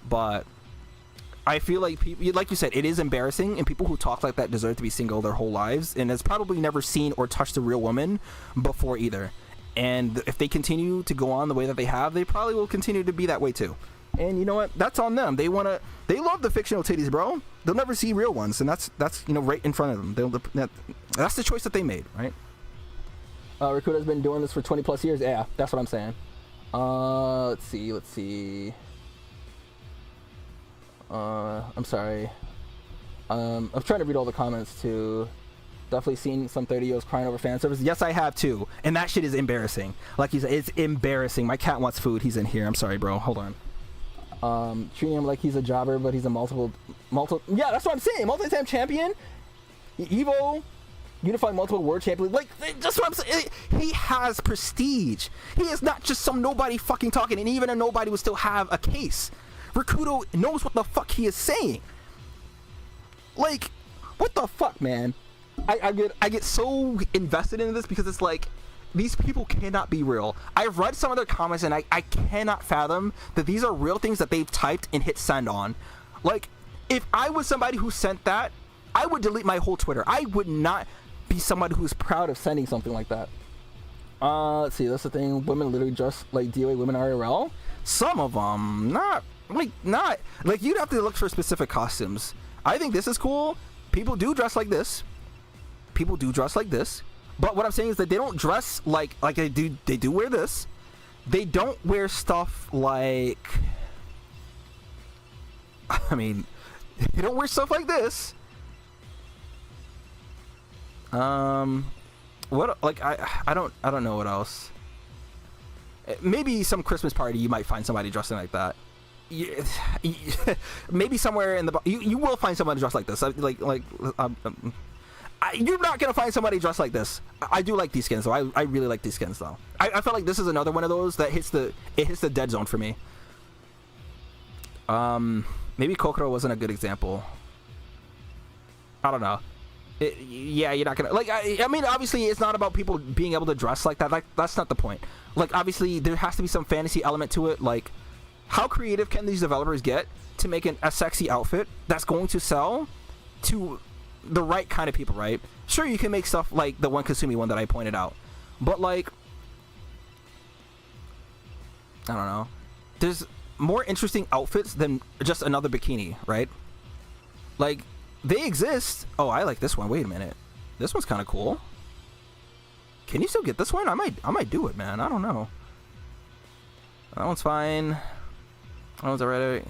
but I feel like people, like you said, it is embarrassing, and people who talk like that deserve to be single their whole lives, and has probably never seen or touched a real woman before either. And if they continue to go on the way that they have, they probably will continue to be that way too. And you know what? That's on them. They love the fictional titties, bro. They'll never see real ones, and that's right in front of them. That's the choice that they made, right? Rakuta's been doing this for 20 plus years. Yeah, that's what I'm saying. Let's see. I'm sorry. I'm trying to read all the comments too. Definitely seen some 30-year-olds crying over fan service. Yes, I have too. And that shit is embarrassing. Like you said, it's embarrassing. My cat wants food. He's in here. I'm sorry, bro. Hold on. Treating him like he's a jobber, but he's a multiple. Yeah, that's what I'm saying. Multi-time champion. Evo. Unified multiple world champion. Like, that's what I'm saying. He has prestige. He is not just some nobody fucking talking. And even a nobody would still have a case. Rakuto knows what the fuck he is saying. Like, what the fuck, man? I get so invested in this because it's like, these people cannot be real. I've read some of their comments and I cannot fathom that these are real things that they've typed and hit send on. Like, if I was somebody who sent that, I would delete my whole Twitter. I would not be somebody who's proud of sending something like that. Let's see, that's the thing. Women literally dress like DOA women IRL. Some of them, not like you'd have to look for specific costumes. I think this is cool. People do dress like this. But what I'm saying is that they don't dress like they do. They do wear this. They don't wear stuff like. I mean, they don't wear stuff like this. What, like, I don't know what else. Maybe some Christmas party you might find somebody dressing like that. Maybe somewhere in the you will find somebody dressed like this. You're not gonna find somebody dressed like this. I do like these skins though. I really like these skins though. I feel like this is another one of those that hits the dead zone for me. Maybe Kokoro wasn't a good example. I don't know. Yeah, you're not gonna like. I mean, obviously, it's not about people being able to dress like that. Like, that's not the point. Like, obviously, there has to be some fantasy element to it. Like, how creative can these developers get to make a sexy outfit that's going to sell to the right kind of people, right? Sure, you can make stuff like the one Kasumi one that I pointed out, but like, I don't know. There's more interesting outfits than just another bikini, right? Like, they exist. Oh, I like this one. Wait a minute. This one's kind of cool. Can you still get this one? I might do it, man. I don't know. That one's fine. That one's alright.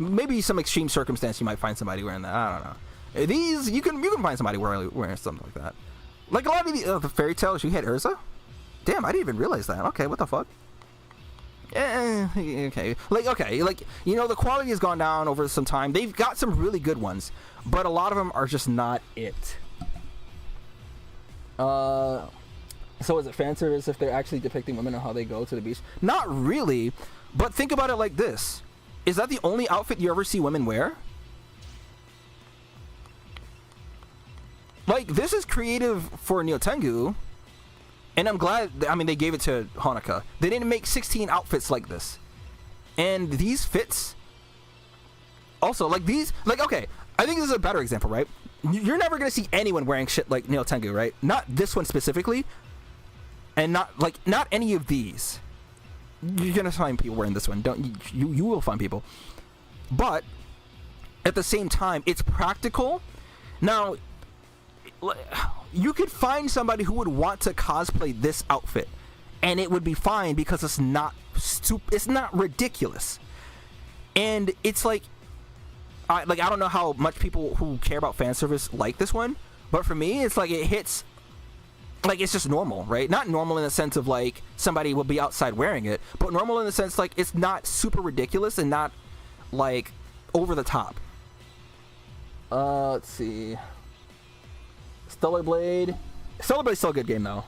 Maybe some extreme circumstance you might find somebody wearing that. I don't know. These you can find somebody wearing something like that. Like a lot of the fairy tales. You had Urza. Damn, I didn't even realize that. Okay, what the fuck? Okay. Like, you know, the quality has gone down over some time. They've got some really good ones, but a lot of them are just not it. So is it fan service if they're actually depicting women and how they go to the beach? Not really, but think about it like this. Is that the only outfit you ever see women wear? Like, this is creative for Nyotengu. And I'm glad, I mean, they gave it to Honoka. They didn't make 16 outfits like this. And these fits, also, like these, like, okay, I think this is a better example, right? You're never going to see anyone wearing shit like Neo Tengu, right? Not this one specifically. And not any of these. You're going to find people wearing this one. You will find people. But, at the same time, it's practical. Now, you could find somebody who would want to cosplay this outfit, and it would be fine because it's not ridiculous. And it's like, I don't know how much people who care about fan service like this one, but for me, it's like it hits, like it's just normal, right? Not normal in the sense of like somebody will be outside wearing it, but normal in the sense like it's not super ridiculous and not like over the top. Let's see. Stellar Blade's still a good game though.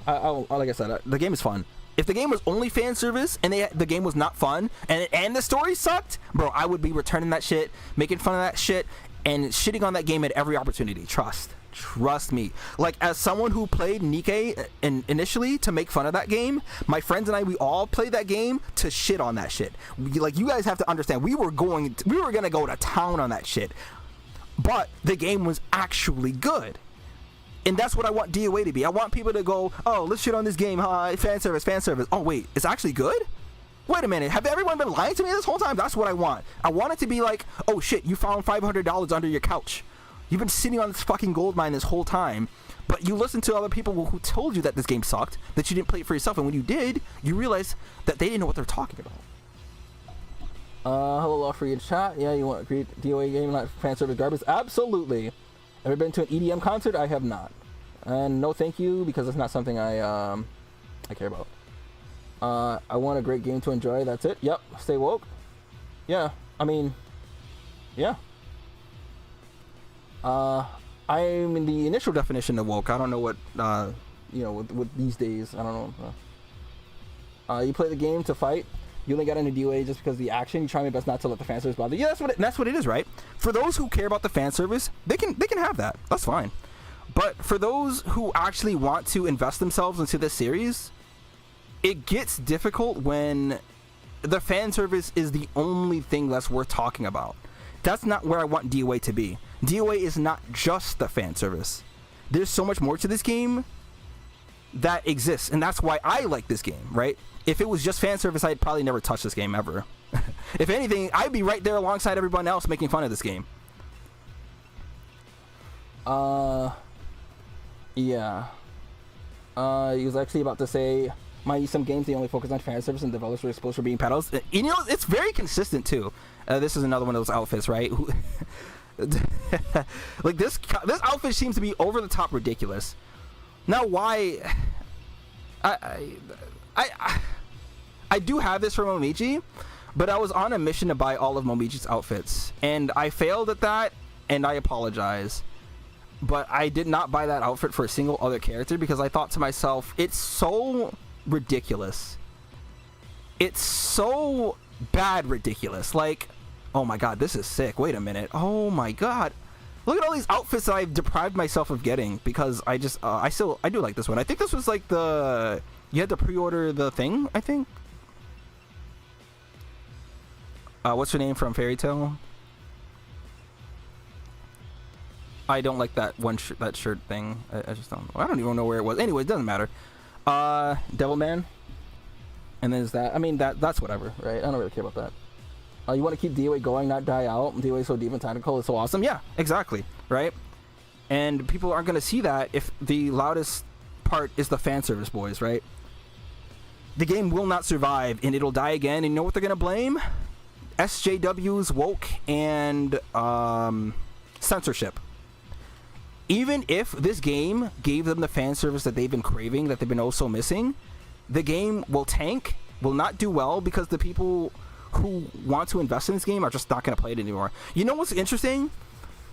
Like I said, the game is fun. If the game was only fan service and the game was not fun and the story sucked, bro, I would be returning that shit, making fun of that shit, and shitting on that game at every opportunity. Trust me. Like, as someone who played Nikke initially to make fun of that game, my friends and I, we all played that game to shit on that shit. Like, you guys have to understand, we were gonna go to town on that shit, but the game was actually good. And that's what I want DOA to be. I want people to go, oh, let's shit on this game, fan service. Oh, wait, it's actually good? Wait a minute, have everyone been lying to me this whole time? That's what I want. I want it to be like, oh shit, you found $500 under your couch. You've been sitting on this fucking gold mine this whole time, but you listened to other people who told you that this game sucked, that you didn't play it for yourself, and when you did, you realized that they didn't know what they're talking about. Hello, Law Free in chat. Yeah, you want to create DOA game, not fan service garbage? Absolutely. Ever been to an EDM concert? I have not. And no thank you, because it's not something I care about. I want a great game to enjoy. That's it. Yep. Stay woke. Yeah. I mean, yeah. I'm in the initial definition of woke. I don't know what, with these days. I don't know. You play the game to fight. You only got into DOA just because of the action. You try my best not to let the fan service bother you. Yeah, that's what it is, right? For those who care about the fan service, they can have that. That's fine. But for those who actually want to invest themselves into this series, it gets difficult when the fan service is the only thing that's worth talking about. That's not where I want DOA to be. DOA is not just the fan service. There's so much more to this game that exists, and that's why I like this game, right? If it was just fan service, I'd probably never touch this game ever. If anything, I'd be right there alongside everyone else making fun of this game. Yeah. He was actually about to say, might use some games they only focus on fan service and developers are exposed for being pedals. You know, it's very consistent too. This is another one of those outfits, right? Like this outfit seems to be over the top ridiculous. Now, why? I do have this from Momiji, but I was on a mission to buy all of Momiji's outfits, and I failed at that, and I apologize. But I did not buy that outfit for a single other character because I thought to myself, it's so ridiculous. It's so bad ridiculous. Like, oh my god, this is sick. Wait a minute. Oh my god. Look at all these outfits that I've deprived myself of getting because I just, I do like this one. I think this was like you had to pre-order the thing, I think. What's her name from Fairy Tail? I don't like that that shirt thing. I just don't. I don't even know where it was. Anyway, it doesn't matter. Devilman. And then there's that. I mean, that's whatever, right? I don't really care about that. You want to keep DOA going, not die out. DOA is so deep and technical. It's so awesome. Yeah, exactly. Right? And people aren't going to see that if the loudest part is the fan service, boys, right? The game will not survive, and it'll die again. And you know what they're going to blame? SJW's woke and censorship. Even if this game gave them the fan service that they've been craving, that they've been also missing, the game will tank, will not do well, because the people who want to invest in this game are just not going to play it anymore. You know what's interesting?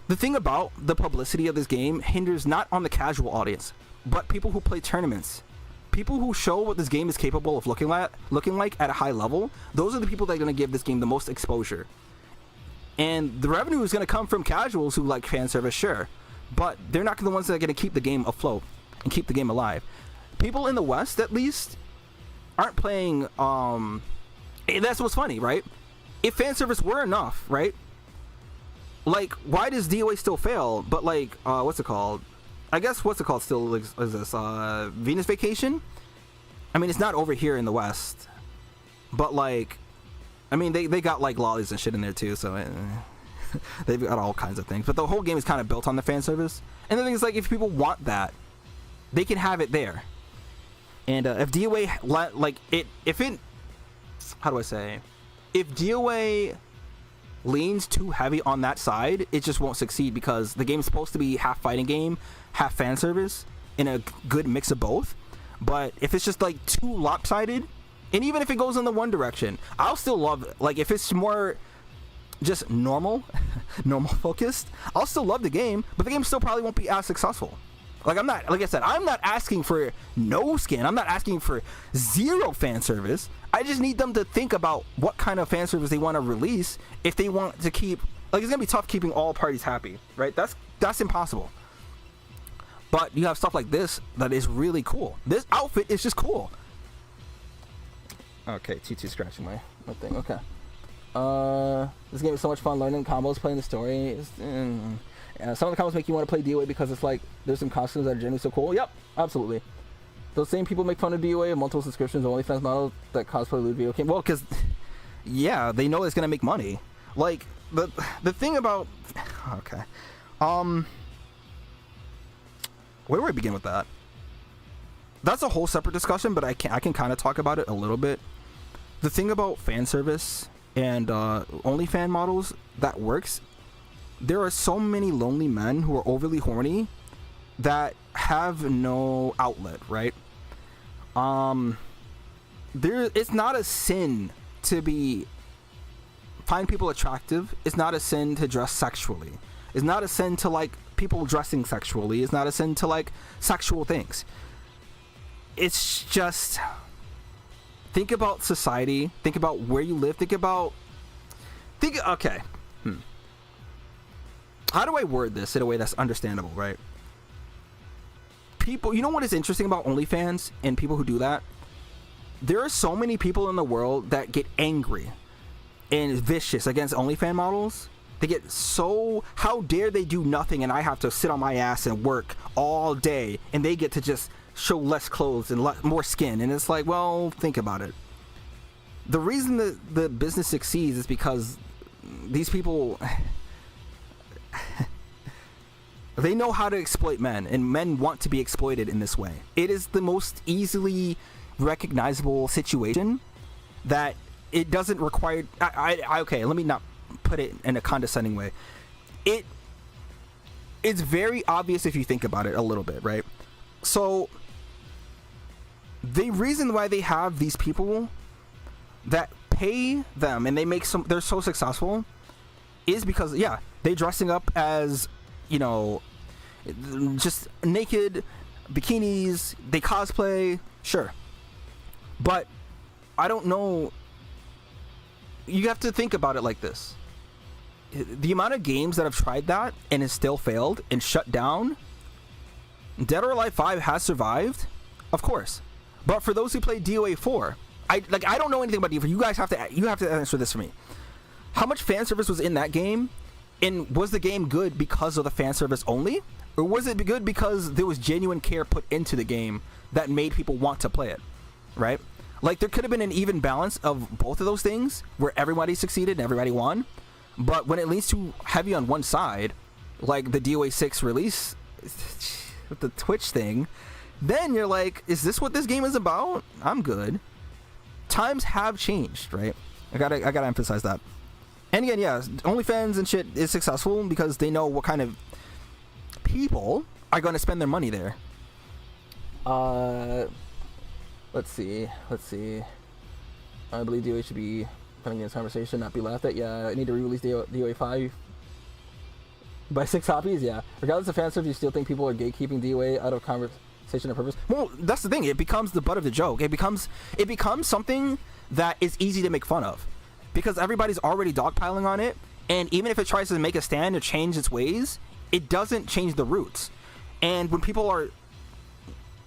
The thing about the publicity of this game hinders not on the casual audience, but people who play tournaments. People who show what this game is capable of looking like at a high level, those are the people that are going to give this game the most exposure. And the revenue is going to come from casuals who like fan service, sure, but they're not the ones that are going to keep the game afloat and keep the game alive. People in the West, at least, aren't playing. That's what's funny, right? If fan service were enough, right? Like, why does DOA still fail? But like, what's it called? I guess what's it called still is this Venus Vacation? I mean, it's not over here in the West, but like, I mean, they got like lollies and shit in there too, so they've got all kinds of things. But the whole game is kind of built on the fan service. And the thing is, like, if people want that, they can have it there. And if DOA how do I say? If DOA leans too heavy on that side, it just won't succeed, because the game is supposed to be half fighting game, half fan service, in a good mix of both. But if it's just like too lopsided, and even if it goes in the one direction, I'll still love it. Like, if it's more just normal focused, I'll still love the game, but the game still probably won't be as successful. Like like I said, I'm not asking for no skin. I'm not asking for zero fan service. I just need them to think about what kind of fan service they want to release if they want to keep, like, it's gonna be tough keeping all parties happy, right? That's impossible. But you have stuff like this that is really cool. This outfit is just cool. Okay, T2 scratching my thing. Okay. This game is so much fun learning combos, playing the story. Some of the combos make you want to play DOA because it's like there's some costumes that are genuinely so cool. Yep, absolutely. Those same people make fun of DOA and multiple subscriptions of OnlyFans models that cosplay loot video game. Well, because yeah, they know it's gonna make money. Like the thing about okay, where do I begin with that? That's a whole separate discussion, but I can kind of talk about it a little bit. The thing about fan service and OnlyFans models that works, there are so many lonely men who are overly horny that have no outlet, right? It's not a sin to find people attractive. It's not a sin to dress sexually. It's not a sin to like people dressing sexually. It's not a sin to like sexual things. It's just, think about society, think about where you live, okay. How do I word this in a way that's understandable, right? People, you know what is interesting about OnlyFans and people who do that? There are so many people in the world that get angry and vicious against OnlyFans models. They get so, how dare they do nothing and I have to sit on my ass and work all day and they get to just show less clothes and more skin. And it's like, well, think about it. The reason that the business succeeds is because these people they know how to exploit men, and men want to be exploited in this way. It is the most easily recognizable situation that it doesn't require okay, let me not put it in a condescending way. It's very obvious if you think about it a little bit, right? So the reason why they have these people that pay them and they're so successful is because, yeah, they're dressing up as, you know, just naked bikinis, they cosplay, sure. But I don't know, you have to think about it like this. The amount of games that have tried that and has still failed and shut down, Dead or Alive 5 has survived, of course. But for those who play DOA4, I don't know anything about DOA4. You have to answer this for me. How much fan service was in that game? And was the game good because of the fan service only? Or was it good because there was genuine care put into the game that made people want to play it? Right? Like, there could have been an even balance of both of those things where everybody succeeded and everybody won. But when it leans too heavy on one side, like the DOA6 release with the Twitch thing, then you're like, is this what this game is about? I'm good. Times have changed, right? I gotta emphasize that. And again, yeah, OnlyFans and shit is successful because they know what kind of people are going to spend their money there. Let's see. I believe DOA should be coming in this conversation, not be laughed at. Yeah, I need to re-release DOA 5 by 6 copies. Yeah, regardless of fan service, you still think people are gatekeeping DOA out of conversation or purpose? Well, that's the thing. It becomes the butt of the joke. It becomes something that is easy to make fun of because everybody's already dogpiling on it. And even if it tries to make a stand or change its ways, it doesn't change the roots. And when people are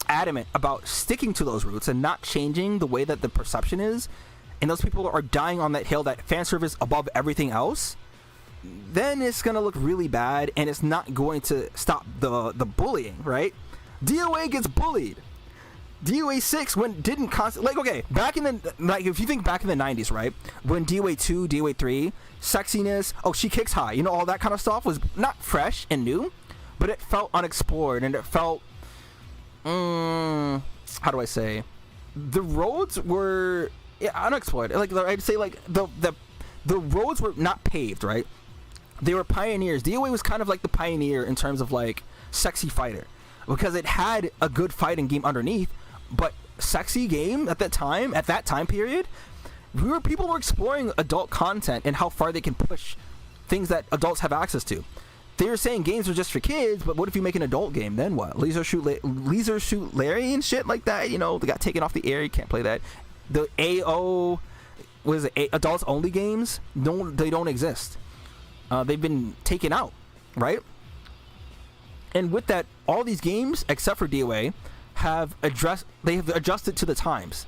adamant about sticking to those roots and not changing the way that the perception is, and those people are dying on that hill that fan service above everything else, then it's going to look really bad and it's not going to stop the bullying, right? DOA gets bullied. DOA6 didn't constantly, like, okay, back in the, like, if you think back in the 90s, right, when DOA2, DOA3, sexiness, oh, she kicks high, you know, all that kind of stuff was not fresh and new, but it felt unexplored and it felt, how do I say, the roads were unexplored. Like, I'd say, like, the roads were not paved, right? They were pioneers. DOA was kind of like the pioneer in terms of, like, sexy fighter, because it had a good fighting game underneath. But sexy game at that time period, people were exploring adult content and how far they can push things that adults have access to. they were saying games are just for kids, but what if you make an adult game? Then what? Laser shoot Larry and shit like that. You know, they got taken off the air. You can't play that. The AO, what is it? Adults only games? They don't exist. They've been taken out, right? And with that, all these games, except for DOA, have adjusted to the times,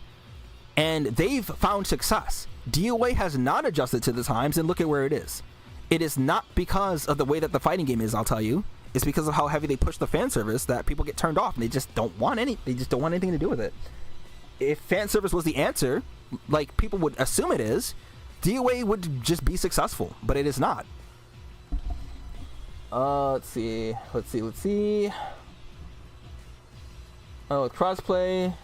and they've found success. DOA has not adjusted to the times, and look at where it is. It is not because of the way that the fighting game is, I'll tell you. It's because of how heavy they push the fan service that people get turned off, and they just don't want anything to do with it. If fan service was the answer, like people would assume it is, DOA would just be successful, but it is not. Let's see. Oh, crossplay.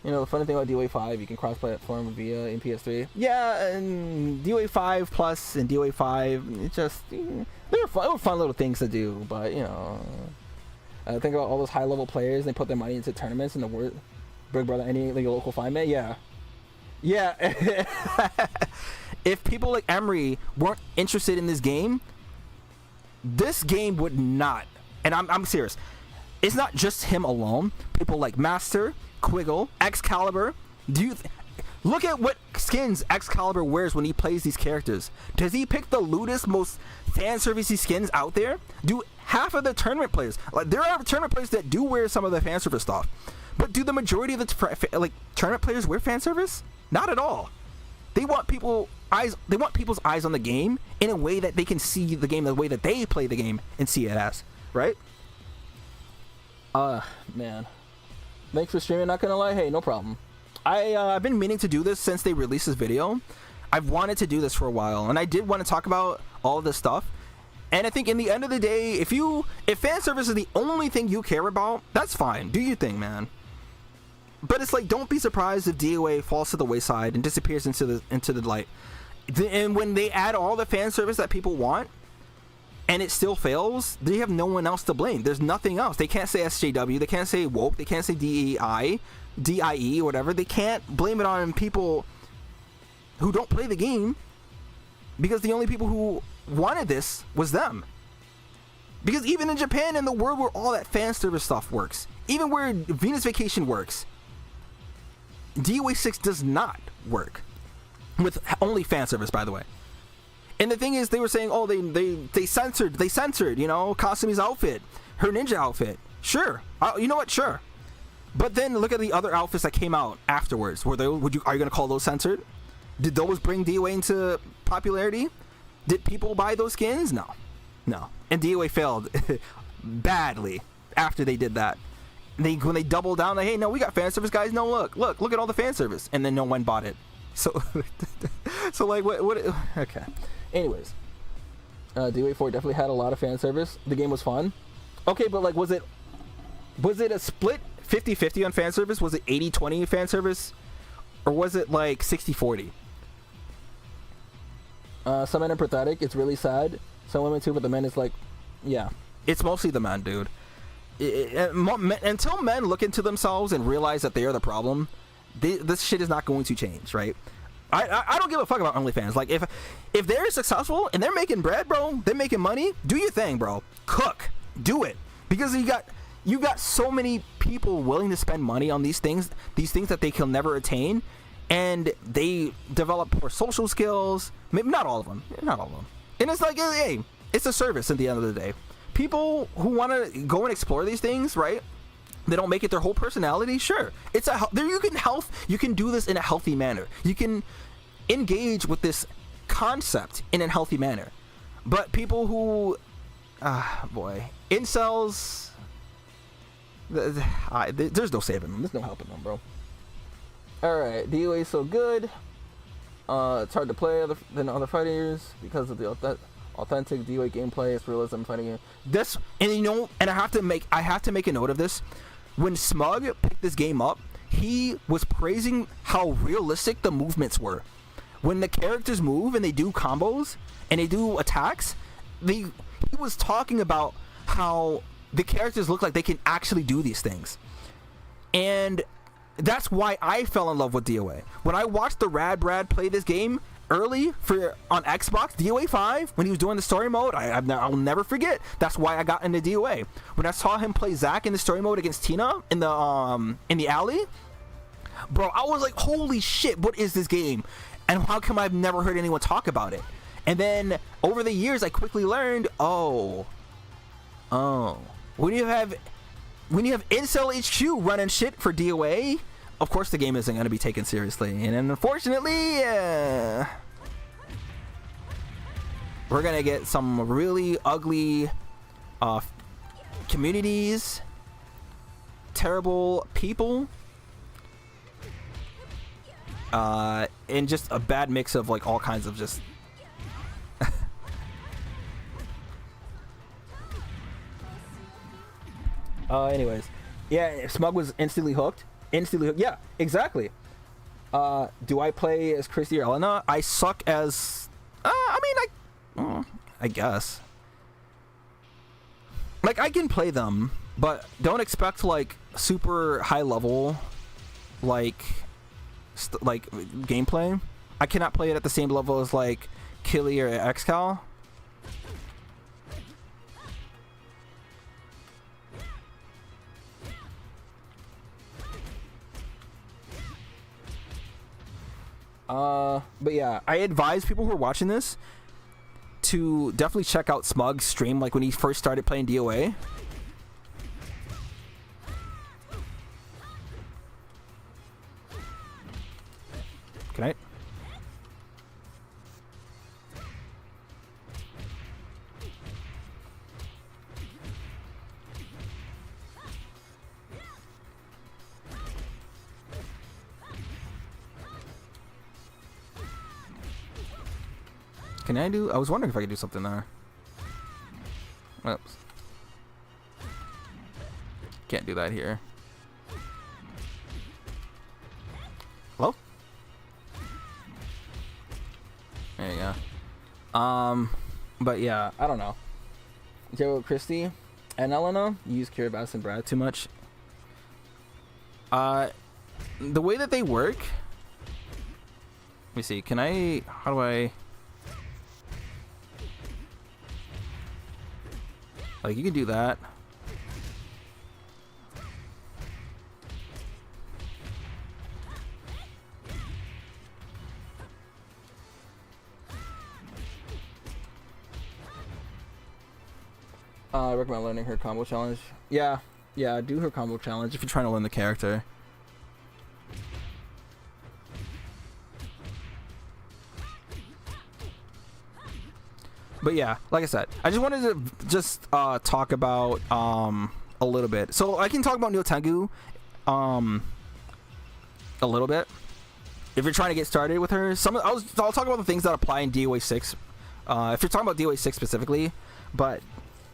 You know, the funny thing about DOA5, you can cross-platform via PS3. Yeah, and DOA5 Plus and DOA5, it just, they were fun little things to do, but, you know, think about all those high-level players, they put their money into tournaments in the world. Big Brother, any like, local 5-man, yeah. Yeah. If people like Emery weren't interested in this game would not, and I'm serious, it's not just him alone. People like Master, Quiggle, Excalibur. Look at what skins Excalibur wears when he plays these characters. Does he pick the lewdest, most fan servicey skins out there? Do half of the tournament players, like there are tournament players that do wear some of the fan service stuff, but do the majority of the tournament players wear fan service? Not at all. They want people's eyes on the game in a way that they can see the game the way that they play the game and see it as, right? Man. Thanks for streaming, not gonna lie. Hey, no problem. I've been meaning to do this since they released this video. I've wanted to do this for a while, and I did want to talk about all of this stuff. And I think in the end of the day, if fan service is the only thing you care about, that's fine. Do your thing, man. But it's like, don't be surprised if DOA falls to the wayside and disappears into the light. And when they add all the fan service that people want, and it still fails, they have no one else to blame. There's nothing else. They can't say SJW, they can't say woke, they can't say DIE, whatever. They can't blame it on people who don't play the game, because the only people who wanted this was them. Because even in Japan, in the world where all that fan service stuff works, even where Venus Vacation works, DOA6 does not work with only fan service, by the way. And the thing is, they were saying, oh, they censored, you know, Kasumi's outfit, her ninja outfit. Sure, you know what? Sure. But then look at the other outfits that came out afterwards. Are you gonna call those censored? Did those bring DOA into popularity? Did people buy those skins? No. And DOA failed badly after they did that. When they doubled down, like, hey, no, we got fan service, guys. No, look at all the fan service, and then no one bought it. So, like, what? Okay. Anyways, DOA4 definitely had a lot of fan service. The game was fun. Okay, but like, was it a split 50-50 on fan service? Was it 80-20 fan service, or was it like 60-40? Some men are pathetic. It's really sad. Some women too, but the men is like, yeah, it's mostly the men, dude. Until men look into themselves and realize that they are the problem, this shit is not going to change, right? I don't give a fuck about OnlyFans. Like, if they're successful and they're making bread, bro, they're making money, do your thing, bro. Cook, do it, because you got so many people willing to spend money on these things that they can never attain, and they develop poor social skills. Maybe not all of them, and it's like, hey, it's a service at the end of the day. People who want to go and explore these things, right? They don't make it their whole personality. Sure, you can do this in a healthy manner. You can engage with this concept in a healthy manner. But people who, incels, there's no saving them. There's no helping them, bro. All right, DOA is so good. It's hard to play than other fighters because of the authentic DOA gameplay. It's realism fighting. This, and you know, and I have to make a note of this. When Smug picked this game up, he was praising how realistic the movements were. When the characters move and they do combos and they do attacks, he was talking about how the characters look like they can actually do these things. And that's why I fell in love with DOA. When I watched the Rad Brad play this game, early for on Xbox, DOA5, when he was doing the story mode. I'll never forget. That's why I got into DOA. When I saw him play Zack in the story mode against Tina in the alley, bro, I was like, holy shit, what is this game? And how come I've never heard anyone talk about it? And then over the years, I quickly learned, oh, when you have Incel HQ running shit for DOA, of course the game isn't going to be taken seriously. And unfortunately, we're going to get some really ugly communities, terrible people, and just a bad mix of like all kinds of just anyways, yeah, Smug was instantly hooked. Yeah, exactly. Do I play as Christy or Elena? I suck as I guess, like, I can play them, but don't expect like super high level like gameplay. I cannot play it at the same level as like Killy or XCal. But yeah, I advise people who are watching this to definitely check out Smug's stream, like when he first started playing DOA. Good night. Can I do? I was wondering if I could do something there. Oops. Can't do that here. Hello? There you go. But yeah, I don't know. Joe, Christy, and Elena use Kiribati and Brad too much. The way that they work. Let me see. Can I? How do I? Like, you can do that. I recommend learning her combo challenge. Yeah, do her combo challenge if you're trying to learn the character. But yeah, like I said, I just wanted to talk about a little bit. So I can talk about Neo Tengu a little bit if you're trying to get started with her. I'll talk about the things that apply in DOA6 if you're talking about DOA6 specifically. But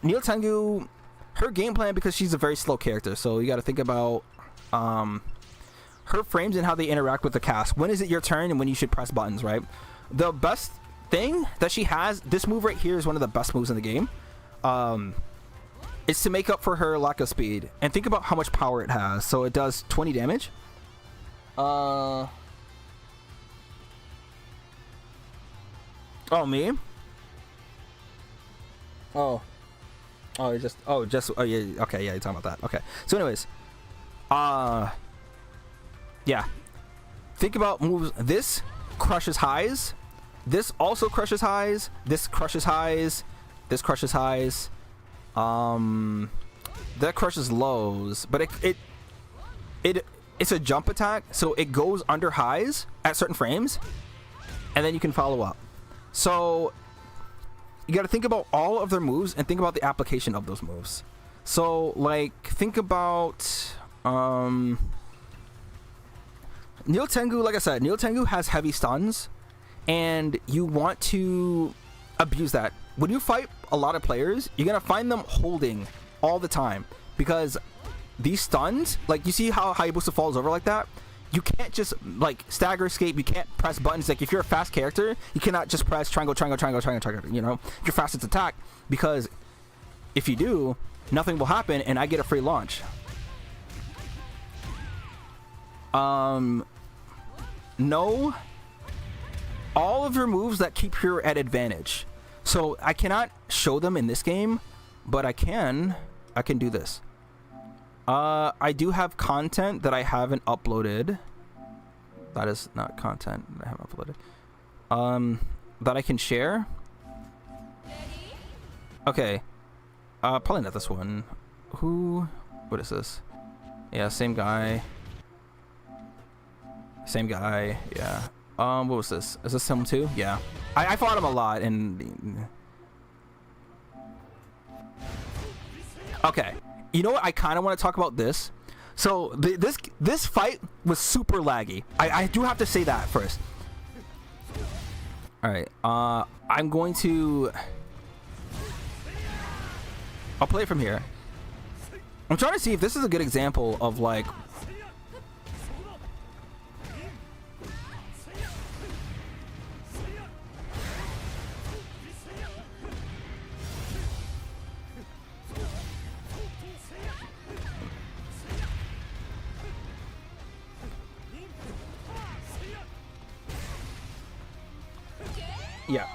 Neo Tengu, her game plan, because she's a very slow character, so you got to think about her frames and how they interact with the cast. When is it your turn and when you should press buttons, right? The best thing that she has, this move right here is one of the best moves in the game. It's to make up for her lack of speed, and think about how much power it has. So it does 20 damage. Oh, me? Oh, yeah, okay, yeah, you're talking about that. Okay, so anyways, yeah, think about moves. This crushes highs. This also crushes highs. This crushes highs. This crushes highs. That crushes lows. But it's a jump attack, so it goes under highs at certain frames, and then you can follow up. So you got to think about all of their moves and think about the application of those moves. So like, think about Neo Tengu. Like I said, Neo Tengu has heavy stuns, and you want to abuse that. When you fight a lot of players, you're gonna find them holding all the time, because these stuns, like, you see how Hayabusa falls over like that? You can't just like stagger escape. You can't press buttons. Like, if you're a fast character, you cannot just press triangle, you know, your fastest attack, because if you do, nothing will happen and I get a free launch. No, all of your moves that keep her at advantage. So I cannot show them in this game, but I can do this. I do have content that I haven't uploaded. That is not content that I haven't uploaded. That I can share. Okay. Probably not this one. What is this? Yeah, same guy. Same guy, yeah. What was this? Is this him too? Yeah. I fought him a lot and... Okay. You know what? I kind of want to talk about this. So, this fight was super laggy. I do have to say that first. Alright. I'm going to... I'll play it from here. I'm trying to see if this is a good example of, like... Yeah.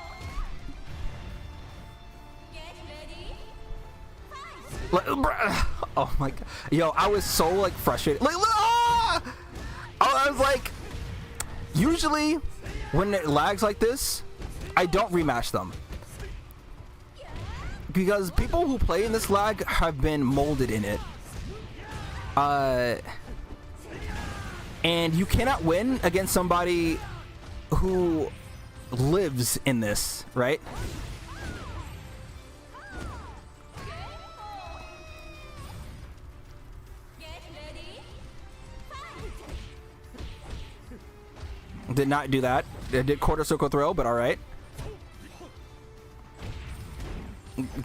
Oh my god. Yo, I was so like frustrated. Like, I was like, usually when it lags like this, I don't rematch them. Because people who play in this lag have been molded in it. And you cannot win against somebody who lives in this, right? Did not do that. I did quarter circle throw, but all right.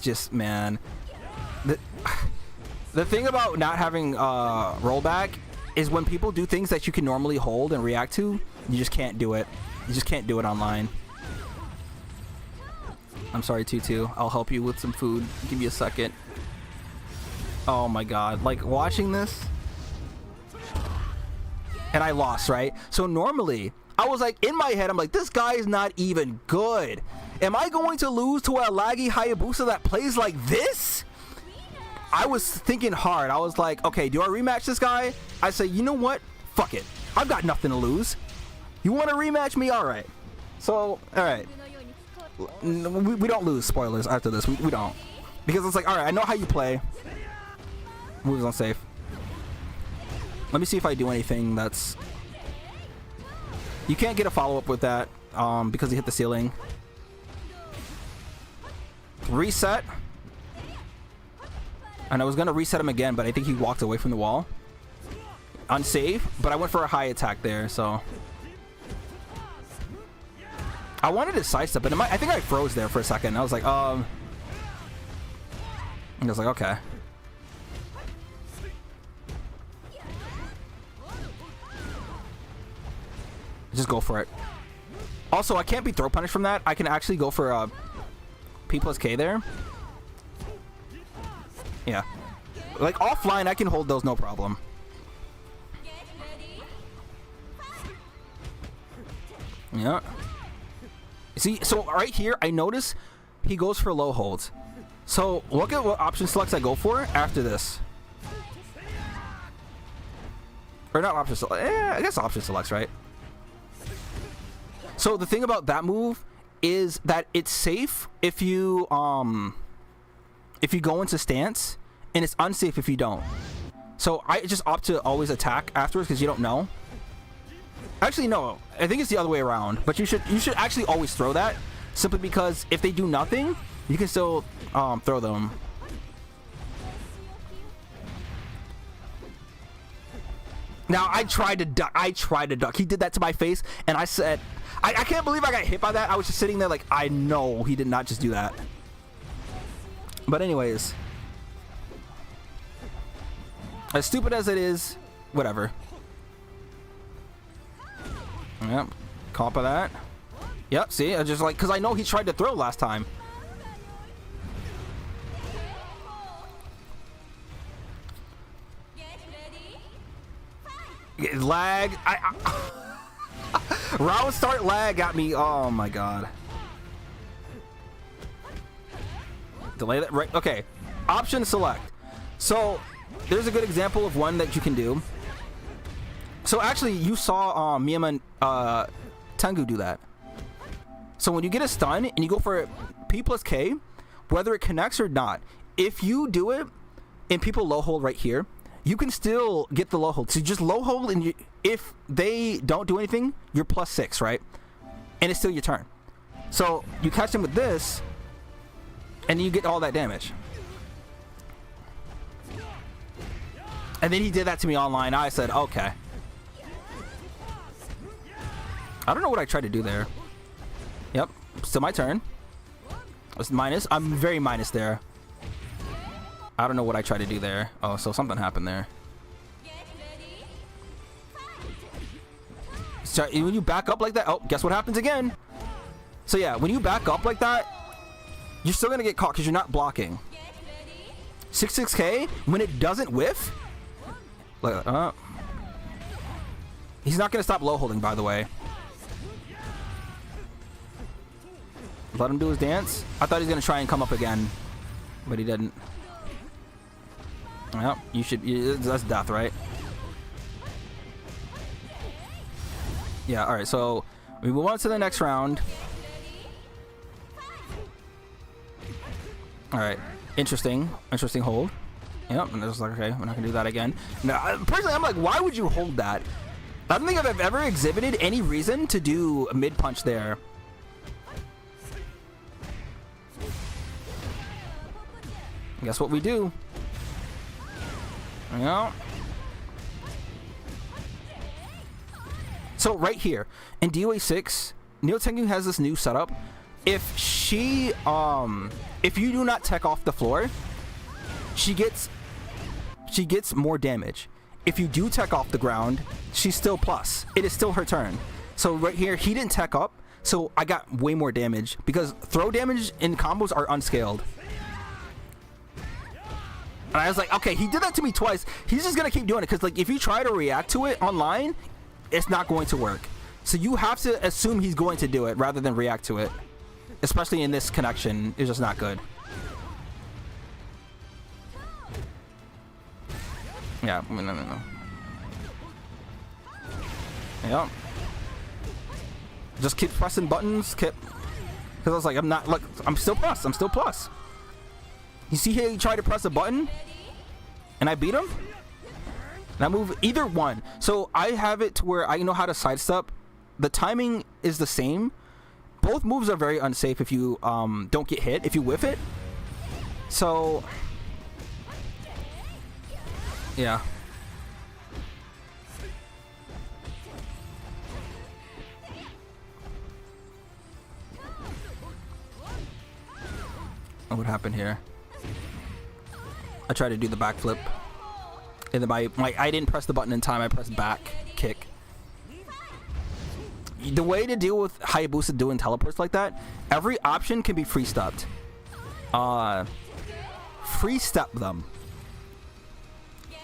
Just, man, the thing about not having rollback is when people do things that you can normally hold and react to, you just can't do it. You just can't do it online. I'm sorry, Tutu. I'll help you with some food. Give me a second. Oh my god. Like, watching this... And I lost, right? So normally, I was like, in my head, I'm like, this guy is not even good. Am I going to lose to a laggy Hayabusa that plays like this? I was thinking hard. I was like, okay, do I rematch this guy? I say, you know what? Fuck it. I've got nothing to lose. You want to rematch me? All right. So, all right. We don't lose, spoilers, after this. We don't. Because it's like, all right, I know how you play. Moves on safe. Let me see if I do anything that's... You can't get a follow-up with that because he hit the ceiling. Reset. And I was going to reset him again, but I think he walked away from the wall. Unsafe, but I went for a high attack there, so... I wanted to sidestep, but I think I froze there for a second. I was like, I was like, okay. Just go for it. Also, I can't be throw punished from that. I can actually go for P plus K there. Yeah. Like, offline, I can hold those no problem. Yeah. See, so right here, I notice he goes for low holds. So look at what option selects I go for after this. Or not option select. I guess option selects, right? So the thing about that move is that it's safe if you go into stance, and it's unsafe if you don't. So I just opt to always attack afterwards because you don't know. Actually, no. I think it's the other way around. But you should actually always throw that, simply because if they do nothing, you can still throw them. Now I tried to duck. He did that to my face, and I said, I can't believe I got hit by that. I was just sitting there like, I know he did not just do that. But anyways, as stupid as it is, whatever. Yep, comp of that. Yep, see, I just like, because I know he tried to throw last time. Lag. Round start lag got me. Oh my god. Delay that. Right. Okay. Option select. So there's a good example of one that you can do. So actually, you saw Miyama Tengu do that. So when you get a stun and you go for P plus K, whether it connects or not, if you do it and people low hold right here, you can still get the low hold. So you just low hold, and if they don't do anything, you're +6, right? And it's still your turn. So you catch them with this, and you get all that damage. And then he did that to me online. I said, okay. I don't know what I tried to do there. Yep, still my turn. It's minus. I'm very minus there. I don't know what I tried to do there. Oh, so something happened there. So when you back up like that, oh, guess what happens again? So yeah, when you back up like that, you're still gonna get caught because you're not blocking. 66K, when it doesn't whiff, he's not gonna stop low holding, by the way. Let him do his dance. I thought he was gonna try and come up again, but he didn't. Well, you should. That's death, right? Yeah. All right. So we move on to the next round. All right. Interesting hold. Yep. And I was like, okay, we're not gonna do that again. Now, personally, I'm like, why would you hold that? I don't think I've ever exhibited any reason to do a mid punch there. Guess what we do? Yeah. So right here in DOA6, Neo Tengu has this new setup. If she, if you do not tech off the floor, she gets more damage. If you do tech off the ground, she's still plus. It is still her turn. So right here, he didn't tech up, so I got way more damage because throw damage in combos are unscaled. And I was like, okay, he did that to me twice. He's just gonna keep doing it because, like, if you try to react to it online, it's not going to work. So you have to assume he's going to do it rather than react to it. Especially in this connection, it's just not good. Yeah, no. Yeah. Just keep pressing buttons, because I was like, I'm still plus. I'm still plus. You see here, he tried to press a button, and I beat him. And I move either one. So I have it to where I know how to sidestep. The timing is the same. Both moves are very unsafe if you don't get hit, if you whiff it. So, yeah. What happened here? I tried to do the backflip, and then I didn't press the button in time. I pressed back kick. The way to deal with Hayabusa doing teleports like that, every option can be free stepped. Free step them,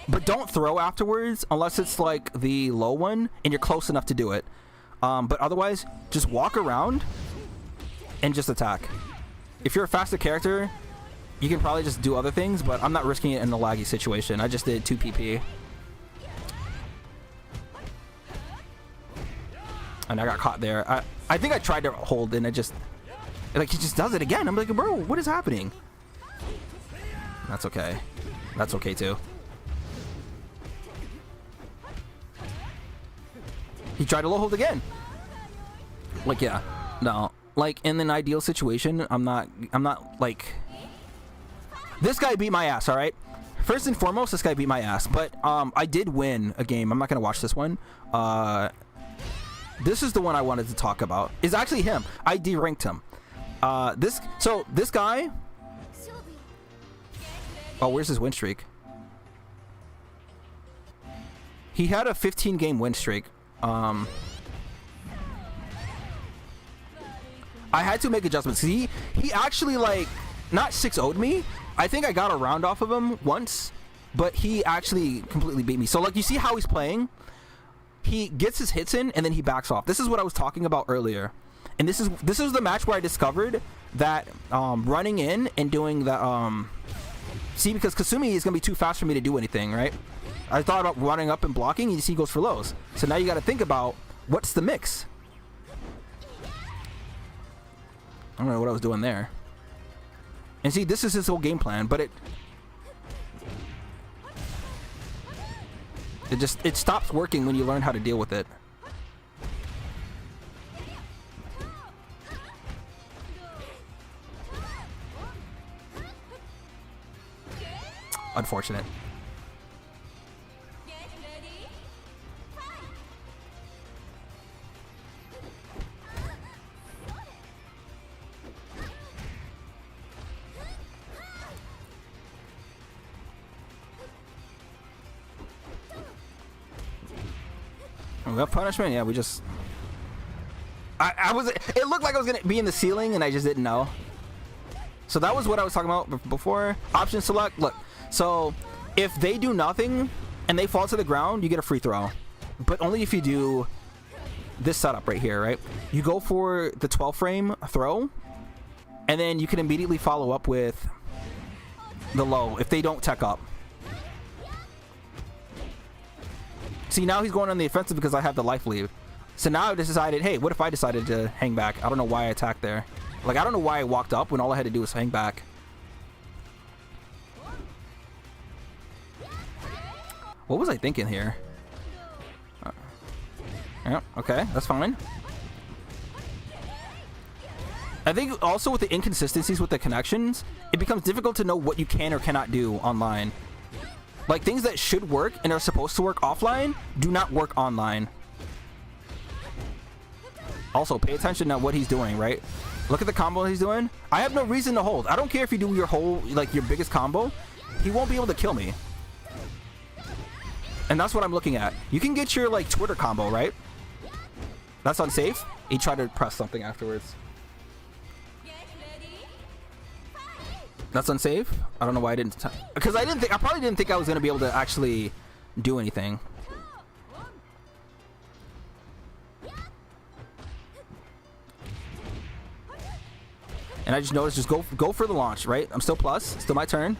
but don't throw afterwards unless it's like the low one and you're close enough to do it. But otherwise, just walk around and just attack. If you're a faster character, you can probably just do other things, but I'm not risking it in a laggy situation. I just did 2 PP. And I got caught there. I think I tried to hold, and it just... Like, he just does it again. I'm like, bro, what is happening? That's okay. That's okay, too. He tried to low hold again. Like, yeah. No. Like, in an ideal situation, I'm not, like... This guy beat my ass, alright? First and foremost, this guy beat my ass. But, I did win a game. I'm not gonna watch this one. This is the one I wanted to talk about. It's actually him. I de-ranked him. This guy... Oh, where's his win streak? He had a 15-game win streak. I had to make adjustments. He actually, like, not 6-0'd me. I think I got a round off of him once, but he actually completely beat me. So, like, you see how he's playing? he gets his hits in and then he backs off. This is what I was talking about earlier. And this is the match where I discovered that running in and doing the see, because Kasumi is gonna be too fast for me to do anything, right? I thought about running up and blocking, and you see he goes for lows. So now you got to think about what's the mix. I don't know what I was doing there. And see, this is his whole game plan, but it stops working when you learn how to deal with it. Unfortunate. We got punishment? Yeah, we just... I was... It looked like I was going to be in the ceiling, and I just didn't know. So that was what I was talking about before. Option select. Look, so if they do nothing and they fall to the ground, you get a free throw. But only if you do this setup right here, right? You go for the 12 frame throw, and then you can immediately follow up with the low if they don't tech up. See, now he's going on the offensive because I have the life lead. So now I just decided, hey, what if I decided to hang back? I don't know why I attacked there. Like, I don't know why I walked up when all I had to do was hang back. What was I thinking here? Yeah, okay, that's fine. I think also with the inconsistencies with the connections, it becomes difficult to know what you can or cannot do online. Like, things that should work and are supposed to work offline do not work online. Also, pay attention to what he's doing, right? Look at the combo he's doing. I have no reason to hold. I don't care if you do your whole, like, your biggest combo. He won't be able to kill me. And that's what I'm looking at. You can get your, like, Twitter combo, right? That's unsafe. He tried to press something afterwards. That's unsafe. I don't know why I didn't... Because I probably didn't think I was going to be able to actually do anything. And I just noticed, just go for the launch, right? I'm still plus. Still my turn.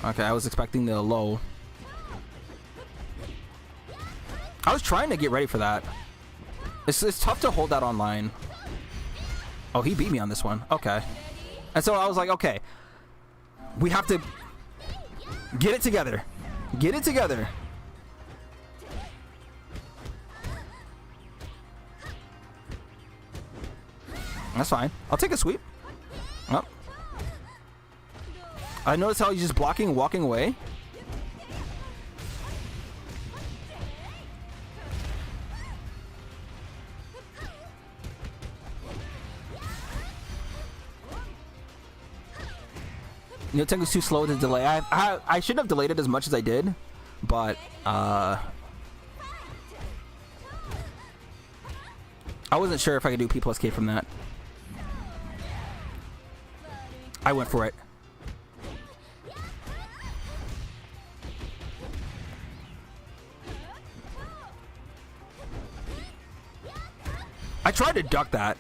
Okay, I was expecting the low. I was trying to get ready for that. It's tough to hold that online. Oh, he beat me on this one. Okay. And so I was like, okay. We have to get it together. Get it together. That's fine. I'll take a sweep. Oh. I noticed how he's just blocking and walking away. Tengu's too slow to delay. I should have delayed it as much as I did, but I wasn't sure if I could do P plus K from that. I went for it. I tried to duck that.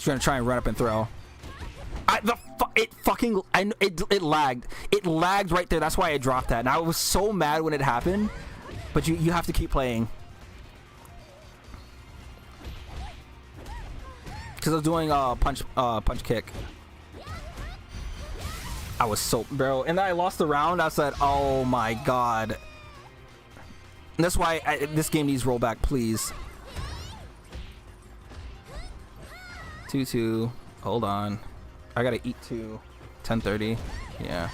Gonna try and run up and throw. It lagged. It lagged right there. That's why I dropped that. And I was so mad when it happened. But you have to keep playing. Because I was doing punch kick. I was so, bro. And then I lost the round. I said, oh my god. And that's why this game needs rollback, please. 2-2. Hold on. I gotta eat 2. 10:30. Yeah.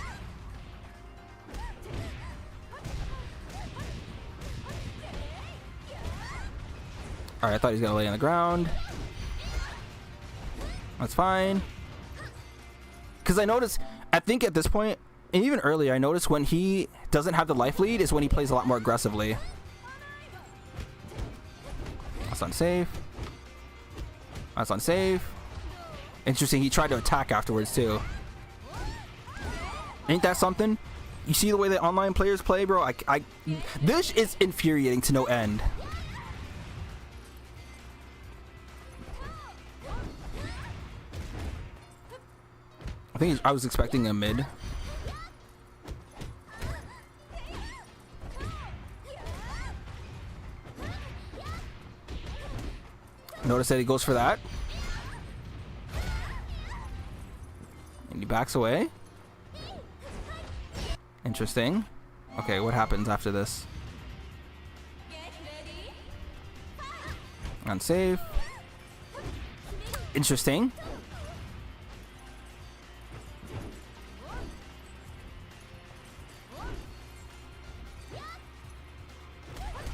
Alright, I thought he was gonna lay on the ground. That's fine. Because I noticed, I think at this point, and even earlier, I noticed when he doesn't have the life lead is when he plays a lot more aggressively. That's unsafe. That's unsafe. Interesting. He tried to attack afterwards too. Ain't that something? You see the way that online players play, bro? This is infuriating to no end. I think I was expecting a mid. Notice that he goes for that. And he backs away. Interesting. Okay, what happens after this? Unsafe. Interesting.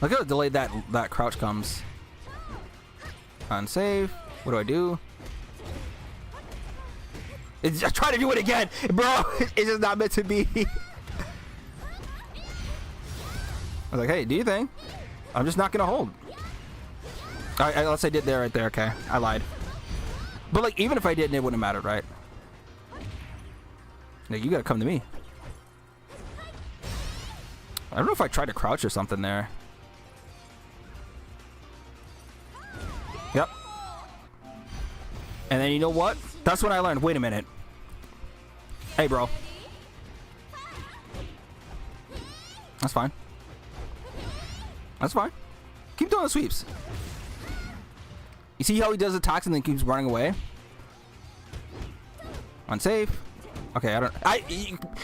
Look how delayed that crouch comes. Unsafe. What do I do? I try to do it again, bro. It's just not meant to be. I was like, hey, do you think? I'm just not gonna hold. Unless I did there, right there. Okay, I lied. But like, even if I didn't, it wouldn't have mattered, right? No, you gotta come to me. I don't know if I tried to crouch or something there. Yep. And then you know what? That's when I learned. Wait a minute. Hey, bro. That's fine. That's fine. Keep doing the sweeps. You see how he does attacks and then keeps running away? Unsafe. Okay,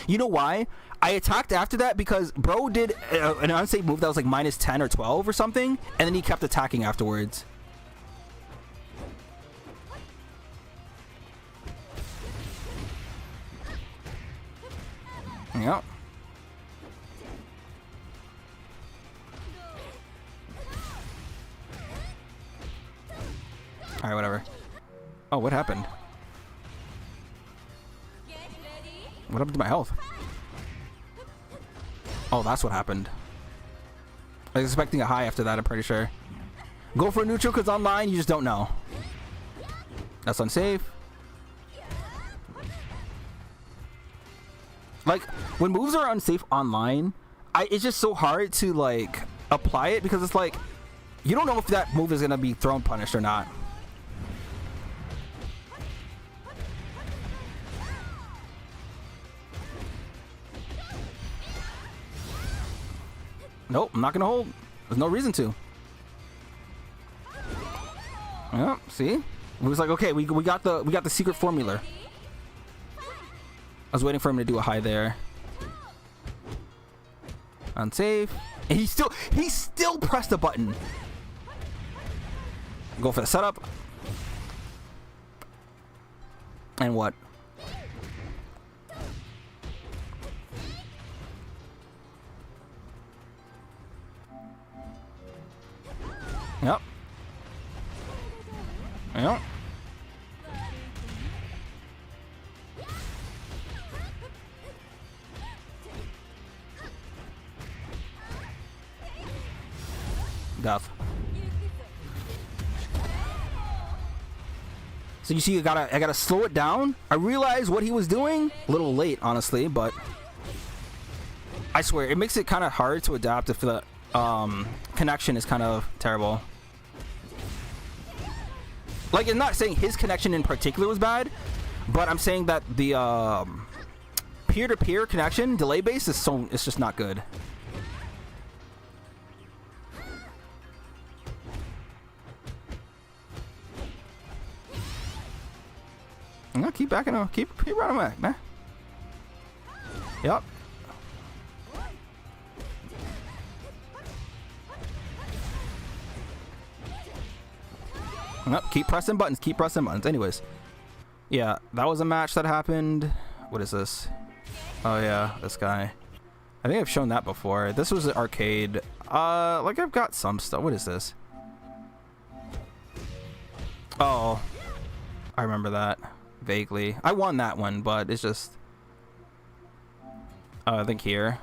you know why? I attacked after that because bro did an unsafe move that was like minus 10 or 12 or something, and then he kept attacking afterwards. Yep. Alright, whatever. Oh, what happened? What happened to my health? Oh, that's what happened. I was expecting a high after that, I'm pretty sure. Go for a neutral because online you just don't know. That's unsafe. Like, when moves are unsafe online, it's just so hard to, like, apply it because it's like, you don't know if that move is going to be thrown punished or not. Nope, I'm not going to hold. There's no reason to. Yeah, see? It was like, okay, we got the secret formula. I was waiting for him to do a high there. Unsafe. And he still pressed the button. Go for the setup. And what? Yep. Yep. Death. So you see, I gotta slow it down. I realized what he was doing a little late, honestly, but I swear it makes it kind of hard to adapt if the connection is kind of terrible. Like, I'm not saying his connection in particular was bad, but I'm saying that the peer-to-peer connection, delay base, it's just not good. No, keep backing up. Keep running back, man. Yep. Yep. Keep pressing buttons. Keep pressing buttons. Anyways, yeah, that was a match that happened. What is this? Oh yeah, this guy. I think I've shown that before. This was an arcade. Like I've got some stuff. What is this? Oh, I remember that. Vaguely. I won that one, but it's just I think here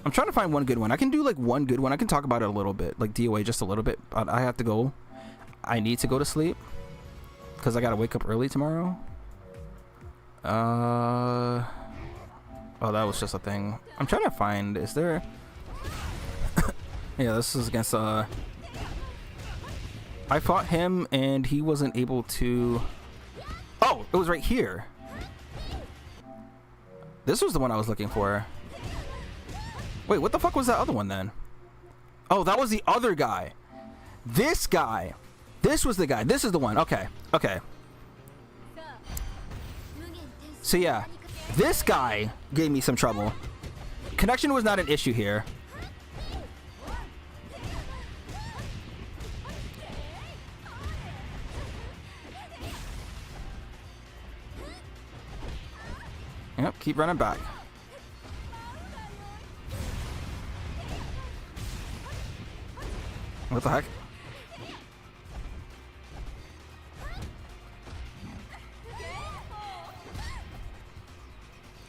I'm trying to find one good one. I can do like one good one. I can talk about it a little bit, like DOA just a little bit, but I need to go to sleep. because I gotta wake up early tomorrow. Oh, that was just a thing. I'm trying to find. Is there? Yeah, this is against. I fought him and he wasn't able to. Oh, it was right here. This was the one I was looking for. Wait, what the fuck was that other one then? Oh, that was the other guy. This guy. This was the guy. This is the one. Okay. Okay. So yeah, this guy gave me some trouble. Connection was not an issue here. Yep, keep running back. What the heck?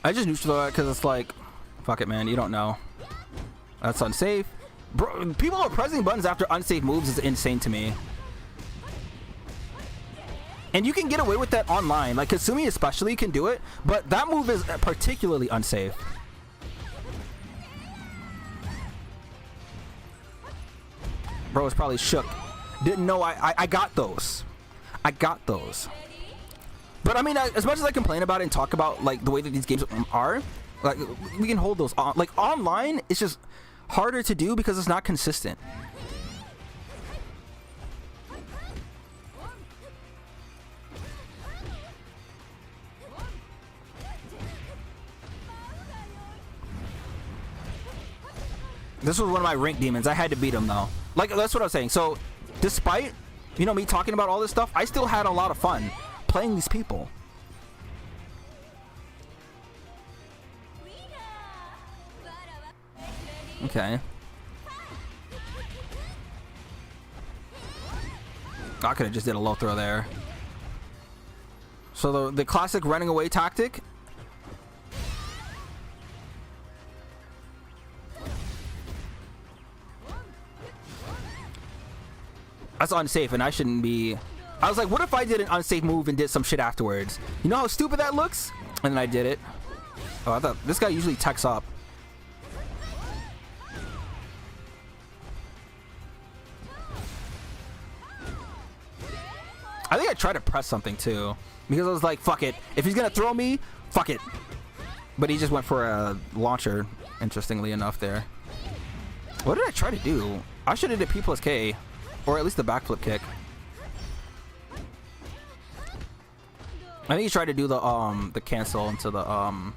I just neutral that because it's like, fuck it, man. You don't know. That's unsafe. Bro, people are pressing buttons after unsafe moves is insane to me. And you can get away with that online. Like Kasumi especially can do it, but that move is particularly unsafe. Bro was probably shook. Didn't know I got those. I got those. But I mean, as much as I complain about it and talk about like the way that these games are, like we can hold those on. Like online, it's just harder to do because it's not consistent. This was one of my rank demons. I had to beat him though. Like that's what I was saying. So, despite you know me talking about all this stuff, I still had a lot of fun playing these people. Okay. I could have just did a low throw there. So the classic running away tactic. That's unsafe, and I shouldn't be. I was like, what if I did an unsafe move and did some shit afterwards? You know how stupid that looks? And then I did it. Oh, I thought this guy usually techs up. I think I tried to press something too, because I was like, fuck it. If he's gonna throw me, fuck it. But he just went for a launcher, interestingly enough there. What did I try to do? I should have did P plus K. Or at least the backflip kick. I think he tried to do the cancel into the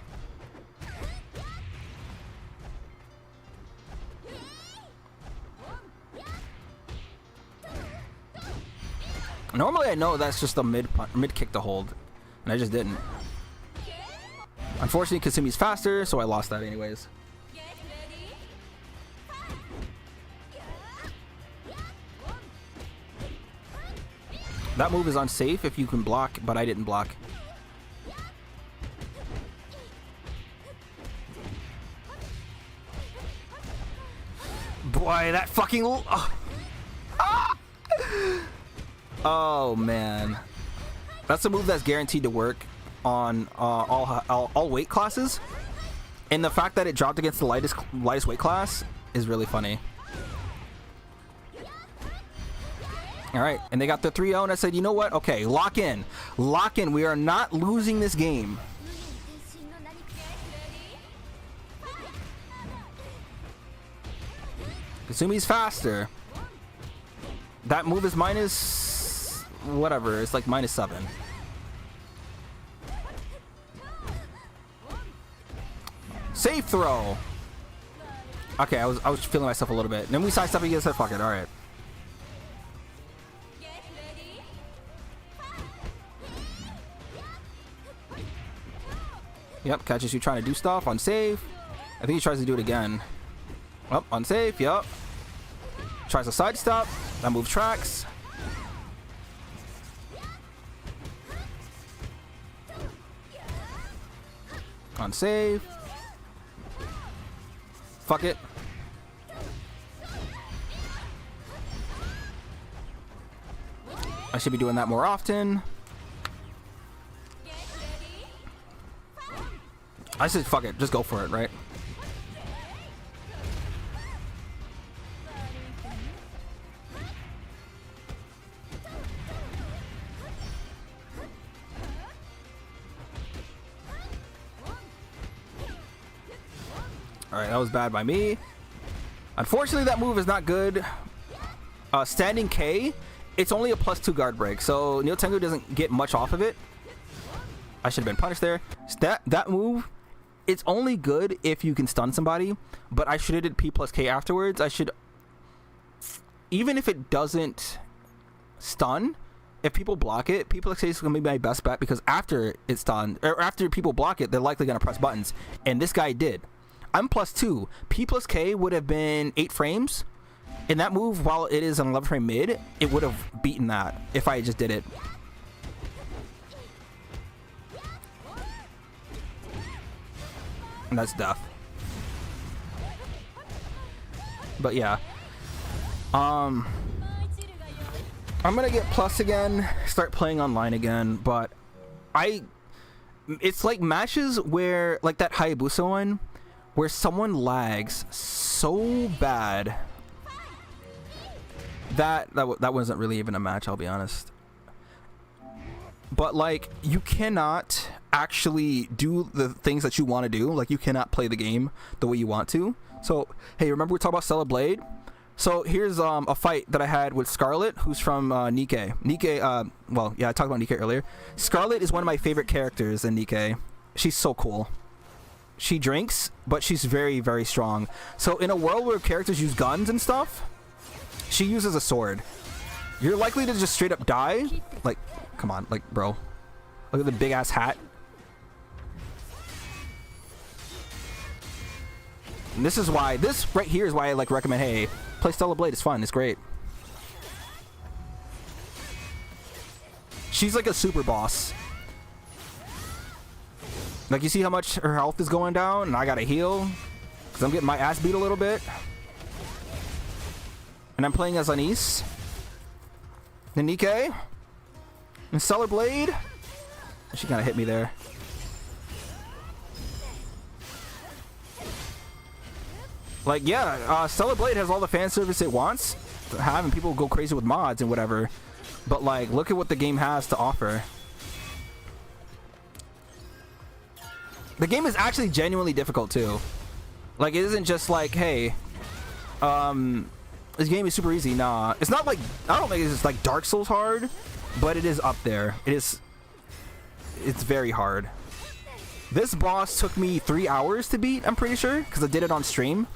Normally I know that's just a mid kick to hold, and I just didn't. Unfortunately, Kasumi's faster, so I lost that anyways. That move is unsafe if you can block, but I didn't block. Boy, that fucking... Oh, ah! Oh man. That's a move that's guaranteed to work on all weight classes. And the fact that it dropped against the lightest weight class is really funny. All right, and they got the 3-0, and I said, you know what? Okay, lock in. Lock in. We are not losing this game. Kasumi's faster. That move is minus... whatever. It's like -7. Safe throw. Okay, I was feeling myself a little bit. And then we sidestep again and said, fuck it. All right. Yep, catches you trying to do stuff. Unsafe. I think he tries to do it again. Oh, unsafe. Yep. Tries to sidestep. That move tracks. Unsafe. Fuck it. I should be doing that more often. I said fuck it, just go for it, right? Alright, that was bad by me. Unfortunately, that move is not good. Standing K, it's only a +2 guard break, so Neo Tengu doesn't get much off of it. I should have been punished there. That move, it's only good if you can stun somebody, but I should have did P+K afterwards. I should, even if it doesn't stun, if people block it, P+K is going to be my best bet, because after it's stunned, or after people block it, they're likely going to press buttons, and this guy did. I'm +2. P+K would have been 8 frames. In that move, while it is an 11 frame mid, it would have beaten that if I just did it. And that's death. But yeah. I'm gonna get plus again, start playing online again, but it's like matches where, like that Hayabusa one, where someone lags so bad that wasn't really even a match, I'll be honest. But like, you cannot actually do the things that you want to do. Like, you cannot play the game the way you want to. So hey, remember we talked about Stella Blade? So here's a fight that I had with Scarlet, who's from Nikke. Nikke, well, yeah, I talked about Nikke earlier. Scarlet is one of my favorite characters in Nikke. She's so cool. She drinks, but she's very, very strong. So in a world where characters use guns and stuff, she uses a sword. You're likely to just straight up die. Like, come on, like, bro. Look at the big ass hat. And this is why, this right here is why I like recommend, hey, play Stella Blade. It's fun. It's great. She's like a super boss. Like, you see how much her health is going down, and I gotta heal because I'm getting my ass beat a little bit. And I'm playing as Anise, and Nikke, and Stellar Blade. She kind of hit me there. Like, yeah, Stellar Blade has all the fan service it wants to have, and people go crazy with mods and whatever. But like, look at what the game has to offer. The game is actually genuinely difficult too. Like, it isn't just like, hey, this game is super easy. Nah, it's not like, I don't think it's just like Dark Souls hard, but it is up there. It's very hard. This boss took me 3 hours to beat, I'm pretty sure, because I did it on stream.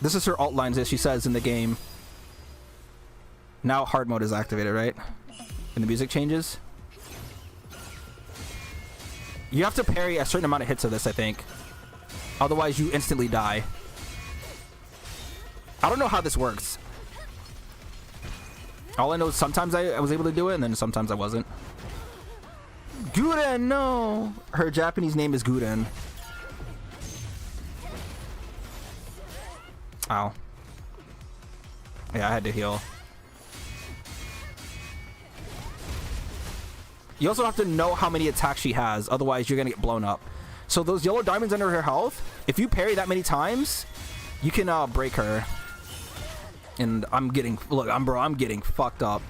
This is her alt lines that she says in the game. Now hard mode is activated, right? And the music changes. You have to parry a certain amount of hits of this, I think. Otherwise, you instantly die. I don't know how this works. All I know is sometimes I was able to do it, and then sometimes I wasn't. Guden, no! Her Japanese name is Guden. Ow. Yeah, I had to heal. You also have to know how many attacks she has, otherwise you're gonna get blown up. So those yellow diamonds under her health, if you parry that many times, you can break her. And I'm getting, look, I'm getting fucked up.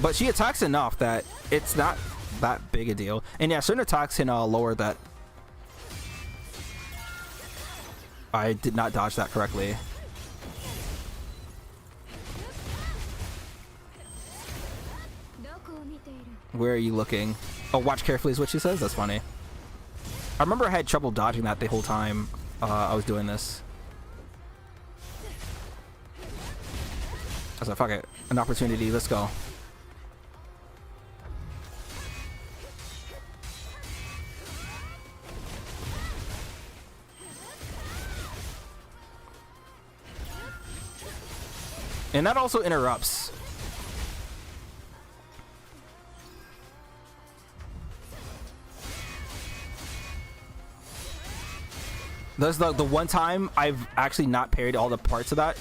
But she attacks enough that it's not that big a deal. And yeah, certain attacks can lower that. I did not dodge that correctly. Where are you looking? Oh, watch carefully is what she says? That's funny. I remember I had trouble dodging that the whole time I was doing this. I was like, fuck it. An opportunity. Let's go. And that also interrupts. That's the one time I've actually not parried all the parts of that.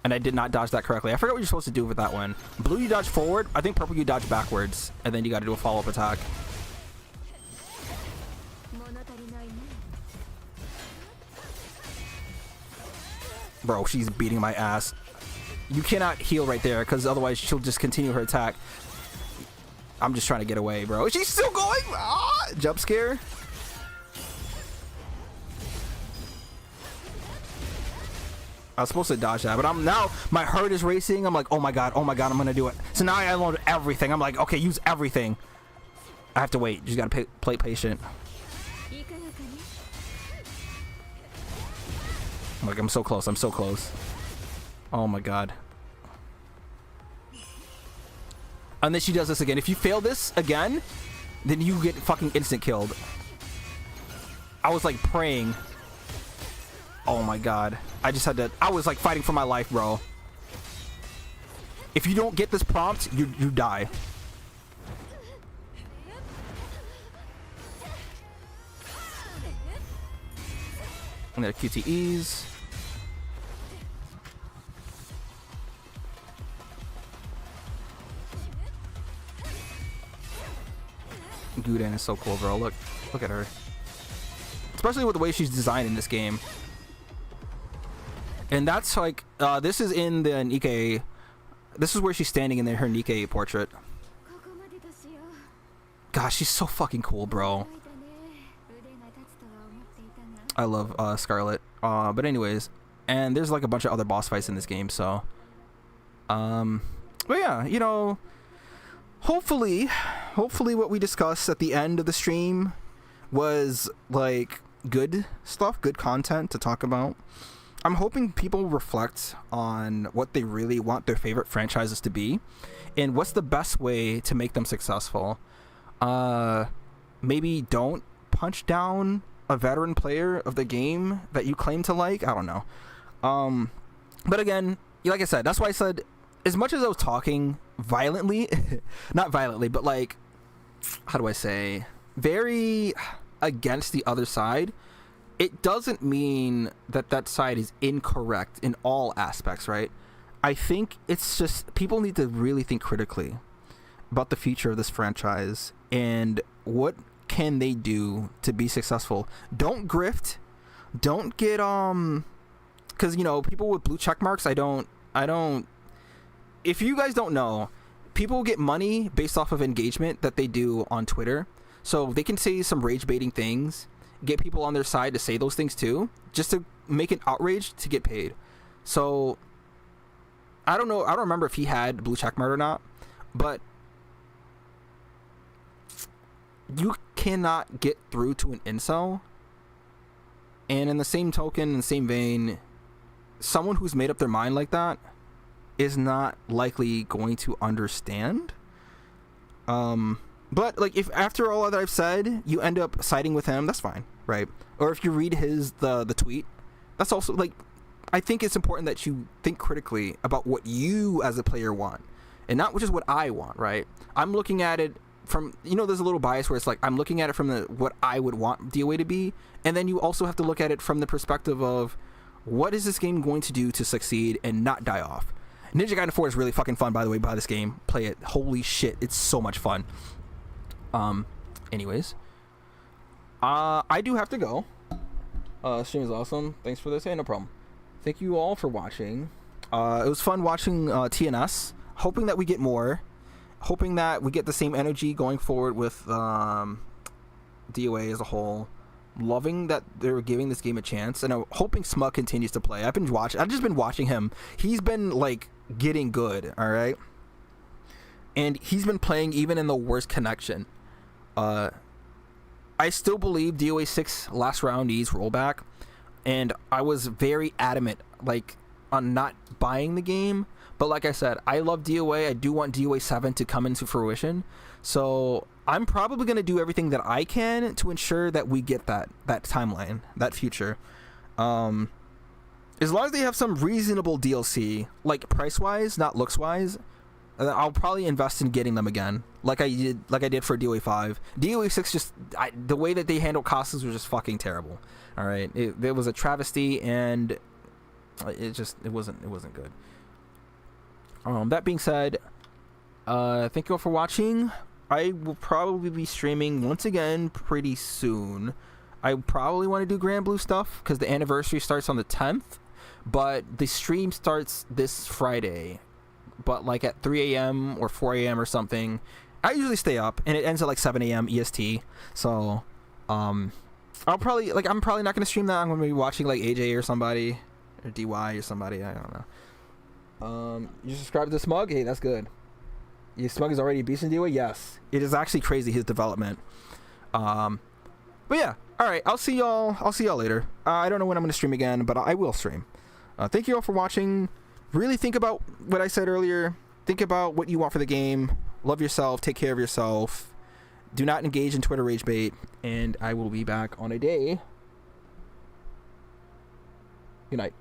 And and I did not dodge that correctly. I forgot what you're supposed to do with that one. Blue, you dodge forward. I think purple, you dodge backwards, and then you got to do a follow-up attack. Bro, she's beating my ass. You cannot heal right there, because otherwise she'll just continue her attack. I'm just trying to get away, bro. She's still going. Ah, jump scare. I was supposed to dodge that, but I'm now, my heart is racing. I'm like, oh my god, I'm gonna do it. So now I unload everything. I'm like, okay, use everything. I have to wait. You just gotta play patient. I'm like, I'm so close. I'm so close. Oh my god. And then she does this again. If you fail this again, then you get fucking instant killed. I was like praying. Oh my god. I just had to, I was like fighting for my life, bro. If you don't get this prompt, you die. And there QTEs. Guden is so cool, bro. Look at her. Especially with the way she's designed in this game. And that's like, this is in the Nikkei. This is where she's standing in her Nikkei portrait. Gosh, she's so fucking cool, bro. I love Scarlet. But anyways, and there's like a bunch of other boss fights in this game, so. But yeah, you know, hopefully what we discussed at the end of the stream was like good stuff, good content to talk about. I'm hoping people reflect on what they really want their favorite franchises to be and what's the best way to make them successful. Maybe don't punch down a veteran player of the game that you claim to like. I don't know. But again, like I said, that's why I said, as much as I was talking violently, not violently, but like, how do I say, very against the other side, it doesn't mean that that side is incorrect in all aspects, right? I think it's just people need to really think critically about the future of this franchise and what can they do to be successful. Don't grift. Don't get because you know, people with blue check marks, I don't if you guys don't know, people get money based off of engagement that they do on Twitter. So they can say some rage baiting things, get people on their side to say those things too, just to make an outrage to get paid. So I don't know, I don't remember if he had blue checkmark or not, but you cannot get through to an incel. And in the same token, in the same vein, someone who's made up their mind like that is not likely going to understand. But like, if after all that I've said, you end up siding with him, that's fine, right? Or if you read the tweet, that's also like, I think it's important that you think critically about what you as a player want, and not just what I want, right? I'm looking at it from, you know, there's a little bias where it's like I'm looking at it from what I would want DOA to be, and then you also have to look at it from the perspective of what is this game going to do to succeed and not die off. Ninja Gaiden 4 is really fucking fun, by the way. Buy this game, play it. Holy shit, it's so much fun. Anyways, I do have to go. Stream is awesome. Thanks for this. Hey, no problem. Thank you all for watching. It was fun watching TNS. Hoping that we get more. Hoping that we get the same energy going forward with DOA as a whole. Loving that they're giving this game a chance, and I'm hoping Smug continues to play. I've just been watching him. He's been like getting good, all right, and he's been playing even in the worst connection. I still believe DOA6 last round needs rollback, and I was very adamant like on not buying the game. But like I said, I love DOA. I do want DOA7 to come into fruition, so I'm probably going to do everything that I can to ensure that we get that timeline, that future. As long as they have some reasonable DLC, like price-wise, not looks-wise, I'll probably invest in getting them again, like I did for DOA5. DOA6 just the way that they handled costs was just fucking terrible. All right, it was a travesty, and it wasn't good. That being said, thank you all for watching. I will probably be streaming once again pretty soon. I probably want to do Grand Blue stuff because the anniversary starts on the 10th, but the stream starts this Friday, but like at 3 a.m. or 4 a.m. or something. I usually stay up, and it ends at like 7 a.m. EST. So, I'm probably not gonna stream that. I'm gonna be watching like AJ or somebody, or DY or somebody. I don't know. You subscribe to the Smug? Hey, that's good. Your Smug is already a beast in DOA? Yes. It is actually crazy, his development. But yeah. Alright, I'll see y'all later. I don't know when I'm gonna stream again, but I will stream. Thank you all for watching. Really think about what I said earlier. Think about what you want for the game. Love yourself. Take care of yourself. Do not engage in Twitter rage bait. And I will be back on a day. Good night.